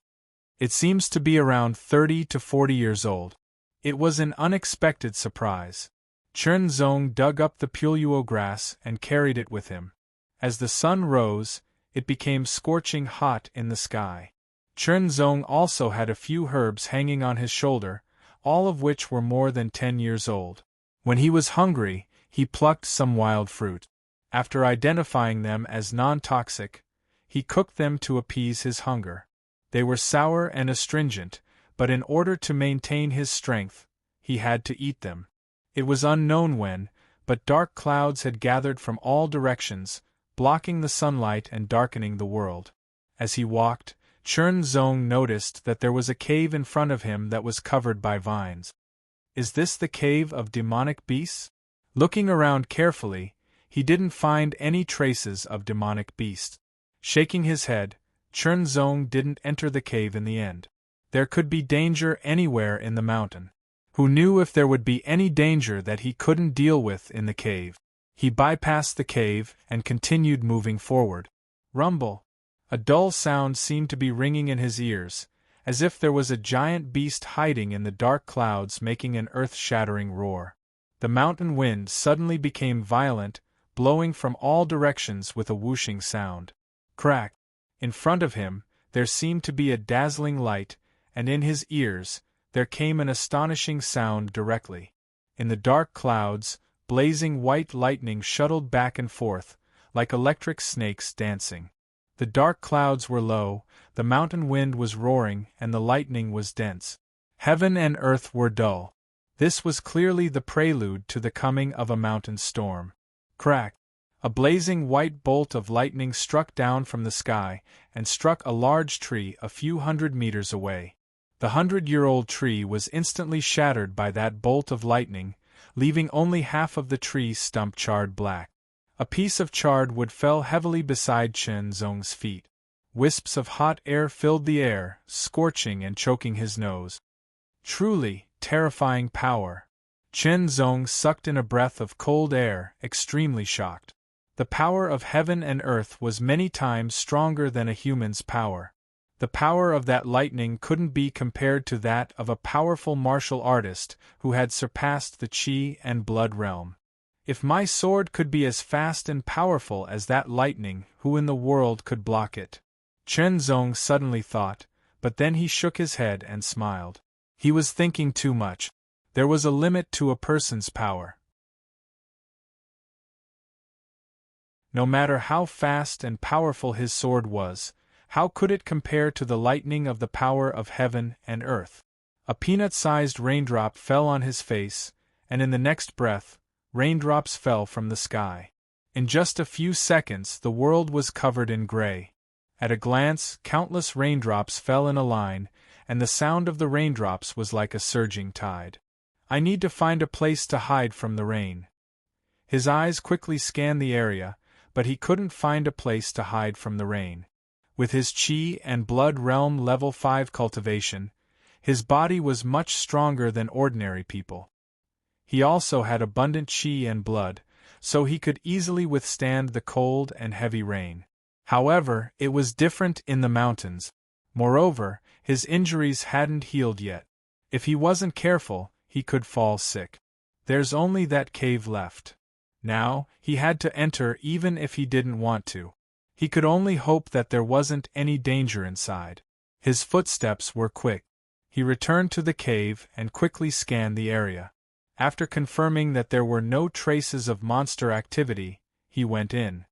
It seems to be around 30 to 40 years old. It was an unexpected surprise. Chen Zong dug up the Puluo grass and carried it with him. As the sun rose, it became scorching hot in the sky. Chen Zong also had a few herbs hanging on his shoulder, all of which were more than 10 years old. When he was hungry, he plucked some wild fruit. After identifying them as non-toxic, he cooked them to appease his hunger. They were sour and astringent, but in order to maintain his strength, he had to eat them. It was unknown when, but dark clouds had gathered from all directions, blocking the sunlight and darkening the world. As he walked, Chen Zong noticed that there was a cave in front of him that was covered by vines. Is this the cave of demonic beasts? Looking around carefully, he didn't find any traces of demonic beasts. Shaking his head, Chen Zong didn't enter the cave in the end. There could be danger anywhere in the mountain. Who knew if there would be any danger that he couldn't deal with in the cave? He bypassed the cave and continued moving forward. Rumble! A dull sound seemed to be ringing in his ears, as if there was a giant beast hiding in the dark clouds making an earth-shattering roar. The mountain wind suddenly became violent, blowing from all directions with a whooshing sound. Crack! In front of him, there seemed to be a dazzling light, and in his ears, there came an astonishing sound directly. In the dark clouds, blazing white lightning shuttled back and forth, like electric snakes dancing. The dark clouds were low, the mountain wind was roaring, and the lightning was dense. Heaven and earth were dull. This was clearly the prelude to the coming of a mountain storm. Crack! A blazing white bolt of lightning struck down from the sky and struck a large tree a few 100 meters away. The 100-year-old tree was instantly shattered by that bolt of lightning, leaving only half of the tree stump charred black. A piece of charred wood fell heavily beside Chen Zong's feet. Wisps of hot air filled the air, scorching and choking his nose. Truly, terrifying power. Chen Zong sucked in a breath of cold air, extremely shocked. The power of heaven and earth was many times stronger than a human's power. The power of that lightning couldn't be compared to that of a powerful martial artist who had surpassed the Qi and blood realm. If my sword could be as fast and powerful as that lightning, who in the world could block it? Chen Zong suddenly thought, but then he shook his head and smiled. He was thinking too much. There was a limit to a person's power. No matter how fast and powerful his sword was, how could it compare to the lightning of the power of heaven and earth? A peanut-sized raindrop fell on his face, and in the next breath, raindrops fell from the sky. In just a few seconds the world was covered in gray. At a glance, countless raindrops fell in a line, and the sound of the raindrops was like a surging tide. I need to find a place to hide from the rain. His eyes quickly scanned the area, but he couldn't find a place to hide from the rain. With his Qi and blood realm level 5 cultivation, his body was much stronger than ordinary people. He also had abundant Qi and blood, so he could easily withstand the cold and heavy rain. However, it was different in the mountains. Moreover, his injuries hadn't healed yet. If he wasn't careful, he could fall sick. There's only that cave left. Now, he had to enter even if he didn't want to. He could only hope that there wasn't any danger inside. His footsteps were quick. He returned to the cave and quickly scanned the area. After confirming that there were no traces of monster activity, he went in.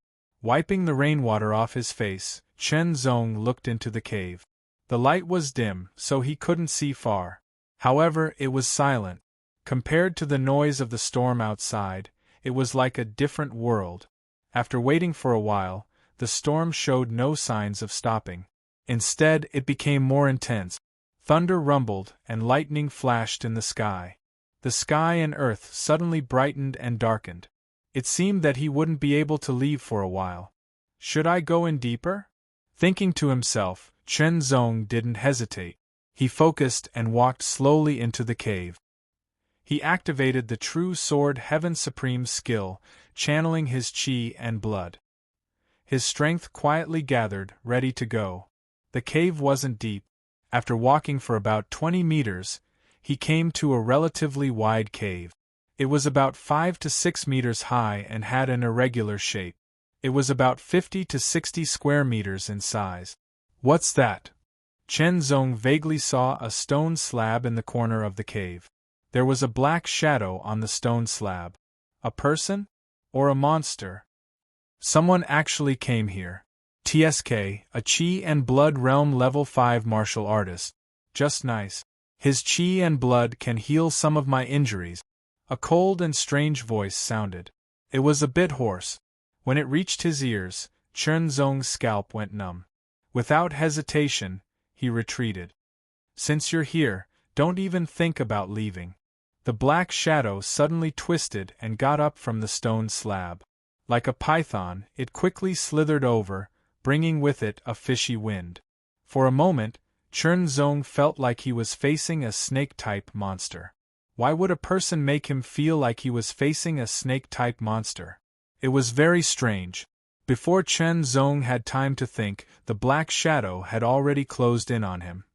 Wiping the rainwater off his face, Chen Zong looked into the cave. The light was dim, so he couldn't see far. However, it was silent. Compared to the noise of the storm outside, it was like a different world. After waiting for a while, the storm showed no signs of stopping. Instead, it became more intense. Thunder rumbled, and lightning flashed in the sky. The sky and earth suddenly brightened and darkened. It seemed that he wouldn't be able to leave for a while. Should I go in deeper? Thinking to himself, Chen Zong didn't hesitate. He focused and walked slowly into the cave. He activated the true sword Heaven Supreme skill, channeling his Qi and blood. His strength quietly gathered, ready to go. The cave wasn't deep. After walking for about 20 meters, he came to a relatively wide cave. It was about 5 to 6 meters high and had an irregular shape. It was about 50 to 60 square meters in size. What's that? Chen Zong vaguely saw a stone slab in the corner of the cave. There was a black shadow on the stone slab. A person? Or a monster? Someone actually came here. TSK, a Qi and blood realm level 5 martial artist. Just nice. His Qi and blood can heal some of my injuries. A cold and strange voice sounded. It was a bit hoarse. When it reached his ears, Chen Zong's scalp went numb. Without hesitation, he retreated. Since you're here, don't even think about leaving. The black shadow suddenly twisted and got up from the stone slab. Like a python, it quickly slithered over, bringing with it a fishy wind. For a moment, Chen Zong felt like he was facing a snake-type monster. Why would a person make him feel like he was facing a snake-type monster? It was very strange. Before Chen Zong had time to think, the black shadow had already closed in on him.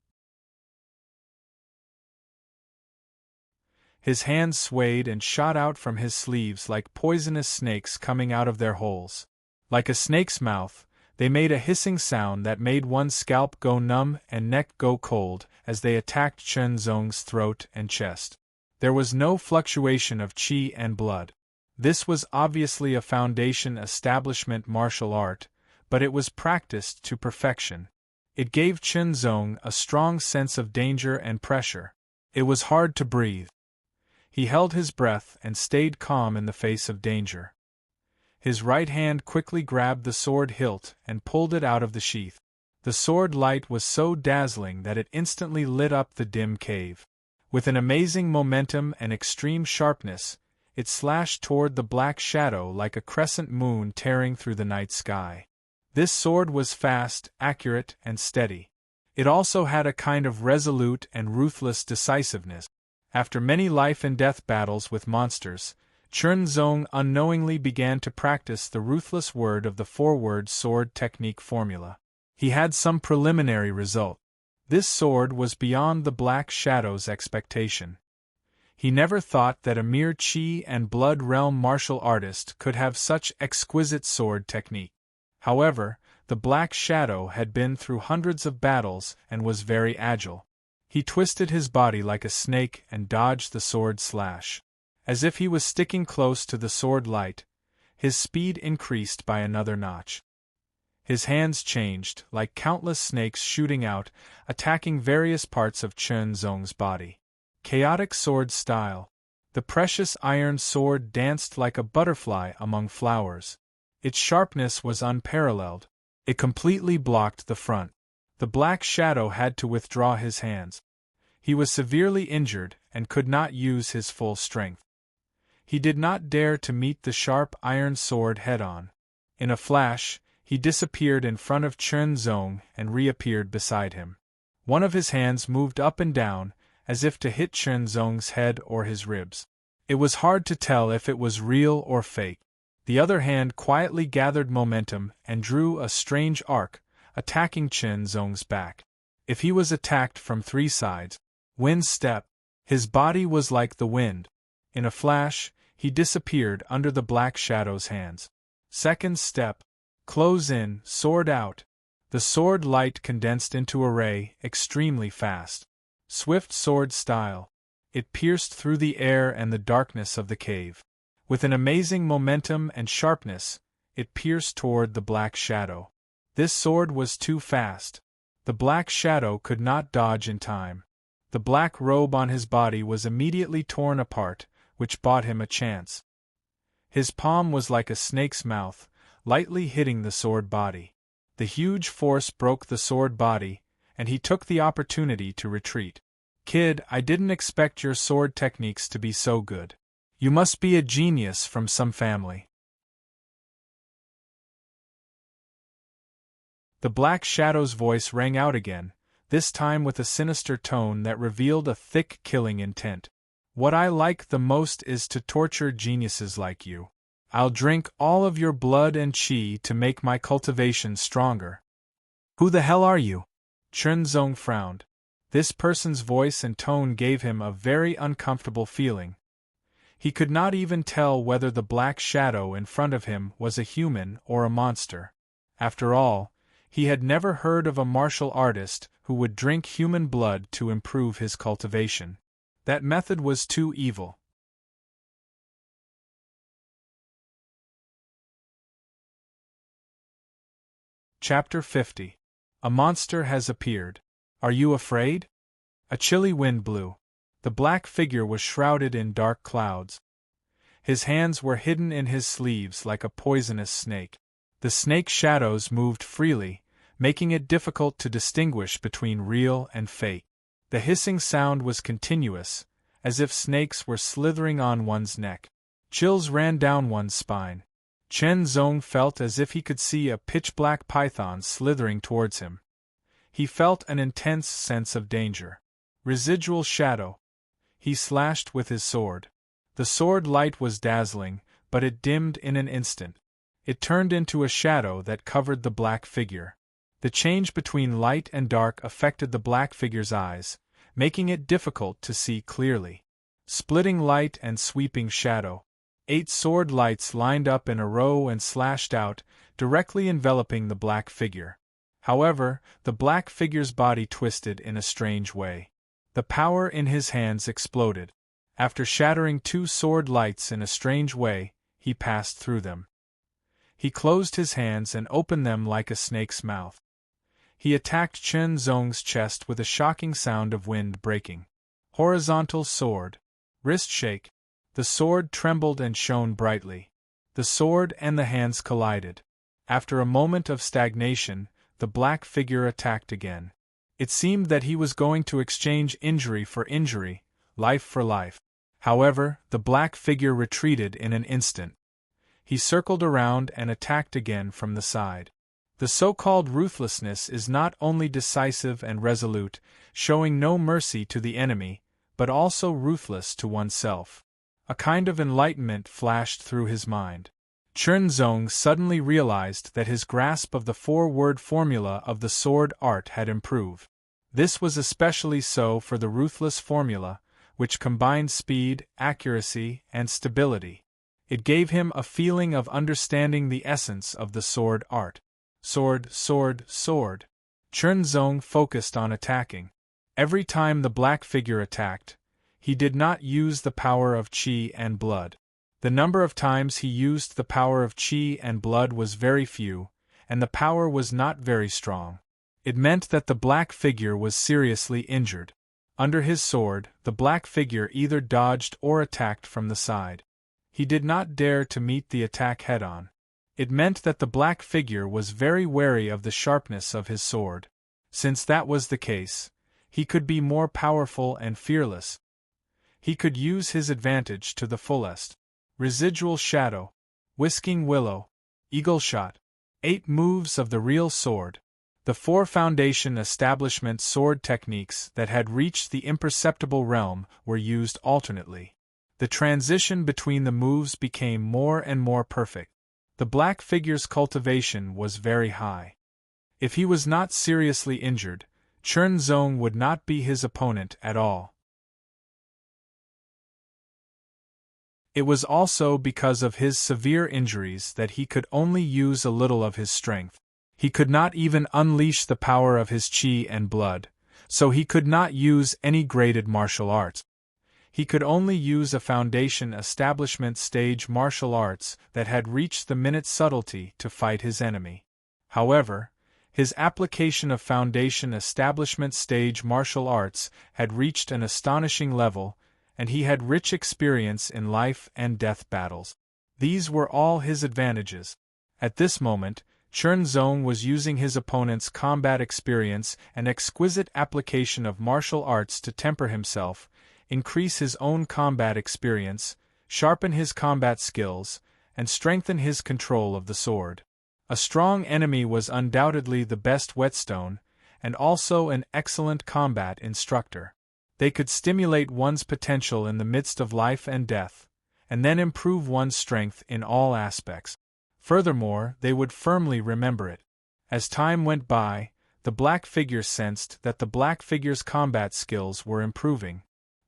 His hands swayed and shot out from his sleeves like poisonous snakes coming out of their holes. Like a snake's mouth, they made a hissing sound that made one's scalp go numb and neck go cold as they attacked Chen Zong's throat and chest. There was no fluctuation of Qi and blood. This was obviously a foundation establishment martial art, but it was practiced to perfection. It gave Chen Zong a strong sense of danger and pressure. It was hard to breathe. He held his breath and stayed calm in the face of danger. His right hand quickly grabbed the sword hilt and pulled it out of the sheath. The sword light was so dazzling that it instantly lit up the dim cave. With an amazing momentum and extreme sharpness, it slashed toward the black shadow like a crescent moon tearing through the night sky. This sword was fast, accurate, and steady. It also had a kind of resolute and ruthless decisiveness. After many life-and-death battles with monsters, Chen Zong unknowingly began to practice the ruthless word of the four-word sword technique formula. He had some preliminary result. This sword was beyond the Black Shadow's expectation. He never thought that a mere Qi and Blood Realm martial artist could have such exquisite sword technique. However, the Black Shadow had been through hundreds of battles and was very agile. He twisted his body like a snake and dodged the sword slash. As if he was sticking close to the sword light, his speed increased by another notch. His hands changed, like countless snakes shooting out, attacking various parts of Chen Zong's body. Chaotic sword style. The precious iron sword danced like a butterfly among flowers. Its sharpness was unparalleled. It completely blocked the front. The Black Shadow had to withdraw his hands. He was severely injured and could not use his full strength. He did not dare to meet the sharp iron sword head-on. In a flash, he disappeared in front of Chen Zong and reappeared beside him. One of his hands moved up and down, as if to hit Chen Zong's head or his ribs. It was hard to tell if it was real or fake. The other hand quietly gathered momentum and drew a strange arc, attacking Chen Zong's back. If he was attacked from three sides, wind step, his body was like the wind. In a flash, he disappeared under the Black Shadow's hands. Second step, close in, sword out. The sword light condensed into a ray, extremely fast. Swift sword style. It pierced through the air and the darkness of the cave. With an amazing momentum and sharpness, it pierced toward the Black Shadow. This sword was too fast. The Black Shadow could not dodge in time. The black robe on his body was immediately torn apart, which bought him a chance. His palm was like a snake's mouth, lightly hitting the sword body. The huge force broke the sword body, and he took the opportunity to retreat. "Kid, I didn't expect your sword techniques to be so good. You must be a genius from some family." The Black Shadow's voice rang out again, this time with a sinister tone that revealed a thick killing intent. "What I like the most is to torture geniuses like you. I'll drink all of your blood and qi to make my cultivation stronger." "Who the hell are you?" Chen Zong frowned. This person's voice and tone gave him a very uncomfortable feeling. He could not even tell whether the Black Shadow in front of him was a human or a monster. After all, he had never heard of a martial artist who would drink human blood to improve his cultivation. That method was too evil. Chapter 50. A monster has appeared. Are you afraid? A chilly wind blew. The black figure was shrouded in dark clouds. His hands were hidden in his sleeves like a poisonous snake. The snake shadows moved freely, making it difficult to distinguish between real and fake. The hissing sound was continuous, as if snakes were slithering on one's neck. Chills ran down one's spine. Chen Zong felt as if he could see a pitch-black python slithering towards him. He felt an intense sense of danger. Residual shadow. He slashed with his sword. The sword light was dazzling, but it dimmed in an instant. It turned into a shadow that covered the black figure. The change between light and dark affected the black figure's eyes, making it difficult to see clearly. Splitting light and sweeping shadow. 8 sword lights lined up in a row and slashed out, directly enveloping the black figure. However, the black figure's body twisted in a strange way. The power in his hands exploded. After shattering 2 sword lights in a strange way, he passed through them. He closed his hands and opened them like a snake's mouth. He attacked Chen Zong's chest with a shocking sound of wind breaking. Horizontal sword. Wrist shake. The sword trembled and shone brightly. The sword and the hands collided. After a moment of stagnation, the black figure attacked again. It seemed that he was going to exchange injury for injury, life for life. However, the black figure retreated in an instant. He circled around and attacked again from the side. The so-called ruthlessness is not only decisive and resolute, showing no mercy to the enemy, but also ruthless to oneself. A kind of enlightenment flashed through his mind. Chen Zong suddenly realized that his grasp of the four-word formula of the sword art had improved. This was especially so for the ruthless formula, which combined speed, accuracy, and stability. It gave him a feeling of understanding the essence of the sword art. Sword, sword, sword. Chen Zong focused on attacking. Every time the black figure attacked, he did not use the power of qi and blood. The number of times he used the power of qi and blood was very few, and the power was not very strong. It meant that the black figure was seriously injured. Under his sword, the black figure either dodged or attacked from the side. He did not dare to meet the attack head-on. It meant that the black figure was very wary of the sharpness of his sword. Since that was the case, he could be more powerful and fearless. He could use his advantage to the fullest. Residual shadow, whisking willow, eagle shot. 8 moves of the real sword. The 4 foundation establishment sword techniques that had reached the imperceptible realm were used alternately. The transition between the moves became more and more perfect. The black figure's cultivation was very high. If he was not seriously injured, Chen Zong would not be his opponent at all. It was also because of his severe injuries that he could only use a little of his strength. He could not even unleash the power of his qi and blood, so he could not use any graded martial arts. He could only use a foundation establishment stage martial arts that had reached the minute subtlety to fight his enemy. However, his application of foundation establishment stage martial arts had reached an astonishing level, and he had rich experience in life and death battles. These were all his advantages. At this moment, Chen Zong was using his opponent's combat experience and exquisite application of martial arts to temper himself, increase his own combat experience, sharpen his combat skills, and strengthen his control of the sword. A strong enemy was undoubtedly the best whetstone, and also an excellent combat instructor. They could stimulate one's potential in the midst of life and death, and then improve one's strength in all aspects. Furthermore, they would firmly remember it. As time went by, the black figure sensed that the black figure's combat skills were improving.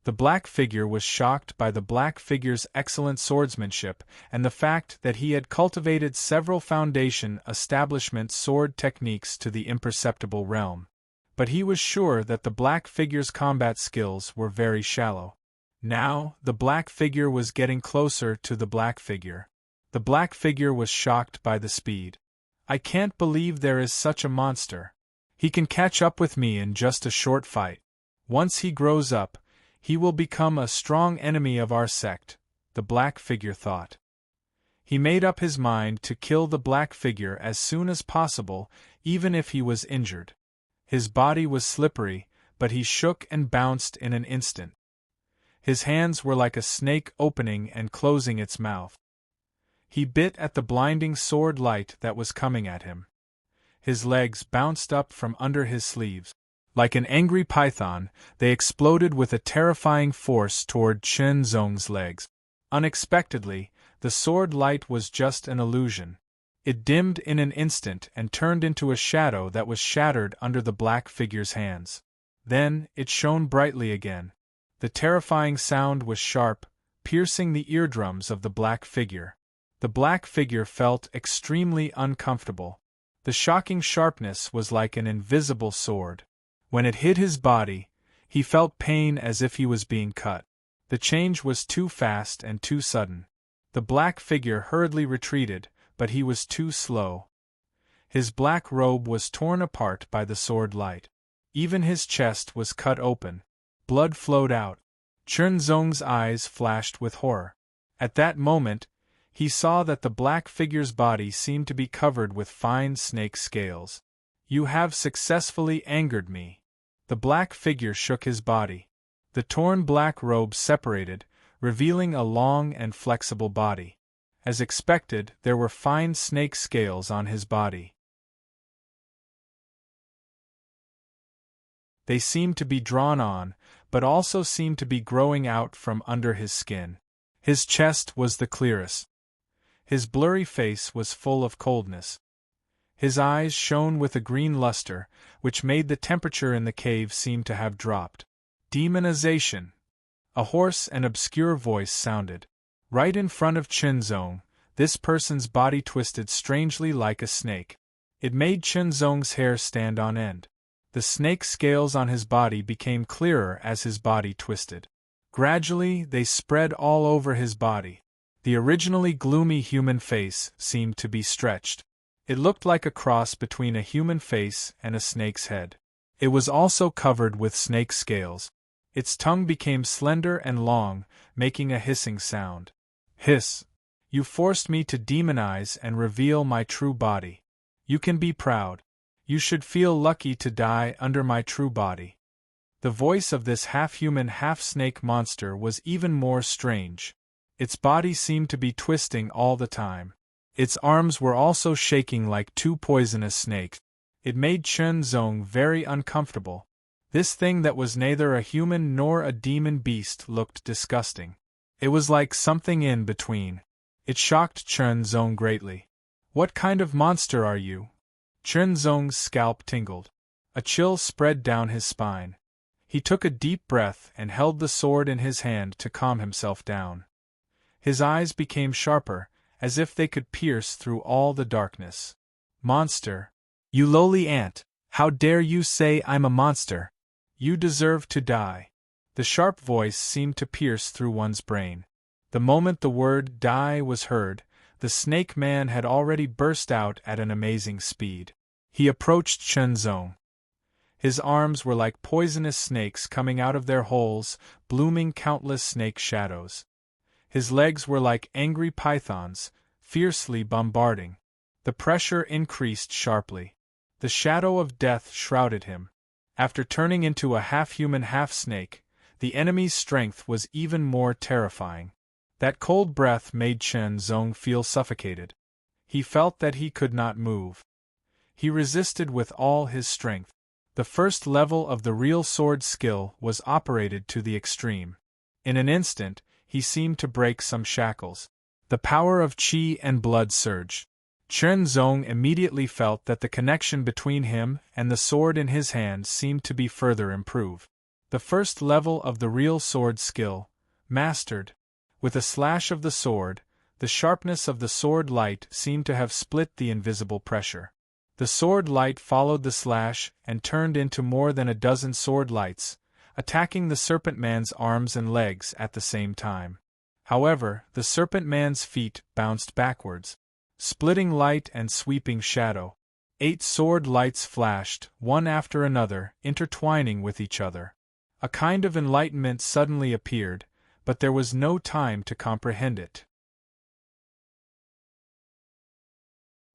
The black figure was shocked by the black figure's excellent swordsmanship and the fact that he had cultivated several foundation establishment sword techniques to the imperceptible realm. But he was sure that the black figure's combat skills were very shallow. Now, the black figure was getting closer to the black figure. The black figure was shocked by the speed. I can't believe there is such a monster. He can catch up with me in just a short fight. Once he grows up, he will become a strong enemy of our sect, the black figure thought. He made up his mind to kill the black figure as soon as possible, even if he was injured. His body was slippery, but he shook and bounced in an instant. His hands were like a snake opening and closing its mouth. He bit at the blinding sword light that was coming at him. His legs bounced up from under his sleeves. Like an angry python, they exploded with a terrifying force toward Chen Zong's legs. Unexpectedly, the sword light was just an illusion. It dimmed in an instant and turned into a shadow that was shattered under the black figure's hands. Then, it shone brightly again. The terrifying sound was sharp, piercing the eardrums of the black figure. The black figure felt extremely uncomfortable. The shocking sharpness was like an invisible sword. When it hit his body, he felt pain as if he was being cut. The change was too fast and too sudden. The black figure hurriedly retreated, but he was too slow. His black robe was torn apart by the sword light. Even his chest was cut open. Blood flowed out. Chunzong's eyes flashed with horror. At that moment, he saw that the black figure's body seemed to be covered with fine snake scales. "You have successfully angered me." The black figure shook his body. The torn black robe separated, revealing a long and flexible body. As expected, there were fine snake scales on his body. They seemed to be drawn on, but also seemed to be growing out from under his skin. His chest was the clearest. His blurry face was full of coldness. His eyes shone with a green luster, which made the temperature in the cave seem to have dropped. Demonization! A hoarse and obscure voice sounded. Right in front of Chunzong, this person's body twisted strangely like a snake. It made Chunzong's hair stand on end. The snake scales on his body became clearer as his body twisted. Gradually, they spread all over his body. The originally gloomy human face seemed to be stretched. It looked like a cross between a human face and a snake's head. It was also covered with snake scales. Its tongue became slender and long, making a hissing sound. Hiss! You forced me to demonize and reveal my true body. You can be proud. You should feel lucky to die under my true body. The voice of this half-human, half-snake monster was even more strange. Its body seemed to be twisting all the time. Its arms were also shaking like two poisonous snakes. It made Chunzong very uncomfortable. This thing that was neither a human nor a demon beast looked disgusting. It was like something in between. It shocked Chunzong greatly. "What kind of monster are you?" Chunzong's scalp tingled. A chill spread down his spine. He took a deep breath and held the sword in his hand to calm himself down. His eyes became sharper, as if they could pierce through all the darkness. "Monster! You lowly ant! How dare you say I'm a monster? You deserve to die." The sharp voice seemed to pierce through one's brain. The moment the word "die" was heard, the snake man had already burst out at an amazing speed. He approached Chunzong. His arms were like poisonous snakes coming out of their holes, blooming countless snake shadows. His legs were like angry pythons, fiercely bombarding. The pressure increased sharply. The shadow of death shrouded him. After turning into a half-human, half-snake, the enemy's strength was even more terrifying. That cold breath made Chunzong feel suffocated. He felt that he could not move. He resisted with all his strength. The first level of the real sword skill was operated to the extreme. In an instant, he seemed to break some shackles. The power of qi and blood surged. Chunzong immediately felt that the connection between him and the sword in his hand seemed to be further improved. The first level of the real sword skill, mastered. With a slash of the sword, the sharpness of the sword light seemed to have split the invisible pressure. The sword light followed the slash and turned into more than a dozen sword lights, attacking the Serpent Man's arms and legs at the same time. However, the Serpent Man's feet bounced backwards, splitting light and sweeping shadow. 8 sword lights flashed, one after another, intertwining with each other. A kind of enlightenment suddenly appeared, but there was no time to comprehend it.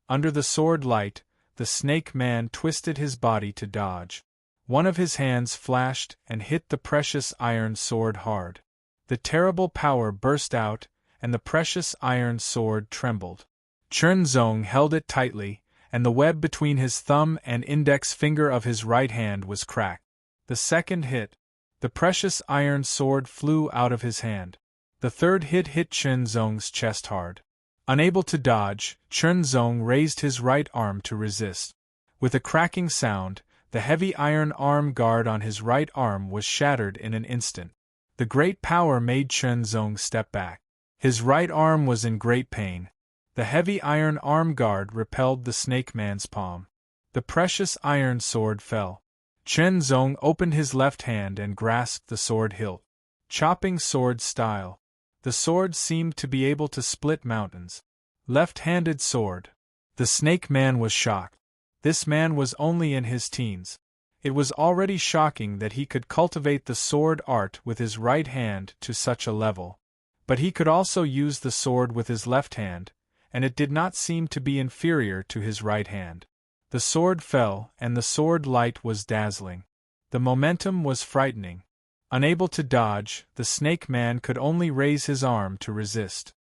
Under the sword light, the snake man twisted his body to dodge. One of his hands flashed and hit the precious iron sword hard. The terrible power burst out, and the precious iron sword trembled. Chunzong held it tightly, and the web between his thumb and index finger of his right hand was cracked. The second hit. The precious iron sword flew out of his hand. The third hit Chunzong's chest hard. Unable to dodge, Chunzong raised his right arm to resist. With a cracking sound, the heavy iron arm guard on his right arm was shattered in an instant. The great power made Chunzong step back. His right arm was in great pain. The heavy iron arm guard repelled the snake man's palm. The precious iron sword fell. Chunzong opened his left hand and grasped the sword hilt. Chopping sword style. The sword seemed to be able to split mountains. Left-handed sword. The snake man was shocked. This man was only in his teens. It was already shocking that he could cultivate the sword art with his right hand to such a level. But he could also use the sword with his left hand, and it did not seem to be inferior to his right hand. The sword fell, and the sword light was dazzling. The momentum was frightening. Unable to dodge, the snake man could only raise his arm to resist.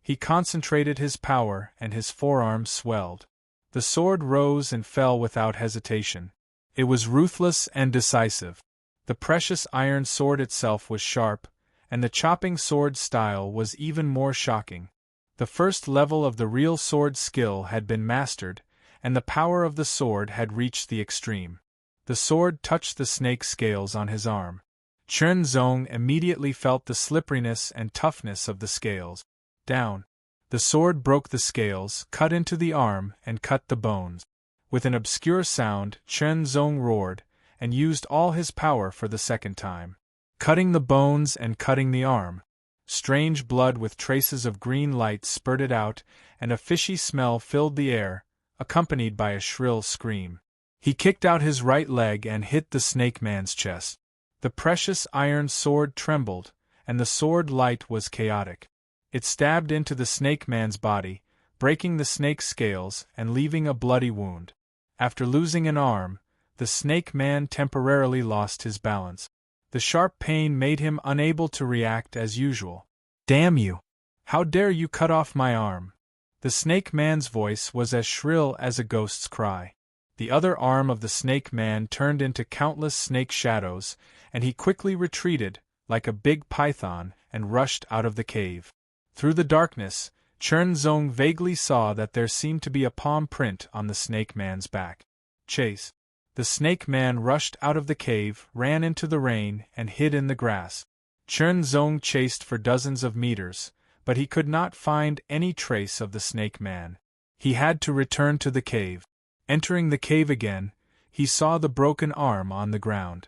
He concentrated his power, and his forearms swelled. The sword rose and fell without hesitation. It was ruthless and decisive. The precious iron sword itself was sharp, and the chopping sword style was even more shocking. The first level of the real sword skill had been mastered, and the power of the sword had reached the extreme. The sword touched the snake scales on his arm. Chen Zong immediately felt the slipperiness and toughness of the scales. Down. The sword broke the scales, cut into the arm, and cut the bones. With an obscure sound, Chen Zong roared, and used all his power for the second time. Cutting the bones and cutting the arm. Strange blood with traces of green light spurted out, and a fishy smell filled the air, accompanied by a shrill scream. He kicked out his right leg and hit the snake man's chest. The precious iron sword trembled, and the sword light was chaotic. It stabbed into the snake man's body, breaking the snake's scales and leaving a bloody wound. After losing an arm, the snake man temporarily lost his balance. The sharp pain made him unable to react as usual. "Damn you! How dare you cut off my arm?" The snake man's voice was as shrill as a ghost's cry. The other arm of the snake man turned into countless snake shadows, and he quickly retreated, like a big python, and rushed out of the cave. Through the darkness, Chen Zong vaguely saw that there seemed to be a palm print on the snake man's back. Chase. The snake man rushed out of the cave, ran into the rain, and hid in the grass. Chen Zong chased for dozens of meters, but he could not find any trace of the snake man. He had to return to the cave. Entering the cave again, he saw the broken arm on the ground.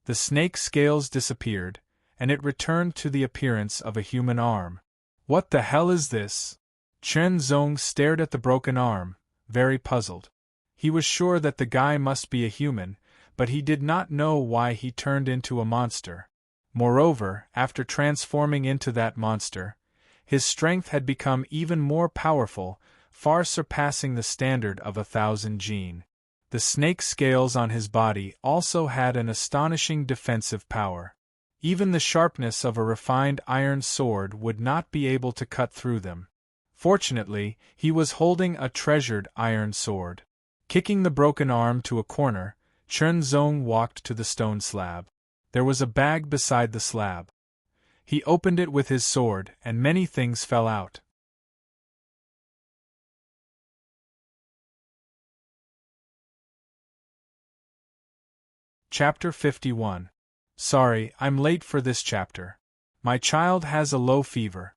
The snake's scales disappeared, and it returned to the appearance of a human arm. "What the hell is this?" Chen Zong stared at the broken arm, very puzzled. He was sure that the guy must be a human, but he did not know why he turned into a monster. Moreover, after transforming into that monster, his strength had become even more powerful, far surpassing the standard of 1,000 jin. The snake scales on his body also had an astonishing defensive power. Even the sharpness of a refined iron sword would not be able to cut through them. Fortunately, he was holding a treasured iron sword. Kicking the broken arm to a corner, Chen Zong walked to the stone slab. There was a bag beside the slab. He opened it with his sword, and many things fell out. Chapter 51. Sorry, I'm late for this chapter. My child has a low fever.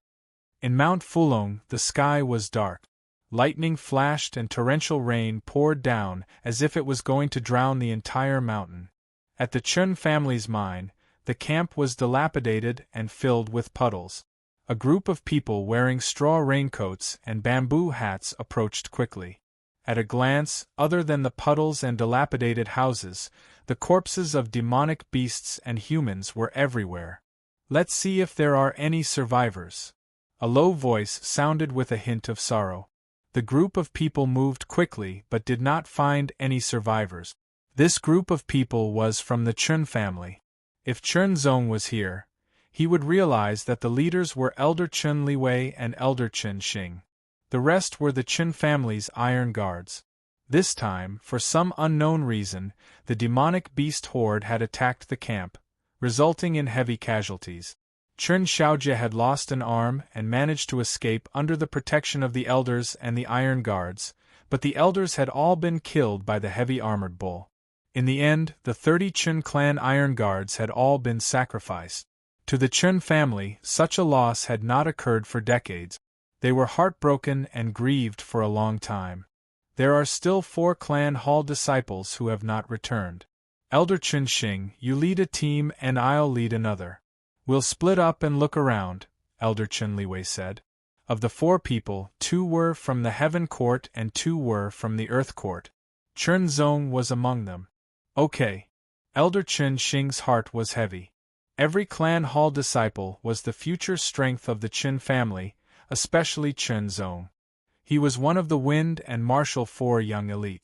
In Mount Fulong, the sky was dark. Lightning flashed and torrential rain poured down as if it was going to drown the entire mountain. At the Chun family's mine, the camp was dilapidated and filled with puddles. A group of people wearing straw raincoats and bamboo hats approached quickly. At a glance, other than the puddles and dilapidated houses, the corpses of demonic beasts and humans were everywhere. "Let's see if there are any survivors." A low voice sounded with a hint of sorrow. The group of people moved quickly but did not find any survivors. This group of people was from the Chun family. If Chen Zong was here, he would realize that the leaders were Elder Chen Liwei and Elder Chen Xing. The rest were the Chen family's iron guards. This time, for some unknown reason, the demonic beast horde had attacked the camp, resulting in heavy casualties. Chen Xiaojie had lost an arm and managed to escape under the protection of the elders and the iron guards, but the elders had all been killed by the heavy armored bull. In the end, the 30 Chen clan iron guards had all been sacrificed. To the Chen family, such a loss had not occurred for decades. They were heartbroken and grieved for a long time. There are still 4 clan hall disciples who have not returned. Elder Chen Xing, you lead a team and I'll lead another. We'll split up and look around, Elder Chen Liwei said. Of the 4 people, 2 were from the Heaven Court and 2 were from the Earth Court. Chen Zong was among them. Okay. Elder Chen Xing's heart was heavy. Every clan hall disciple was the future strength of the Qin family, especially Chen Zong. He was one of the Wind and Martial 4 young elite.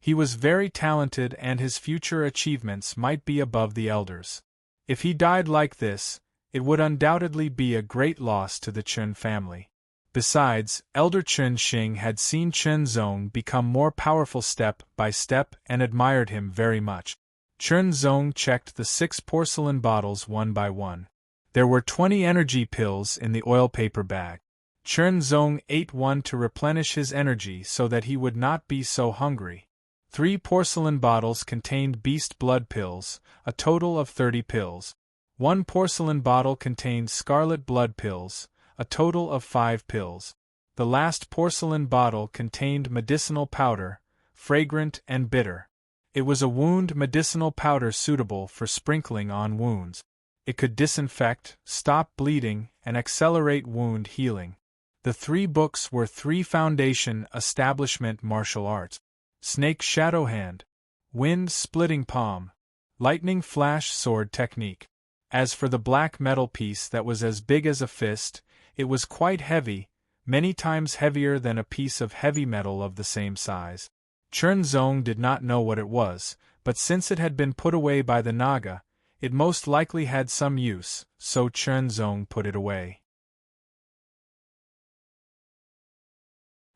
He was very talented and his future achievements might be above the elders. If he died like this, it would undoubtedly be a great loss to the Chen family. Besides, Elder Chen Xing had seen Chen Zong become more powerful step by step and admired him very much. Chen Zong checked the 6 porcelain bottles one by one. There were 20 energy pills in the oil paper bag. Chen Zong ate one to replenish his energy so that he would not be so hungry. 3 porcelain bottles contained beast blood pills, a total of 30 pills. 1 porcelain bottle contained scarlet blood pills, a total of 5 pills. The last porcelain bottle contained medicinal powder, fragrant and bitter. It was a wound medicinal powder suitable for sprinkling on wounds. It could disinfect, stop bleeding, and accelerate wound healing. The 3 books were 3 foundation establishment martial arts. Snake Shadow Hand, Wind Splitting Palm, Lightning Flash Sword Technique. As for the black metal piece that was as big as a fist, it was quite heavy, many times heavier than a piece of heavy metal of the same size. Chen Zong did not know what it was, but since it had been put away by the Naga, it most likely had some use, so Chen Zong put it away.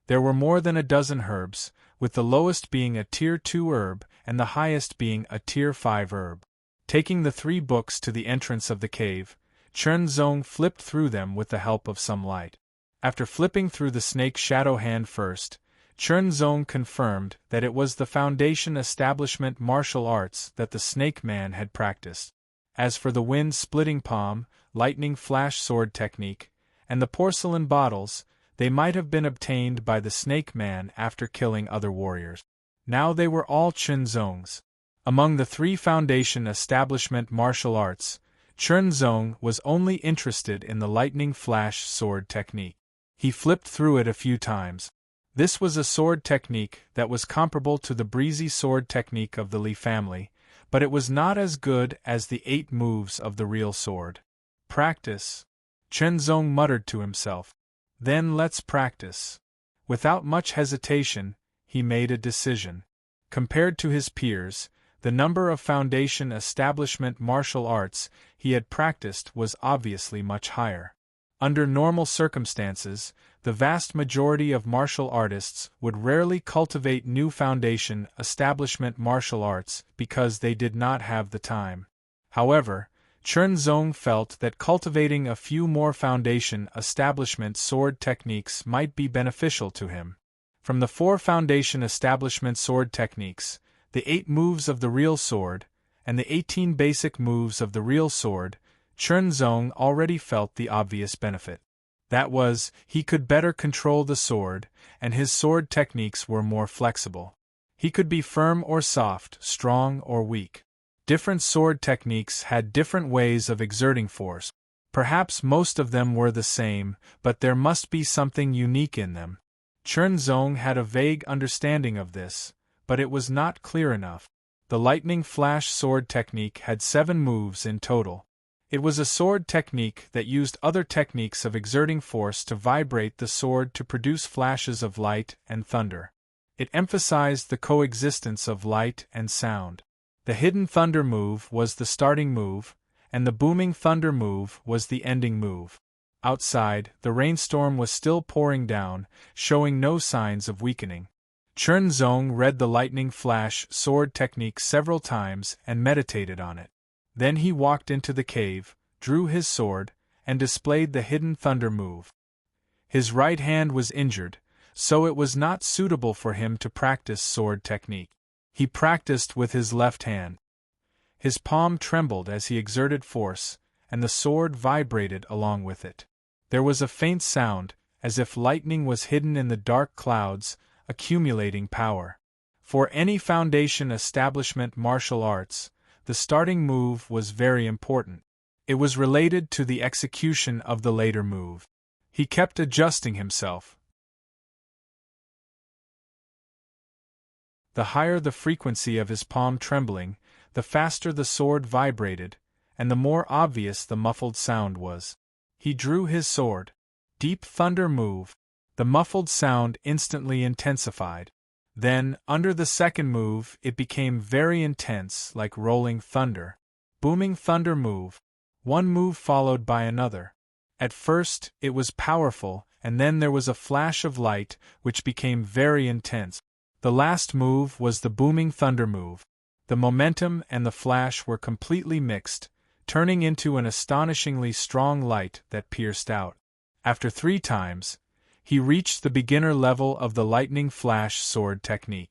There were more than a dozen herbs, with the lowest being a Tier 2 herb and the highest being a Tier 5 herb. Taking the 3 books to the entrance of the cave, Chen Zong flipped through them with the help of some light. After flipping through the Snake Shadow Hand first, Chen Zong confirmed that it was the foundation establishment martial arts that the Snake Man had practiced. As for the Wind Splitting Palm, Lightning Flash Sword Technique, and the porcelain bottles, they might have been obtained by the Snake Man after killing other warriors. Now they were all Chen Zong's. Among the 3 foundation establishment martial arts, Chen Zong was only interested in the Lightning Flash Sword Technique. He flipped through it a few times. This was a sword technique that was comparable to the breezy sword technique of the Li family, but it was not as good as the 8 moves of the real sword. Practice. Chen Zong muttered to himself. Then let's practice. Without much hesitation, he made a decision. Compared to his peers, the number of foundation establishment martial arts he had practiced was obviously much higher. Under normal circumstances, the vast majority of martial artists would rarely cultivate new foundation establishment martial arts because they did not have the time. However, Chen Zong felt that cultivating a few more foundation establishment sword techniques might be beneficial to him. From the 4 foundation establishment sword techniques, the 8 moves of the real sword, and the 18 basic moves of the real sword, Chen Zong already felt the obvious benefit. That was, he could better control the sword, and his sword techniques were more flexible. He could be firm or soft, strong or weak. Different sword techniques had different ways of exerting force. Perhaps most of them were the same, but there must be something unique in them. Chen Zong had a vague understanding of this, but it was not clear enough. The Lightning Flash Sword Technique had 7 moves in total. It was a sword technique that used other techniques of exerting force to vibrate the sword to produce flashes of light and thunder. It emphasized the coexistence of light and sound. The Hidden Thunder move was the starting move, and the Booming Thunder move was the ending move. Outside, the rainstorm was still pouring down, showing no signs of weakening. Chen Zong read the Lightning Flash Sword Technique several times and meditated on it. Then he walked into the cave, drew his sword, and displayed the Hidden Thunder move. His right hand was injured, so it was not suitable for him to practice sword technique. He practiced with his left hand. His palm trembled as he exerted force, and the sword vibrated along with it. There was a faint sound, as if lightning was hidden in the dark clouds, accumulating power. For any foundation establishment martial arts, the starting move was very important. It was related to the execution of the later move. He kept adjusting himself. The higher the frequency of his palm trembling, the faster the sword vibrated, and the more obvious the muffled sound was. He drew his sword. Deep thunder move. The muffled sound instantly intensified. Then, under the second move, it became very intense, like rolling thunder. Booming thunder move. One move followed by another. At first, it was powerful, and then there was a flash of light, which became very intense. The last move was the booming thunder move. The momentum and the flash were completely mixed, turning into an astonishingly strong light that pierced out. After 3 times, he reached the beginner level of the lightning flash sword technique.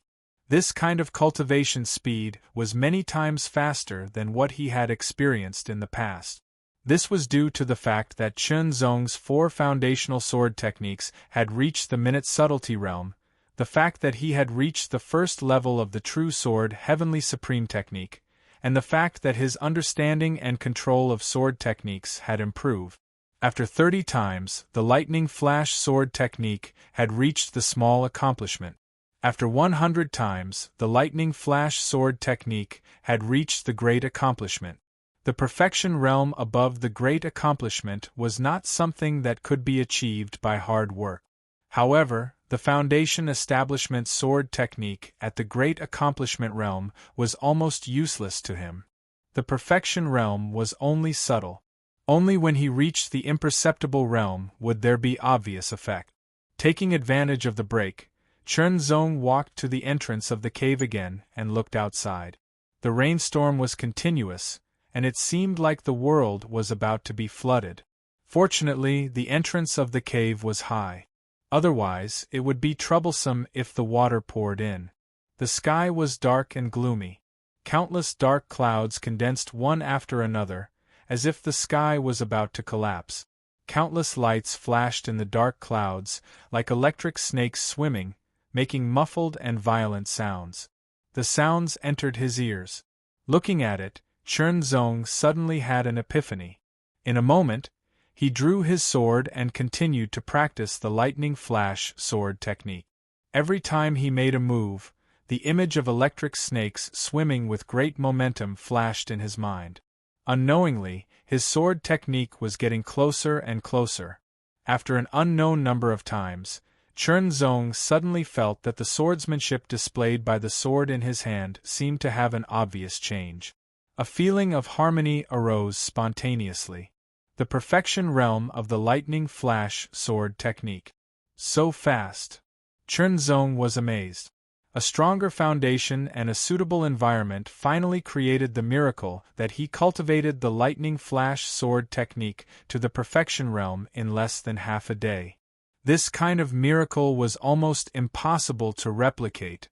This kind of cultivation speed was many times faster than what he had experienced in the past. This was due to the fact that Chen Zong's 4 foundational sword techniques had reached the minute subtlety realm, the fact that he had reached the first level of the true sword heavenly supreme technique, and the fact that his understanding and control of sword techniques had improved. After 30 times, the lightning flash sword technique had reached the small accomplishment. After 100 times, the lightning flash sword technique had reached the great accomplishment. The perfection realm above the great accomplishment was not something that could be achieved by hard work. However, the foundation establishment sword technique at the great accomplishment realm was almost useless to him. The perfection realm was only subtle. Only when he reached the imperceptible realm would there be obvious effect. Taking advantage of the break, Chen Zong walked to the entrance of the cave again and looked outside. The rainstorm was continuous, and it seemed like the world was about to be flooded. Fortunately, the entrance of the cave was high. Otherwise, it would be troublesome if the water poured in. The sky was dark and gloomy. Countless dark clouds condensed one after another, as if the sky was about to collapse. Countless lights flashed in the dark clouds, like electric snakes swimming, making muffled and violent sounds. The sounds entered his ears. Looking at it, Chen Zong suddenly had an epiphany. In a moment, he drew his sword and continued to practice the lightning flash sword technique. Every time he made a move, the image of electric snakes swimming with great momentum flashed in his mind. Unknowingly, his sword technique was getting closer and closer. After an unknown number of times, Chen Zong suddenly felt that the swordsmanship displayed by the sword in his hand seemed to have an obvious change. A feeling of harmony arose spontaneously. The perfection realm of the lightning flash sword technique. So fast! Chen Zong was amazed. A stronger foundation and a suitable environment finally created the miracle that he cultivated the lightning flash sword technique to the perfection realm in less than half a day. This kind of miracle was almost impossible to replicate.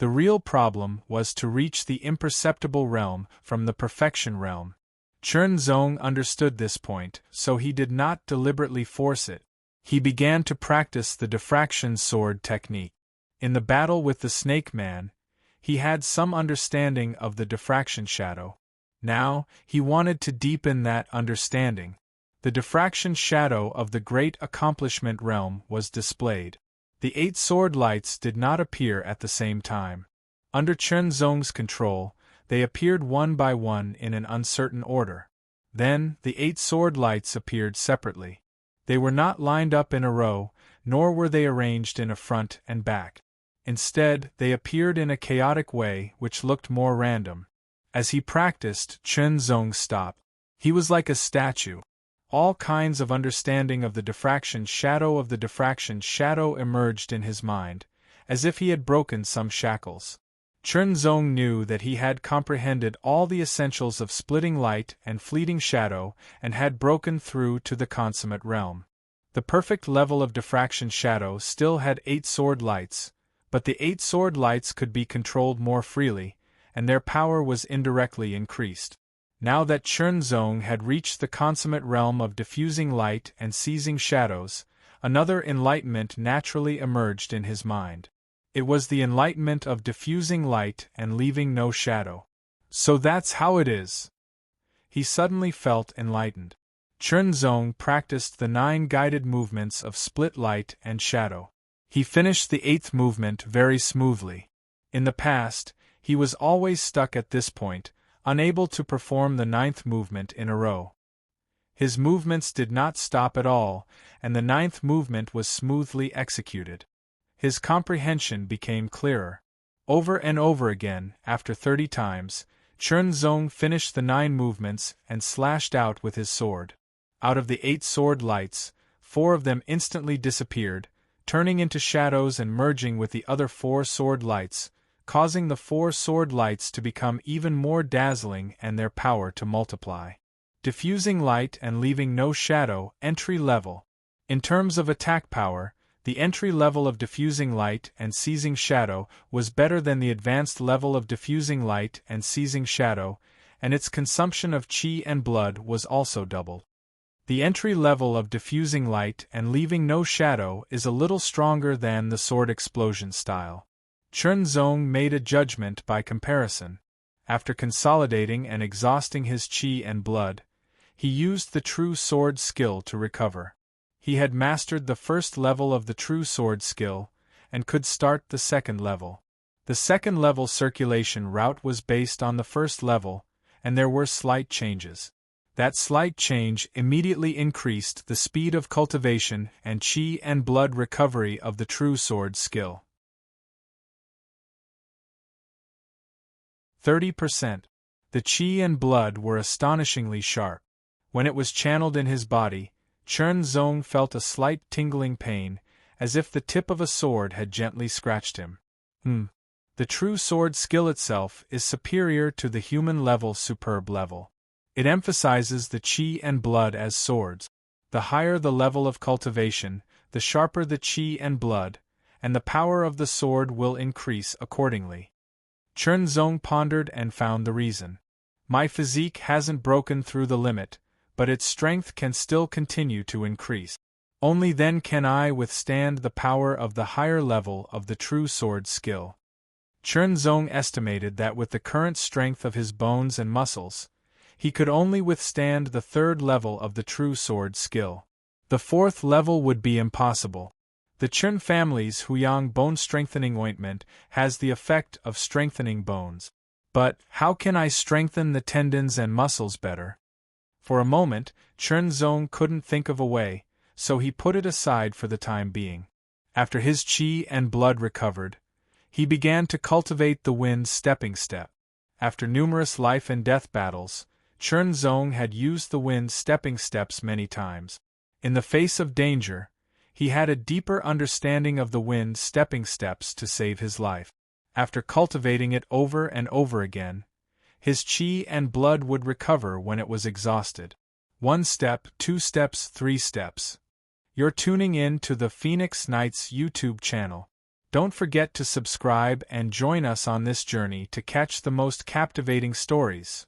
The real problem was to reach the imperceptible realm from the perfection realm. Chen Zong understood this point, so he did not deliberately force it. He began to practice the diffraction sword technique. In the battle with the Snake Man, he had some understanding of the diffraction shadow. Now, he wanted to deepen that understanding. The diffraction shadow of the great accomplishment realm was displayed. The 8 sword lights did not appear at the same time. Under Chen Zong's control, they appeared one by one in an uncertain order. Then, the 8 sword lights appeared separately. They were not lined up in a row, nor were they arranged in a front and back. Instead, they appeared in a chaotic way which looked more random. As he practiced, Chen Zong stopped. He was like a statue. All kinds of understanding of the diffraction shadow emerged in his mind, as if he had broken some shackles. Chen Zong knew that he had comprehended all the essentials of splitting light and fleeting shadow and had broken through to the consummate realm. The perfect level of diffraction shadow still had 8 sword lights, but the 8 sword lights could be controlled more freely, and their power was indirectly increased. Now that Chen Zong had reached the consummate realm of diffusing light and seizing shadows, Another enlightenment naturally emerged in his mind. It was the enlightenment of diffusing light and leaving no shadow. So that's how it is. He suddenly felt enlightened. Chunzong practiced the 9 guided movements of split light and shadow. He finished the 8th movement very smoothly. In the past, he was always stuck at this point, unable to perform the 9th movement in a row. His movements did not stop at all, and the 9th movement was smoothly executed. His comprehension became clearer. Over and over again, after 30 times, Chunzong finished the 9 movements and slashed out with his sword. Out of the 8 sword lights, 4 of them instantly disappeared, turning into shadows and merging with the other 4 sword lights, causing the 4 sword lights to become even more dazzling and their power to multiply. Diffusing light and leaving no shadow, entry level. In terms of attack power, the entry level of diffusing light and seizing shadow was better than the advanced level of diffusing light and seizing shadow, and its consumption of qi and blood was also doubled. The entry level of diffusing light and leaving no shadow is a little stronger than the sword explosion style. Chunzong made a judgment by comparison. After consolidating and exhausting his qi and blood, he used the true sword skill to recover. He had mastered the first level of the true sword skill, and could start the second level. The second level circulation route was based on the first level, and there were slight changes. That slight change immediately increased the speed of cultivation and qi and blood recovery of the true sword skill. 30%. The qi and blood were astonishingly sharp. When it was channeled in his body, Chunzong felt a slight tingling pain, as if the tip of a sword had gently scratched him. The true sword skill itself is superior to the human level superb level. It emphasizes the qi and blood as swords. The higher the level of cultivation, the sharper the qi and blood, and the power of the sword will increase accordingly. Chunzong pondered and found the reason. My physique hasn't broken through the limit, but its strength can still continue to increase. Only then can I withstand the power of the higher level of the true sword skill. Chunzong estimated that with the current strength of his bones and muscles, he could only withstand the 3rd level of the true sword skill. The 4th level would be impossible. The Chun family's Huyang bone-strengthening ointment has the effect of strengthening bones. But how can I strengthen the tendons and muscles better? For a moment, Chunzong couldn't think of a way, so he put it aside for the time being. After his qi and blood recovered, he began to cultivate the wind's stepping step. After numerous life and death battles, Chunzong had used the wind's stepping steps many times. In the face of danger, he had a deeper understanding of the wind's stepping steps to save his life. After cultivating it over and over again, his qi and blood would recover when it was exhausted. 1 step, 2 steps, 3 steps. You're tuning in to the Phoenix Knights YouTube channel. Don't forget to subscribe and join us on this journey to catch the most captivating stories.